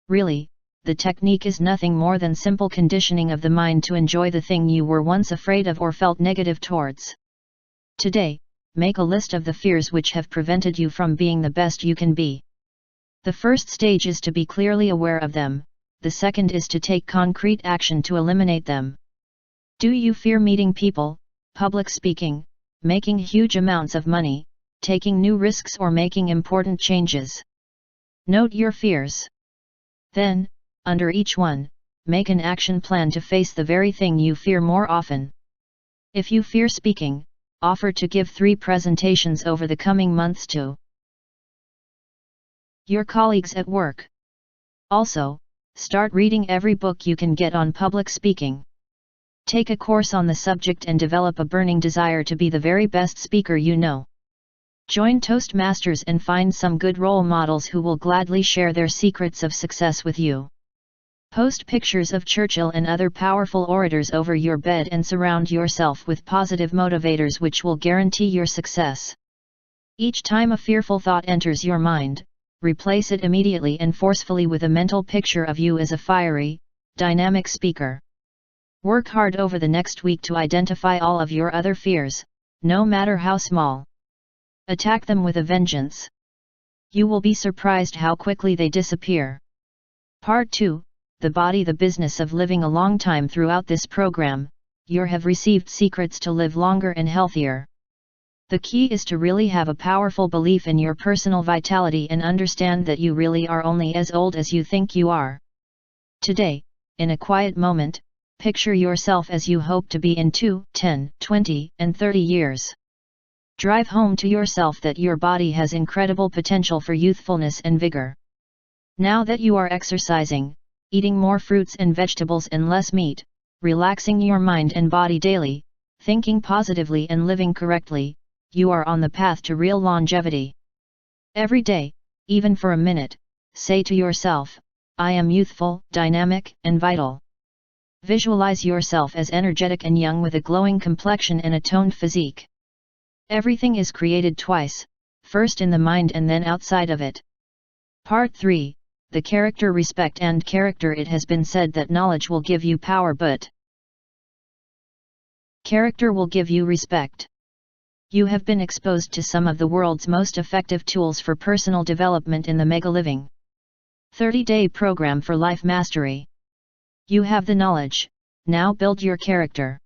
Really, the technique is nothing more than simple conditioning of the mind to enjoy the thing you were once afraid of or felt negative towards. Today, make a list of the fears which have prevented you from being the best you can be. The first stage is to be clearly aware of them, the second is to take concrete action to eliminate them. Do you fear meeting people, public speaking, making huge amounts of money, taking new risks, or making important changes? Note your fears. Then, under each one, make an action plan to face the very thing you fear more often. If you fear speaking, offer to give 3 presentations over the coming months to your colleagues at work. Also, start reading every book you can get on public speaking. Take a course on the subject and develop a burning desire to be the very best speaker you know. Join Toastmasters and find some good role models who will gladly share their secrets of success with you. Post pictures of Churchill and other powerful orators over your bed and surround yourself with positive motivators which will guarantee your success. Each time a fearful thought enters your mind, replace it immediately and forcefully with a mental picture of you as a fiery, dynamic speaker. Work hard over the next week to identify all of your other fears, no matter how small. Attack them with a vengeance. You will be surprised how quickly they disappear. Part 2, The Body, the Business of Living a Long Time. Throughout this program, you have received secrets to live longer and healthier. The key is to really have a powerful belief in your personal vitality and understand that you really are only as old as you think you are. Today, in a quiet moment, picture yourself as you hope to be in 2, 10, 20, and 30 years. Drive home to yourself that your body has incredible potential for youthfulness and vigor. Now that you are exercising, eating more fruits and vegetables and less meat, relaxing your mind and body daily, thinking positively and living correctly, you are on the path to real longevity. Every day, even for a minute, say to yourself, "I am youthful, dynamic, and vital." Visualize yourself as energetic and young with a glowing complexion and a toned physique. Everything is created twice, first in the mind and then outside of it. Part 3, The Character. Respect and character. It has been said that knowledge will give you power, but character will give you respect. You have been exposed to some of the world's most effective tools for personal development in the Megaliving 30-day program for life mastery. You have the knowledge, now build your character.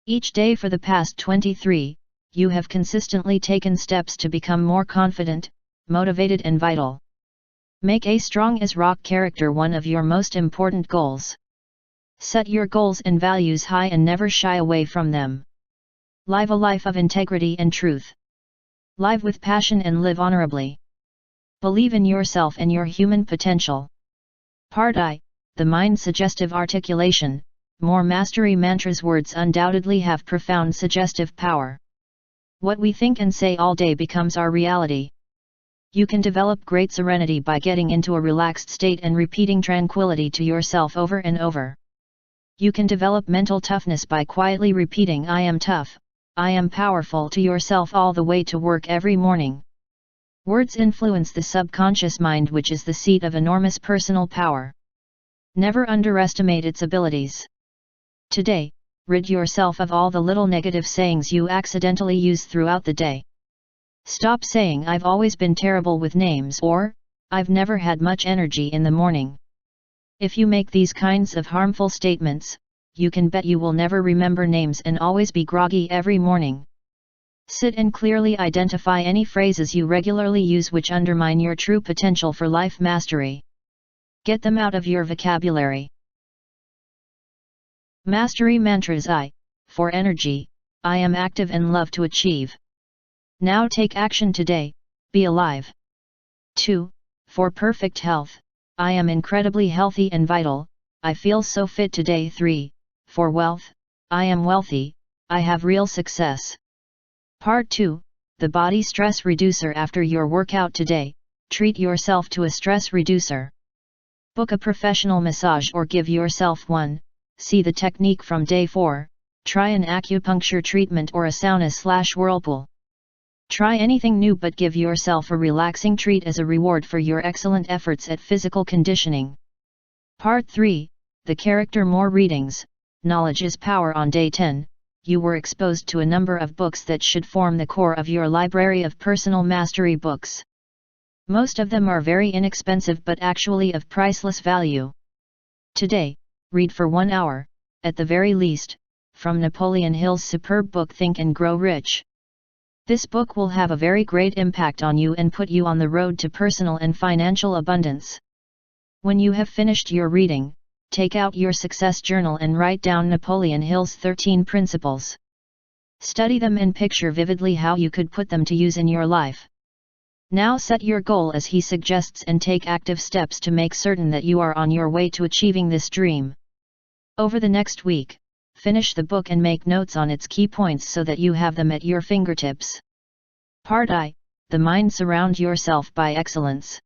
Each day for the past 23, you have consistently taken steps to become more confident, motivated and vital. Make a strong as rock character one of your most important goals. Set your goals and values high and never shy away from them. Live a life of integrity and truth. Live with passion and live honorably. Believe in yourself and your human potential. Part I, the mind suggestive articulation. More mastery mantras. Words undoubtedly have profound suggestive power. What we think and say all day becomes our reality. You can develop great serenity by getting into a relaxed state and repeating tranquility to yourself over and over. You can develop mental toughness by quietly repeating "I am tough, I am powerful" to yourself all the way to work every morning. Words influence the subconscious mind, which is the seat of enormous personal power. Never underestimate its abilities. Today, rid yourself of all the little negative sayings you accidentally use throughout the day. Stop saying "I've always been terrible with names" or "I've never had much energy in the morning." If you make these kinds of harmful statements, you can bet you will never remember names and always be groggy every morning. Sit and clearly identify any phrases you regularly use which undermine your true potential for life mastery. Get them out of your vocabulary. Mastery mantras. I, for energy, I am active and love to achieve. Now take action today, be alive. 2. For perfect health, I am incredibly healthy and vital, I feel so fit today. 3. For wealth, I am wealthy, I have real success. Part 2, the body stress reducer. After your workout today, treat yourself to a stress reducer. Book a professional massage or give yourself one. See the technique from day 4, try an acupuncture treatment or a sauna/whirlpool. Try anything new but give yourself a relaxing treat as a reward for your excellent efforts at physical conditioning. Part 3, the character. More readings, knowledge is power. On day 10, you were exposed to a number of books that should form the core of your library of personal mastery books. Most of them are very inexpensive but actually of priceless value. Today, read for 1 hour, at the very least, from Napoleon Hill's superb book Think and Grow Rich. This book will have a very great impact on you and put you on the road to personal and financial abundance. When you have finished your reading, take out your success journal and write down Napoleon Hill's 13 principles. Study them and picture vividly how you could put them to use in your life. Now set your goal as he suggests and take active steps to make certain that you are on your way to achieving this dream. Over the next week, finish the book and make notes on its key points so that you have them at your fingertips. Part I, the mind. Surround yourself by excellence.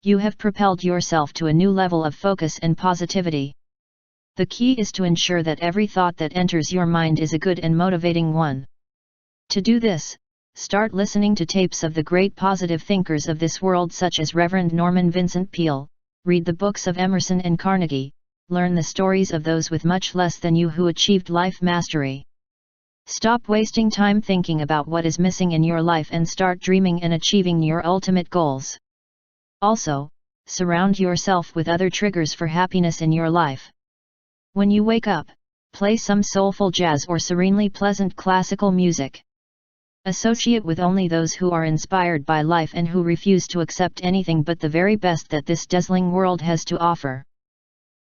You have propelled yourself to a new level of focus and positivity. The key is to ensure that every thought that enters your mind is a good and motivating one. To do this, start listening to tapes of the great positive thinkers of this world such as Reverend Norman Vincent Peale, read the books of Emerson and Carnegie, learn the stories of those with much less than you who achieved life mastery. Stop wasting time thinking about what is missing in your life and start dreaming and achieving your ultimate goals. Also, surround yourself with other triggers for happiness in your life. When you wake up, play some soulful jazz or serenely pleasant classical music. Associate with only those who are inspired by life and who refuse to accept anything but the very best that this dazzling world has to offer.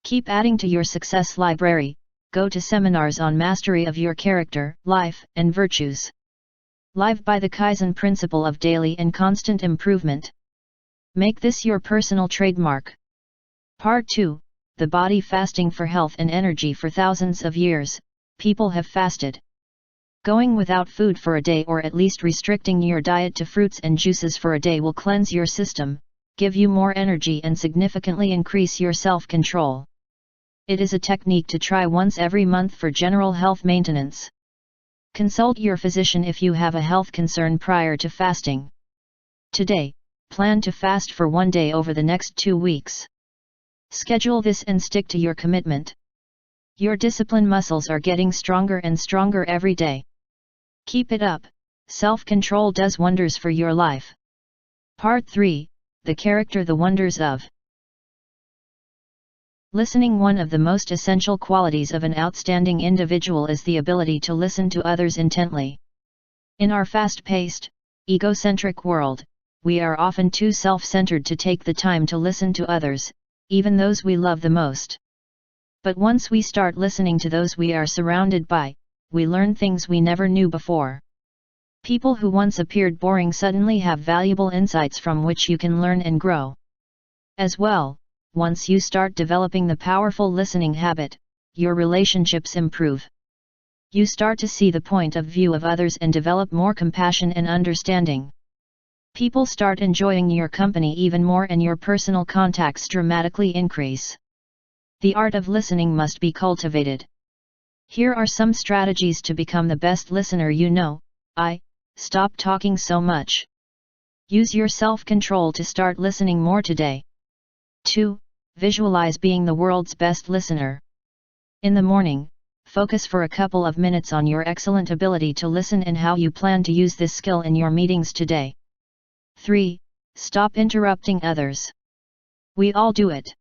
Keep adding to your success library, go to seminars on mastery of your character, life, and virtues. Live by the Kaizen principle of daily and constant improvement. Make this your personal trademark. Part 2, the body. Fasting for health and energy. For thousands of years, people have fasted. Going without food for a day or at least restricting your diet to fruits and juices for a day will cleanse your system, give you more energy and significantly increase your self-control. It is a technique to try once every month for general health maintenance. Consult your physician if you have a health concern prior to fasting. Today, plan to fast for 1 day over the next 2 weeks. Schedule this and stick to your commitment. Your discipline muscles are getting stronger and stronger every day. Keep it up, self-control does wonders for your life. Part 3, the character. The wonders of listening. One of the most essential qualities of an outstanding individual is the ability to listen to others intently. In our fast-paced, egocentric world, we are often too self-centered to take the time to listen to others, even those we love the most. But once we start listening to those we are surrounded by, we learn things we never knew before. People who once appeared boring suddenly have valuable insights from which you can learn and grow. As well, once you start developing the powerful listening habit, your relationships improve. You start to see the point of view of others and develop more compassion and understanding. People start enjoying your company even more and your personal contacts dramatically increase. The art of listening must be cultivated. Here are some strategies to become the best listener you know. Stop talking so much. Use your self-control to start listening more today. 2. Visualize being the world's best listener. In the morning, focus for a couple of minutes on your excellent ability to listen and how you plan to use this skill in your meetings today. 3. Stop interrupting others. We all do it.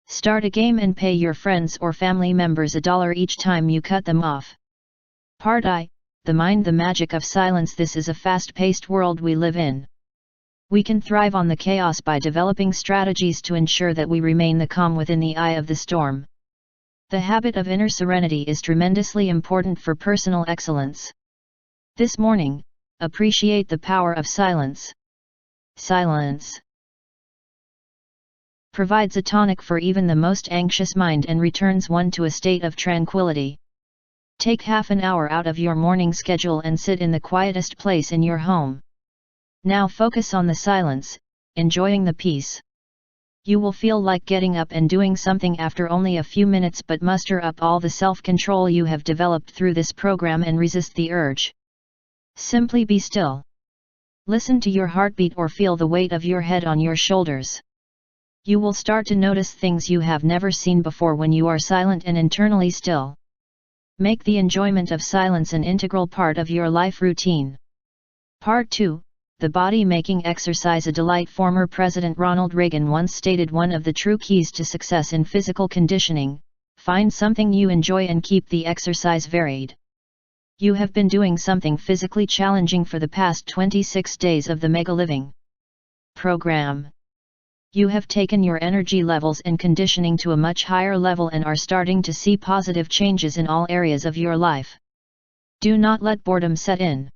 Start a game and pay your friends or family members $1 each time you cut them off. Part I, the mind, the magic of silence. This is a fast-paced world we live in. We can thrive on the chaos by developing strategies to ensure that we remain the calm within the eye of the storm. The habit of inner serenity is tremendously important for personal excellence. This morning, appreciate the power of silence. Silence provides a tonic for even the most anxious mind and returns one to a state of tranquility. Take half an hour out of your morning schedule and sit in the quietest place in your home. Now focus on the silence, enjoying the peace. You will feel like getting up and doing something after only a few minutes, but muster up all the self-control you have developed through this program and resist the urge. Simply be still. Listen to your heartbeat or feel the weight of your head on your shoulders. You will start to notice things you have never seen before when you are silent and internally still. Make the enjoyment of silence an integral part of your life routine. Part 2, the body-making exercise. A delight. Former President Ronald Reagan once stated, one of the true keys to success in physical conditioning: find something you enjoy and keep the exercise varied. You have been doing something physically challenging for the past 26 days of the Megaliving program. You have taken your energy levels and conditioning to a much higher level and are starting to see positive changes in all areas of your life. Do not let boredom set in.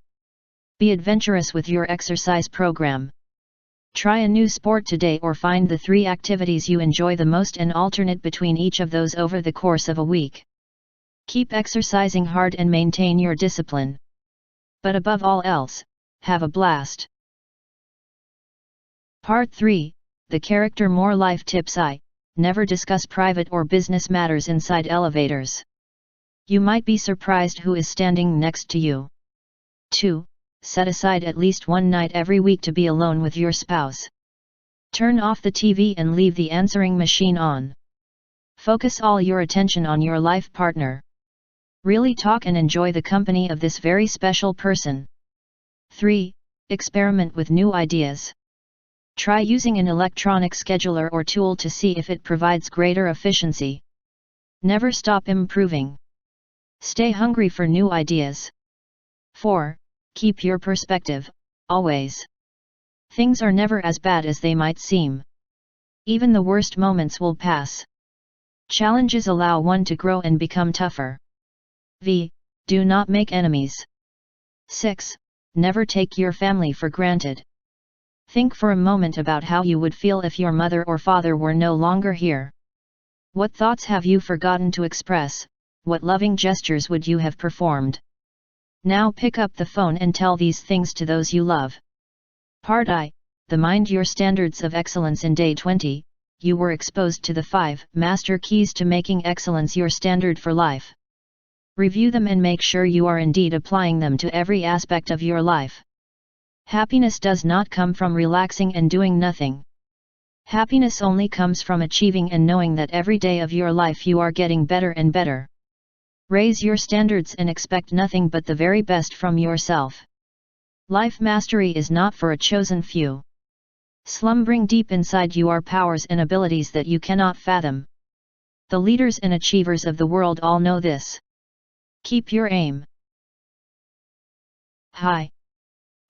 Be adventurous with your exercise program. Try a new sport today or find the 3 activities you enjoy the most and alternate between each of those over the course of a week. Keep exercising hard and maintain your discipline. But above all else, have a blast. Part 3, the character more life tips. Never discuss private or business matters inside elevators. You might be surprised who is standing next to you. 2. Set aside at least one night every week to be alone with your spouse. Turn off the TV and leave the answering machine on. Focus all your attention on your life partner. Really talk and enjoy the company of this very special person. 3. Experiment with new ideas. Try using an electronic scheduler or tool to see if it provides greater efficiency. Never stop improving. Stay hungry for new ideas. 4. Keep your perspective, always. Things are never as bad as they might seem. Even the worst moments will pass. Challenges allow one to grow and become tougher. Do not make enemies. 6. Never take your family for granted. Think for a moment about how you would feel if your mother or father were no longer here. What thoughts have you forgotten to express? What loving gestures would you have performed? Now pick up the phone and tell these things to those you love. Part I, the mind, your standards of excellence. In day 20, you were exposed to the 5 master keys to making excellence your standard for life. Review them and make sure you are indeed applying them to every aspect of your life. Happiness does not come from relaxing and doing nothing. Happiness only comes from achieving and knowing that every day of your life you are getting better and better. Raise your standards and expect nothing but the very best from yourself. Life mastery is not for a chosen few. Slumbering deep inside you are powers and abilities that you cannot fathom. The leaders and achievers of the world all know this. Keep your aim high.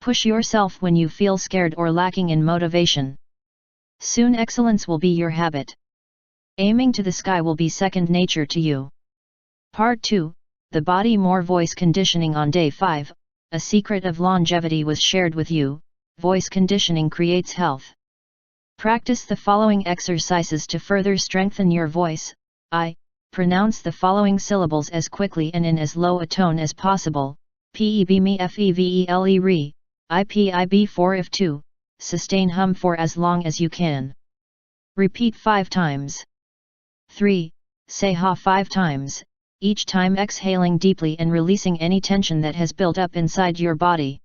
Push yourself when you feel scared or lacking in motivation. Soon excellence will be your habit. Aiming to the sky will be second nature to you. Part 2, the body more voice conditioning. On day 5, a secret of longevity was shared with you. Voice conditioning creates health. Practice the following exercises to further strengthen your voice. Pronounce the following syllables as quickly and in as low a tone as possible. Peb me fevele re, ipib for if 2, sustain hum for as long as you can. Repeat 5 times. 3. Say ha 5 times, each time exhaling deeply and releasing any tension that has built up inside your body.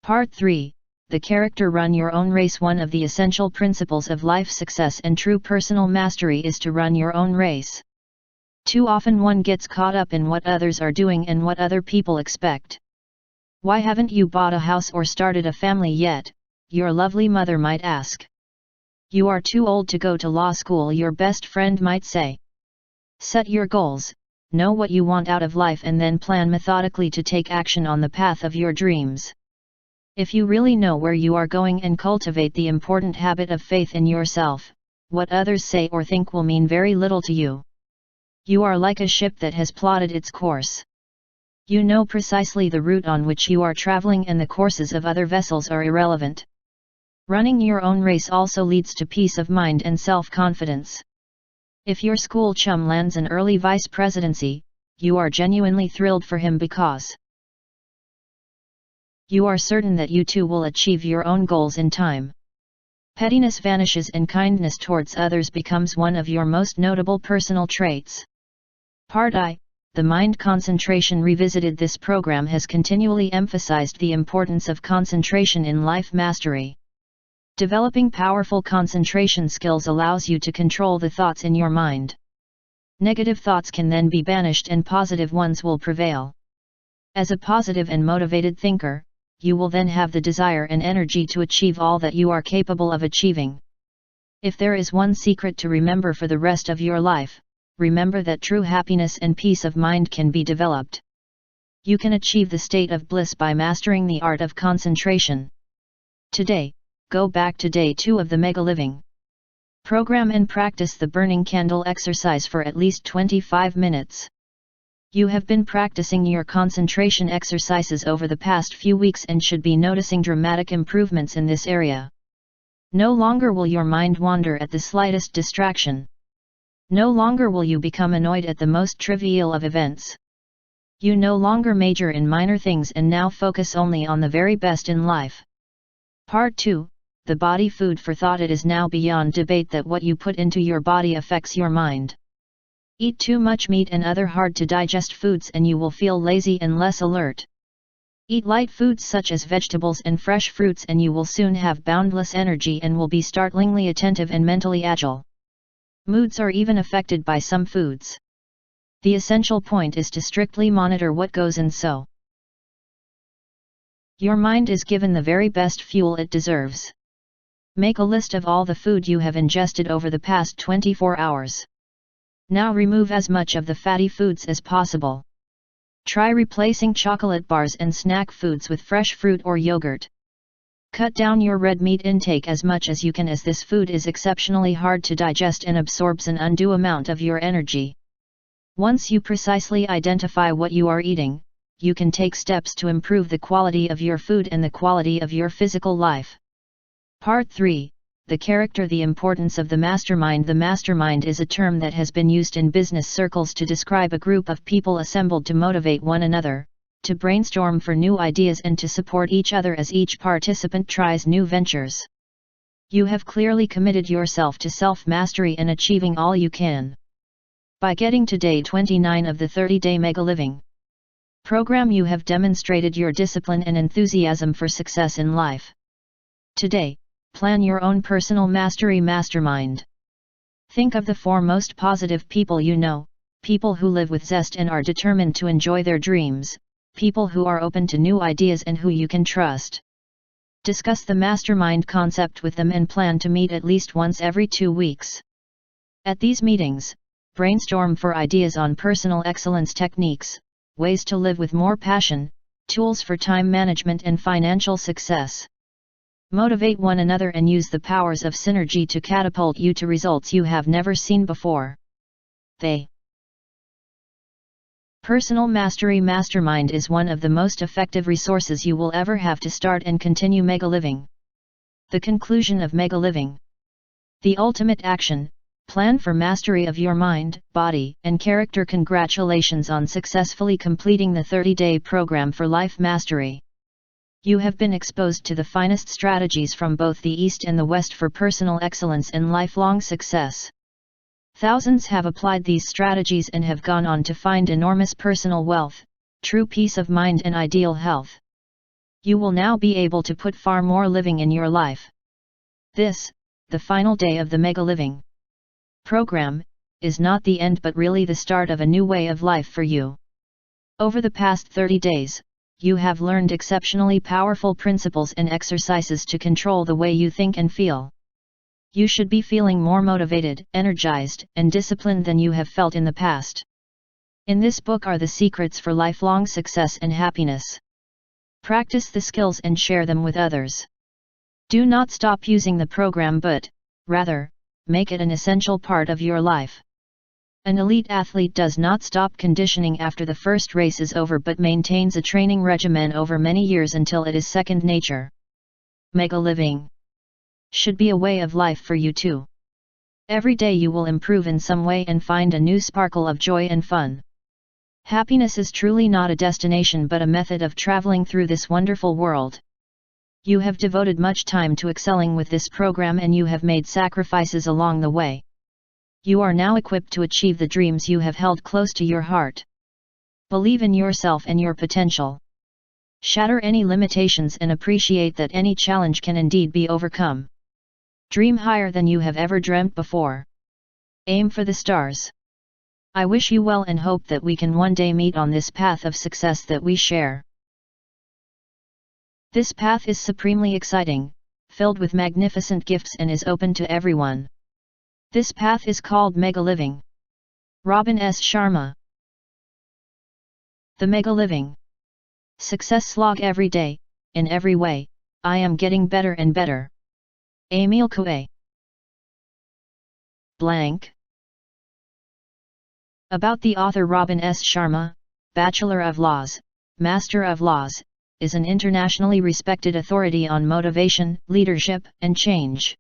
Part 3. The character. Run your own race. One of the essential principles of life success and true personal mastery is to run your own race. Too often one gets caught up in what others are doing and what other people expect. Why haven't you bought a house or started a family yet? Your lovely mother might ask. You are too old to go to law school, your best friend might say. Set your goals, know what you want out of life, and then plan methodically to take action on the path of your dreams. If you really know where you are going and cultivate the important habit of faith in yourself, what others say or think will mean very little to you. You are like a ship that has plotted its course. You know precisely the route on which you are traveling, and the courses of other vessels are irrelevant. Running your own race also leads to peace of mind and self-confidence. If your school chum lands an early vice presidency, you are genuinely thrilled for him because you are certain that you too will achieve your own goals in time. Pettiness vanishes and kindness towards others becomes one of your most notable personal traits. Part I, the mind concentration revisited. This program has continually emphasized the importance of concentration in life mastery. Developing powerful concentration skills allows you to control the thoughts in your mind. Negative thoughts can then be banished and positive ones will prevail. As a positive and motivated thinker, you will then have the desire and energy to achieve all that you are capable of achieving. If there is one secret to remember for the rest of your life, remember that true happiness and peace of mind can be developed. You can achieve the state of bliss by mastering the art of concentration. Today, go back to day 2 of the Megaliving program and practice the burning candle exercise for at least 25 minutes. You have been practicing your concentration exercises over the past few weeks and should be noticing dramatic improvements in this area. No longer will your mind wander at the slightest distraction. No longer will you become annoyed at the most trivial of events. You no longer major in minor things and now focus only on the very best in life. Part 2, the body. Food for thought. It is now beyond debate that what you put into your body affects your mind. Eat too much meat and other hard-to-digest foods and you will feel lazy and less alert. Eat light foods such as vegetables and fresh fruits and you will soon have boundless energy and will be startlingly attentive and mentally agile. Moods are even affected by some foods. The essential point is to strictly monitor what goes in so your mind is given the very best fuel it deserves. Make a list of all the food you have ingested over the past 24 hours. Now remove as much of the fatty foods as possible. Try replacing chocolate bars and snack foods with fresh fruit or yogurt. Cut down your red meat intake as much as you can, as this food is exceptionally hard to digest and absorbs an undue amount of your energy. Once you precisely identify what you are eating, you can take steps to improve the quality of your food and the quality of your physical life. Part 3, the character. The importance of the mastermind. The mastermind is a term that has been used in business circles to describe a group of people assembled to motivate one another, to brainstorm for new ideas and to support each other as each participant tries new ventures. You have clearly committed yourself to self-mastery and achieving all you can. By getting to day 29 of the 30-day Megaliving program, you have demonstrated your discipline and enthusiasm for success in life. Today, plan your own personal mastery mastermind. Think of the 4 most positive people you know, people who live with zest and are determined to enjoy their dreams, people who are open to new ideas and who you can trust. Discuss the mastermind concept with them and plan to meet at least once every 2 weeks. At these meetings, brainstorm for ideas on personal excellence techniques, ways to live with more passion, tools for time management and financial success. Motivate one another and use the powers of synergy to catapult you to results you have never seen before. They Personal Mastery Mastermind is one of the most effective resources you will ever have to start and continue Megaliving. The conclusion of Megaliving. The ultimate action plan for mastery of your mind, body, and character. Congratulations on successfully completing the 30-day program for life mastery. You have been exposed to the finest strategies from both the East and the West for personal excellence and lifelong success. Thousands have applied these strategies and have gone on to find enormous personal wealth, true peace of mind and ideal health. You will now be able to put far more living in your life. This, the final day of the Megaliving program, is not the end but really the start of a new way of life for you. Over the past 30 days, you have learned exceptionally powerful principles and exercises to control the way you think and feel. You should be feeling more motivated, energized, and disciplined than you have felt in the past. In this book are the secrets for lifelong success and happiness. Practice the skills and share them with others. Do not stop using the program but, rather, make it an essential part of your life. An elite athlete does not stop conditioning after the first race is over but maintains a training regimen over many years until it is second nature. Megaliving should be a way of life for you too. Every day you will improve in some way and find a new sparkle of joy and fun. Happiness is truly not a destination but a method of traveling through this wonderful world. You have devoted much time to excelling with this program and you have made sacrifices along the way. You are now equipped to achieve the dreams you have held close to your heart. Believe in yourself and your potential. Shatter any limitations and appreciate that any challenge can indeed be overcome. Dream higher than you have ever dreamt before. Aim for the stars. I wish you well and hope that we can one day meet on this path of success that we share. This path is supremely exciting, filled with magnificent gifts and is open to everyone. This path is called Megaliving. Robin S. Sharma. The Megaliving success slog every day, in every way, I am getting better and better. Emil Coué. Blank. About the author. Robin S. Sharma, Bachelor of Laws, Master of Laws, is an internationally respected authority on motivation, leadership, and change.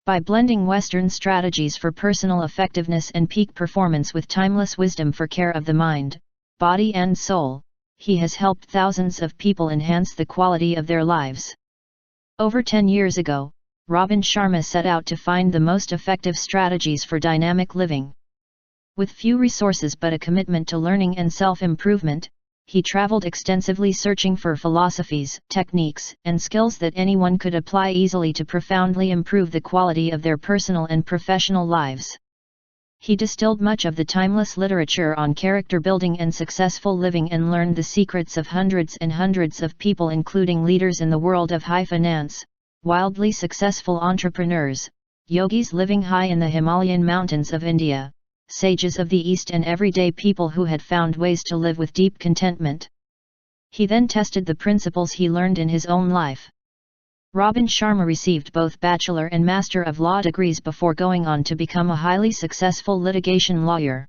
By blending Western strategies for personal effectiveness and peak performance with timeless wisdom for care of the mind, body and soul, he has helped thousands of people enhance the quality of their lives. Over 10 years ago, Robin Sharma set out to find the most effective strategies for dynamic living. With few resources but a commitment to learning and self-improvement, he traveled extensively searching for philosophies, techniques, and skills that anyone could apply easily to profoundly improve the quality of their personal and professional lives. He distilled much of the timeless literature on character building and successful living and learned the secrets of hundreds and hundreds of people, including leaders in the world of high finance, wildly successful entrepreneurs, yogis living high in the Himalayan mountains of India, sages of the East, and everyday people who had found ways to live with deep contentment. He then tested the principles he learned in his own life. Robin Sharma received both Bachelor and Master of Law degrees before going on to become a highly successful litigation lawyer.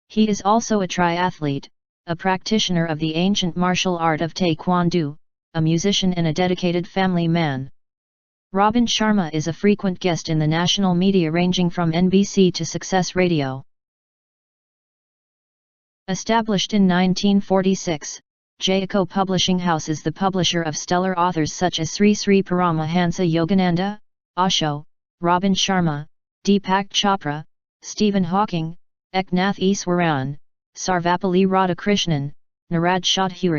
He is also a triathlete, a practitioner of the ancient martial art of Taekwondo, a musician and a dedicated family man. Robin Sharma is a frequent guest in the national media ranging from NBC to Success Radio. Established in 1946, Jayako Publishing House is the publisher of stellar authors such as Sri Sri Paramahansa Yogananda, Osho, Robin Sharma, Deepak Chopra, Stephen Hawking, Eknath Easwaran, Sarvapalli Radhakrishnan, Niraj Chaudhuri,